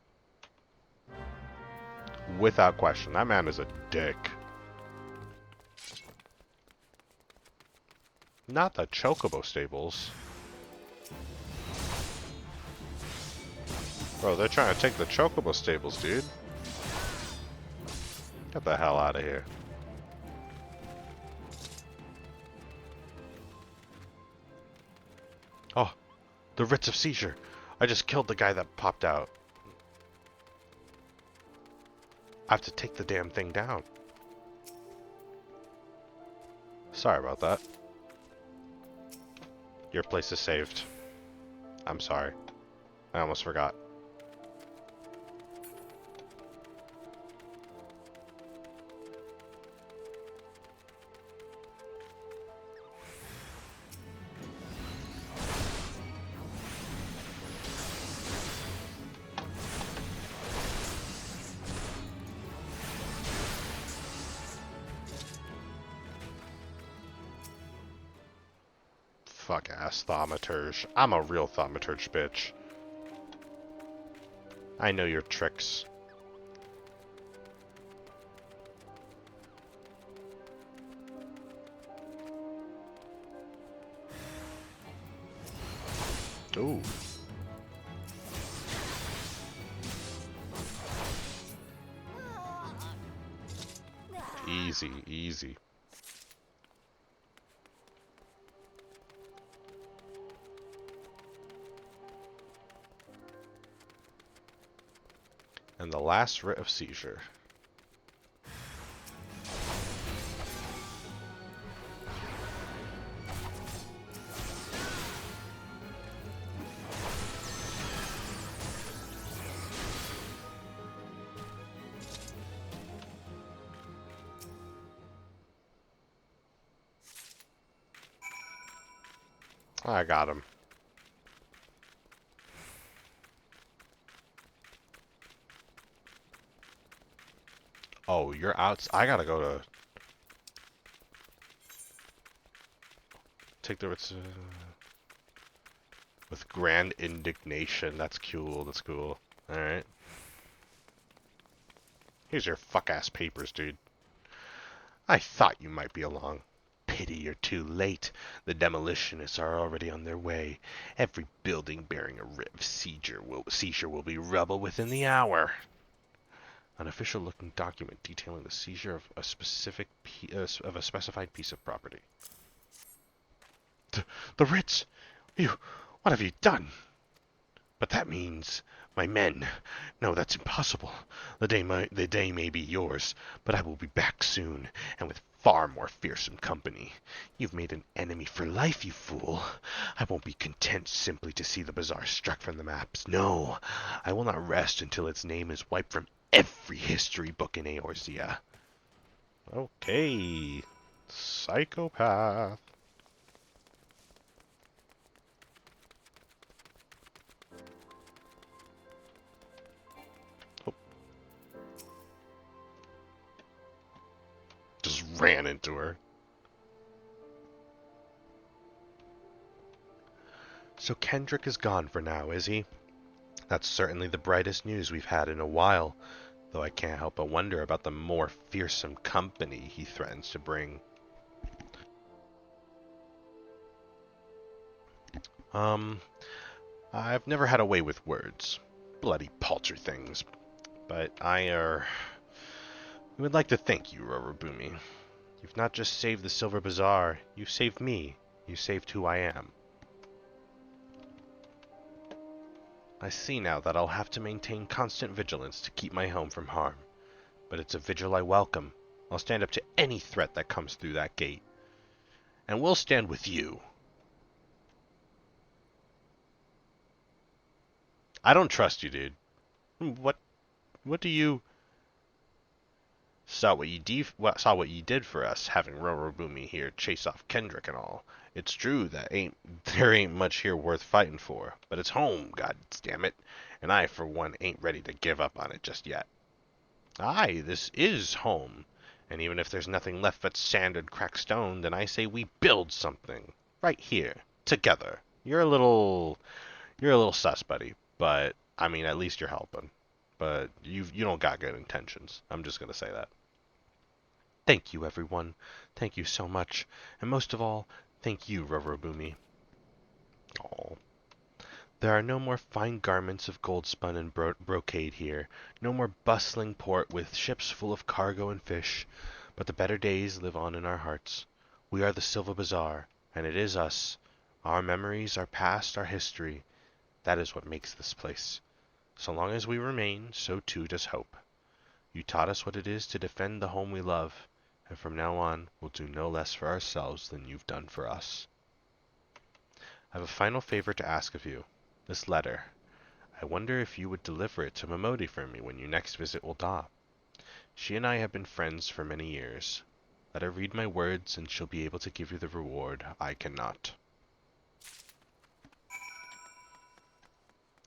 Without question. That man is a dick. Not the Chocobo stables. Bro, they're trying to take the Chocobo stables, dude. Get the hell out of here. Oh, the writs of seizure. I just killed the guy that popped out. I have to take the damn thing down. Sorry about that. Your place is saved. I'm sorry. I almost forgot. Fuck ass thaumaturge. I'm a real thaumaturge, bitch. I know your tricks. Ooh. Easy, easy. And the last writ of seizure. I got him. Oh, you're out. I gotta go to... Take the... With grand indignation. That's cool. That's cool. Alright. Here's your fuck-ass papers, dude. I thought you might be along. Pity you're too late. The demolitionists are already on their way. Every building bearing a writ of seizure will be rubble within the hour. An official-looking document detailing the seizure of a specified piece of property. The writs! What have you done? But that means my men. No, that's impossible. The day may be yours, but I will be back soon, and with far more fearsome company. You've made an enemy for life, you fool. I won't be content simply to see the bazaar struck from the maps. No, I will not rest until its name is wiped from every history book in Eorzea. Okay. Psychopath. Oh, ran into her. So Kendrick is gone for now, is he? That's certainly the brightest news we've had in a while, though I can't help but wonder about the more fearsome company he threatens to bring. I've never had a way with words. Bloody paltry things. But we would like to thank you, Rorobume. You've not just saved the Silver Bazaar, you've saved me. You saved who I am. I see now that I'll have to maintain constant vigilance to keep my home from harm. But it's a vigil I welcome. I'll stand up to any threat that comes through that gate. And we'll stand with you. I don't trust you, dude. What do you... Saw what you did for us, having Rorobume here chase off Kendrick and all. It's true that there ain't much here worth fighting for, but it's home, god damn it, and I for one ain't ready to give up on it just yet. Aye, this is home, and even if there's nothing left but sand and cracked stone, then I say we build something right here together. You're a little sus, buddy, but I mean at least you're helping. But you don't got good intentions. I'm just gonna say that. Thank you, everyone. Thank you so much. And most of all, thank you, Rorobume. Oh. There are no more fine garments of gold spun and brocade here, no more bustling port with ships full of cargo and fish, but the better days live on in our hearts. We are the Silver Bazaar, and it is us. Our memories, our past, our history. That is what makes this place. So long as we remain, so too does hope. You taught us what it is to defend the home we love, and from now on, we'll do no less for ourselves than you've done for us. I have a final favor to ask of you. This letter. I wonder if you would deliver it to Momodi for me when you next visit Ul'dah. She and I have been friends for many years. Let her read my words, and she'll be able to give you the reward I cannot.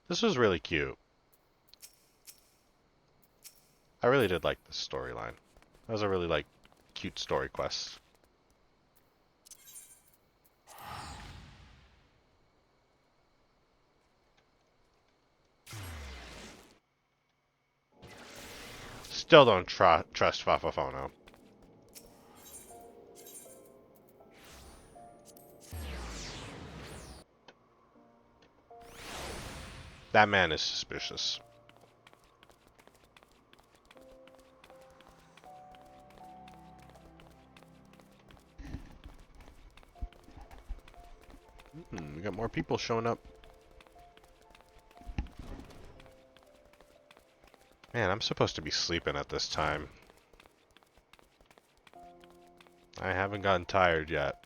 This was really cute. I really did like this storyline. That was a really, cute story quest. Still don't trust Fafafono. That man is suspicious. We got more people showing up. Man, I'm supposed to be sleeping at this time. I haven't gotten tired yet.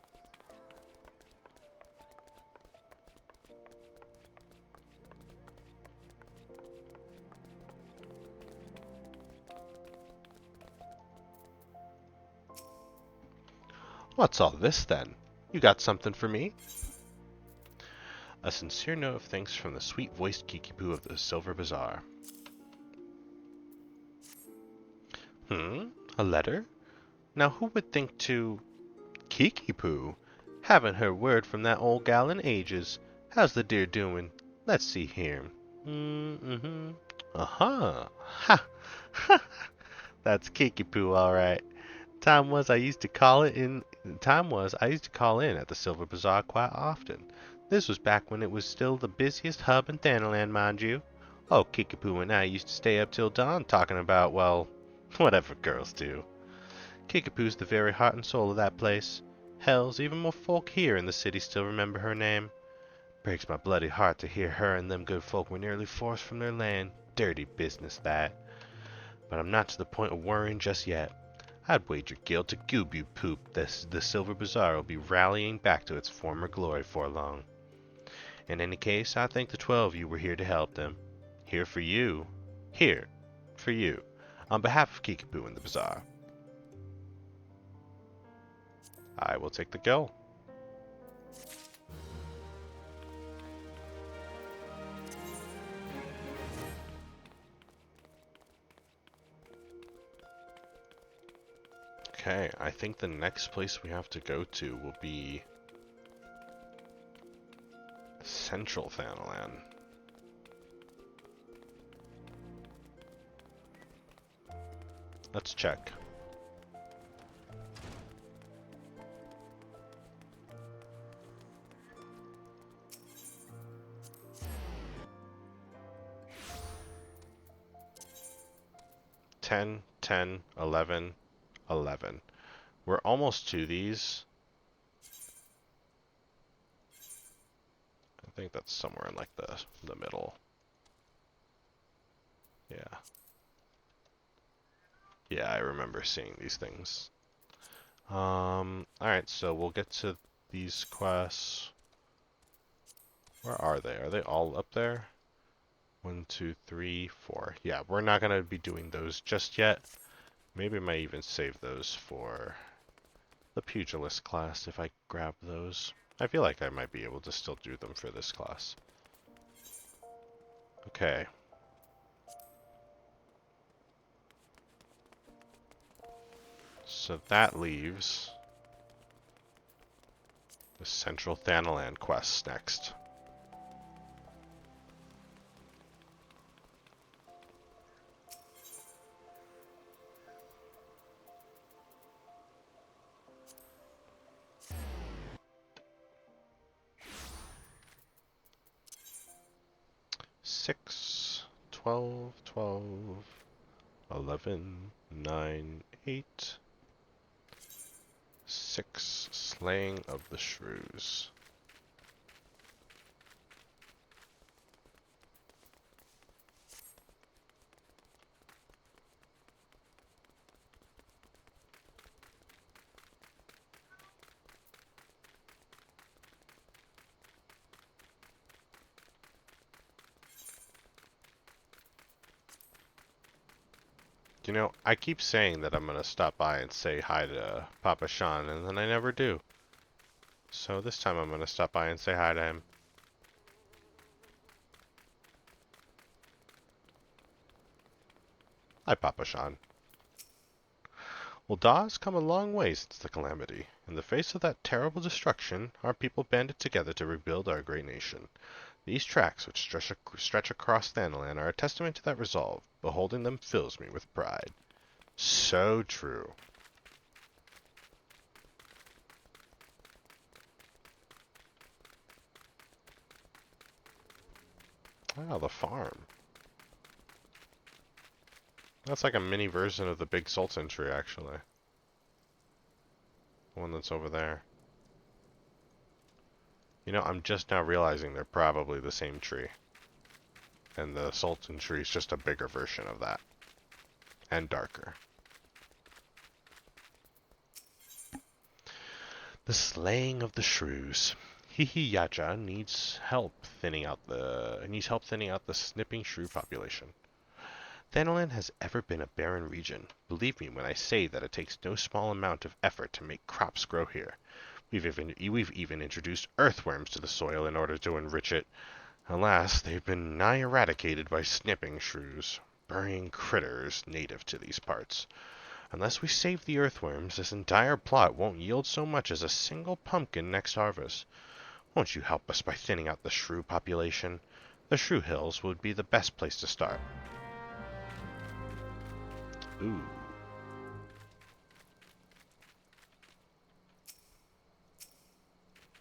What's all this then? You got something for me? A sincere note of thanks from the sweet-voiced Kikipu of the Silver Bazaar. A letter? Now who would think to... Kikipu? Haven't heard word from that old gal in ages. How's the dear doing? Let's see here. Aha! Ha! Ha! That's Kikipu, all right. Time was I used to call in at the Silver Bazaar quite often. This was back when it was still the busiest hub in Thanaland, mind you. Oh, Kikipu and I used to stay up till dawn talking about, well, whatever girls do. Kikipu's the very heart and soul of that place. Hells, even more folk here in the city still remember her name. Breaks my bloody heart to hear her and them good folk were nearly forced from their land. Dirty business, that. But I'm not to the point of worrying just yet. I'd wager guild to Goobu Poop the Silver Bazaar will be rallying back to its former glory for long. In any case, I think the 12 of you were here to help them. Here for you. Here. For you. On behalf of Kikipu and the Bazaar. I will take the girl. Okay, I think the next place we have to go to will be Central Thanalan. Let's check. Ten, 10, 11, 11. We're almost to these. I think that's somewhere in like the middle. Yeah. Yeah, I remember seeing these things. Alright, so we'll get to these quests. Where are they? Are they all up there? 1, 2, 3, 4. Yeah, we're not going to be doing those just yet. Maybe I might even save those for the Pugilist class if I grab those. I feel like I might be able to still do them for this class. Okay. So that leaves the Central Thanalan quests next. Six, 12, 12, 11, 9, 8, 6, Slaying of the Shrews. You know, I keep saying that I'm going to stop by and say hi to Papa Sean, and then I never do. So this time I'm going to stop by and say hi to him. Hi, Papa Sean. Ul'dah has come a long way since the calamity. In the face of that terrible destruction, our people banded together to rebuild our great nation. These tracks, which stretch across Thanalan, are a testament to that resolve. Beholding them fills me with pride. So true. Wow, the farm. That's like a mini version of the Big Sultan tree, actually. The one that's over there. You know, I'm just now realizing they're probably the same tree. And the Sultan tree is just a bigger version of that. And darker. The Slaying of the Shrews. Hihi-Yaja needs help thinning out the snipping shrew population. Thanalan has ever been a barren region. Believe me when I say that it takes no small amount of effort to make crops grow here. We've even introduced earthworms to the soil in order to enrich it. Alas, they've been nigh eradicated by snipping shrews, burying critters native to these parts. Unless we save the earthworms, this entire plot won't yield so much as a single pumpkin next harvest. Won't you help us by thinning out the shrew population? The Shrew Hills would be the best place to start. Ooh.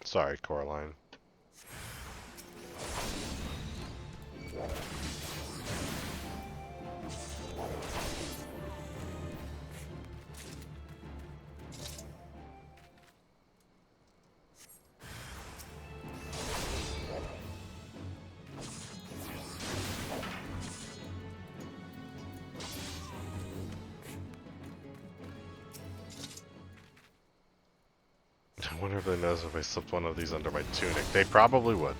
Sorry, Coraline. I wonder if they knows if I slipped one of these under my tunic. They probably would.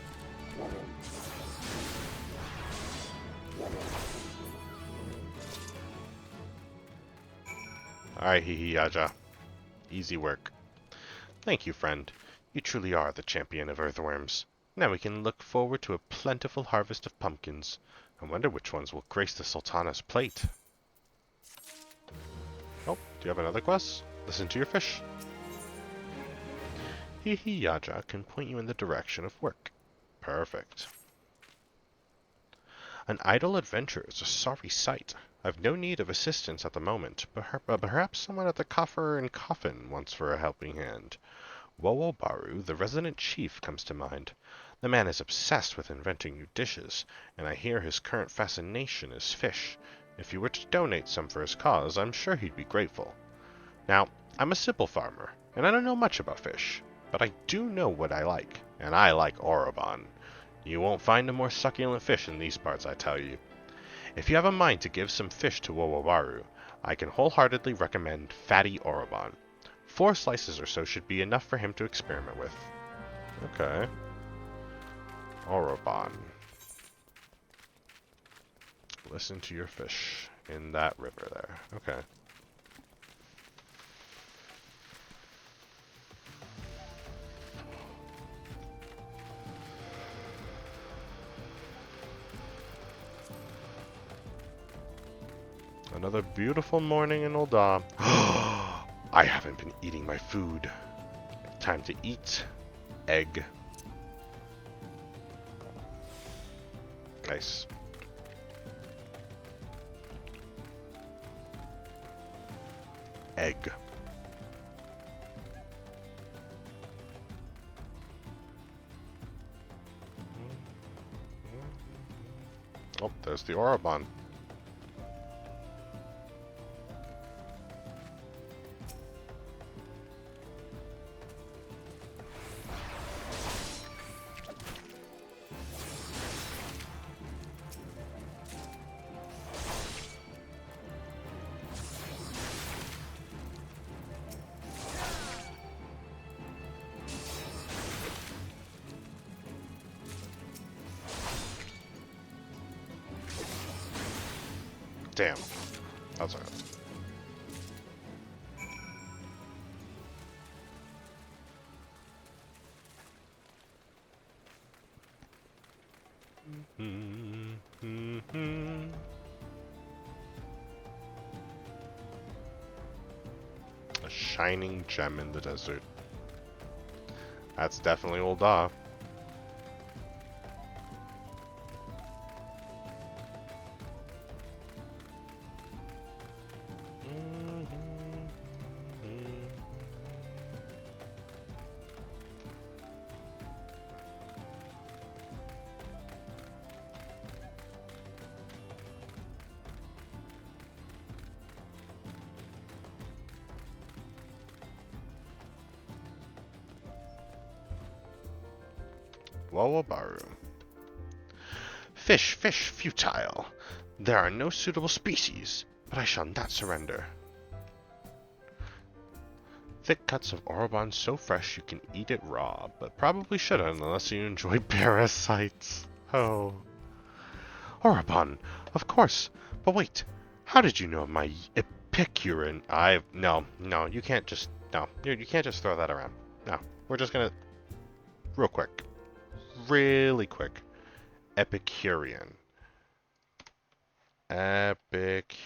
Alright, Hihi-Yaja. Easy work. Thank you, friend. You truly are the champion of earthworms. Now we can look forward to a plentiful harvest of pumpkins. I wonder which ones will grace the Sultana's plate. Oh, do you have another quest? Listen to your fish. Hihi-Yaja can point you in the direction of work. Perfect. An idle adventure is a sorry sight. I've no need of assistance at the moment, but perhaps someone at the coffer and coffin wants for a helping hand. Wowobaru, the resident chief, comes to mind. The man is obsessed with inventing new dishes, and I hear his current fascination is fish. If you were to donate some for his cause, I'm sure he'd be grateful. Now, I'm a simple farmer, and I don't know much about fish, but I do know what I like, and I like Orobon. You won't find a more succulent fish in these parts, I tell you. If you have a mind to give some fish to Wowobaru, I can wholeheartedly recommend fatty Orobon. 4 slices or so should be enough for him to experiment with. Okay. Orobon. Listen to your fish in that river there. Okay. Another beautiful morning in Ul'dah. I haven't been eating my food. Time to eat. Egg. Nice. Egg. Oh, there's the Orobon. Damn. That's alright. A shining gem in the desert. That's definitely Ul'dah. Wowobaru. Fish, fish, futile. There are no suitable species, but I shall not surrender. Thick cuts of Orobon so fresh you can eat it raw, but probably shouldn't unless you enjoy parasites. Oh. Orobon, of course. But wait, how did you know of my Epicurean? No, you can't just, no, you can't just throw that around. No, we're just gonna, real quick. Really quick. Epicurean. Epicurean.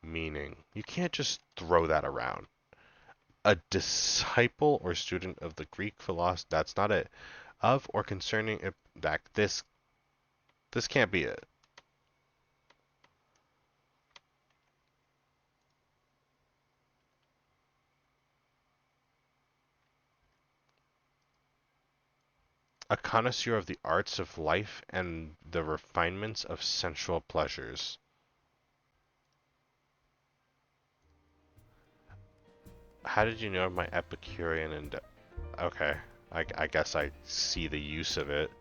Meaning. You can't just throw that around. A disciple or student of the Greek philosophy. That's not it. Of or concerning that this can't be it. A connoisseur of the arts of life and the refinements of sensual pleasures. How did you know of my Epicurean and... Okay, I guess I see the use of it.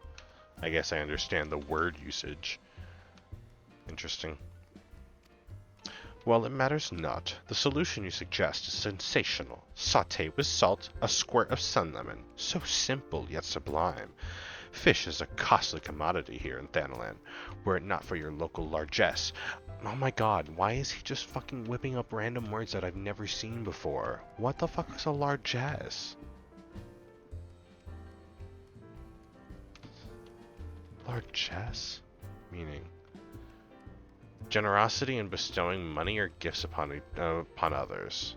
I guess I understand the word usage. Interesting. Well, it matters not. The solution you suggest is sensational. Sauté with salt, a squirt of sun lemon. So simple, yet sublime. Fish is a costly commodity here in Thanalan, were it not for your local largesse. Oh my god, why is he just fucking whipping up random words that I've never seen before? What the fuck is a largesse? Largesse? Meaning... Generosity in bestowing money or gifts upon others.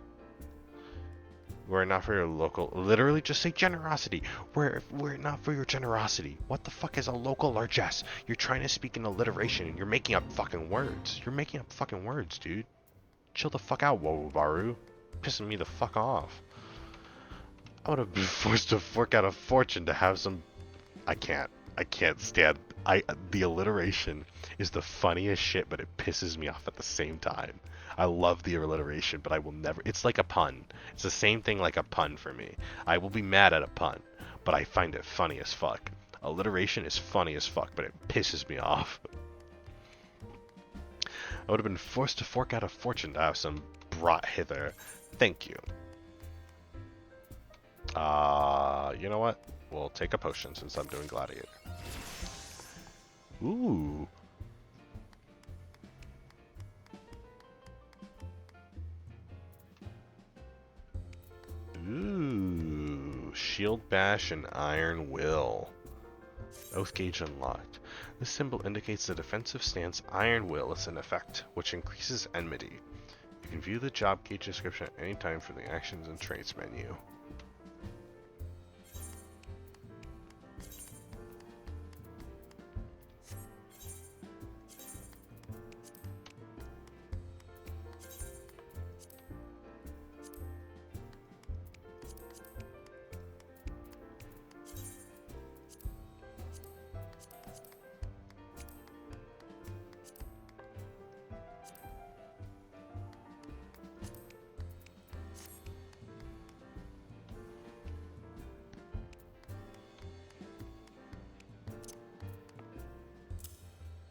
Were it not for your local... Literally just say generosity. Were it not for your generosity. What the fuck is a local largesse? You're trying to speak in alliteration and you're making up fucking words. You're making up fucking words, dude. Chill the fuck out, Wobaru. Pissing me the fuck off. I would have been forced to fork out a fortune to have some... I can't stand... The alliteration is the funniest shit, but it pisses me off at the same time. I love the alliteration, but I will never... It's like a pun. It's the same thing like a pun for me. I will be mad at a pun, but I find it funny as fuck. Alliteration is funny as fuck, but it pisses me off. I would have been forced to fork out a fortune to have some brought hither. Thank you. You know what? We'll take a potion since I'm doing gladiator. Ooh. Ooh. Shield Bash and Iron Will. Oath Gauge unlocked. This symbol indicates the defensive stance Iron Will is in effect, which increases enmity. You can view the job gauge description at any time from the Actions and Traits menu.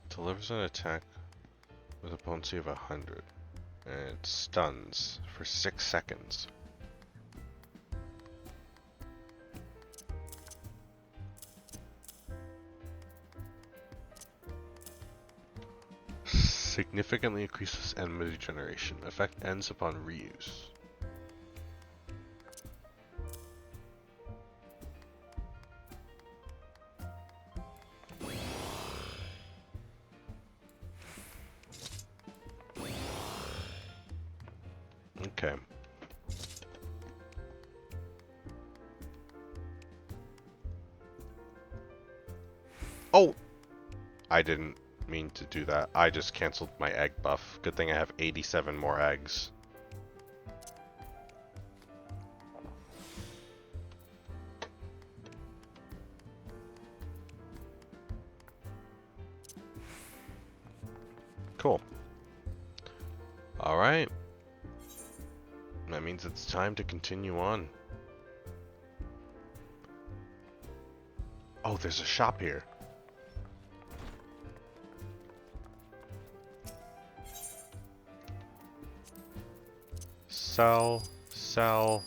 Delivers an attack with a potency of 100, and it stuns for 6 seconds. Significantly increases enmity generation. Effect ends upon reuse. Okay. Oh! I didn't mean to do that. I just canceled my egg buff. Good thing I have 87 more eggs. Cool. Alright. That means it's time to continue on. Oh, there's a shop here. Sell, sell.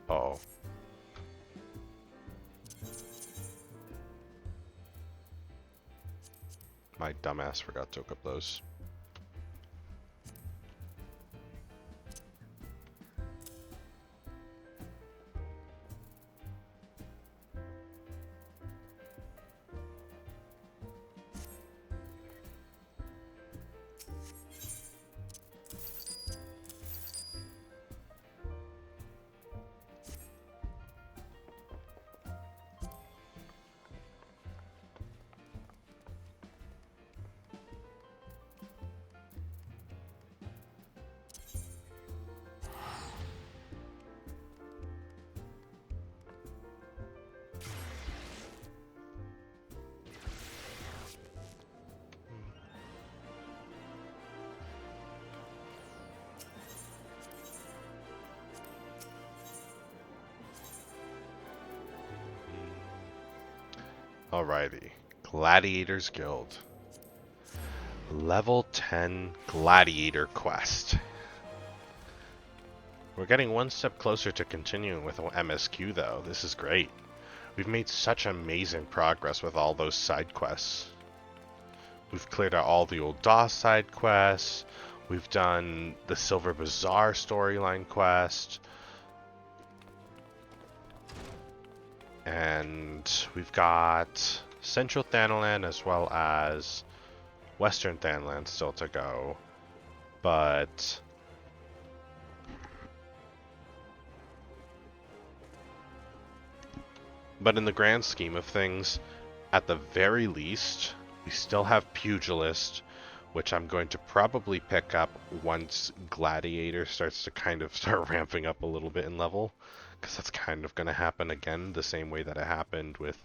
Uh-oh. My dumbass forgot to hook up those. Alrighty, Gladiators Guild. Level 10 Gladiator Quest. We're getting one step closer to continuing with MSQ though. This is great. We've made such amazing progress with all those side quests. We've cleared out all the Ul'dah side quests. We've done the Silver Bazaar storyline quest. And we've got Central Thanalan as well as Western Thanland still to go, but in the grand scheme of things, at the very least, we still have Pugilist, which I'm going to probably pick up once Gladiator starts to kind of start ramping up a little bit in level, because that's kind of going to happen again the same way that it happened with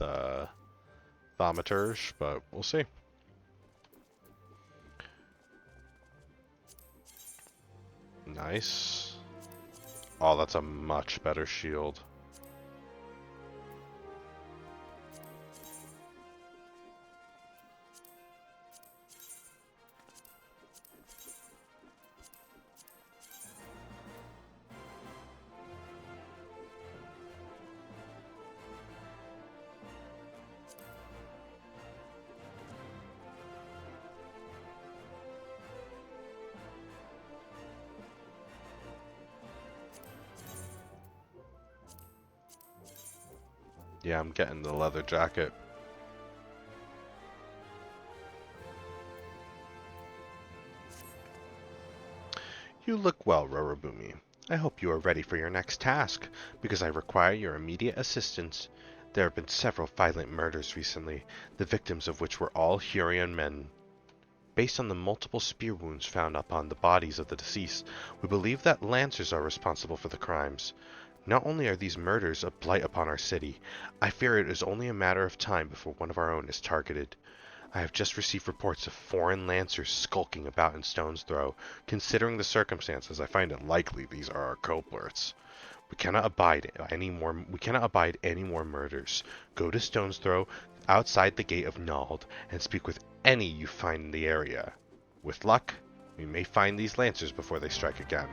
Thaumaturge, but we'll see. Nice. Oh, that's a much better shield. Yeah, I'm getting the leather jacket. You look well, Rorobume. I hope you are ready for your next task, because I require your immediate assistance. There have been several violent murders recently, the victims of which were all Hurrian men. Based on the multiple spear wounds found upon the bodies of the deceased, we believe that Lancers are responsible for the crimes. Not only are these murders a blight upon our city, I fear it is only a matter of time before one of our own is targeted. I have just received reports of foreign Lancers skulking about in Stone's Throw. Considering the circumstances, I find it likely these are our culprits. We cannot abide any more murders. Go to Stone's Throw, outside the gate of Nald, and speak with any you find in the area. With luck, we may find these Lancers before they strike again.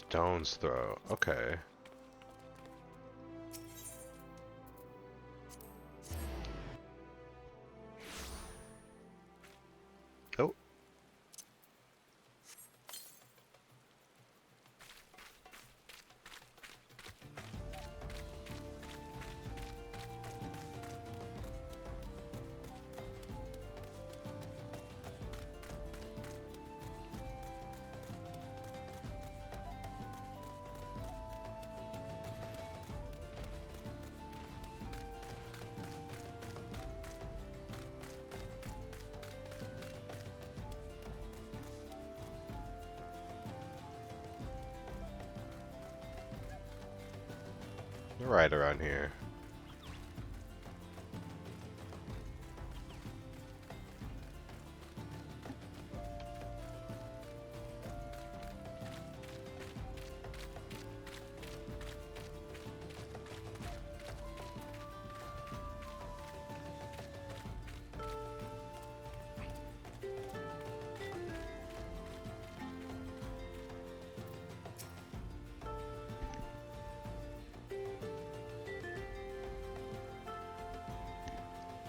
Stone's Throw, okay. Oh. Right around here.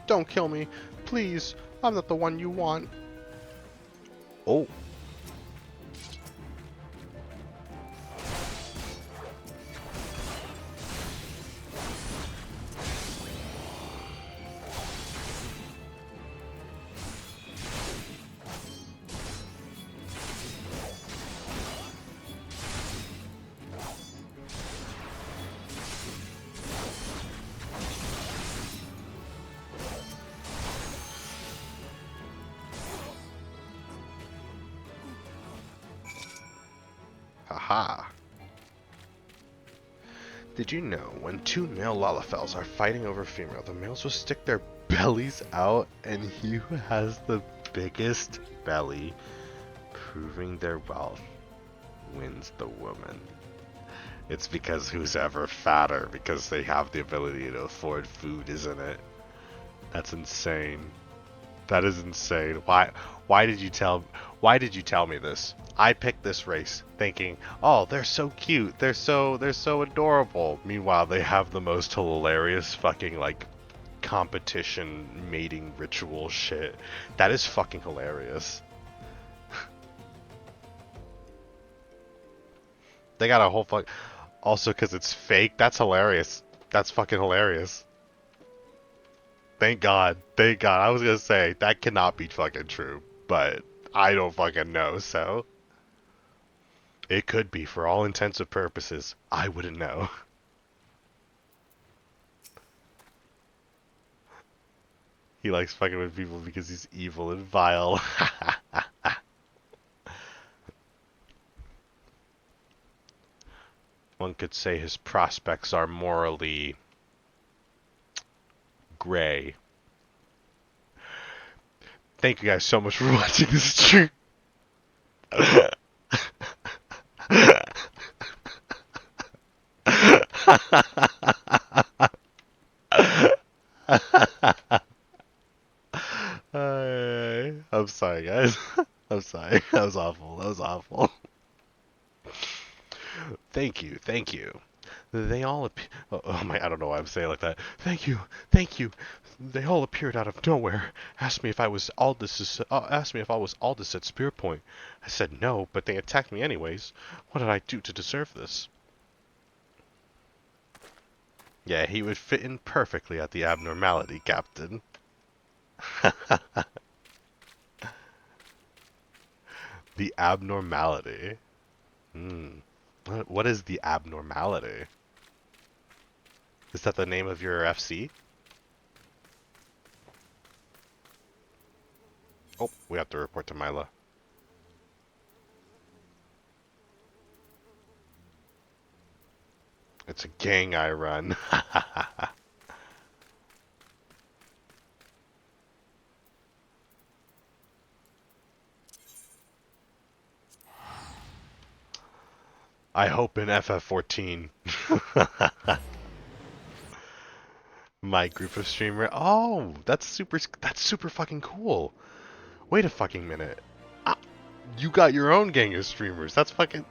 Don't kill me, please. I'm not the one you want. Oh. Haha. Did you know when two male Lalafels are fighting over a female, the males will stick their bellies out, and he who has the biggest belly, proving their wealth, wins the woman. It's because who's ever fatter, because they have the ability to afford food, isn't it? That's insane. That is insane. Why did you tell me this? I picked this race thinking, oh, they're so cute, they're so adorable. Meanwhile, they have the most hilarious fucking like competition mating ritual shit. That is fucking hilarious. They got a whole fuck. Also, because it's fake, that's hilarious. That's fucking hilarious. Thank God. Thank God. I was gonna say, that cannot be fucking true. But I don't fucking know, so. It could be, for all intents and purposes. I wouldn't know. He likes fucking with people because he's evil and vile. One could say his prospects are morally gray. Thank you guys so much for watching this stream. I'm sorry, guys. I'm sorry. That was awful. That was awful. Thank you. Thank you. They all oh my, I don't know why I'm saying it like that. Thank you. Thank you. They all appeared out of nowhere. Asked me if I was Ul'dah, at Spear Point. I said no, but they attacked me anyways. What did I do to deserve this? Yeah, he would fit in perfectly at the abnormality, Captain. The abnormality. What is the abnormality? Is that the name of your FC? Oh, we have to report to Mila. It's a gang I run. I hope in FF14. My group of streamer. Oh, that's super fucking cool. Wait a fucking minute. You got your own gang of streamers. That's fucking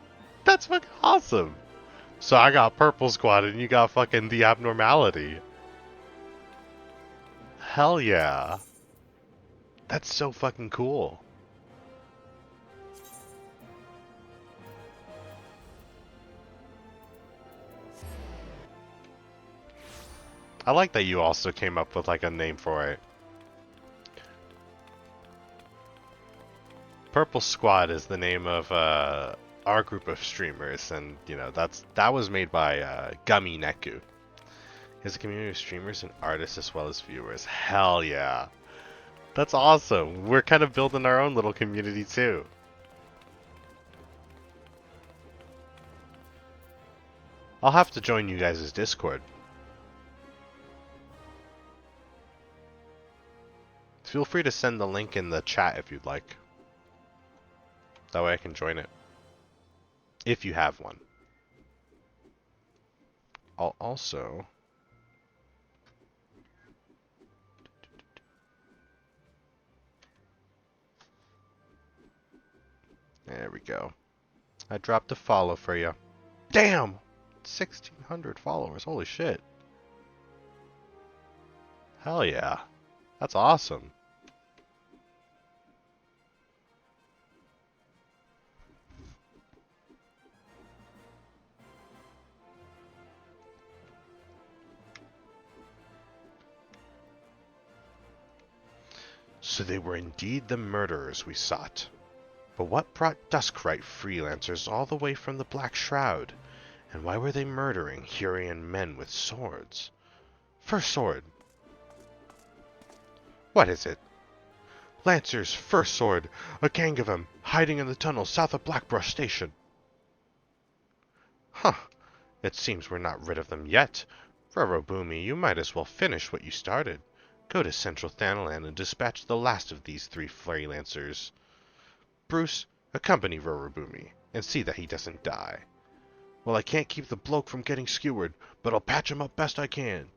awesome. So I got Purple Squad and you got fucking the abnormality. Hell yeah. That's so fucking cool. I like that you also came up with like a name for it. Purple Squad is the name of our group of streamers, and you know that was made by Gummy Neku. He has a community of streamers and artists as well as viewers. Hell yeah, that's awesome. We're kind of building our own little community too. I'll have to join you guys' Discord. Feel free to send the link in the chat if you'd like. That way I can join it. If you have one. I'll also... There we go. I dropped a follow for you. Damn! 1,600 followers. Holy shit. Hell yeah. That's awesome. So they were indeed the murderers we sought. But what brought Duskrite freelancers all the way from the Black Shroud? And why were they murdering Hurrian men with swords? First sword. What is it? Lancers, first sword. A gang of them, hiding in the tunnel south of Blackbrush Station. Huh. It seems we're not rid of them yet. Rorobume, you might as well finish what you started. Go to Central Thanalan and dispatch the last of these 3 freelancers. Bruce, accompany Rorobume, and see that he doesn't die. Well, I can't keep the bloke from getting skewered, but I'll patch him up best I can.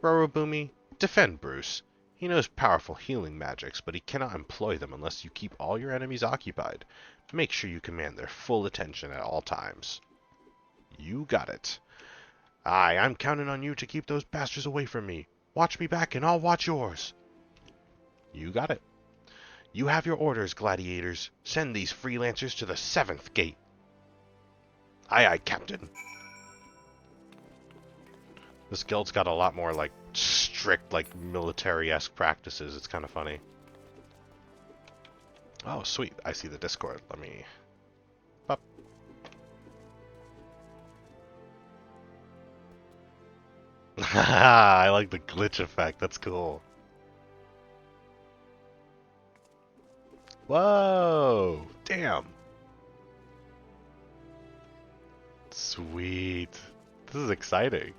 Rorobume, defend Bruce. He knows powerful healing magics, but he cannot employ them unless you keep all your enemies occupied. Make sure you command their full attention at all times. You got it. Aye, I'm counting on you to keep those bastards away from me. Watch me back and I'll watch yours. You got it. You have your orders, gladiators. Send these freelancers to the 7th gate. Aye, aye, Captain. This guild's got a lot more, like, strict, like, military-esque practices. It's kind of funny. Oh, sweet. I see the Discord. Let me... Up. I like the glitch effect. That's cool. Whoa! Damn! Sweet. This is exciting.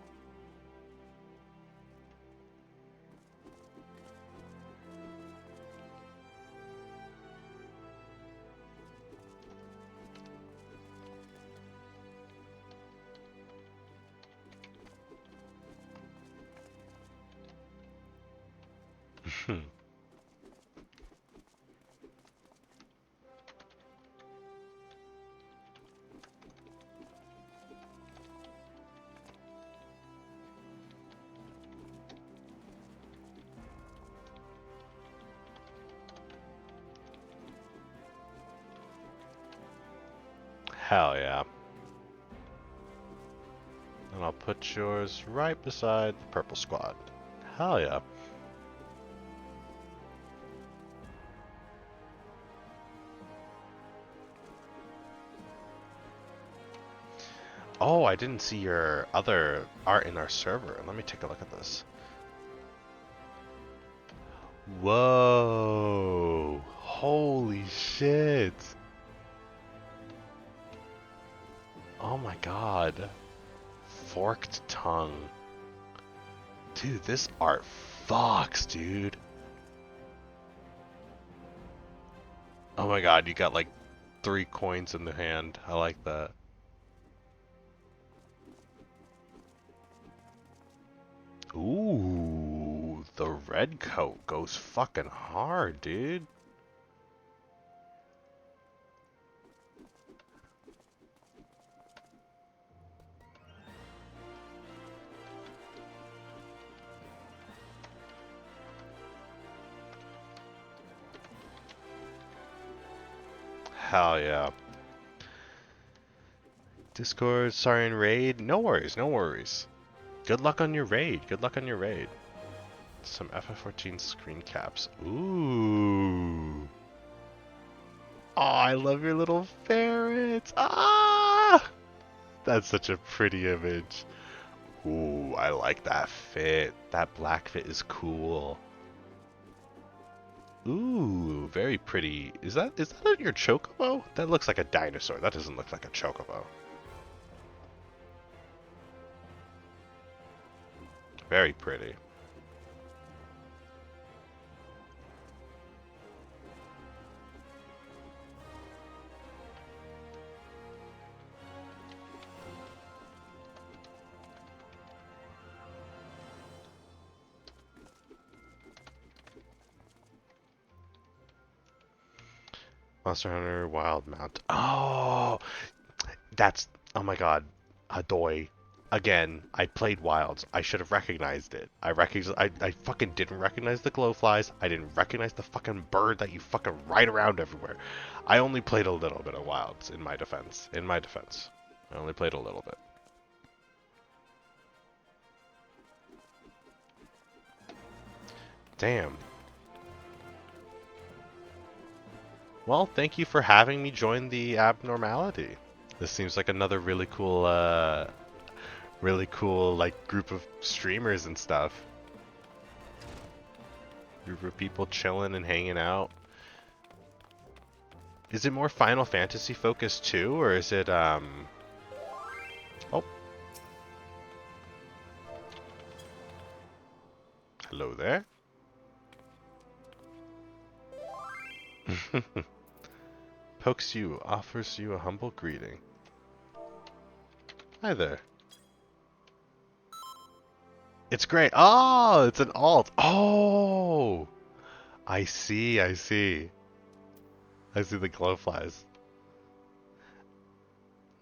Hell yeah. And I'll put yours right beside the purple squad. Hell yeah. Oh, I didn't see your other art in our server. Let me take a look at this. Whoa. Holy shit. Oh my god. Forked tongue. Dude, this art fucks, dude. Oh my god, you got like 3 coins in the hand. I like that. Ooh, the red coat goes fucking hard, dude. Hell yeah. Discord, sorry in raid. No worries, no worries. Good luck on your raid. Good luck on your raid. Some FF14 screen caps. Ooh. Oh, I love your little ferrets. Ah! That's such a pretty image. Ooh, I like that fit. That black fit is cool. Ooh, very pretty. Is that your chocobo? That looks like a dinosaur. That doesn't look like a chocobo. Very pretty. Monster Hunter Wild Mount. Oh, oh my god. Adoy. Again, I played Wilds. I should have recognized it. I fucking didn't recognize the glowflies. I didn't recognize the fucking bird that you fucking ride around everywhere. I only played a little bit of Wilds, in my defense. In my defense. I only played a little bit. Damn. Well, thank you for having me join the abnormality. This seems like another really cool like group of streamers and stuff. Group of people chilling and hanging out. Is it more Final Fantasy focused too, or is it Oh. Hello there. Pokes you, offers you a humble greeting. Hi there. It's great. Oh, it's an alt. Oh, I see. I see. I see the glowflies.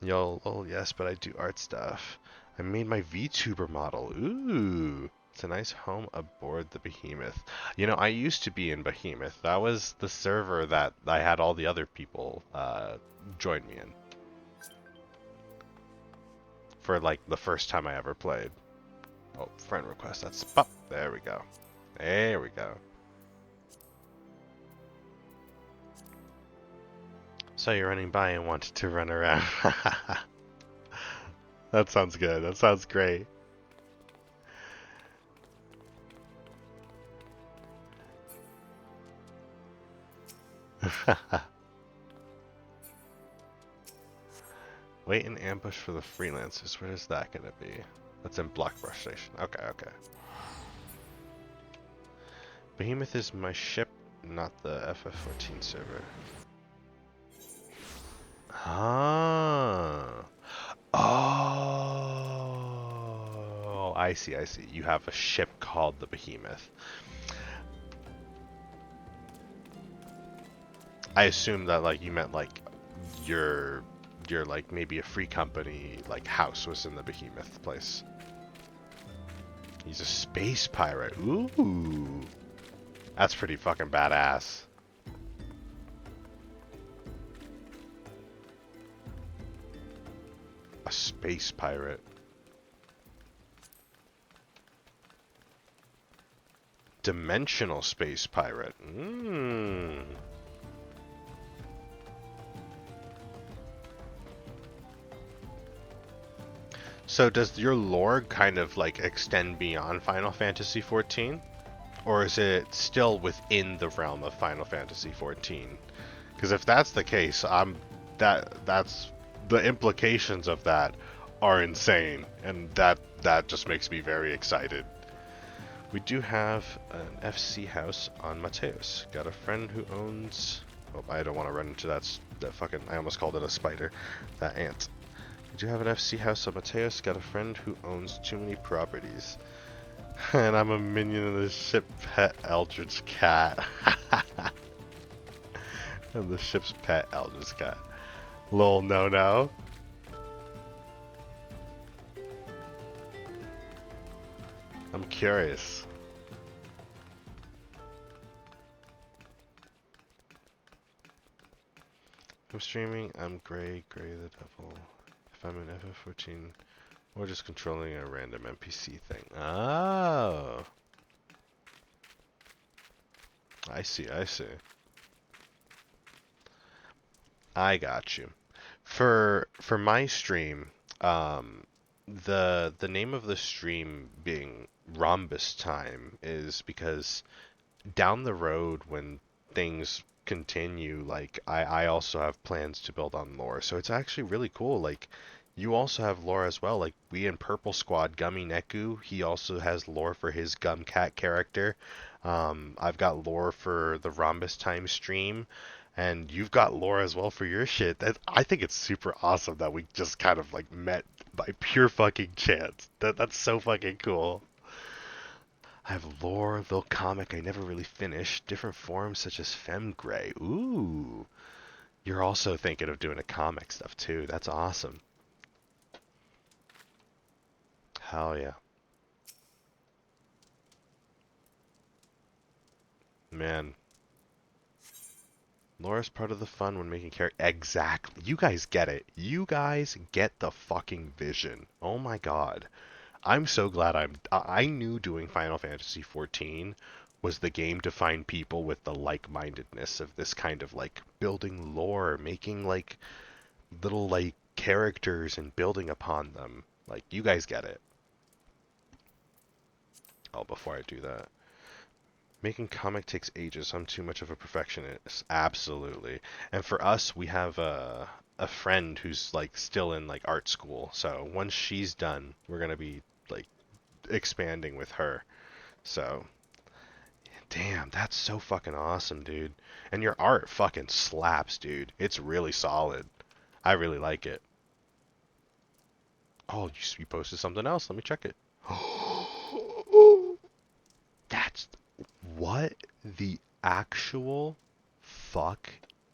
Yo, oh yes, but I do art stuff. I made my VTuber model. Ooh, it's a nice home aboard the Behemoth. You know, I used to be in Behemoth. That was the server that I had all the other people join me in. For like the first time I ever played. Oh, friend request. That's pop. There we go. There we go. So you're running by and wanted to run around. That sounds good. That sounds great. Wait in ambush for the freelancers. Where is that gonna be? That's in Blockbrush Station. Okay, okay. Behemoth is my ship, not the FF14 server. Ah. Oh, I see, I see. You have a ship called the Behemoth. I assume that like you meant like your like maybe a free company like house was in the Behemoth place. He's a space pirate. Ooh. That's pretty fucking badass. A space pirate. Dimensional space pirate. Mmm. So does your lore kind of like extend beyond Final Fantasy XIV? Or is it still within the realm of Final Fantasy XIV? Because if that's the case, that's the implications of that are insane, and that just makes me very excited. We do have an FC house on Mateus. Got a friend who owns. Oh, I don't want to run into that fucking. I almost called it a spider. That ant. We do have an FC house on Mateus. Got a friend who owns too many properties. And I'm a minion of the ship pet Eldritch Cat. And the ship's pet Eldritch Cat. Lol, no. I'm curious. I'm streaming, I'm Gray the Devil. If I'm in FF14, or just controlling a random NPC thing. Oh. I see. I got you. For my stream, the name of the stream being Rhombus Time is because down the road when things continue, like I also have plans to build on lore. So it's actually really cool. Like you also have lore as well. Like we in Purple Squad, Gummy Neku, he also has lore for his Gumcat character. I've got lore for the Rhombus Time stream. And you've got lore as well for your shit. I think it's super awesome that we just kind of like met by pure fucking chance. That's so fucking cool. I have lore, little comic I never really finished. Different forms such as Femgrey. Ooh. You're also thinking of doing a comic stuff too. That's awesome. Hell yeah. Man. Lore is part of the fun when making character. Exactly. You guys get it. You guys get the fucking vision. Oh my god. I'm so glad I knew doing Final Fantasy XIV was the game to find people with the like-mindedness of this kind of like building lore, making like little like characters and building upon them. Like you guys get it. Oh, before I do that. Making comic takes ages. I'm too much of a perfectionist. Absolutely. And for us, we have a friend who's like still in like art school. So once she's done, we're gonna be like expanding with her. So damn, that's so fucking awesome, dude. And your art fucking slaps, dude. It's really solid. I really like it. Oh, you posted something else. Let me check it. What the actual fuck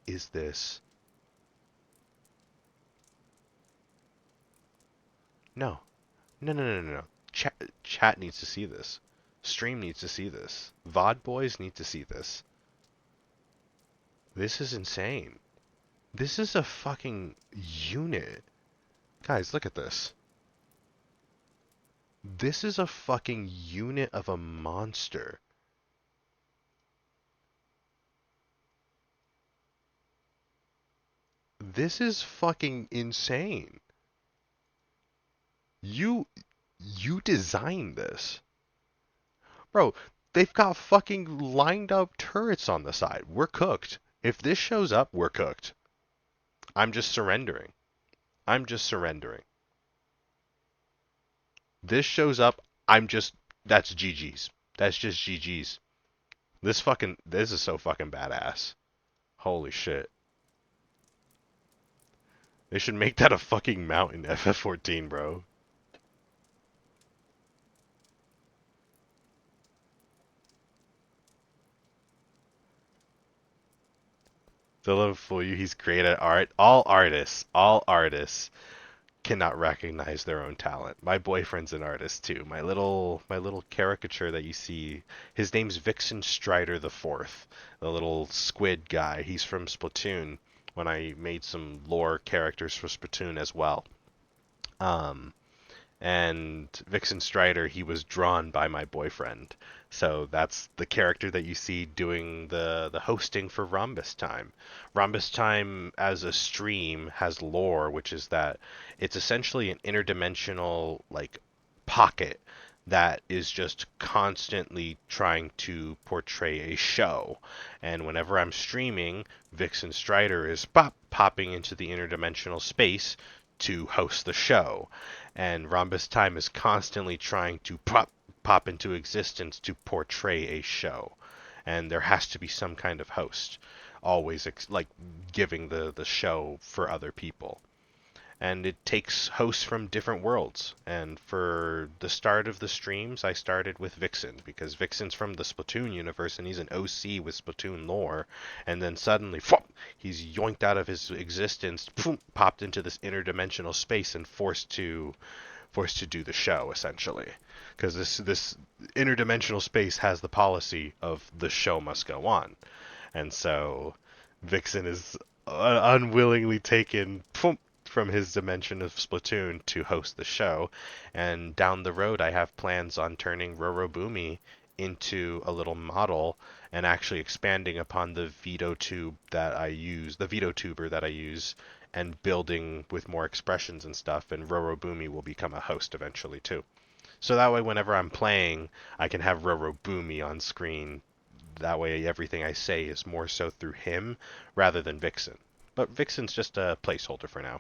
is this? No. No, no, no, no, no. Chat needs to see this. Stream needs to see this. VOD boys need to see this. This is insane. This is a fucking unit. Guys, look at this. This is a fucking unit of a monster. This is fucking insane. You designed this. Bro, they've got fucking lined up turrets on the side. We're cooked. If this shows up, we're cooked. I'm just surrendering. I'm just surrendering. This shows up, that's GG's. That's just GG's. This is so fucking badass. Holy shit. They should make that a fucking mount in FF14, bro. Don't let him fool you, he's great at art. All artists cannot recognize their own talent. My boyfriend's an artist too. My little caricature that you see, his name's Vixion Strider the Fourth, the little squid guy. He's from Splatoon. When I made some lore characters for Splatoon as well. And Vixion Strider, he was drawn by my boyfriend. So that's the character that you see doing the hosting for Rhombus Time. Rhombus Time as a stream has lore, which is that it's essentially an interdimensional like pocket that is just constantly trying to portray a show. And whenever I'm streaming, Vixion Strider is popping into the interdimensional space to host the show. And Rhombus Time is constantly trying to pop into existence to portray a show. And there has to be some kind of host, always like giving the show for other people. And it takes hosts from different worlds. And for the start of the streams, I started with Vixion, because Vixion's from the Splatoon universe, and he's an OC with Splatoon lore. And then suddenly, he's yoinked out of his existence, popped into this interdimensional space, and forced to do the show, essentially. Because this interdimensional space has the policy of the show must go on. And so Vixion is unwillingly taken from his dimension of Splatoon to host the show. And down the road, I have plans on turning Rorobume into a little model and actually expanding upon the VODtuber that I use, and building with more expressions and stuff, and Rorobume will become a host eventually too. So that way, whenever I'm playing, I can have Rorobume on screen. That way, everything I say is more so through him rather than Vixion. But Vixion's just a placeholder for now.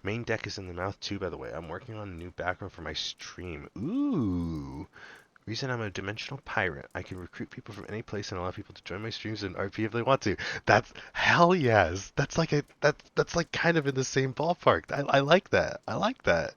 Main deck is in the mouth too, by the way. I'm working on a new background for my stream. Ooh. Reason I'm a dimensional pirate. I can recruit people from any place and allow people to join my streams and RP if they want to. That's hell yes. That's like that's like kind of in the same ballpark. I like that. I like that.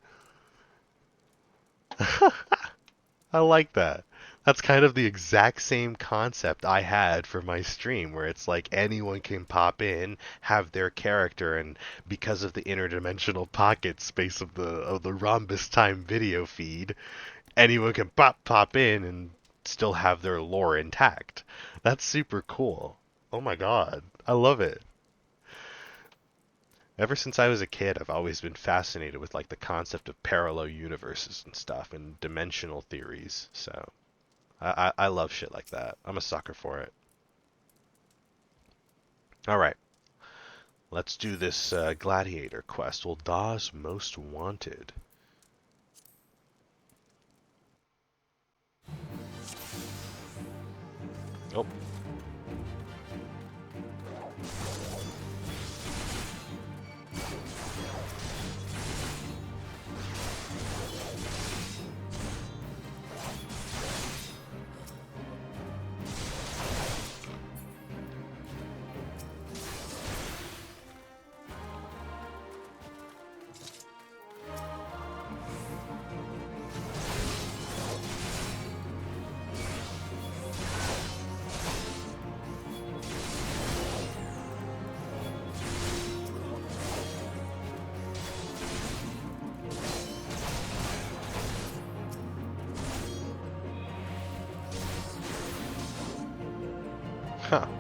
I like that. That's kind of the exact same concept I had for my stream, where it's like anyone can pop in, have their character, and because of the interdimensional pocket space of the Rhombus Time video feed, anyone can pop in and still have their lore intact. That's super cool. Oh my god, I love it. Ever since I was a kid, I've always been fascinated with like the concept of parallel universes and stuff and dimensional theories. So I love shit like that. I'm a sucker for it. All right, let's do this gladiator quest. Ul'dah's Most Wanted. Oh.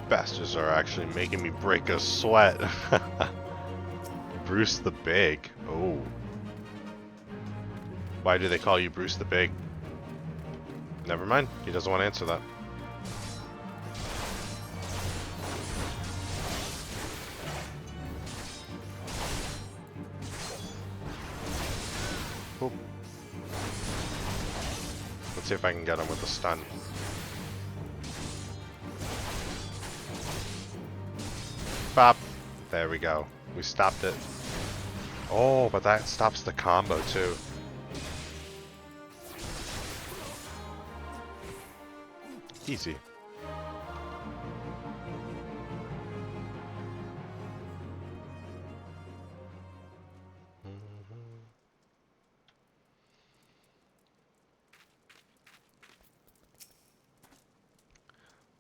bastards are actually making me break a sweat. Bruce the Big. Oh. Why do they call you Bruce the Big? Never mind. He doesn't want to answer that. Boop. Let's see if I can get him with a stun. Bop. There we go. We stopped it. Oh, but that stops the combo too. Easy.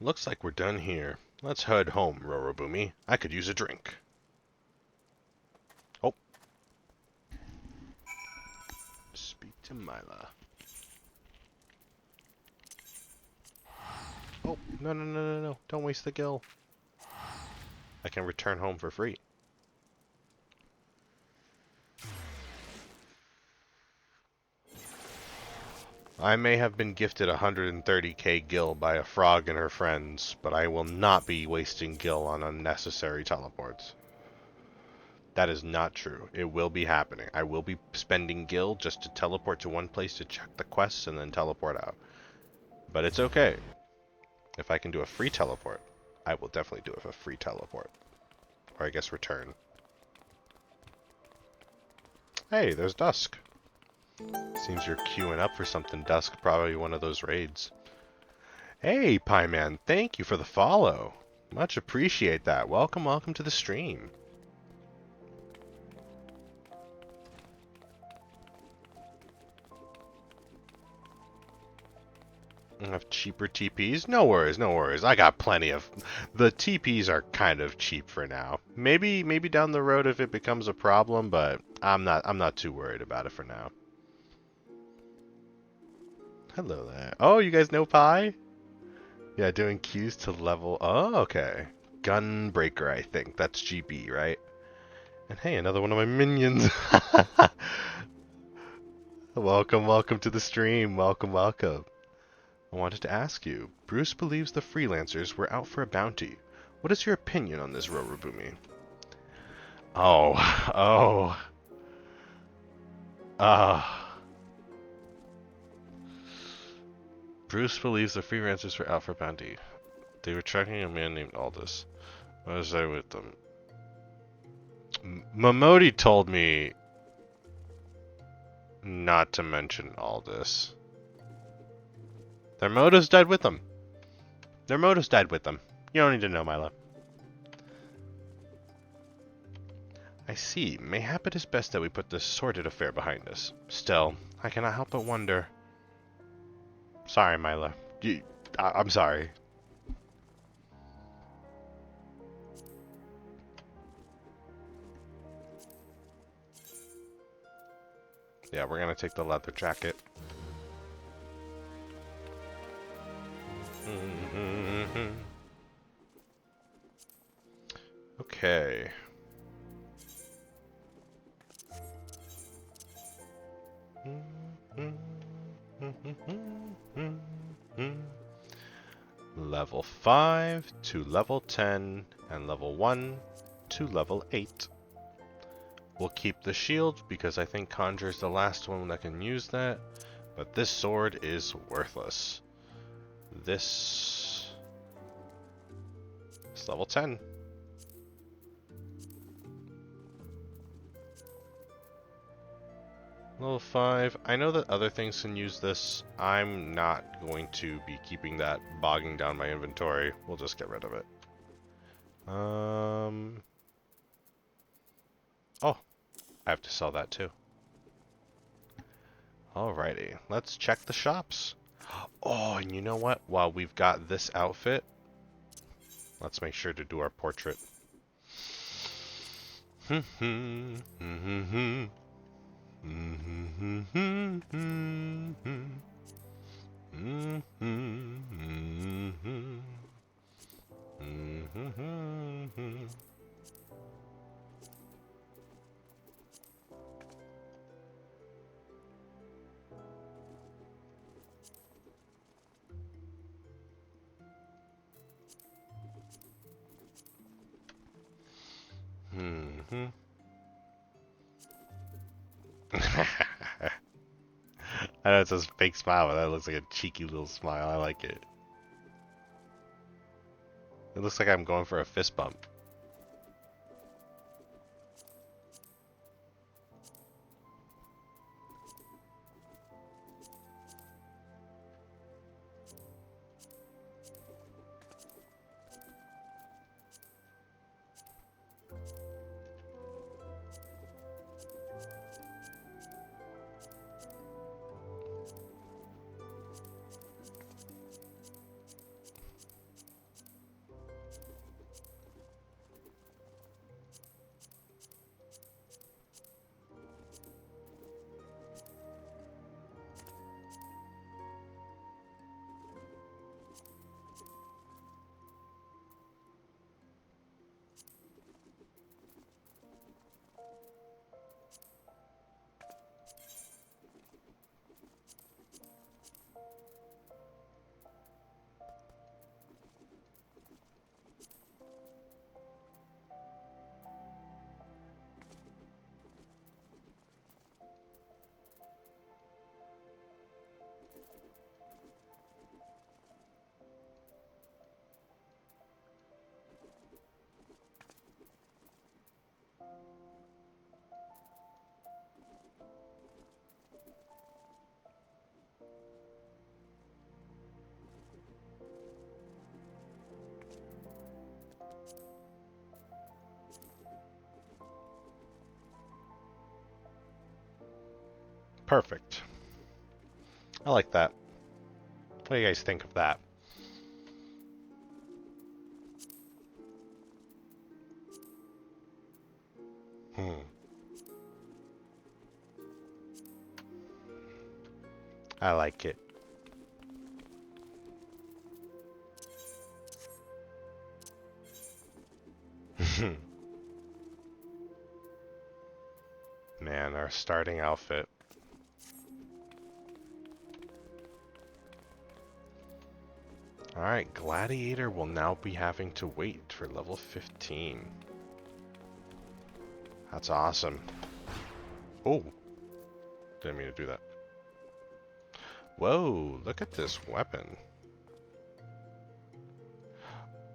Looks like we're done here. Let's head home, Rorobume. I could use a drink. Oh. Speak to Mila. Oh, no. Don't waste the gil. I can return home for free. I may have been gifted 130k gil by a frog and her friends, but I will not be wasting gil on unnecessary teleports. That is not true. It will be happening. I will be spending gil just to teleport to one place to check the quests and then teleport out. But it's okay. If I can do a free teleport, I will definitely do a free teleport. Or I guess return. Hey, there's Dusk. Seems you're queuing up for something, Dusk. Probably one of those raids. Hey, Pieman, thank you for the follow. Much appreciate that. Welcome to the stream. Have cheaper TPs? No worries. I got plenty of... The TPs are kind of cheap for now. Maybe down the road if it becomes a problem, but I'm not too worried about it for now. Hello there. Oh, you guys know Pi? Yeah, doing queues to level... Oh, okay. Gunbreaker, I think. That's GB, right? And hey, another one of my minions. Welcome to the stream. Welcome. I wanted to ask you, Bruce believes the freelancers were out for a bounty. What is your opinion on this, Rorobume? Bruce believes the freelancers were out for a bounty. They were tracking a man named Ul'dah. What was I with them? Momodi told me not to mention all this. Their motives died with them. You don't need to know, Milo. I see. Mayhap it is best that we put this sordid affair behind us. Still, I cannot help but wonder. Sorry, Milo. I'm sorry. Yeah, we're gonna take the leather jacket. Okay. Level 5 to level 10 and level 1 to level 8. We'll keep the shield because I think Conjure's the last one that can use that, but this sword is worthless. This is level 10. Level 5. I know that other things can use this. I'm not going to be keeping that bogging down my inventory. We'll just get rid of it. Oh, I have to sell that too. Alrighty, let's check the shops. Oh, and you know what? While we've got this outfit, let's make sure to do our portrait. Mm-hmm. I know it's a fake smile, but that looks like a cheeky little smile. I like it. It looks like I'm going for a fist bump. Perfect. I like that. What do you guys think of that? I like it. Man, our starting outfit. Alright, Gladiator will now be having to wait for level 15. That's awesome. Oh, didn't mean to do that. Whoa, look at this weapon.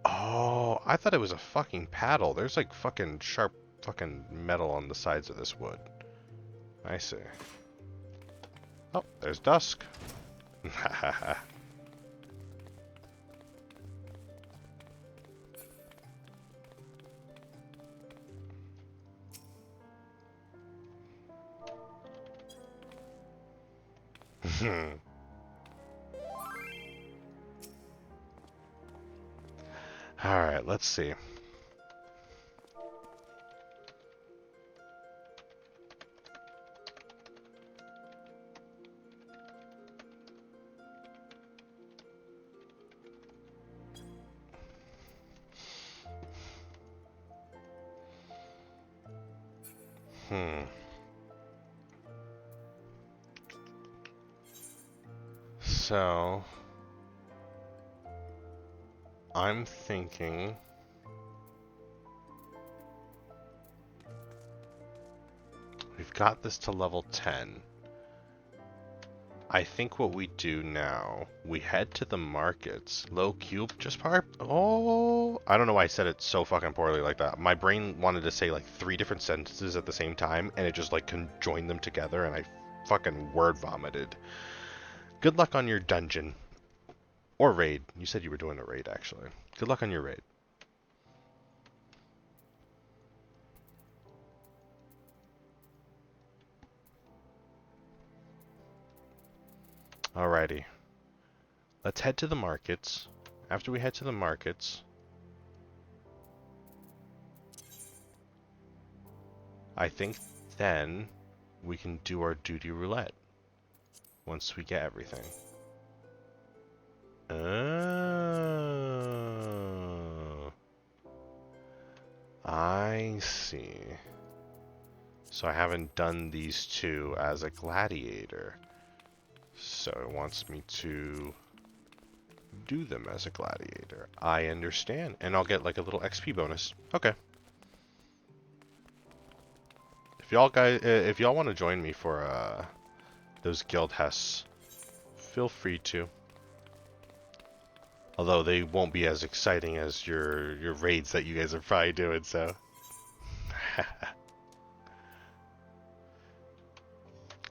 Oh, I thought it was a fucking paddle. There's like fucking sharp fucking metal on the sides of this wood. I see. Oh, there's Dusk. Alright, let's see. So, I'm thinking we've got this to level 10. I think what we do now, we head to the markets. Low cube, just part. Oh, I don't know why I said it so fucking poorly like that. My brain wanted to say like 3 different sentences at the same time, and it just like conjoined them together, and I fucking word vomited. Good luck on your dungeon. Or raid. You said you were doing a raid, actually. Good luck on your raid. Alrighty. Let's head to the markets. After we head to the markets, I think then we can do our duty roulette. Once we get everything. Oh. I see. So I haven't done these two as a gladiator. So it wants me to do them as a gladiator. I understand. And I'll get like a little XP bonus. Okay. if y'all want to join me for those guild hests, feel free to. Although they won't be as exciting as your raids that you guys are probably doing, so.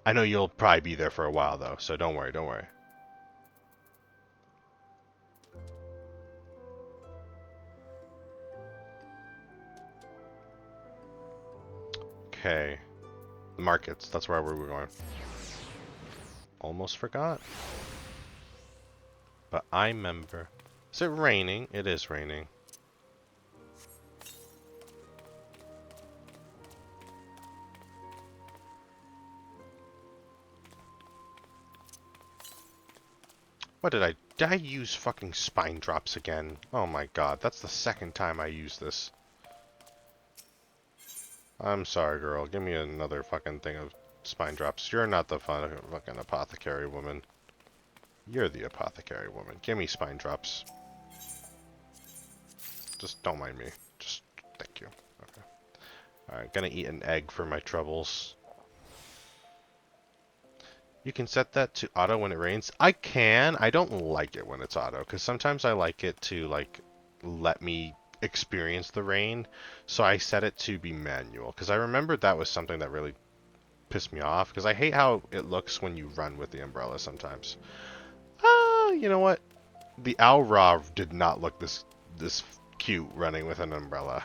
I know you'll probably be there for a while though, so don't worry, don't worry. Okay. The markets, that's where we were going. Almost forgot. But I remember. Is it raining? It is raining. What did I use fucking spine drops again? Oh my god, that's the second time I used this. I'm sorry, girl. Give me another fucking thing of spine drops. You're not the fucking apothecary woman. You're the apothecary woman. Give me spine drops. Just don't mind me. Just thank you. Okay. Alright, gonna eat an egg for my troubles. You can set that to auto when it rains. I can. I don't like it when it's auto, because sometimes I like it to, like, let me experience the rain. So I set it to be manual, because I remember that was something that really pissed me off, because I hate how it looks when you run with the umbrella sometimes. You know what? The Ul'dah did not look this cute running with an umbrella.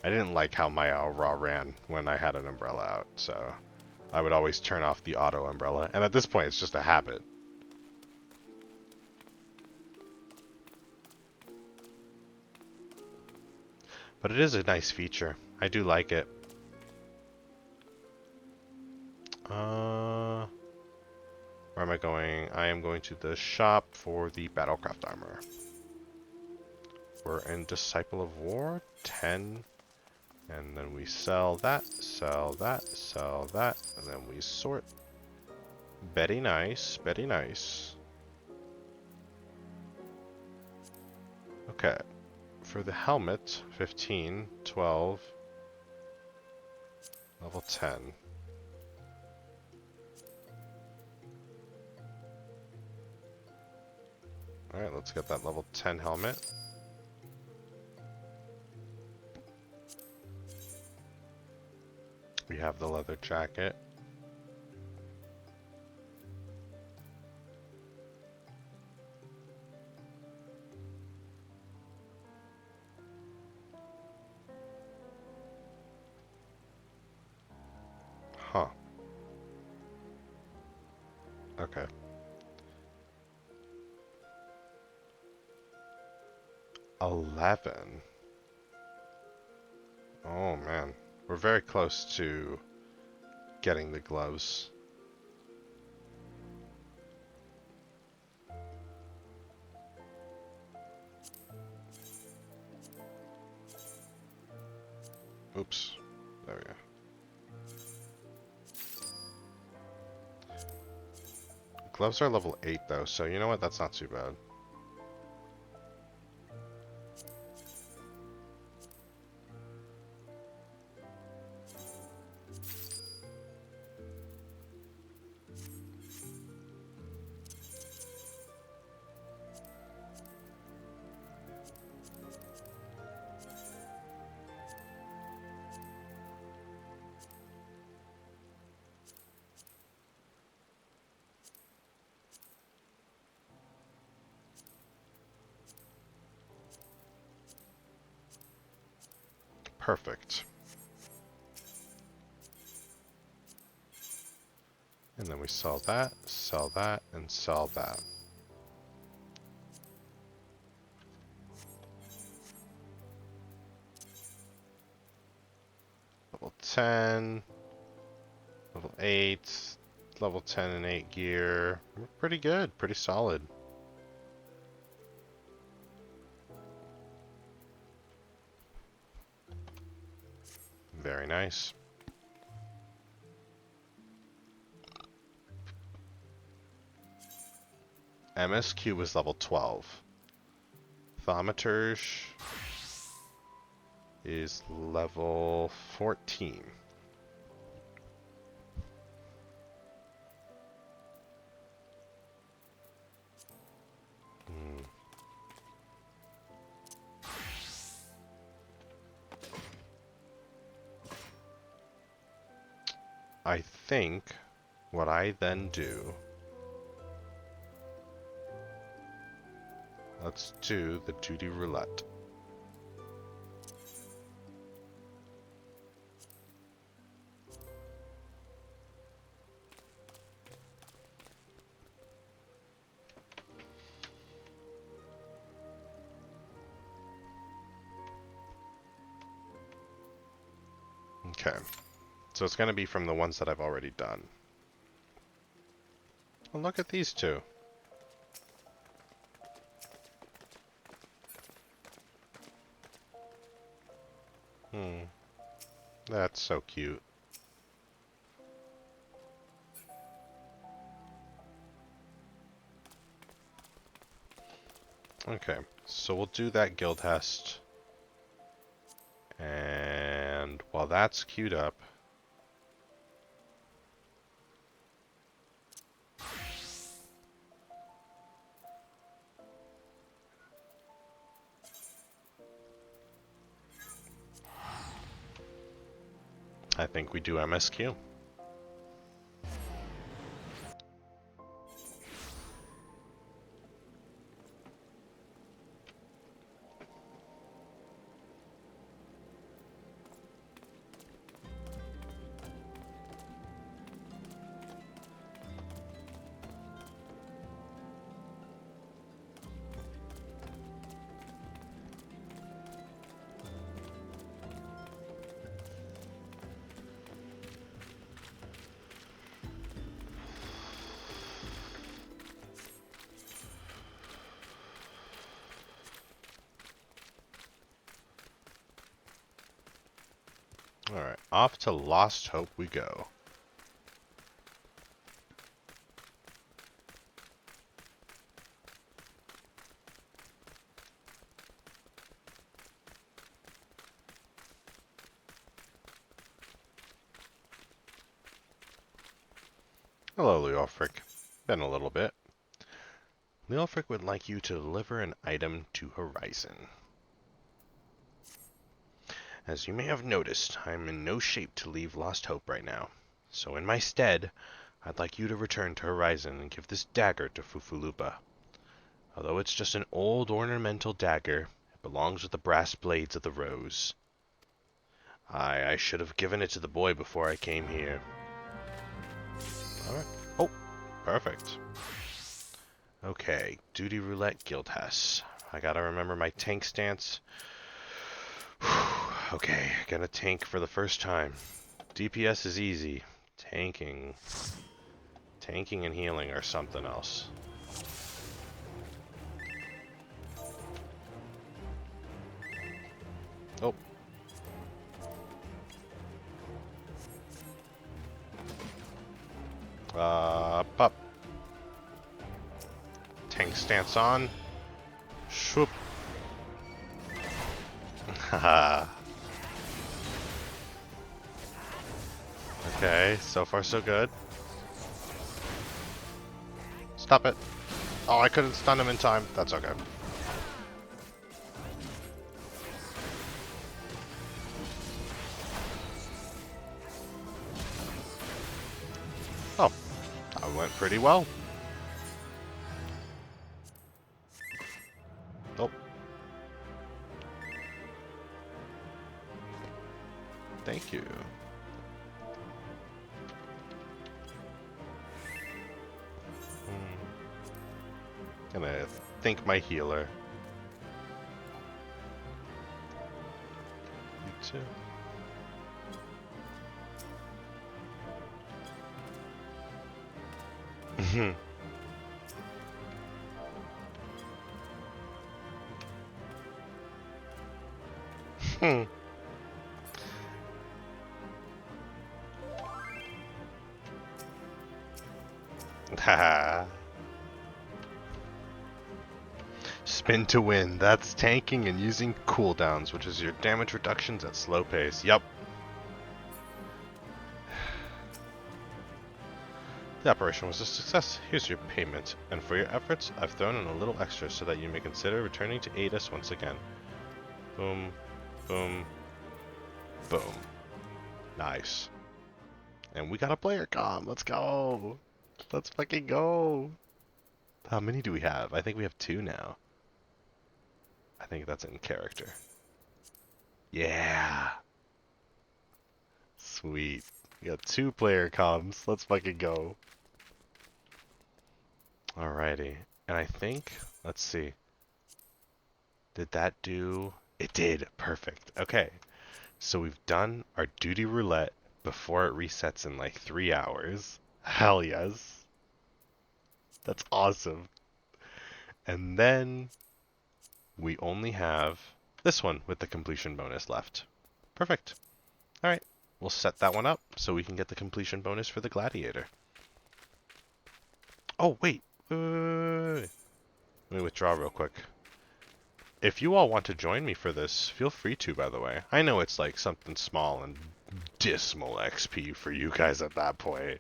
I didn't like how my Ul'dah ran when I had an umbrella out, so I would always turn off the auto umbrella, and at this point it's just a habit. But it is a nice feature. I do like it. Where am I going? I am going to the shop for the Battlecraft armor. We're in Disciple of War 10. And then we sell that, sell that, sell that, and then we sort. Very nice, very nice. Okay, for the helmet, 15, 12, level 10. Alright, let's get that level 10 helmet. We have the leather jacket. Huh. Okay. $11. Oh man. We're very close to getting the gloves. Oops. There we go. Gloves are level 8 though, so you know what? That's not too bad. Perfect. And then we sell that, and sell that. Level 10, level 8, level 10 and 8 gear. We're pretty good, pretty solid. Very nice. MSQ was level 12. Thaumaturge is level 14. I think what I then do... Let's do the duty roulette. Okay, so it's going to be from the ones that I've already done. Well, look at these two. That's so cute. Okay, so we'll do that guild test. And while that's queued up, I think we do MSQ. Alright, off to Lost Hope we go. Hello, Leofric. Been a little bit. Leofric would like you to deliver an item to Horizon. As you may have noticed, I am in no shape to leave Lost Hope right now. So in my stead, I'd like you to return to Horizon and give this dagger to Fufulupa. Although it's just an old ornamental dagger, it belongs with the brass blades of the rose. I should have given it to the boy before I came here. Alright. Oh, perfect. Okay, duty roulette guild test. I gotta remember my tank stance. Okay, gonna tank for the first time. DPS is easy. Tanking and healing are something else. Oh. Pup. Tank stance on. Shoop. Haha. Okay, so far so good. Stop it. Oh, I couldn't stun him in time. That's okay. Oh, that went pretty well. Oh. Thank you. Gonna thank my healer. You too. Haha. Spin to win. That's tanking and using cooldowns, which is your damage reductions at slow pace. Yup. The operation was a success. Here's your payment. And for your efforts, I've thrown in a little extra so that you may consider returning to aid us once again. Boom. Boom. Boom. Nice. And we got a player comm. Let's go. Let's fucking go. How many do we have? I think we have 2 now. I think that's in character. Yeah. Sweet. We got 2 player comms. Let's fucking go. Alrighty. And I think, let's see. Did that do? It did. Perfect. Okay. So we've done our duty roulette before it resets in like 3 hours. Hell yes. That's awesome. And then we only have this one with the completion bonus left. Perfect. Alright. We'll set that one up so we can get the completion bonus for the gladiator. Oh, wait. Let me withdraw real quick. If you all want to join me for this, feel free to, by the way. I know it's like something small and dismal XP for you guys at that point.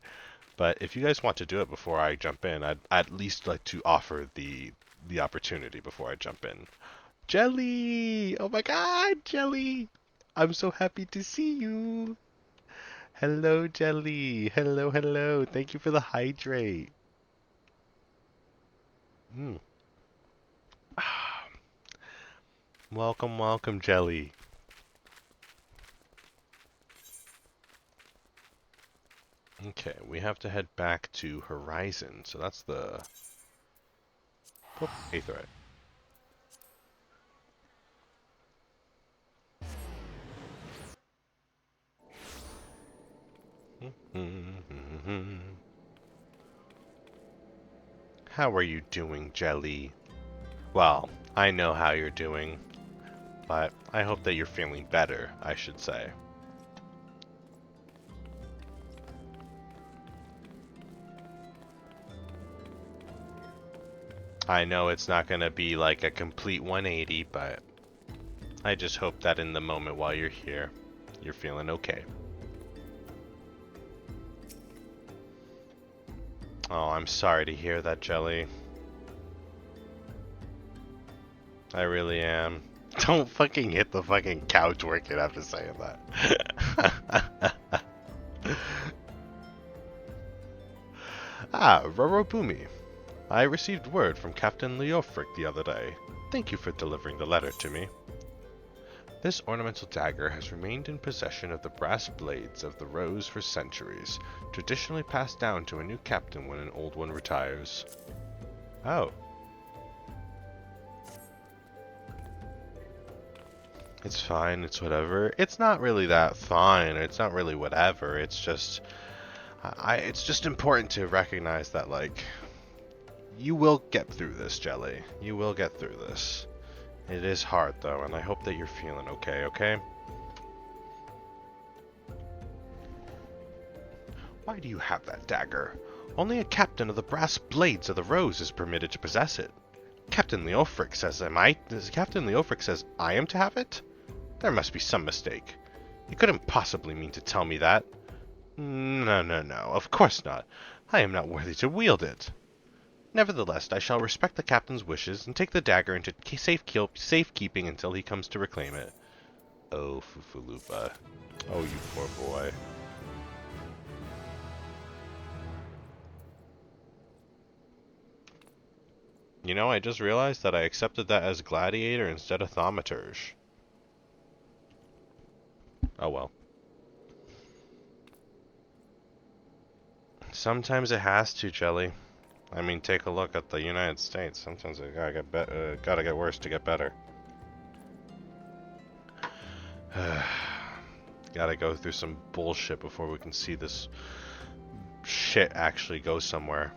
But if you guys want to do it before I jump in, I'd at least like to offer the opportunity before I jump in. Jelly! Oh my god, Jelly! I'm so happy to see you! Hello, Jelly! Hello, hello! Thank you for the hydrate! Mm. Welcome, welcome, Jelly. Okay, we have to head back to Horizon, so that's the 8th right. How are you doing, Jelly? Well, I know how you're doing, but I hope that you're feeling better, I should say. I know it's not going to be like a complete 180, but I just hope that in the moment while you're here, you're feeling okay. Oh, I'm sorry to hear that, Jelly. I really am. Don't fucking hit the fucking couch working after saying that. Ah, Rorobume. I received word from Captain Leofric the other day. Thank you for delivering the letter to me. This ornamental dagger has remained in possession of the brass blades of the Rose for centuries, traditionally passed down to a new captain when an old one retires. Oh. It's fine, it's whatever. It's not really that fine, it's not really whatever, it's just... it's just important to recognize that, like... You will get through this, Jelly. You will get through this. It is hard, though, and I hope that you're feeling okay, okay? Why do you have that dagger? Only a captain of the brass blades of the Rose is permitted to possess it. Captain Leofric says Captain Leofric says I am to have it? There must be some mistake. You couldn't possibly mean to tell me that. No, no, no, of course not. I am not worthy to wield it. Nevertheless, I shall respect the captain's wishes and take the dagger into safekeeping until he comes to reclaim it. Oh, Fufulupa. Oh, you poor boy. You know, I just realized that I accepted that as Gladiator instead of Thaumaturge. Oh well. Sometimes it has to, Jelly. I mean, take a look at the United States. Sometimes it gotta get worse to get better. Gotta go through some bullshit before we can see this shit actually go somewhere.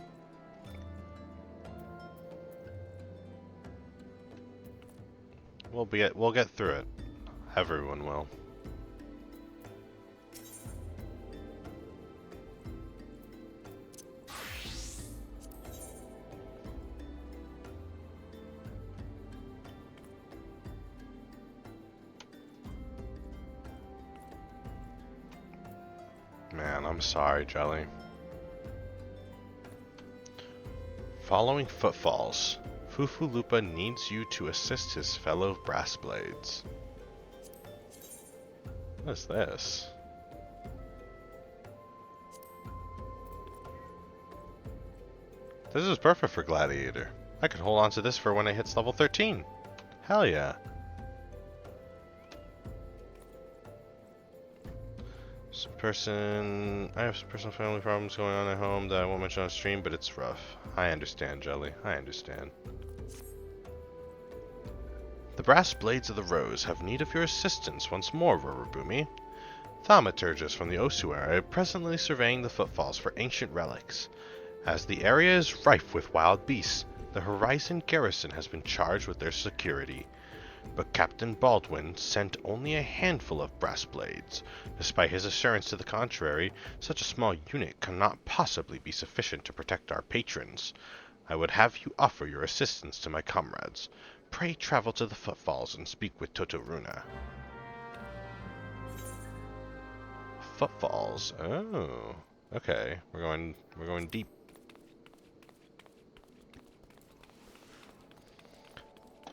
We'll get through it. Everyone will. Man, I'm sorry, Jelly. Following footfalls, Fufulupa needs you to assist his fellow brass blades. What is this? This is perfect for Gladiator. I could hold on to this for when it hits level 13. Hell yeah. I have some personal family problems going on at home that I won't mention on stream, but it's rough. I understand, Jelly. I understand. The brass blades of the rose have need of your assistance once more, Rorobume. Thaumaturgists from the ossuary are presently surveying the footfalls for ancient relics. As the area is rife with wild beasts, the Horizon garrison has been charged with their security. But Captain Baldwin sent only a handful of brass blades. Despite his assurance to the contrary, such a small unit cannot possibly be sufficient to protect our patrons. I would have you offer your assistance to my comrades. Pray travel to the footfalls and speak with Totoruna. Footfalls. Oh. Okay. We're going deep.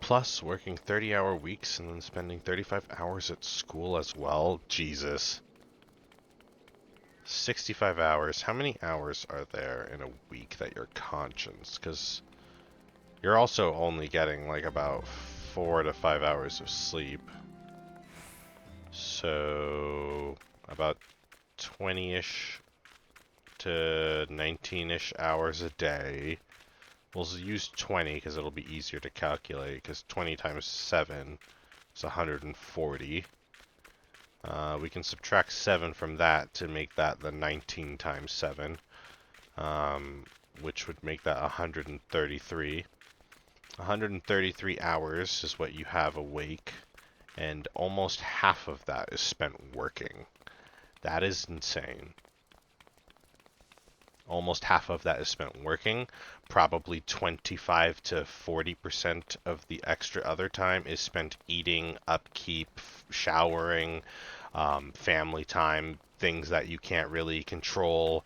Plus, working 30-hour weeks and then spending 35 hours at school as well. Jesus. 65 hours. How many hours are there in a week that you're conscious? Because you're also only getting like about 4 to 5 hours of sleep. So, about 20-ish to 19-ish hours a day. We'll use 20 because it'll be easier to calculate, because 20 times 7 is 140. We can subtract 7 from that to make that the 19 times 7, which would make that 133. 133 hours is what you have awake, and almost half of that is spent working. That is insane. Almost half of that is spent working. Probably 25 to 40% of the extra other time is spent eating, upkeep, showering, family time, things that you can't really control.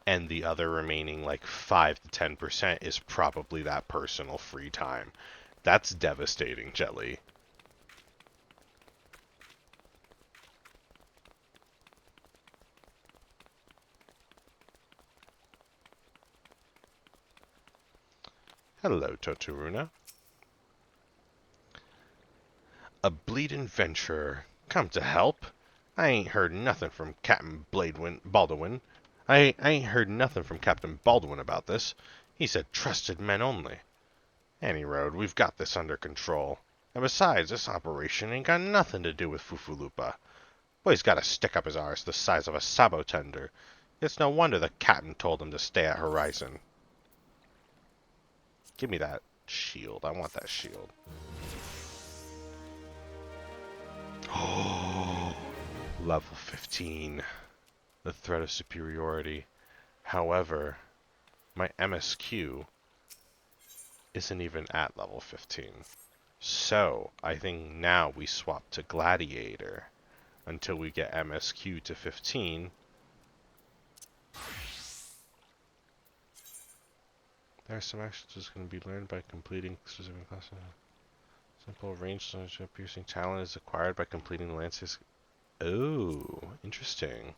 And the other remaining like 5 to 10% is probably that personal free time. That's devastating, Jelly. Hello, Totoruna. A bleeding venturer. Come to help? I ain't heard nothing from Captain Baldwin. I ain't heard nothing from Captain Baldwin about this. He said trusted men only. Any road, we've got this under control. And besides, this operation ain't got nothing to do with Fufulupa. Boy's got a stick up his arse the size of a sabo tender. It's no wonder the captain told him to stay at Horizon. Give me that shield. I want that shield. Oh, level 15. The threat of superiority. However, my MSQ isn't even at level 15. So, I think now we swap to Gladiator until we get MSQ to 15. There are some actions that's going to be learned by completing specific classes. Simple range piercing talent is acquired by completing the lances. Oh, interesting.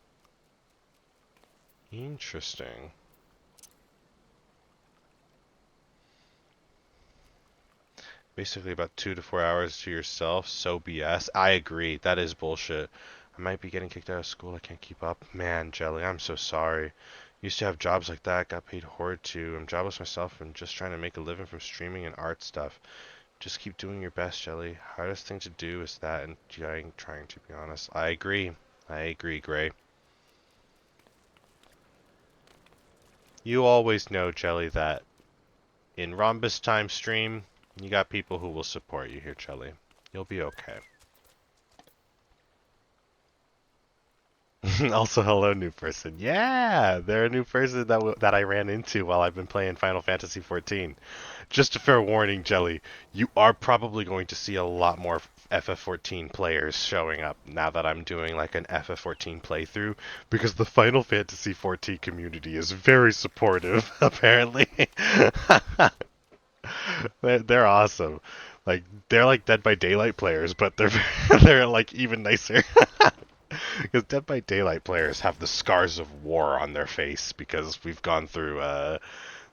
Interesting. Basically about 2 to 4 hours to yourself. So BS. I agree. That is bullshit. I might be getting kicked out of school. I can't keep up. Man, Jelly, I'm so sorry. Used to have jobs like that. Got paid horrid too. I'm jobless myself and just trying to make a living from streaming and art stuff. Just keep doing your best, Jelly. Hardest thing to do is that and trying to be honest. I agree. I agree, Gray. You always know, Jelly, that in Rhombus Time stream, you got people who will support you here, Jelly. You'll be okay. Also, hello, new person. Yeah, they're a new person that I ran into while I've been playing Final Fantasy XIV. Just a fair warning, Jelly, you are probably going to see a lot more FF14 players showing up now that I'm doing like an FF14 playthrough, because the Final Fantasy XIV community is very supportive, apparently. They're awesome. Like, they're like Dead by Daylight players, but they're like even nicer. Because Dead by Daylight players have the scars of war on their face because we've gone through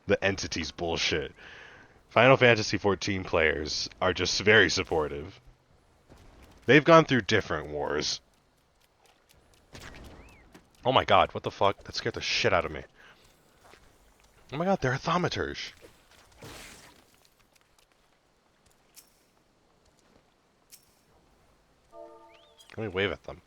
The entities bullshit. Final Fantasy XIV players are just very supportive. They've gone through different wars. Oh my god, what the fuck? That scared the shit out of me. Oh my god, they're thaumaturge. Let me wave at them.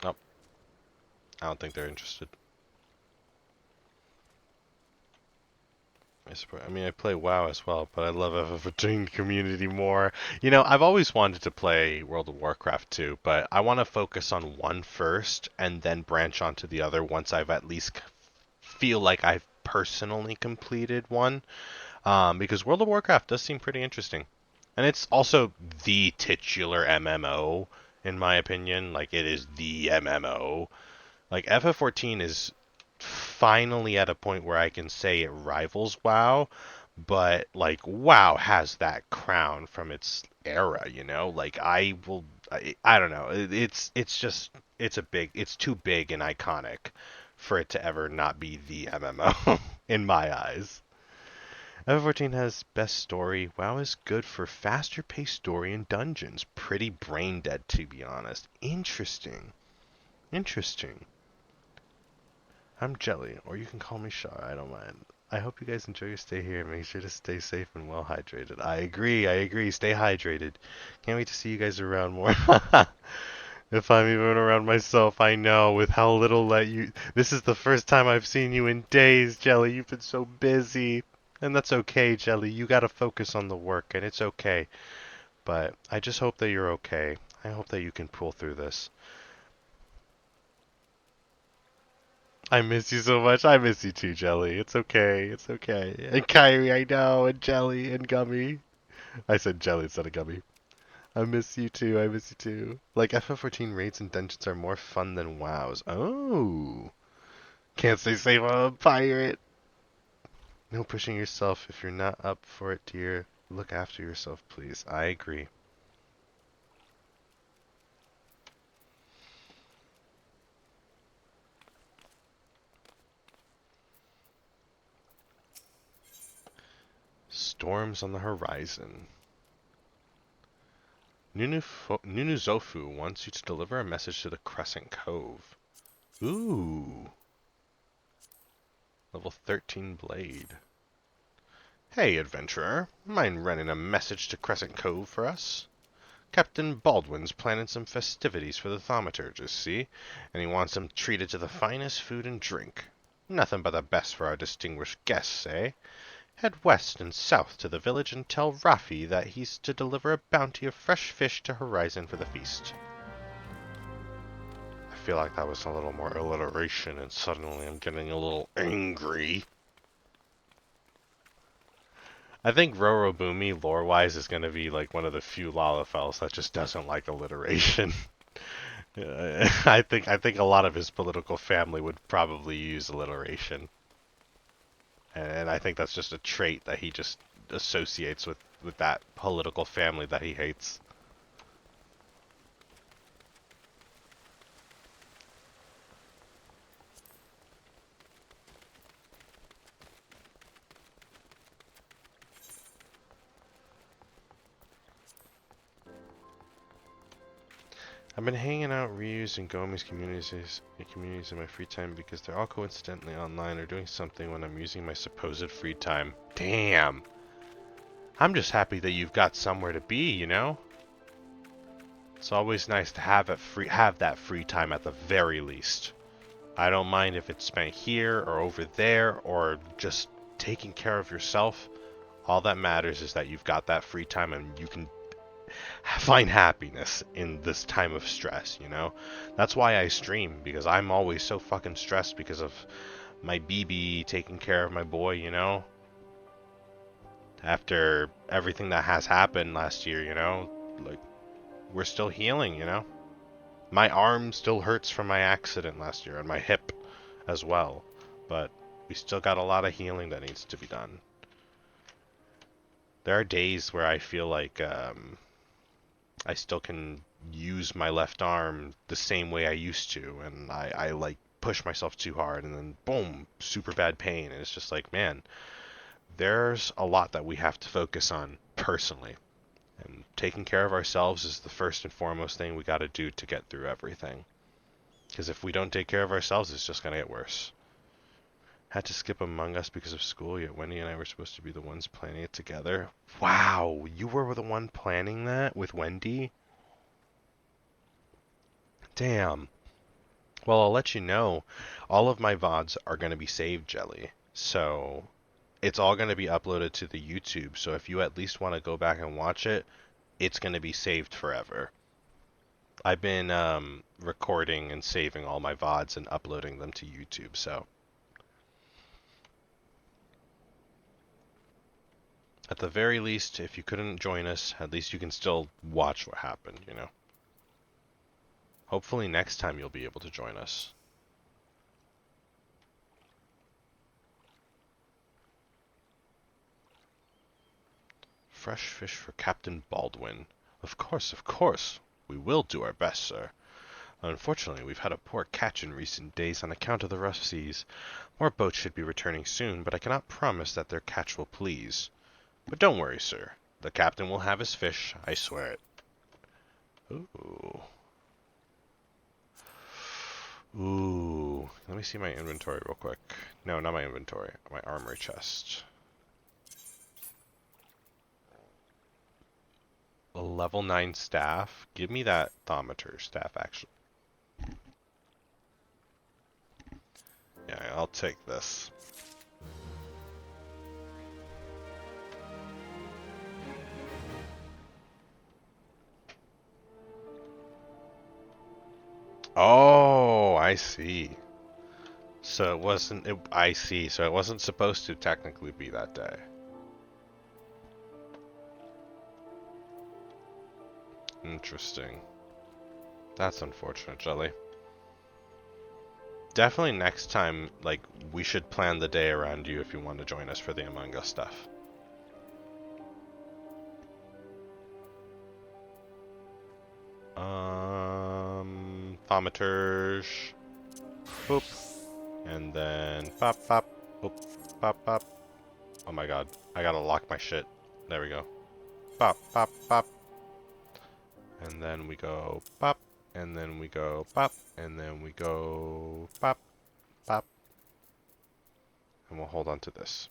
Nope. I don't think they're interested. I mean, I play WoW as well, but I love FF14 community more. You know, I've always wanted to play World of Warcraft too, but I want to focus on one first and then branch onto the other once I've at least feel like I've personally completed one. Because World of Warcraft does seem pretty interesting. And it's also the titular MMO, in my opinion. Like, it is the MMO. Like, FF14 is finally at a point where I can say it rivals WoW, but, like, WoW has that crown from its era, you know? Like, I don't know. It's just, it's too big and iconic for it to ever not be the MMO, in my eyes. FF14 has best story. WoW is good for faster paced story and dungeons. Pretty brain dead, to be honest. Interesting. Interesting. I'm Jelly, or you can call me Shar, I don't mind. I hope you guys enjoy your stay here and make sure to stay safe and well hydrated. I agree. Stay hydrated. Can't wait to see you guys around more. If I'm even around myself, I know, with how little that you... This is the first time I've seen you in days, Jelly. You've been so busy. And that's okay, Jelly. You gotta focus on the work, and it's okay. But I just hope that you're okay. I hope that you can pull through this. I miss you so much. I miss you too, Jelly. It's okay. It's okay. And Kyrie, I know. And Jelly and Gummy. I said Jelly instead of Gummy. I miss you too. I miss you too. Like, FF14 raids and dungeons are more fun than WoW's. Oh. Can't stay safe on a pirate. No pushing yourself if you're not up for it, dear. Look after yourself, please. I agree. Storms on the horizon. Nunuzofu wants you to deliver a message to the Crescent Cove. Ooh. Level 13 blade. Hey, adventurer. Mind running a message to Crescent Cove for us? Captain Baldwin's planning some festivities for the thaumaturges, see? And he wants them treated to the finest food and drink. Nothing but the best for our distinguished guests, eh? Head west and south to the village and tell Rafi that he's to deliver a bounty of fresh fish to Horizon for the feast. I feel like that was a little more alliteration, and suddenly I'm getting a little angry. I think Rorobume, lore-wise, is going to be like one of the few Lalafels that just doesn't like alliteration. I think a lot of his political family would probably use alliteration. And I think that's just a trait that he just associates with that political family that he hates. I've been hanging out Ryu's and Gomi's communities in my free time because they're all coincidentally online or doing something when I'm using my supposed free time. Damn! I'm just happy that you've got somewhere to be, you know? It's always nice to have that free time at the very least. I don't mind if it's spent here or over there or just taking care of yourself. All that matters is that you've got that free time and you can find happiness in this time of stress, you know? That's why I stream, because I'm always so fucking stressed because of my BB taking care of my boy, you know? After everything that has happened last year, you know? Like, we're still healing, you know? My arm still hurts from my accident last year, and my hip as well. But we still got a lot of healing that needs to be done. There are days where I feel like I still can use my left arm the same way I used to, and I like push myself too hard, and then boom, super bad pain. And it's just like, man, there's a lot that we have to focus on personally. And taking care of ourselves is the first and foremost thing we got to do to get through everything. Because if we don't take care of ourselves, it's just going to get worse. Had to skip Among Us because of school, yet Wendy and I were supposed to be the ones planning it together. Wow, you were the one planning that with Wendy? Damn. Well, I'll let you know, all of my VODs are going to be saved, Jelly. So, it's all going to be uploaded to the YouTube. So if you at least want to go back and watch it, it's going to be saved forever. I've been recording and saving all my VODs and uploading them to YouTube, so. At the very least, if you couldn't join us, at least you can still watch what happened, you know. Hopefully next time you'll be able to join us. Fresh fish for Captain Baldwin. Of course. We will do our best, sir. Unfortunately, we've had a poor catch in recent days on account of the rough seas. More boats should be returning soon, but I cannot promise that their catch will please. But don't worry, sir. The captain will have his fish, I swear it. Ooh. Ooh. Let me see my inventory real quick. No, not my inventory. My armory chest. A level 9 staff? Give me that thermometer staff, actually. Yeah, I'll take this. Oh, I see. So it wasn't... I see. So it wasn't supposed to technically be that day. Interesting. That's unfortunate, Jelly. Definitely next time, like, we should plan the day around you if you want to join us for the Among Us stuff. Thermometers. Boop. And then pop, pop, boop, pop, pop. Oh my god. I gotta lock my shit. There we go. Pop, pop, pop. And then we go pop. And then we go pop. And then we go pop, pop. And we'll hold on to this.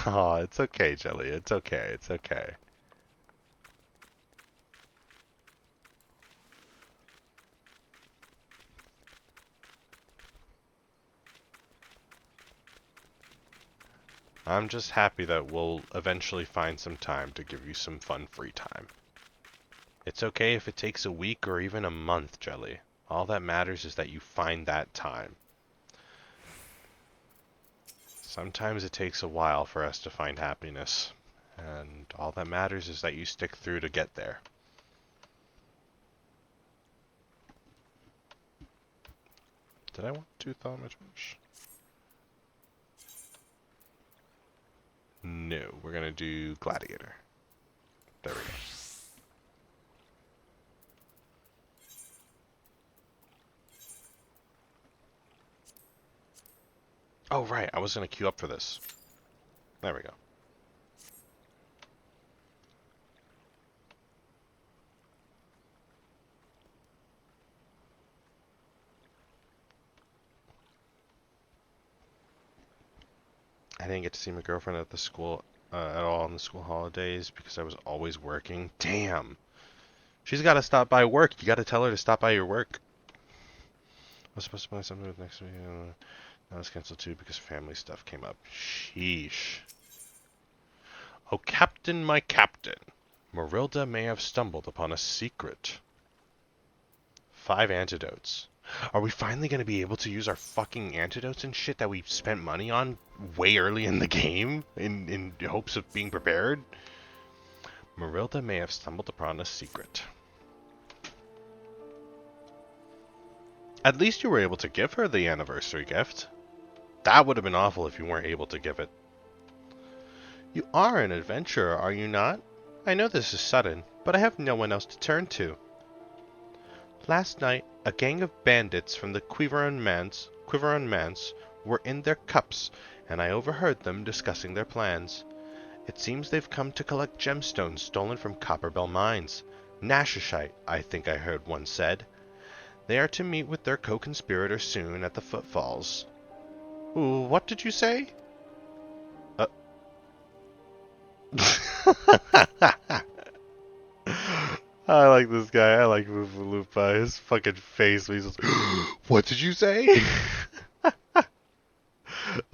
Oh, it's okay, Jelly. It's okay. It's okay. I'm just happy that we'll eventually find some time to give you some fun free time. It's okay if it takes a week or even a month, Jelly. All that matters is that you find that time. Sometimes it takes a while for us to find happiness, and all that matters is that you stick through to get there. Did I want 2 thermometers? No, we're gonna do Gladiator. There we go. Oh, right, I was gonna queue up for this. There we go. I didn't get to see my girlfriend at the school at all on the school holidays because I was always working. Damn. She's got to stop by work. You got to tell her to stop by your work. I was supposed to buy something with next week. That was canceled too because family stuff came up. Sheesh. Oh, Captain, my Captain. Marilda may have stumbled upon a secret. 5 antidotes. Are we finally going to be able to use our fucking antidotes and shit that we spent money on way early in the game in hopes of being prepared? Marilda may have stumbled upon a secret. At least you were able to give her the anniversary gift. That would have been awful if you weren't able to give it. You are an adventurer, are you not? I know this is sudden, but I have no one else to turn to. Last night, a gang of bandits from the Quiveron Manse were in their cups, and I overheard them discussing their plans. It seems they've come to collect gemstones stolen from Copperbell Mines. Nashishite, I think I heard one said. They are to meet with their co-conspirator soon at the Footfalls. Ooh, what did you say? I like this guy. I like Lufa. His fucking face. He's just, what did you say?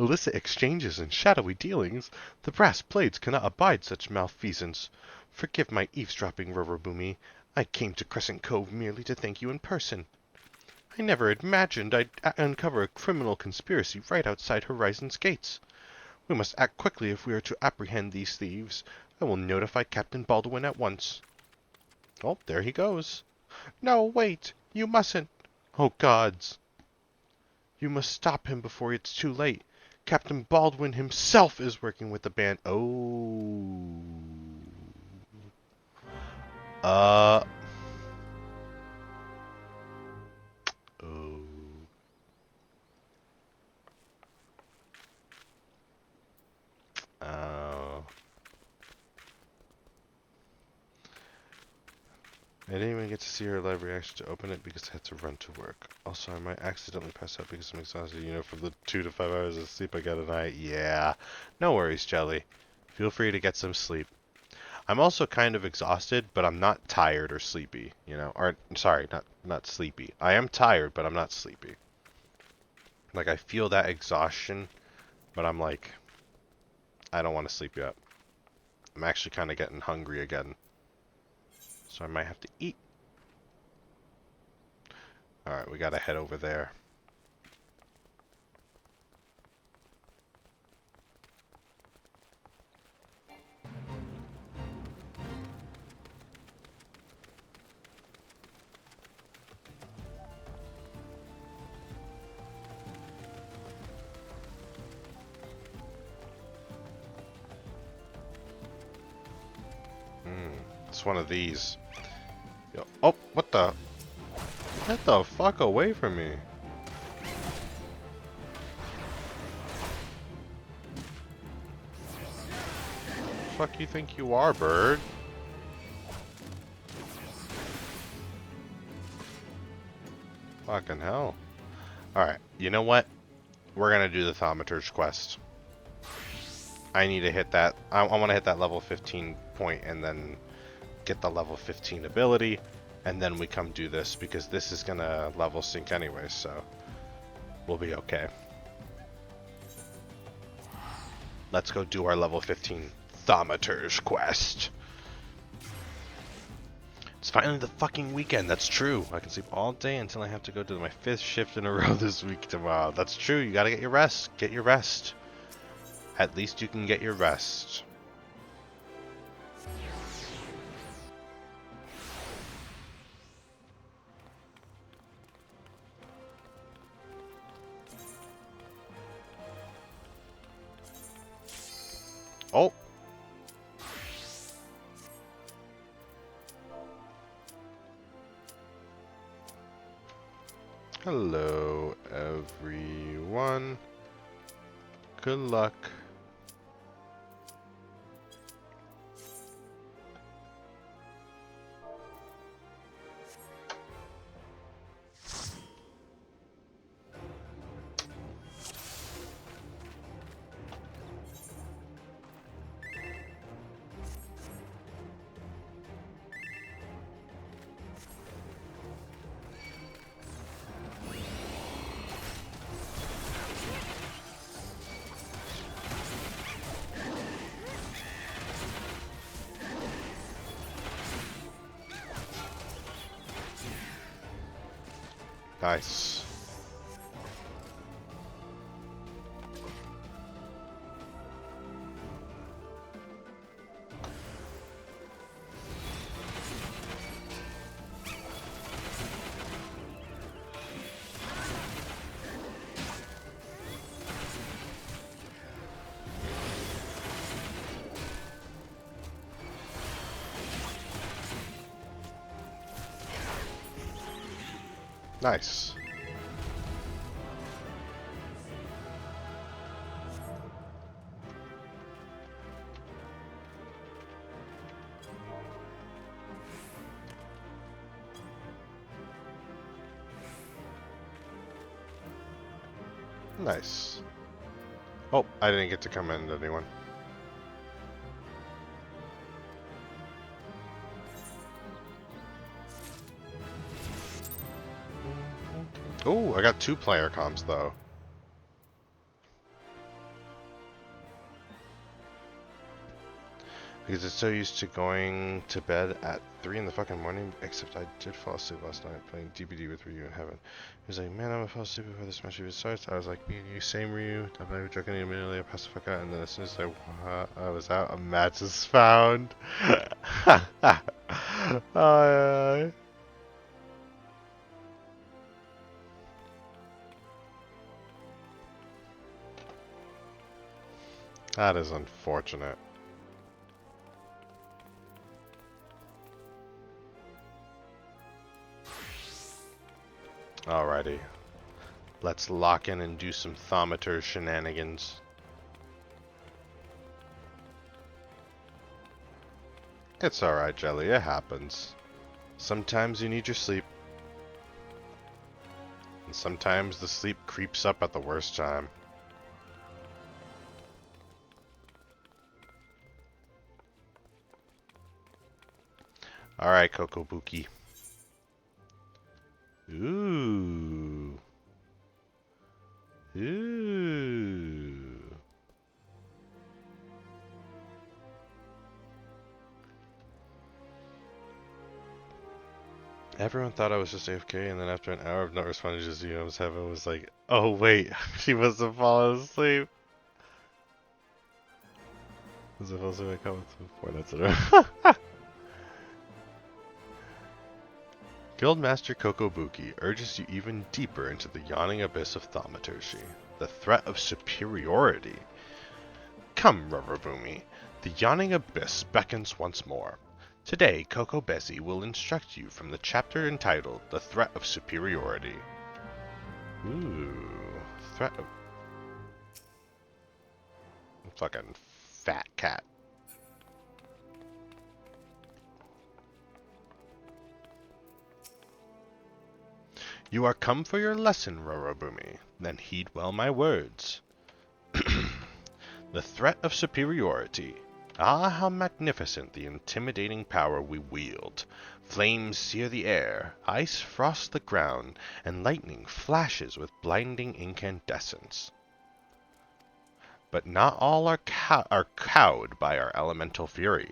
Illicit exchanges and shadowy dealings. The brass blades cannot abide such malfeasance. Forgive my eavesdropping, Rorobume. I came to Crescent Cove merely to thank you in person. I never imagined I'd uncover a criminal conspiracy right outside Horizon's gates. We must act quickly if we are to apprehend these thieves. I will notify Captain Baldwin at once. Oh, there he goes. No, wait! You mustn't! Oh, gods! You must stop him before it's too late. Captain Baldwin himself is working with the band. Oh. Oh. Oh. I didn't even get to see her live reaction to open it because I had to run to work. Also, I might accidentally pass out because I'm exhausted, you know, from the 2 to 5 hours of sleep I got a night. Yeah. No worries, Jelly. Feel free to get some sleep. I'm also kind of exhausted, but I'm not tired or sleepy, you know. Or, sorry, not sleepy. I am tired, but I'm not sleepy. Like, I feel that exhaustion, but I'm like, I don't want to sleep yet. I'm actually kind of getting hungry again. So I might have to eat. Alright, we gotta head over there. It's one of these. Yo, oh, what the? Get the fuck away from me. Fuck you think you are, bird? Fucking hell. Alright, you know what? We're gonna do the Thaumaturge quest. I need to hit that. I want to hit that level 15 point and then get the level 15 ability. And then we come do this because this is gonna level sync anyway, so we'll be okay. Let's go do our level 15 Thaumaturge quest. It's finally the fucking weekend. That's true. I can sleep all day until I have to go to my 5th shift in a row this week tomorrow. That's true. You gotta get your rest. Get your rest. At least you can get your rest. Oh! Hello, everyone. Good luck. Nice. Nice. Nice. Oh, I didn't get to commend anyone. Oh, I got 2-player comms though. Because it's so used to going to bed at 3 in the fucking morning, except I did fall asleep last night playing DBD with Ryu in heaven. He was like, man, I'm gonna fall asleep before this match even starts. I was like, me and you, same Ryu. I'm not even joking immediately. I passed the fuck out, and then as soon as I was out, a match is found. Oh, that is unfortunate. Alrighty. Let's lock in and do some Thaumaturge shenanigans. It's alright, Jelly. It happens. Sometimes you need your sleep. And sometimes the sleep creeps up at the worst time. Alright, Kokobuki. Ooh. Ooh. Everyone thought I was just AFK, and then after an hour of not responding to ZM's heaven was like, oh wait, she must have fallen asleep. Was it also my comments before? That's it. Guildmaster Kokobuki urges you even deeper into the yawning abyss of thaumaturgy, the threat of superiority. Come, Rorobume, the yawning abyss beckons once more. Today, Kokobesi will instruct you from the chapter entitled The Threat of Superiority. Ooh, threat of... Fucking fat cat. You are come for your lesson, Rorobume. Then heed well my words. The threat of superiority. Ah, how magnificent the intimidating power we wield. Flames sear the air, ice frosts the ground, and lightning flashes with blinding incandescence. But not all are cowed by our elemental fury.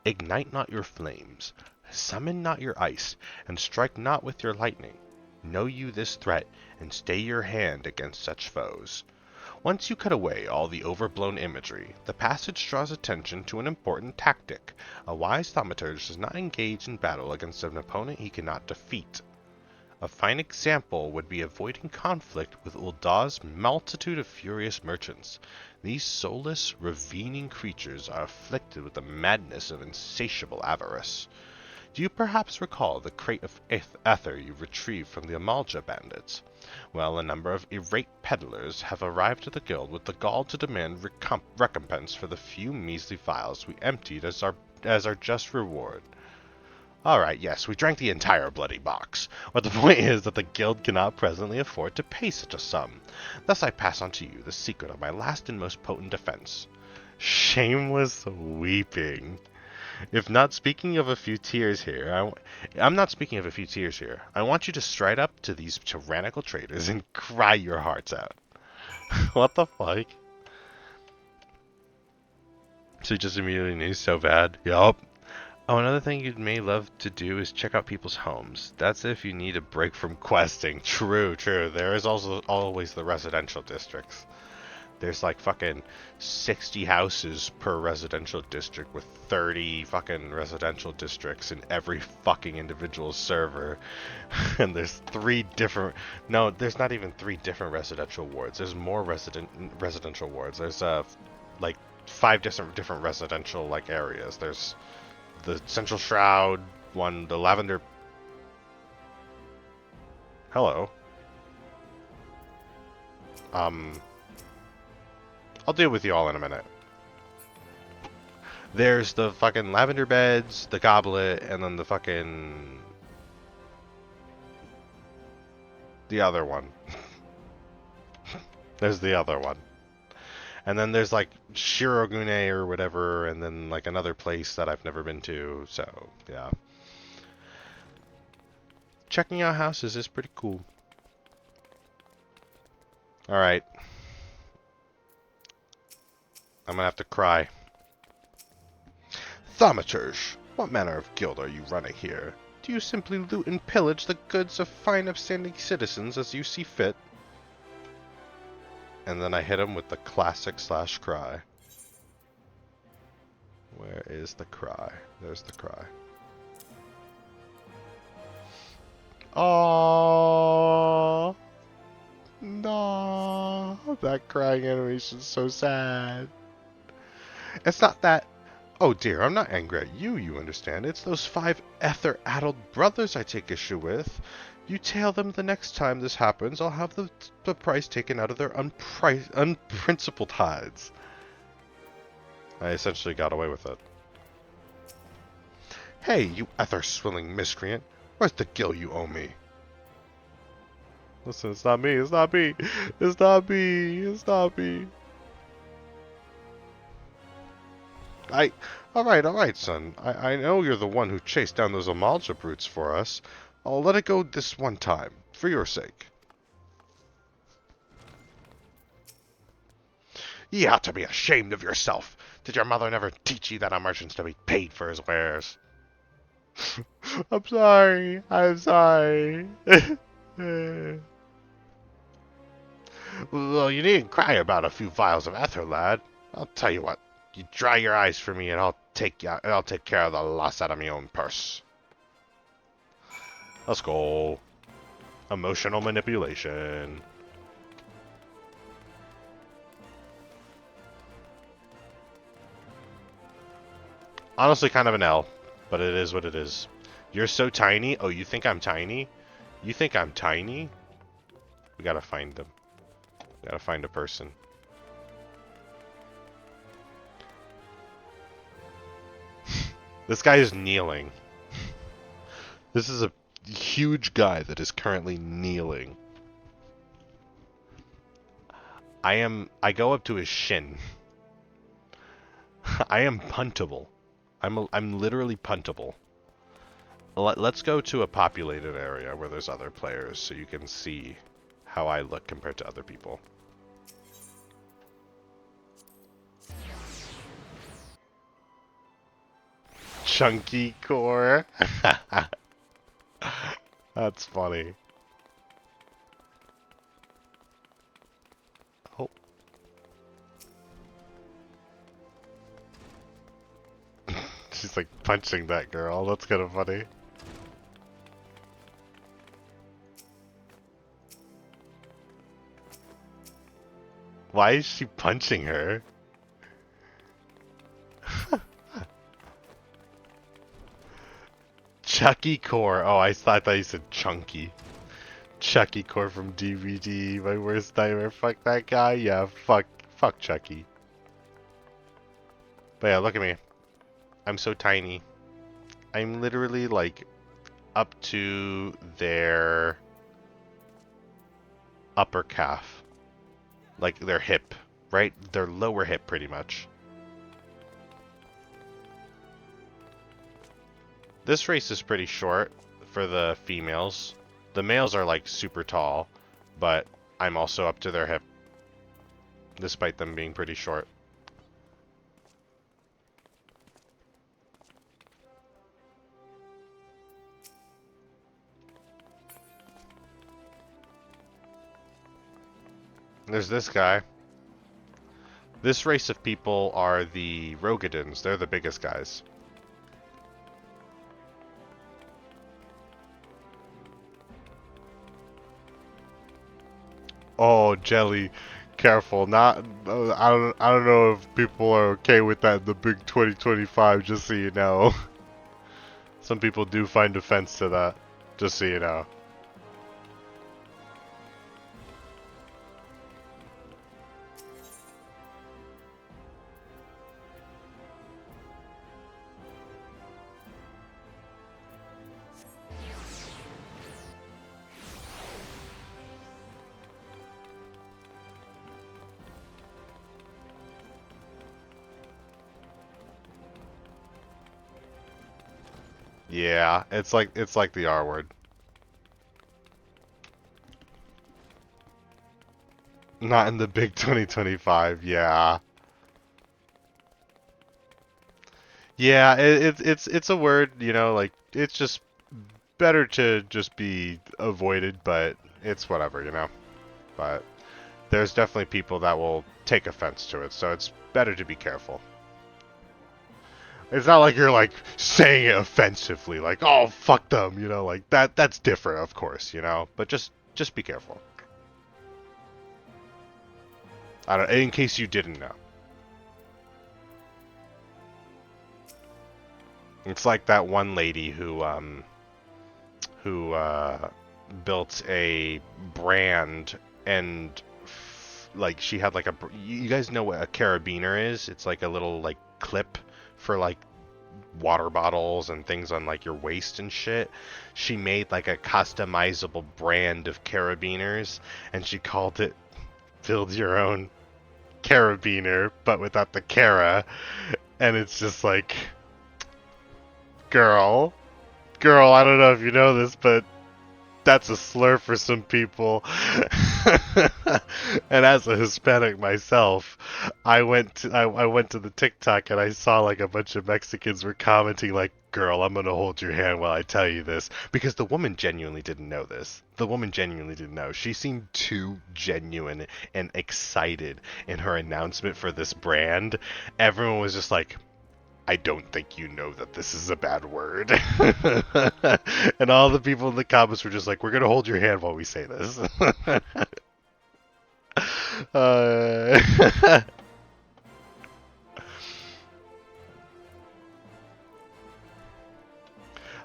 Ignite not your flames, summon not your ice, and strike not with your lightning. Know you this threat, and stay your hand against such foes. Once you cut away all the overblown imagery, the passage draws attention to an important tactic. A wise thaumaturge does not engage in battle against an opponent he cannot defeat. A fine example would be avoiding conflict with Ul'dah's multitude of furious merchants. These soulless, ravening creatures are afflicted with the madness of insatiable avarice. Do you perhaps recall the crate of ether you retrieved from the Ul'dah bandits? Well, a number of irate peddlers have arrived at the guild with the gall to demand recompense for the few measly vials we emptied as our just reward. Alright, yes, we drank the entire bloody box. But the point is that the guild cannot presently afford to pay such a sum. Thus I pass on to you the secret of my last and most potent defense. Shameless weeping. If not speaking of a few tears here, I'm not speaking of a few tears here. I want you to stride up to these tyrannical traitors and cry your hearts out. What the fuck? So just immediately knew so bad. Yup. Oh, another thing you may love to do is check out people's homes. That's if you need a break from questing. True, true. There is also always the residential districts. There's like fucking 60 houses per residential district with 30 fucking residential districts in every fucking individual server. And there's 3 different... No, there's not even 3 different residential wards. There's more residential wards. There's like 5 different residential like areas. There's the Central Shroud one, the Lavender... Hello. I'll deal with you all in a minute. There's the fucking lavender beds, the goblet, and then the fucking... the other one. There's the other one. And then there's like Shirogune or whatever, and then like another place that I've never been to, so yeah. Checking out houses is pretty cool. Alright. I'm gonna have to cry. Thaumaturge, what manner of guild are you running here? Do you simply loot and pillage the goods of fine upstanding citizens as you see fit? And then I hit him with the classic slash cry. Where is the cry? There's the cry. Oh no, that crying animation's so sad. It's not that. Oh dear, I'm not angry at you, you understand. It's those 5 ether-addled brothers I take issue with. You tell them the next time this happens, I'll have the price taken out of their unprincipled hides. I essentially got away with it. Hey, you ether-swilling miscreant. Where's the gil you owe me? Listen, it's not me, it's not me. It's not me, it's not me. Alright, son. I know you're the one who chased down those Amalja brutes for us. I'll let it go this one time, for your sake. You ought to be ashamed of yourself. Did your mother never teach you that a merchant's to be paid for his wares? I'm sorry. I'm sorry. Well, you needn't cry about a few vials of ether, lad. I'll tell you what. You dry your eyes for me, and I'll take care of the loss out of my own purse. Let's go. Emotional manipulation. Honestly, kind of an L, but it is what it is. You're so tiny. Oh, you think I'm tiny? You think I'm tiny? We gotta find them. We gotta find a person. This guy is kneeling. This is a huge guy that is currently kneeling. I go up to his shin. I am puntable. I'm literally puntable. Let's go to a populated area where there's other players so you can see how I look compared to other people. Chunky core. That's funny. Oh. She's like punching that girl. That's kind of funny. Why is she punching her? Chucky Core. Oh, I thought you said Chunky. Chucky Core from DVD. My worst nightmare. Fuck that guy. Yeah, fuck Chucky. But yeah, look at me. I'm so tiny. I'm literally like up to their upper calf. Like their hip, right? Their lower hip pretty much. This race is pretty short for the females. The males are like super tall, but I'm also up to their hip, despite them being pretty short. There's this guy. This race of people are the Rogadins. They're the biggest guys. Oh, Jelly, careful! Not, I don't know if people are okay with that in the big 2025. Just so you know, some people do find offense to that. Just so you know. Yeah, it's like the R word. Not in the big 2025. Yeah. Yeah, it's a word, you know, like it's just better to just be avoided, but it's whatever, you know. But there's definitely people that will take offense to it, so it's better to be careful. It's not like you're like saying it offensively, like "oh fuck them," you know, like that's different, of course, you know. But just be careful. I don't, in case you didn't know. It's like that one lady who built a brand and like she had like a you guys know what a carabiner is? It's like a little like clip for like water bottles and things on like your waist and shit. She made like a customizable brand of carabiners and she called it build your own carabiner but without the cara, and it's just like girl, I don't know if you know this, but that's a slur for some people. And as a Hispanic myself, I went to the TikTok and I saw like a bunch of Mexicans were commenting like, "Girl, I'm gonna hold your hand while I tell you this," because the woman genuinely didn't know this. The woman genuinely didn't know. She seemed too genuine and excited in her announcement for this brand. Everyone was just like, "I don't think you know that this is a bad word." And all the people in the comments were just like, "We're gonna hold your hand while we say this." uh,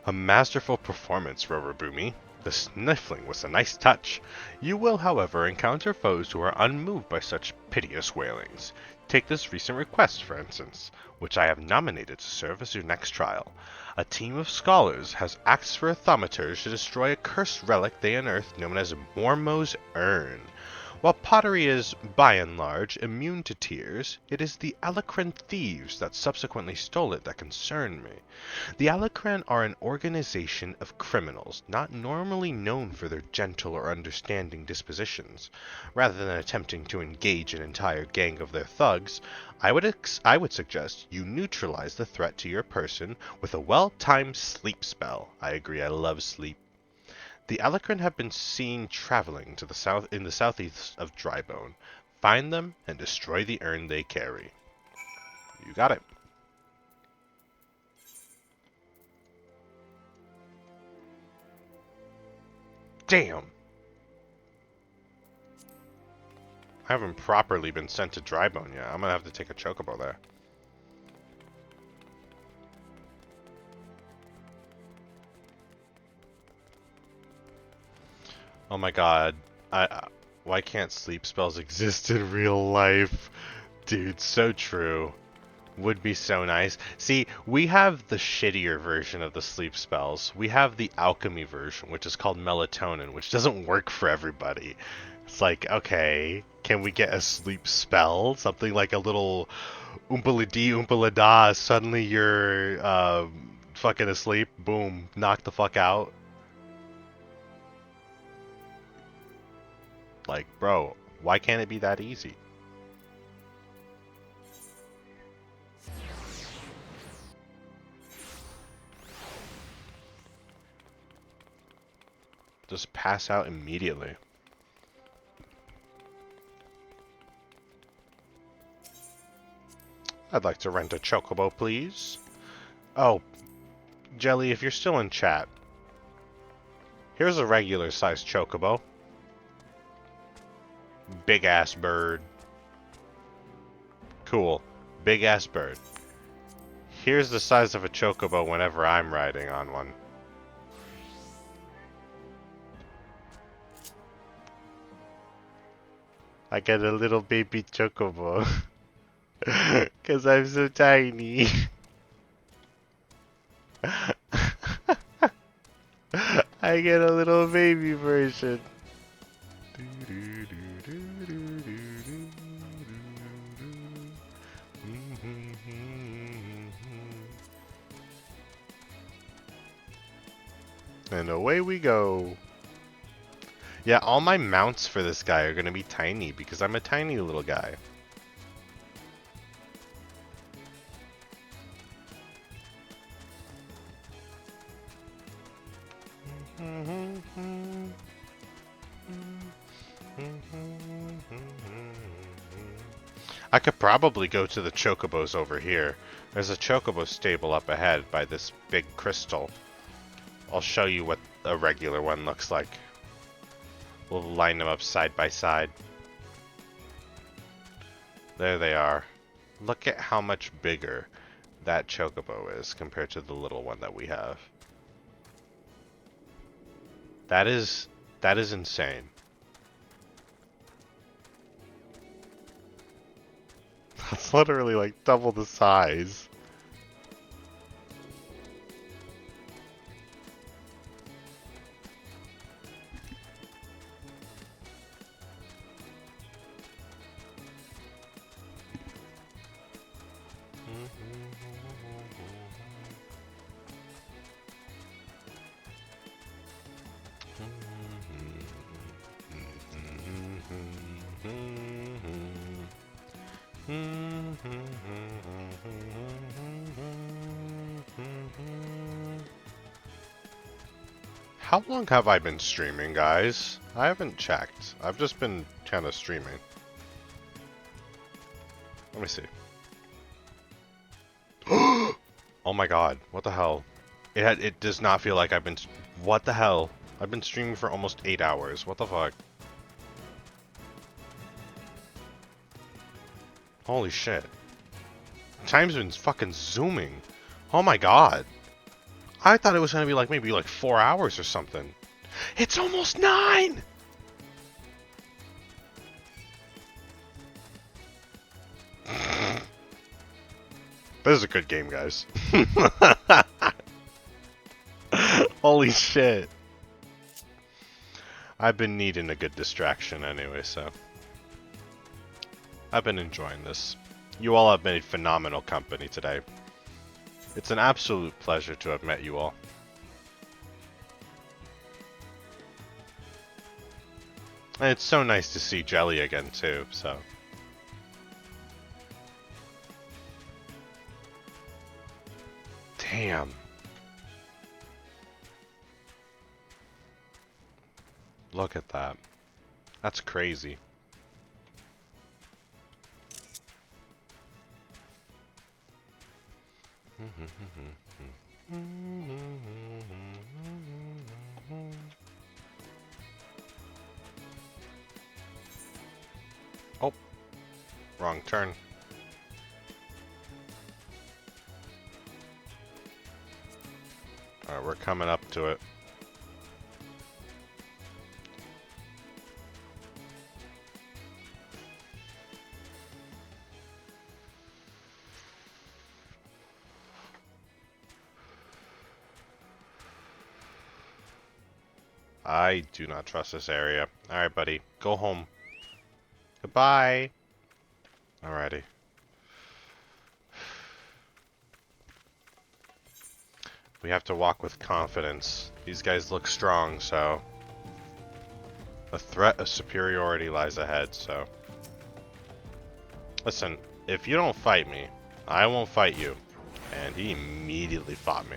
A masterful performance, Rorobume. The sniffling was a nice touch. You will, however, encounter foes who are unmoved by such piteous wailings. Take this recent request, for instance, which I have nominated to serve as your next trial. A team of scholars has asked for authaumators to destroy a cursed relic they unearthed known as Mormo's Urn. While pottery is, by and large, immune to tears, it is the Alacran thieves that subsequently stole it that concern me. The Alacran are an organization of criminals, not normally known for their gentle or understanding dispositions. Rather than attempting to engage an entire gang of their thugs, I would suggest you neutralize the threat to your person with a well-timed sleep spell. I agree, I love sleep. The Alacran have been seen traveling to the south in the southeast of Drybone. Find them and destroy the urn they carry. You got it. Damn! I haven't properly been sent to Drybone yet. I'm gonna have to take a chocobo there. Oh my god. Why can't sleep spells exist in real life? Dude, so true. Would be so nice. See, we have the shittier version of the sleep spells. We have the alchemy version, which is called melatonin, which doesn't work for everybody. It's like, okay, can we get a sleep spell? Something like a little oompala-dee, oompala-da, suddenly you're fucking asleep, boom, knock the fuck out. Like, bro, why can't it be that easy? Just pass out immediately. I'd like to rent a chocobo, please. Oh, Jelly, if you're still in chat, here's a regular sized chocobo. Big ass bird. Cool. Big ass bird. Here's the size of a chocobo whenever I'm riding on one. I get a little baby chocobo. Cause I'm so tiny. I get a little baby version. And away we go. Yeah, all my mounts for this guy are gonna be tiny because I'm a tiny little guy. I could probably go to the chocobos over here. There's a chocobo stable up ahead by this big crystal. I'll show you what a regular one looks like. We'll line them up side by side. There they are. Look at how much bigger that chocobo is compared to the little one that we have. That is insane. That's literally like double the size. How long have I been streaming, guys? I haven't checked. I've just been kind of streaming. Let me see. Oh my god, what the hell? It does not feel like I've been... What the hell? I've been streaming for almost 8 hours. What the fuck? Holy shit. Time's been fucking zooming. Oh my god. I thought it was gonna be like maybe like 4 hours or something. It's almost 9! This is a good game, guys. Holy shit. I've been needing a good distraction anyway, so... I've been enjoying this. You all have made phenomenal company today. It's an absolute pleasure to have met you all. And it's so nice to see Jelly again too, so... Damn. Look at that. That's crazy. Oh, wrong turn. Alright, we're coming up to it. I do not trust this area. Alright, buddy. Go home. Goodbye. Alrighty. We have to walk with confidence. These guys look strong, so... A threat of superiority lies ahead, so... Listen, if you don't fight me, I won't fight you. And he immediately fought me.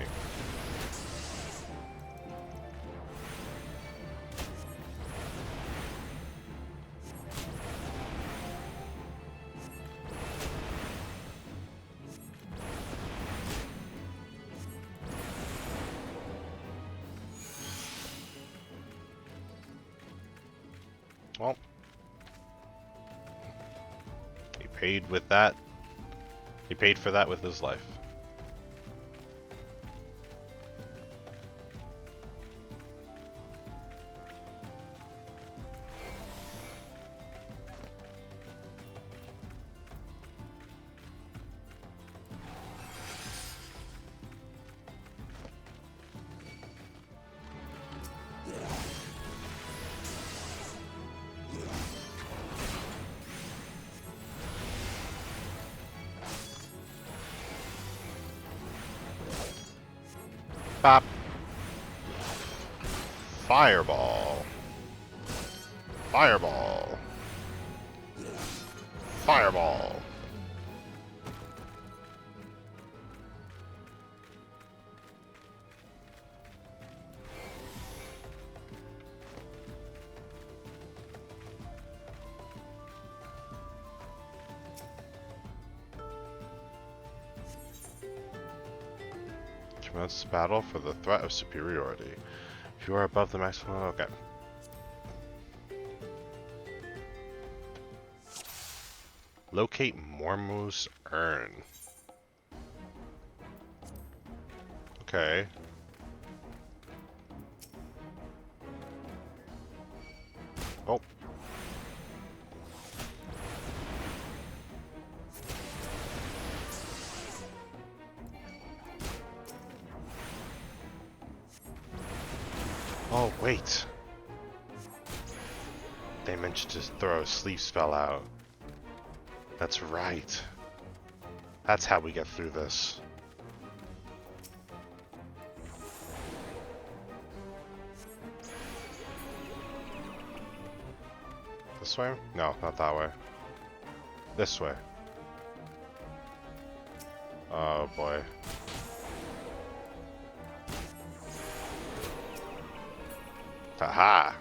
Well, he paid with that. He paid for that with his life. Bop. Fireball. Fireball. Fireball. Commence battle for the threat of superiority. If you are above the maximum, okay. Locate Mormu's urn. Okay. Oh. Oh, wait. They mentioned to throw a sleep spell out. That's right. That's how we get through this. This way? No, not that way. This way. Oh boy. Haha!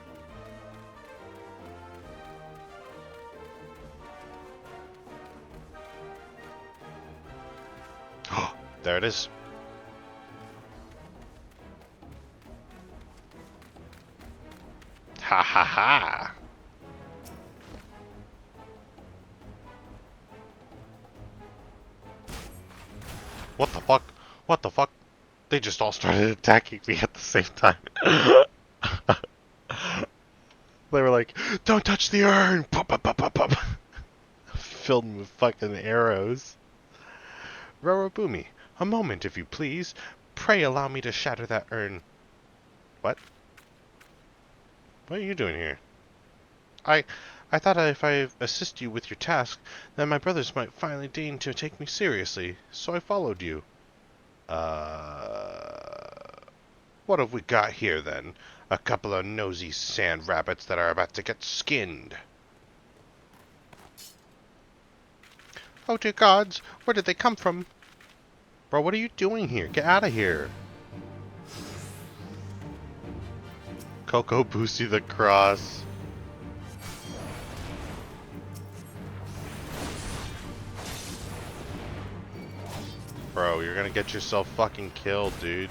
There it is. Ha ha ha! What the fuck? What the fuck? They just all started attacking me at the same time. They were like, "Don't touch the urn!" Pop, pop, pop, pop, pop. Filled with fucking arrows. Rorobume, a moment, if you please. Pray allow me to shatter that urn. What? What are you doing here? I thought if I assist you with your task, then my brothers might finally deign to take me seriously, so I followed you. What have we got here, then? A couple of nosy sand rabbits that are about to get skinned. Oh dear gods, where did they come from? Bro, what are you doing here? Get out of here. Coco Boosie the Cross. Bro, you're gonna get yourself fucking killed, dude.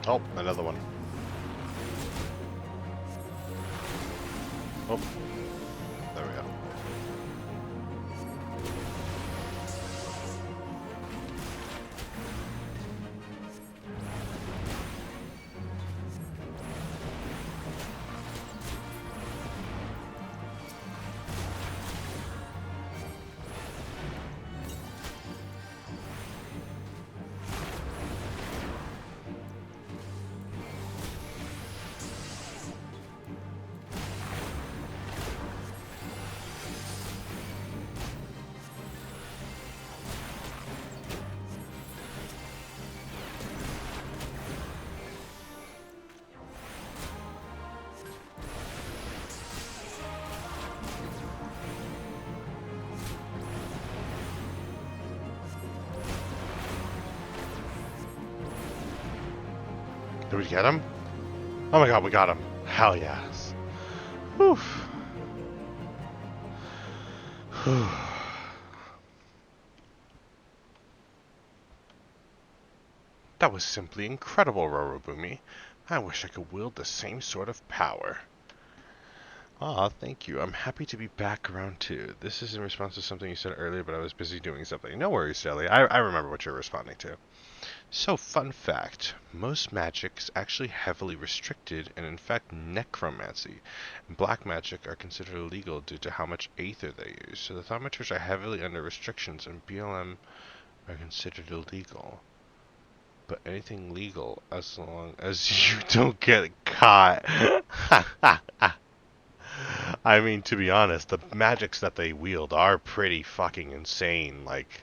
Oh, another one. Oh, there we go. Did we get him? Oh my god, we got him. Hell yes. Whew. Whew. That was simply incredible, Rorobume. I wish I could wield the same sort of power. Aw, thank you. I'm happy to be back around too. This is in response to something you said earlier, but I was busy doing something. No worries, Sally. I remember what you're responding to. So, fun fact, most magic is actually heavily restricted, and in fact necromancy and black magic are considered illegal due to how much aether they use. So the thaumateurs are heavily under restrictions, and BLM are considered illegal. But anything legal as long as you don't get caught. I mean, to be honest, the magics that they wield are pretty fucking insane. Like,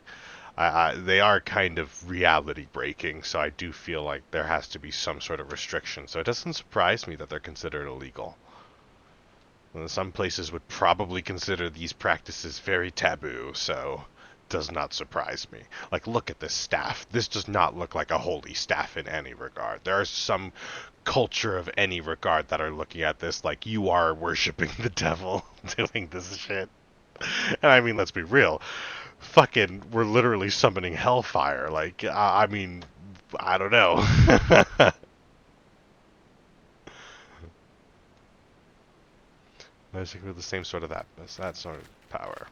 they are kind of reality breaking, so I do feel like there has to be some sort of restriction. So it doesn't surprise me that they're considered illegal. Some places would probably consider these practices very taboo, so does not surprise me. Like, look at this staff. This does not look like a holy staff in any regard. There are some culture of any regard that are looking at this like you are worshiping the devil doing this shit. And I mean, let's be real. Fucking, we're literally summoning hellfire. Like, I mean, I don't know. Basically the same sort of that sort of power.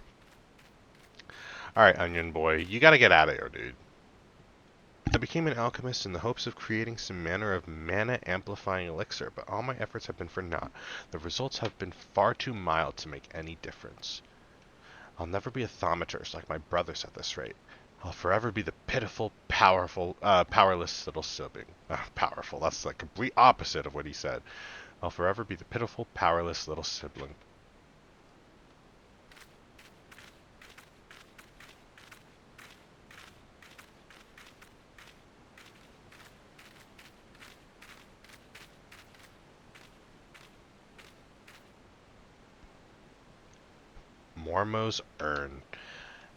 Alright, Onion Boy, you gotta get out of here, dude. I became an alchemist in the hopes of creating some manner of mana-amplifying elixir, but all my efforts have been for naught. The results have been far too mild to make any difference. I'll never be a thaumaturge like my brothers at this rate. I'll forever be the pitiful, powerless little sibling. Powerful, that's the complete opposite of what he said. I'll forever be the pitiful, powerless little sibling. Mormo's urn.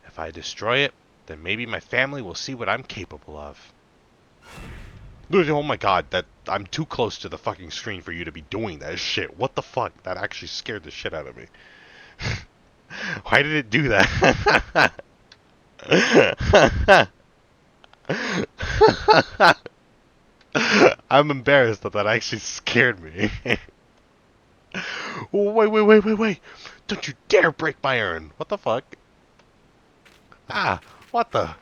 If I destroy it, then maybe my family will see what I'm capable of. Oh my god, I'm too close to the fucking screen for you to be doing that shit. What the fuck? That actually scared the shit out of me. Why did it do that? I'm embarrassed that actually scared me. Wait. Don't you dare break my urn. What the fuck? Ah, what the?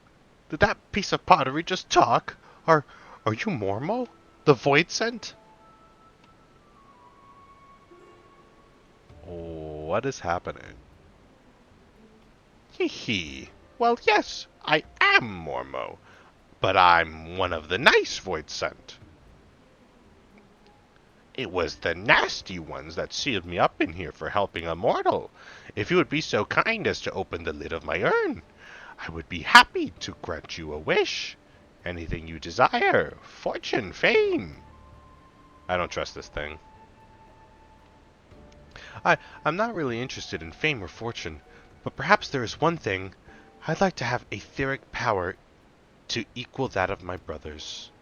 Did that piece of pottery just talk? Are you Mormo? The Void Scent? What is happening? Hee hee. Well, yes, I am Mormo, but I'm one of the nice Void Scent. It was the nasty ones that sealed me up in here for helping a mortal. If you would be so kind as to open the lid of my urn, I would be happy to grant you a wish. Anything you desire. Fortune, fame. I don't trust this thing. I'm not really interested in fame or fortune, but perhaps there is one thing. I'd like to have etheric power to equal that of my brothers.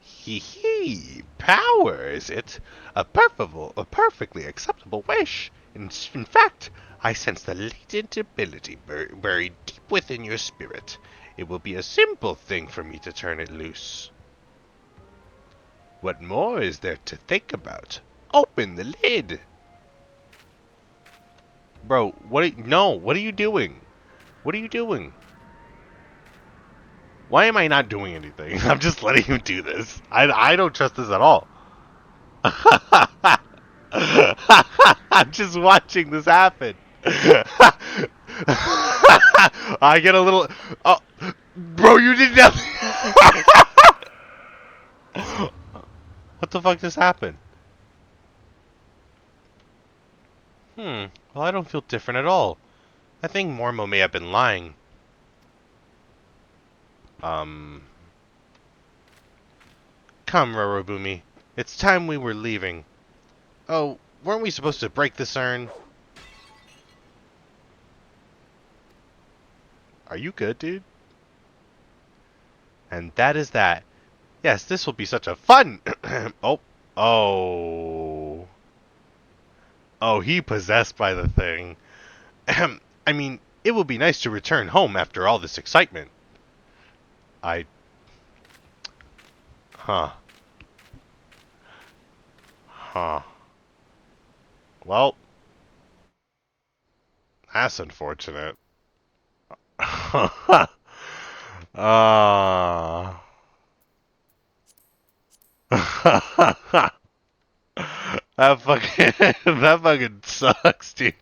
Hee hee, power, is it? A perfectly acceptable wish. In fact, I sense the latent ability buried deep within your spirit. It will be a simple thing for me to turn it loose. What more is there to think about? Open the lid! Bro, what are you doing? What are you doing? Why am I not doing anything? I'm just letting you do this. I don't trust this at all. I'm just watching this happen. I get a little... Oh, bro, you did nothing. What the fuck just happened? Well, I don't feel different at all. I think Mormo may have been lying. Come, Rorobume. It's time we were leaving. Oh, weren't we supposed to break this urn? Are you good, dude? And that is that. Yes, this will be such a fun... Oh. Oh. Oh, he possessed by the thing. I mean, it will be nice to return home after all this excitement. Huh. Well, that's unfortunate. Ah. That fucking that fucking sucks, dude.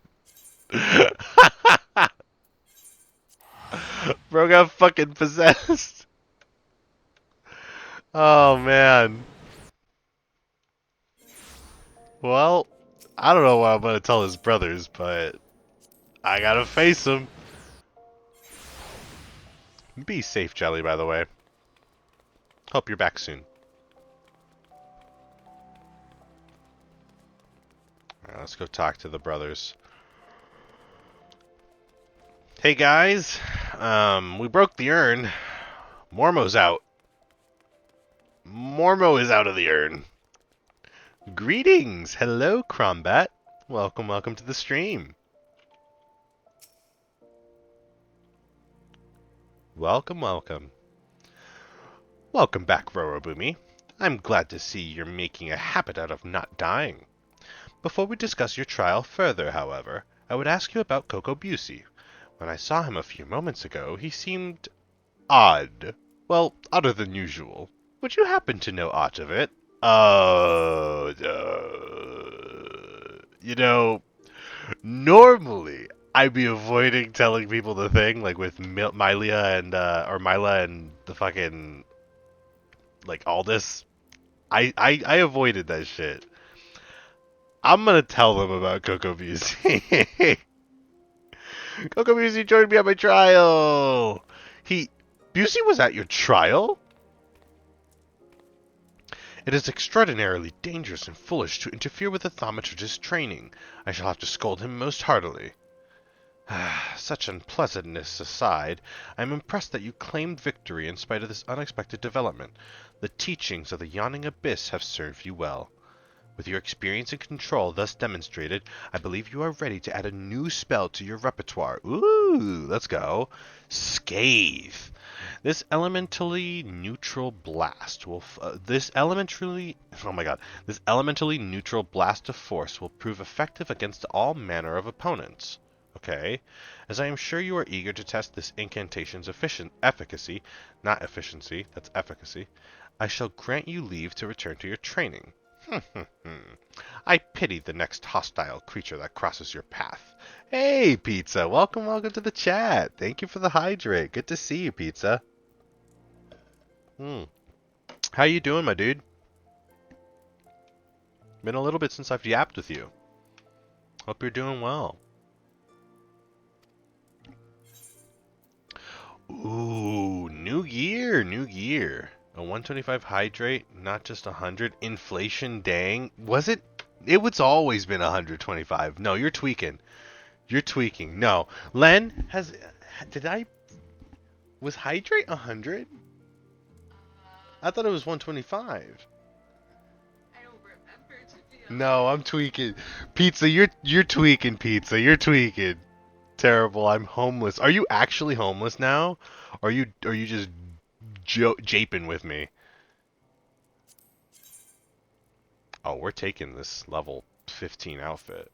Bro got fucking possessed. Oh man. Well, I don't know what I'm gonna tell his brothers, but I gotta face him. Be safe, Jelly, by the way. Hope you're back soon. Alright, let's go talk to the brothers. Hey guys, we broke the urn. Mormo's out. Mormo is out of the urn. Greetings! Hello, Crombat. Welcome, welcome to the stream. Welcome, welcome. Welcome back, Rorobume. I'm glad to see you're making a habit out of not dying. Before we discuss your trial further, however, I would ask you about Coco Busey. When I saw him a few moments ago, he seemed odd. Well, odder than usual. Would you happen to know aught of it? You know, normally I'd be avoiding telling people the thing, like with Mylia and or Myla and the fucking like Aldous. I avoided that shit. I'm gonna tell them about Coco Busey. Coco Busey joined me at my trial. Busey was at your trial? It is extraordinarily dangerous and foolish to interfere with a thaumaturgist's training. I shall have to scold him most heartily. Such unpleasantness aside, I am impressed that you claimed victory in spite of this unexpected development. The teachings of the Yawning Abyss have served you well. With your experience and control thus demonstrated, I believe you are ready to add a new spell to your repertoire. Ooh, let's go. Scathe. This elementally neutral blast will this elementally neutral blast of force will prove effective against all manner of opponents. Okay, as I am sure you are eager to test this incantation's efficacy, not efficiency, that's efficacy, I shall grant you leave to return to your training. I pity the next hostile creature that crosses your path. Hey, Pizza, welcome to the chat. Thank you for the hydrate. Good to see you, Pizza. How you doing, my dude? Been a little bit since I've yapped with you. Hope you're doing well. Ooh, new year. A 125 hydrate, not just 100. Inflation, dang. Was it? It was always been 125. No, you're tweaking. You're tweaking. No. Len, was hydrate 100? I thought it was 125. I don't remember, to be honest. No, I'm tweaking. Pizza, you're tweaking, Pizza. You're tweaking. Terrible. I'm homeless. Are you actually homeless now? Or are you just japing with me? Oh, we're taking this level 15 outfit.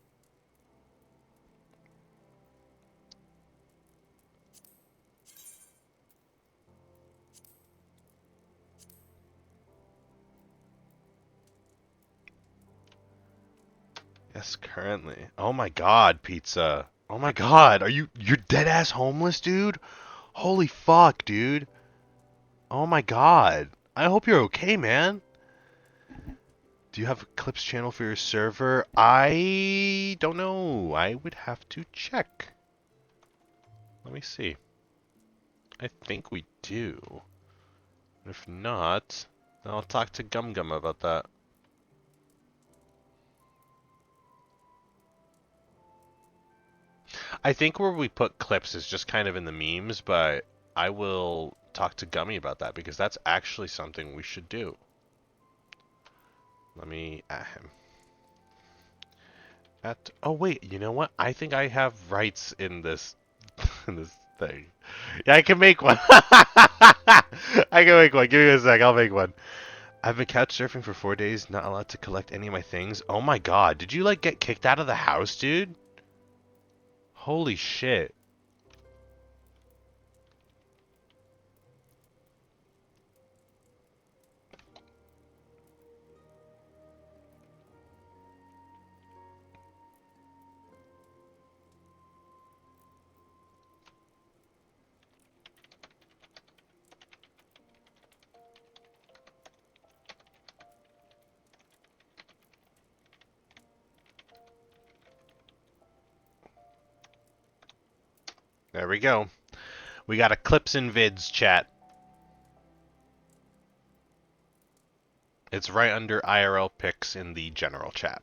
Yes, currently. Oh my god, Pizza. Oh my god, you're dead ass homeless, dude? Holy fuck, dude. Oh my god. I hope you're okay, man. Do you have a Clips channel for your server? I don't know. I would have to check. Let me see. I think we do. If not, then I'll talk to Gum Gum about that. I think where we put clips is just kind of in the memes, but I will talk to Gummy about that because that's actually something we should do. Let me at him. Oh wait, you know what? I think I have rights in this in this thing. Yeah, I can make one. I can make one. Give me a sec. I'll make one. I've been couch surfing for 4 days, not allowed to collect any of my things. Oh my god, did you like get kicked out of the house, dude? Holy shit. There we go. We got a clips and vids chat. It's right under IRL pics in the general chat.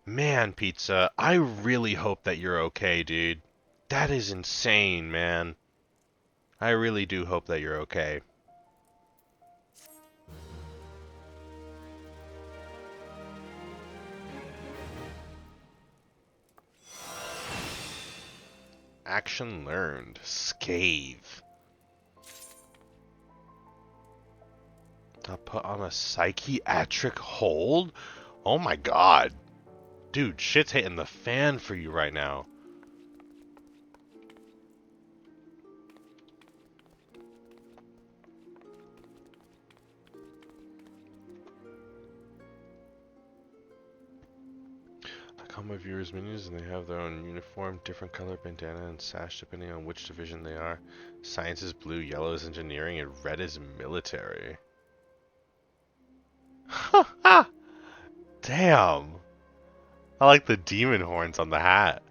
Man, Pizza, I really hope that you're okay, dude. That is insane, man. I really do hope that you're okay. Action learned. Scathe. I put on a psychiatric hold? Oh my god. Dude, shit's hitting the fan for you right now. I call my viewers minions and they have their own uniform, different color bandana and sash depending on which division they are. Science is blue, yellow is engineering, and red is military. Damn. I like the demon horns on the hat.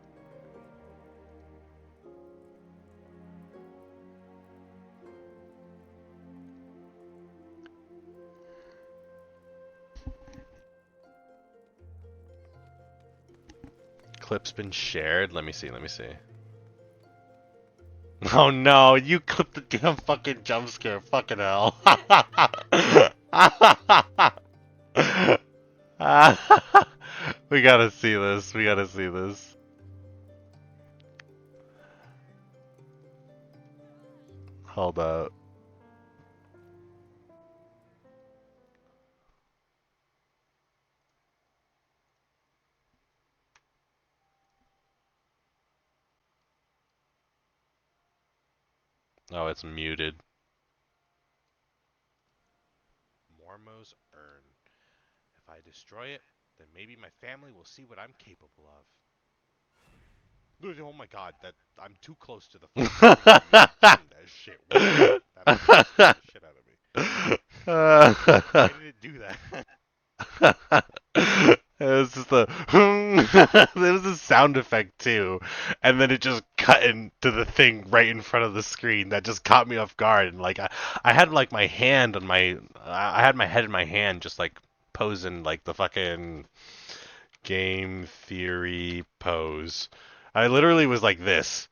Clip's been shared. Let me see. Oh no, you clipped the damn fucking jump scare. Fucking hell. We gotta see this. Hold up. Oh, it's muted. Mormo's urn. If I destroy it, then maybe my family will see what I'm capable of. Oh my god, that I'm too close to the fucking that shit. That scared the shit out of me. Why did it do that? It was just a there was a sound effect too, and then it just cut into the thing right in front of the screen that just caught me off guard. And like I had like my hand on my I had my head in my hand just like posing like the fucking game theory pose. I literally was like this,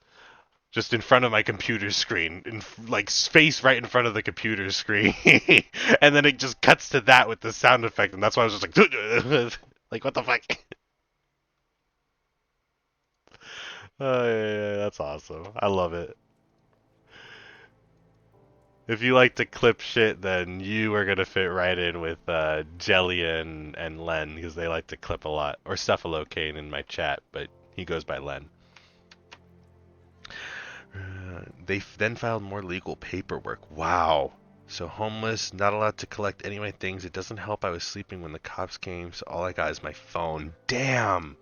just in front of my computer screen, in like space right in front of the computer screen, and then it just cuts to that with the sound effect, and that's why I was just like, like what the fuck? Oh yeah, that's awesome. I love it. If you like to clip shit, then you are gonna fit right in with Jelly and Len because they like to clip a lot, or Cephalocane in my chat, but he goes by Len. They then filed more legal paperwork. Wow. So homeless, not allowed to collect any of my things. It doesn't help I was sleeping when the cops came, so all I got is my phone. Damn.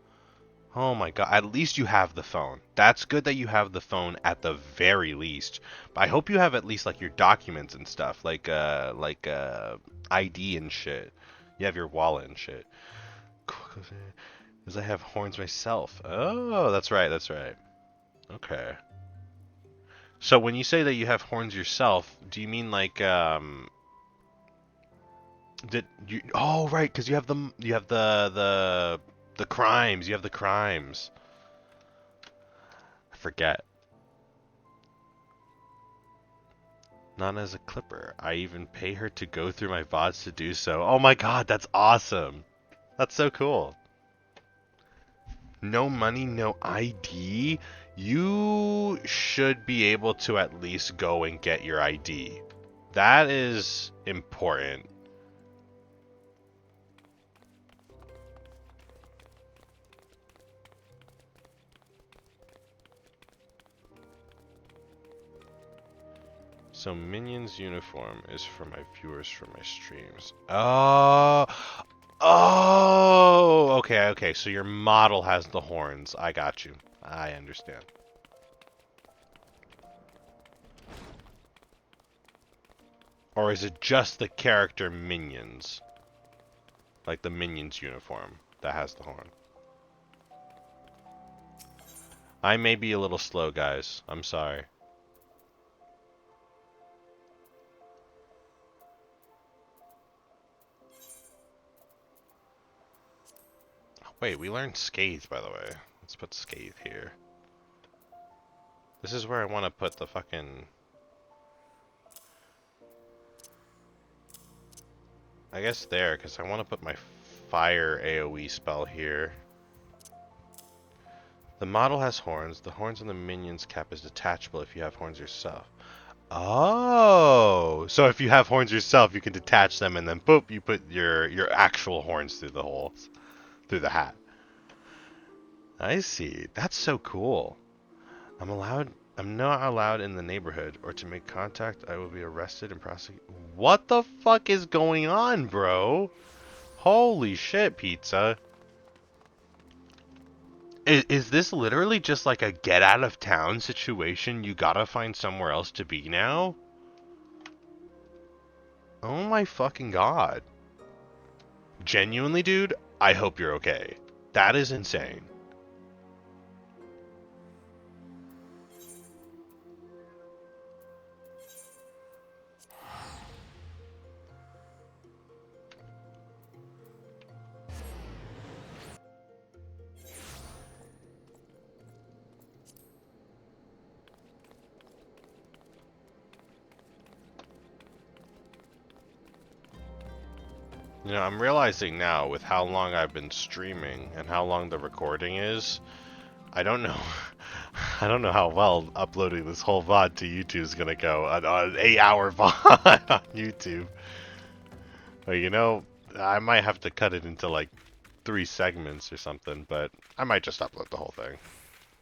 Oh my god. At least you have the phone. That's good that you have the phone at the very least. But I hope you have at least like your documents and stuff, like ID and shit. You have your wallet and shit. Because I have horns myself. Oh, that's right. Okay. So when you say that you have horns yourself, do you mean like did you? Oh, right, because you have the crimes. You have the crimes. I forget. Not as a clipper. I even pay her to go through my VODs to do so. Oh my god, that's awesome. That's so cool. No money, no ID. You should be able to at least go and get your ID. That is important. So Minion's uniform is for my viewers for my streams. Oh, okay. So your model has the horns. I got you. I understand. Or is it just the character Minions? Like the Minions uniform that has the horn? I may be a little slow, guys. I'm sorry. Wait, we learned Scathe, by the way. Let's put Scathe here. This is where I want to put the fucking... I guess there, because I want to put my fire AoE spell here. The model has horns. The horns on the minion's cap is detachable if you have horns yourself. Oh, so if you have horns yourself, you can detach them and then boop, you put your actual horns through the holes, through the hat. I see. That's so cool. I'm not allowed in the neighborhood, or to make contact, I will be arrested and prosecuted. What the fuck is going on, bro? Holy shit, pizza. Is this literally just like a get out of town situation? You gotta find somewhere else to be now? Oh my fucking god. Genuinely, dude, I hope you're okay. That is insane. You know, I'm realizing now with how long I've been streaming and how long the recording is, I don't know. I don't know how well uploading this whole VOD to YouTube is gonna go. An 8-hour VOD on YouTube. But you know, I might have to cut it into like 3 segments or something, but I might just upload the whole thing.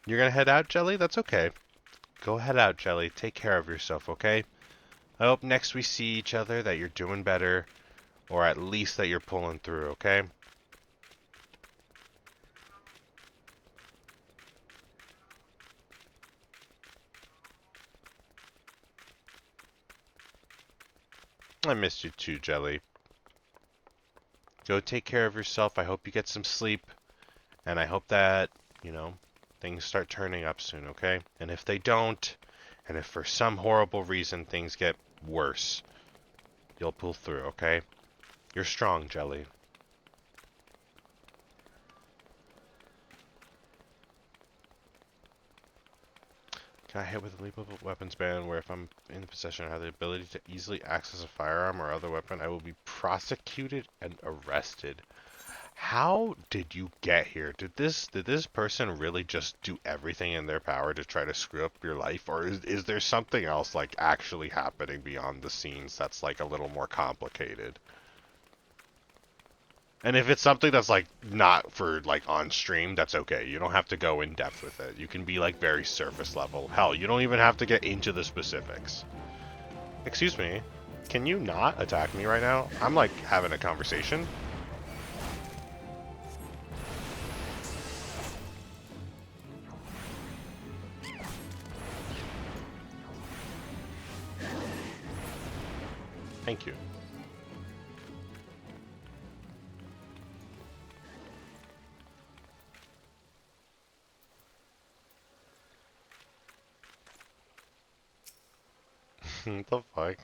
You're gonna head out, Jelly? That's okay. Go head out, Jelly. Take care of yourself, okay? I hope next we see each other that you're doing better, or at least that you're pulling through, okay? I missed you too, Jelly. Go take care of yourself. I hope you get some sleep. And I hope that, you know, things start turning up soon, okay? And if they don't, and if for some horrible reason things get worse, you'll pull through, okay? You're strong, Jelly. Got hit with a lethal weapons ban where if I'm in possession I have the ability to easily access a firearm or other weapon, I will be prosecuted and arrested. How did you get here? Did this person really just do everything in their power to try to screw up your life, or is there something else like actually happening beyond the scenes that's like a little more complicated? And if it's something that's like not for like on stream, that's okay. You don't have to go in depth with it. You can be like very surface level. Hell, you don't even have to get into the specifics. Excuse me, can you not attack me right now? I'm like having a conversation. Thank you. What the fuck?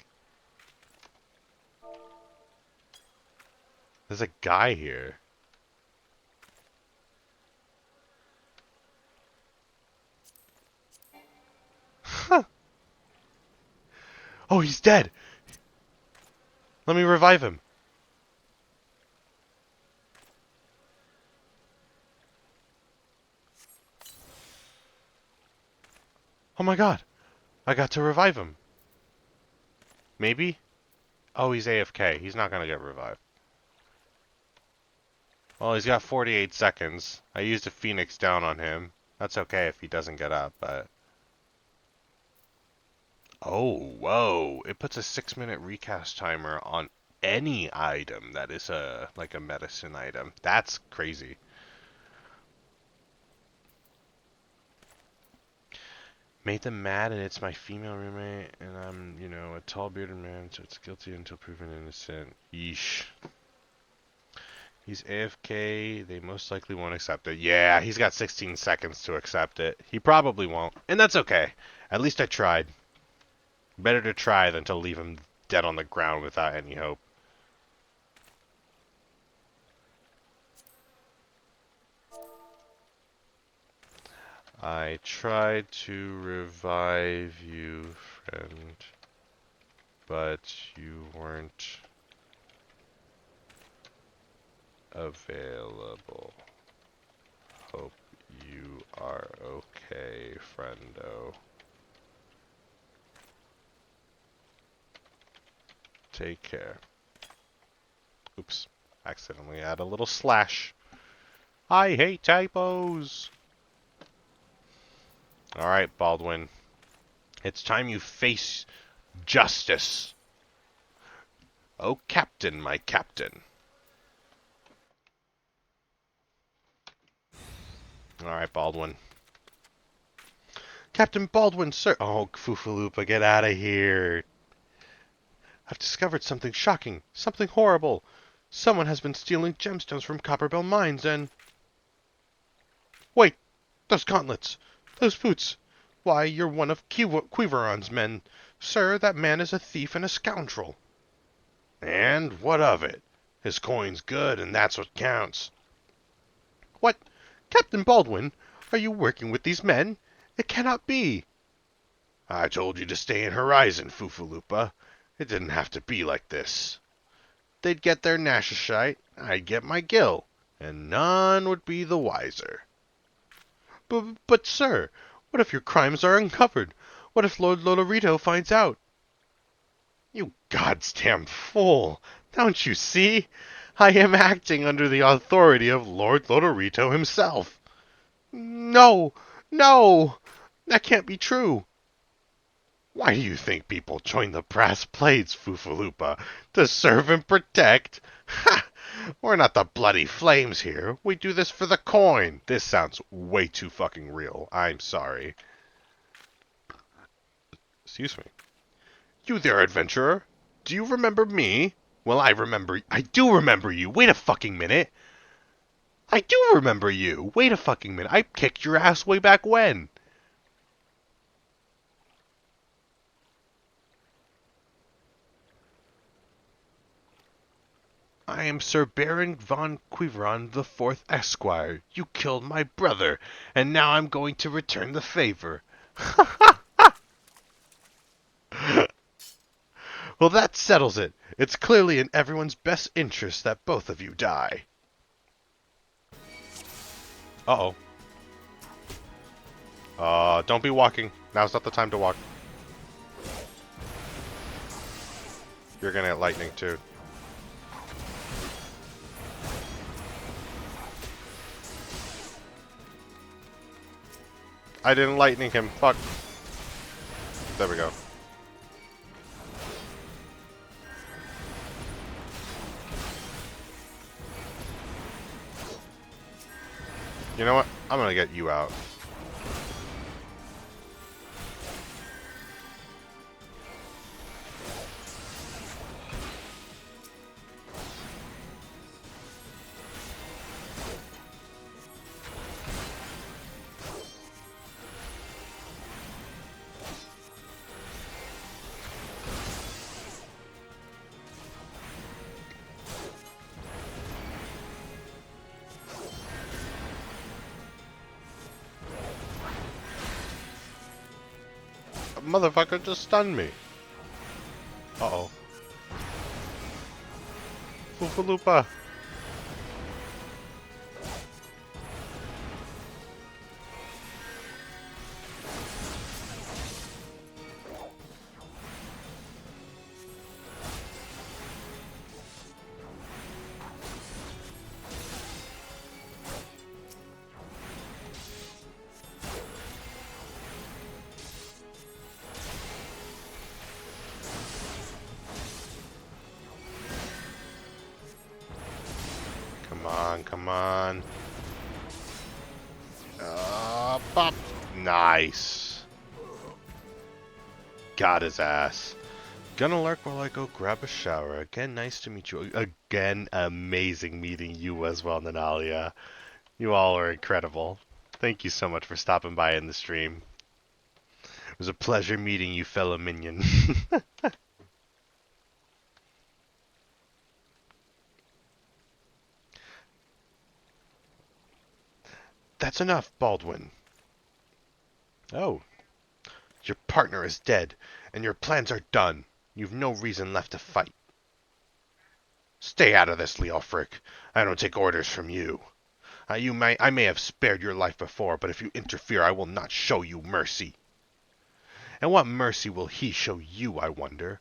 There's a guy here. Huh. Oh, he's dead! Let me revive him. Oh my god. I got to revive him. Maybe? Oh, he's AFK. He's not gonna get revived. Well, he's got 48 seconds. I used a Phoenix down on him. That's okay if he doesn't get up, but... Oh, whoa. It puts a 6-minute recast timer on any item that is like a medicine item. That's crazy. Made them mad, and it's my female roommate, and I'm, you know, a tall bearded man, so it's guilty until proven innocent. Yeesh. He's AFK. They most likely won't accept it. Yeah, he's got 16 seconds to accept it. He probably won't. And that's okay. At least I tried. Better to try than to leave him dead on the ground without any hope. I tried to revive you, friend, but you weren't available. Hope you are okay, friendo. Take care. Oops. Accidentally add a little slash. I hate typos! Alright, Baldwin. It's time you face justice. Oh, Captain, my Captain. Alright, Baldwin. Captain Baldwin, sir. Oh, Foofaloopa, get out of here. I've discovered something shocking, something horrible. Someone has been stealing gemstones from Copperbell Mines and... Wait! Those gauntlets! Those boots! Why, you're one of Quiveron's men. Sir, that man is a thief and a scoundrel. And what of it? His coin's good, and that's what counts. What? Captain Baldwin, are you working with these men? It cannot be. I told you to stay in Horizon, Foofaloopa. It didn't have to be like this. They'd get their Nashashite, I'd get my gill, and none would be the wiser. But sir, what if your crimes are uncovered? What if Lord Lodorito finds out? You goddamn fool! Don't you see? I am acting under the authority of Lord Lodorito himself. No! No! That can't be true. Why do you think people join the brass plates, Foofaloopa? To serve and protect? Ha! We're not the bloody flames here. We do this for the coin. This sounds way too fucking real. I'm sorry. Excuse me. You there, adventurer? Do you remember me? Well, I do remember you. Wait a fucking minute. I do remember you. Wait a fucking minute. I kicked your ass way back when. I am Sir Baron von Quiveron the Fourth Esquire. You killed my brother, and now I'm going to return the favor. Well, that settles it. It's clearly in everyone's best interest that both of you die. Uh-oh. Don't be walking. Now's not the time to walk. You're gonna get lightning, too. I didn't lightning him. Fuck. There we go. You know what? I'm gonna get you out. Motherfucker just stunned me. Uh-oh. Foofaloopa. Come on. Bop. Nice. Got his ass. Gonna lurk while I go grab a shower. Again, nice to meet you. Again, amazing meeting you as well, Nanalia. You all are incredible. Thank you so much for stopping by in the stream. It was a pleasure meeting you, fellow minion. That's enough, Baldwin. Oh, your partner is dead, and your plans are done. You've no reason left to fight. Stay out of this, Leofric. I don't take orders from you. I may have spared your life before, but if you interfere, I will not show you mercy. And what mercy will he show you, I wonder?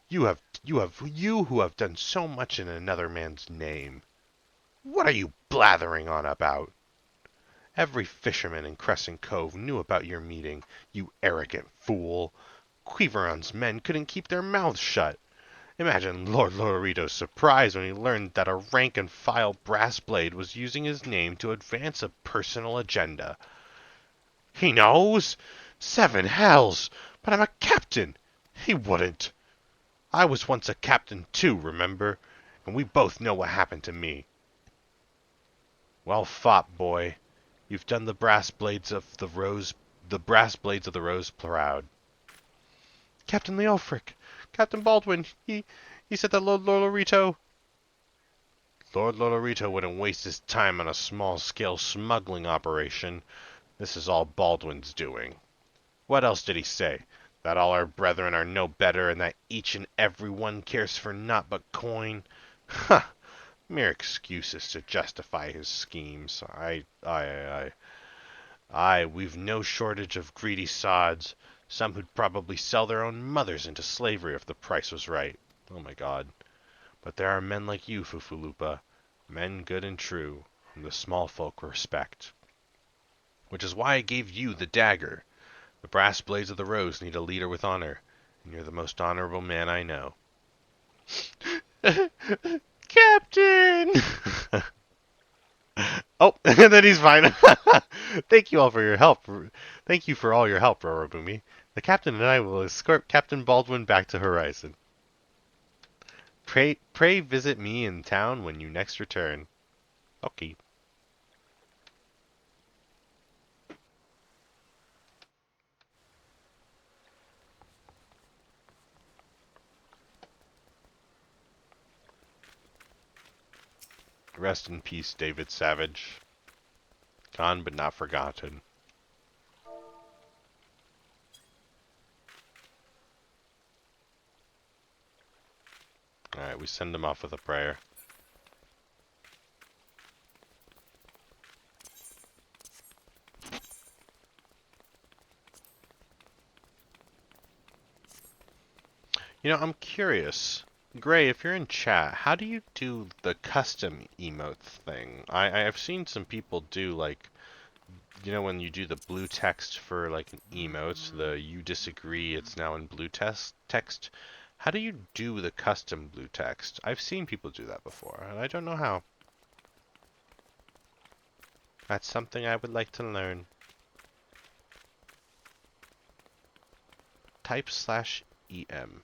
You who have done so much in another man's name. What are you blathering on about? Every fisherman in Crescent Cove knew about your meeting, you arrogant fool. Quiveron's men couldn't keep their mouths shut. Imagine Lord Lorito's surprise when he learned that a rank-and-file brass-blade was using his name to advance a personal agenda. He knows? 7 hells! But I'm a captain! He wouldn't. I was once a captain too, remember? And we both know what happened to me. Well fought, boy. You've done the brass blades of the rose proud. Captain Leofric! Captain Baldwin! He said that Lord Lorito wouldn't waste his time on a small-scale smuggling operation. This is all Baldwin's doing. What else did he say? That all our brethren are no better, and that each and every one cares for naught but coin? Ha! Mere excuses to justify his schemes. We've no shortage of greedy sods. Some who'd probably sell their own mothers into slavery if the price was right. Oh my god. But there are men like you, Fufulupa. Men good and true, whom the small folk respect. Which is why I gave you the dagger. The brass blades of the rose need a leader with honor, and you're the most honorable man I know. Captain! Oh, and then he's fine. Thank you all for your help. Thank you for all your help, Rorobume. The captain and I will escort Captain Baldwin back to Horizon. Pray visit me in town when you next return. Okay. Rest in peace, David Savage. Gone but not forgotten. Alright, we send him off with a prayer. You know, I'm curious. Gray, if you're in chat, how do you do the custom emote thing? I've seen some people do, like, you know, when you do the blue text for, like, an emote, the you disagree, it's now in blue text. How do you do the custom blue text? I've seen people do that before, and I don't know how. That's something I would like to learn. Type/em.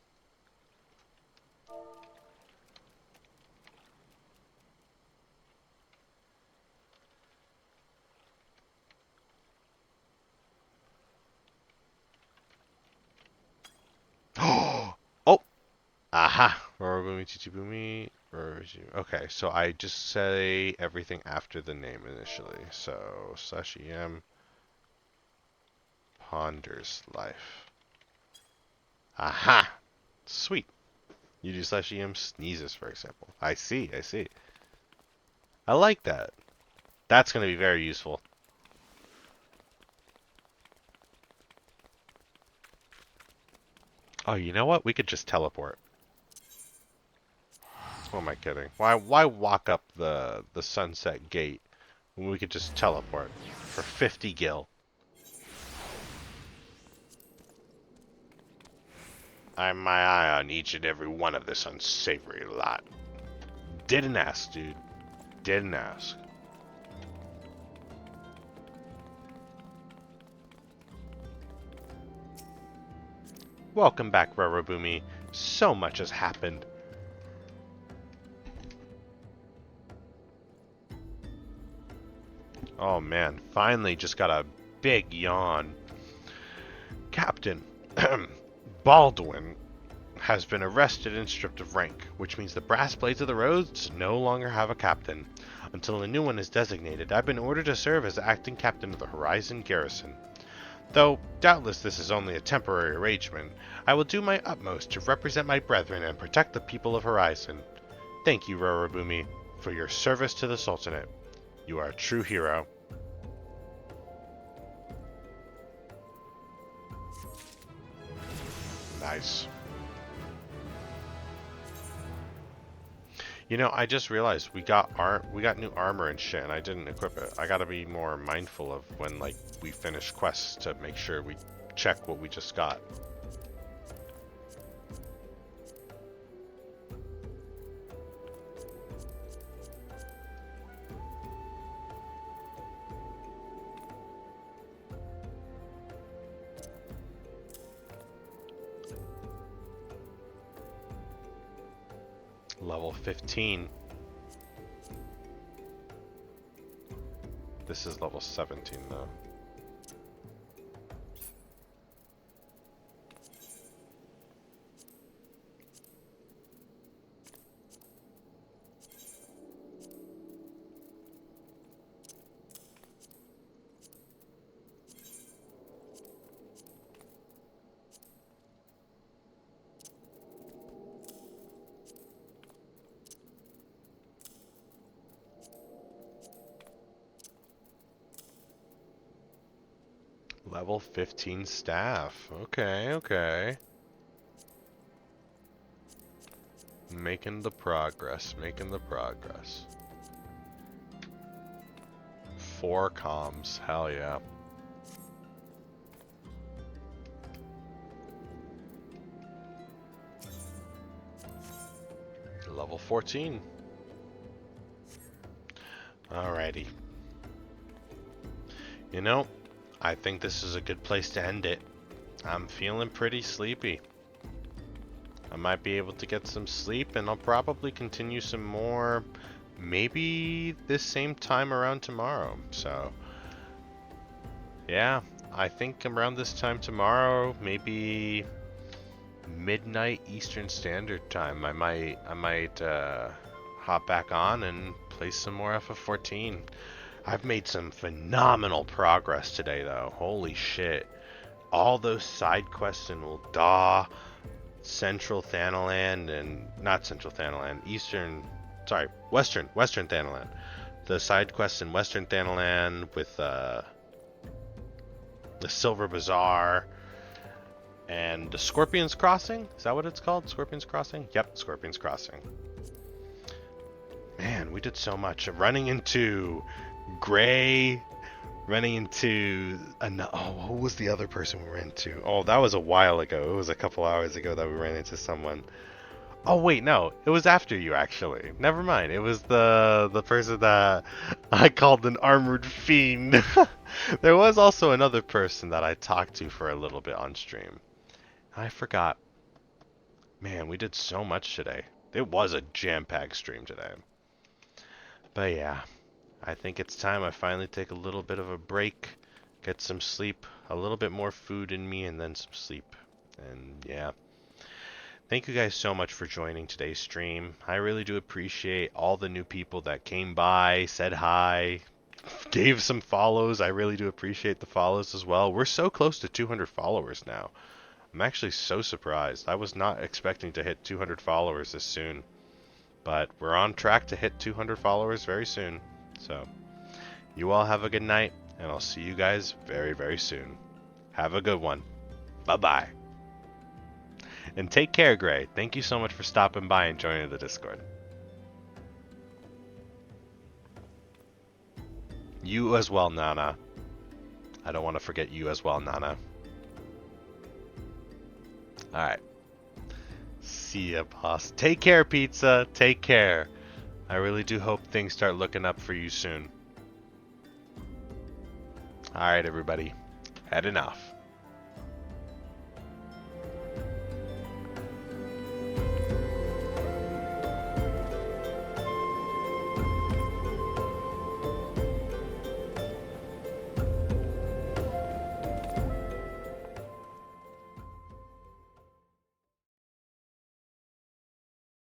Oh! Aha! Rorobume Titibume. Okay, so I just say everything after the name initially. So, /em ponders life. Aha! Sweet. You do /em sneezes, for example. I see. I like that. That's going to be very useful. Oh, you know what? We could just teleport. What am I kidding? Why walk up the sunset gate when we could just teleport for 50 gil? I have my eye on each and every one of this unsavory lot. Didn't ask, dude. Didn't ask. Welcome back, Rorobume. So much has happened. Oh man, finally just got a big yawn. Captain Baldwin has been arrested and stripped of rank, which means the brass blades of the roads no longer have a captain. Until a new one is designated, I've been ordered to serve as acting captain of the Horizon Garrison. Though doubtless this is only a temporary arrangement, I will do my utmost to represent my brethren and protect the people of Horizon. Thank you, Rorobume, for your service to the Sultanate. You are a true hero. Nice. You know, I just realized we got new armor and shit, and I didn't equip it. I gotta be more mindful of when, like, we finish quests to make sure we check what we just got. Level 15. This is level 17 though. Level 15 staff. Okay, okay. Making the progress, making the progress. 4 comms, hell yeah. Level 14. Alrighty. You know, I think this is a good place to end it. I'm feeling pretty sleepy. I might be able to get some sleep, and I'll probably continue some more maybe this same time around tomorrow. So yeah, I think around this time tomorrow, maybe midnight Eastern Standard Time, I might hop back on and play some more FF14. I've made some phenomenal progress today, though. Holy shit. All those side quests in Ul'dah, Central Thanaland, and not Central Thanaland, Western Thanaland. The side quests in Western Thanaland with the Silver Bazaar and the Scorpion's Crossing. Is that what it's called? Scorpion's Crossing? Yep, Scorpion's Crossing. Man, we did so much. Running into Gray, running into who was the other person we ran into? Oh, that was a while ago. It was a couple hours ago that we ran into someone. Oh wait, no, it was after you actually. Never mind. It was the person that I called an armored fiend. There was also another person that I talked to for a little bit on stream. I forgot. Man, we did so much today. It was a jam-packed stream today. But yeah, I think it's time I finally take a little bit of a break, get some sleep, a little bit more food in me, and then some sleep. And yeah, thank you guys so much for joining today's stream. I really do appreciate all the new people that came by, said hi, gave some follows. I really do appreciate the follows as well. We're so close to 200 followers now. I'm actually so surprised. I was not expecting to hit 200 followers this soon. But we're on track to hit 200 followers very soon. So, you all have a good night, and I'll see you guys very, very soon. Have a good one. Bye-bye. And take care, Gray. Thank you so much for stopping by and joining the Discord. You as well, Nana. I don't want to forget you as well, Nana. Alright. See ya, boss. Take care, Pizza. Take care. I really do hope things start looking up for you soon. Alright, everybody. Heading off.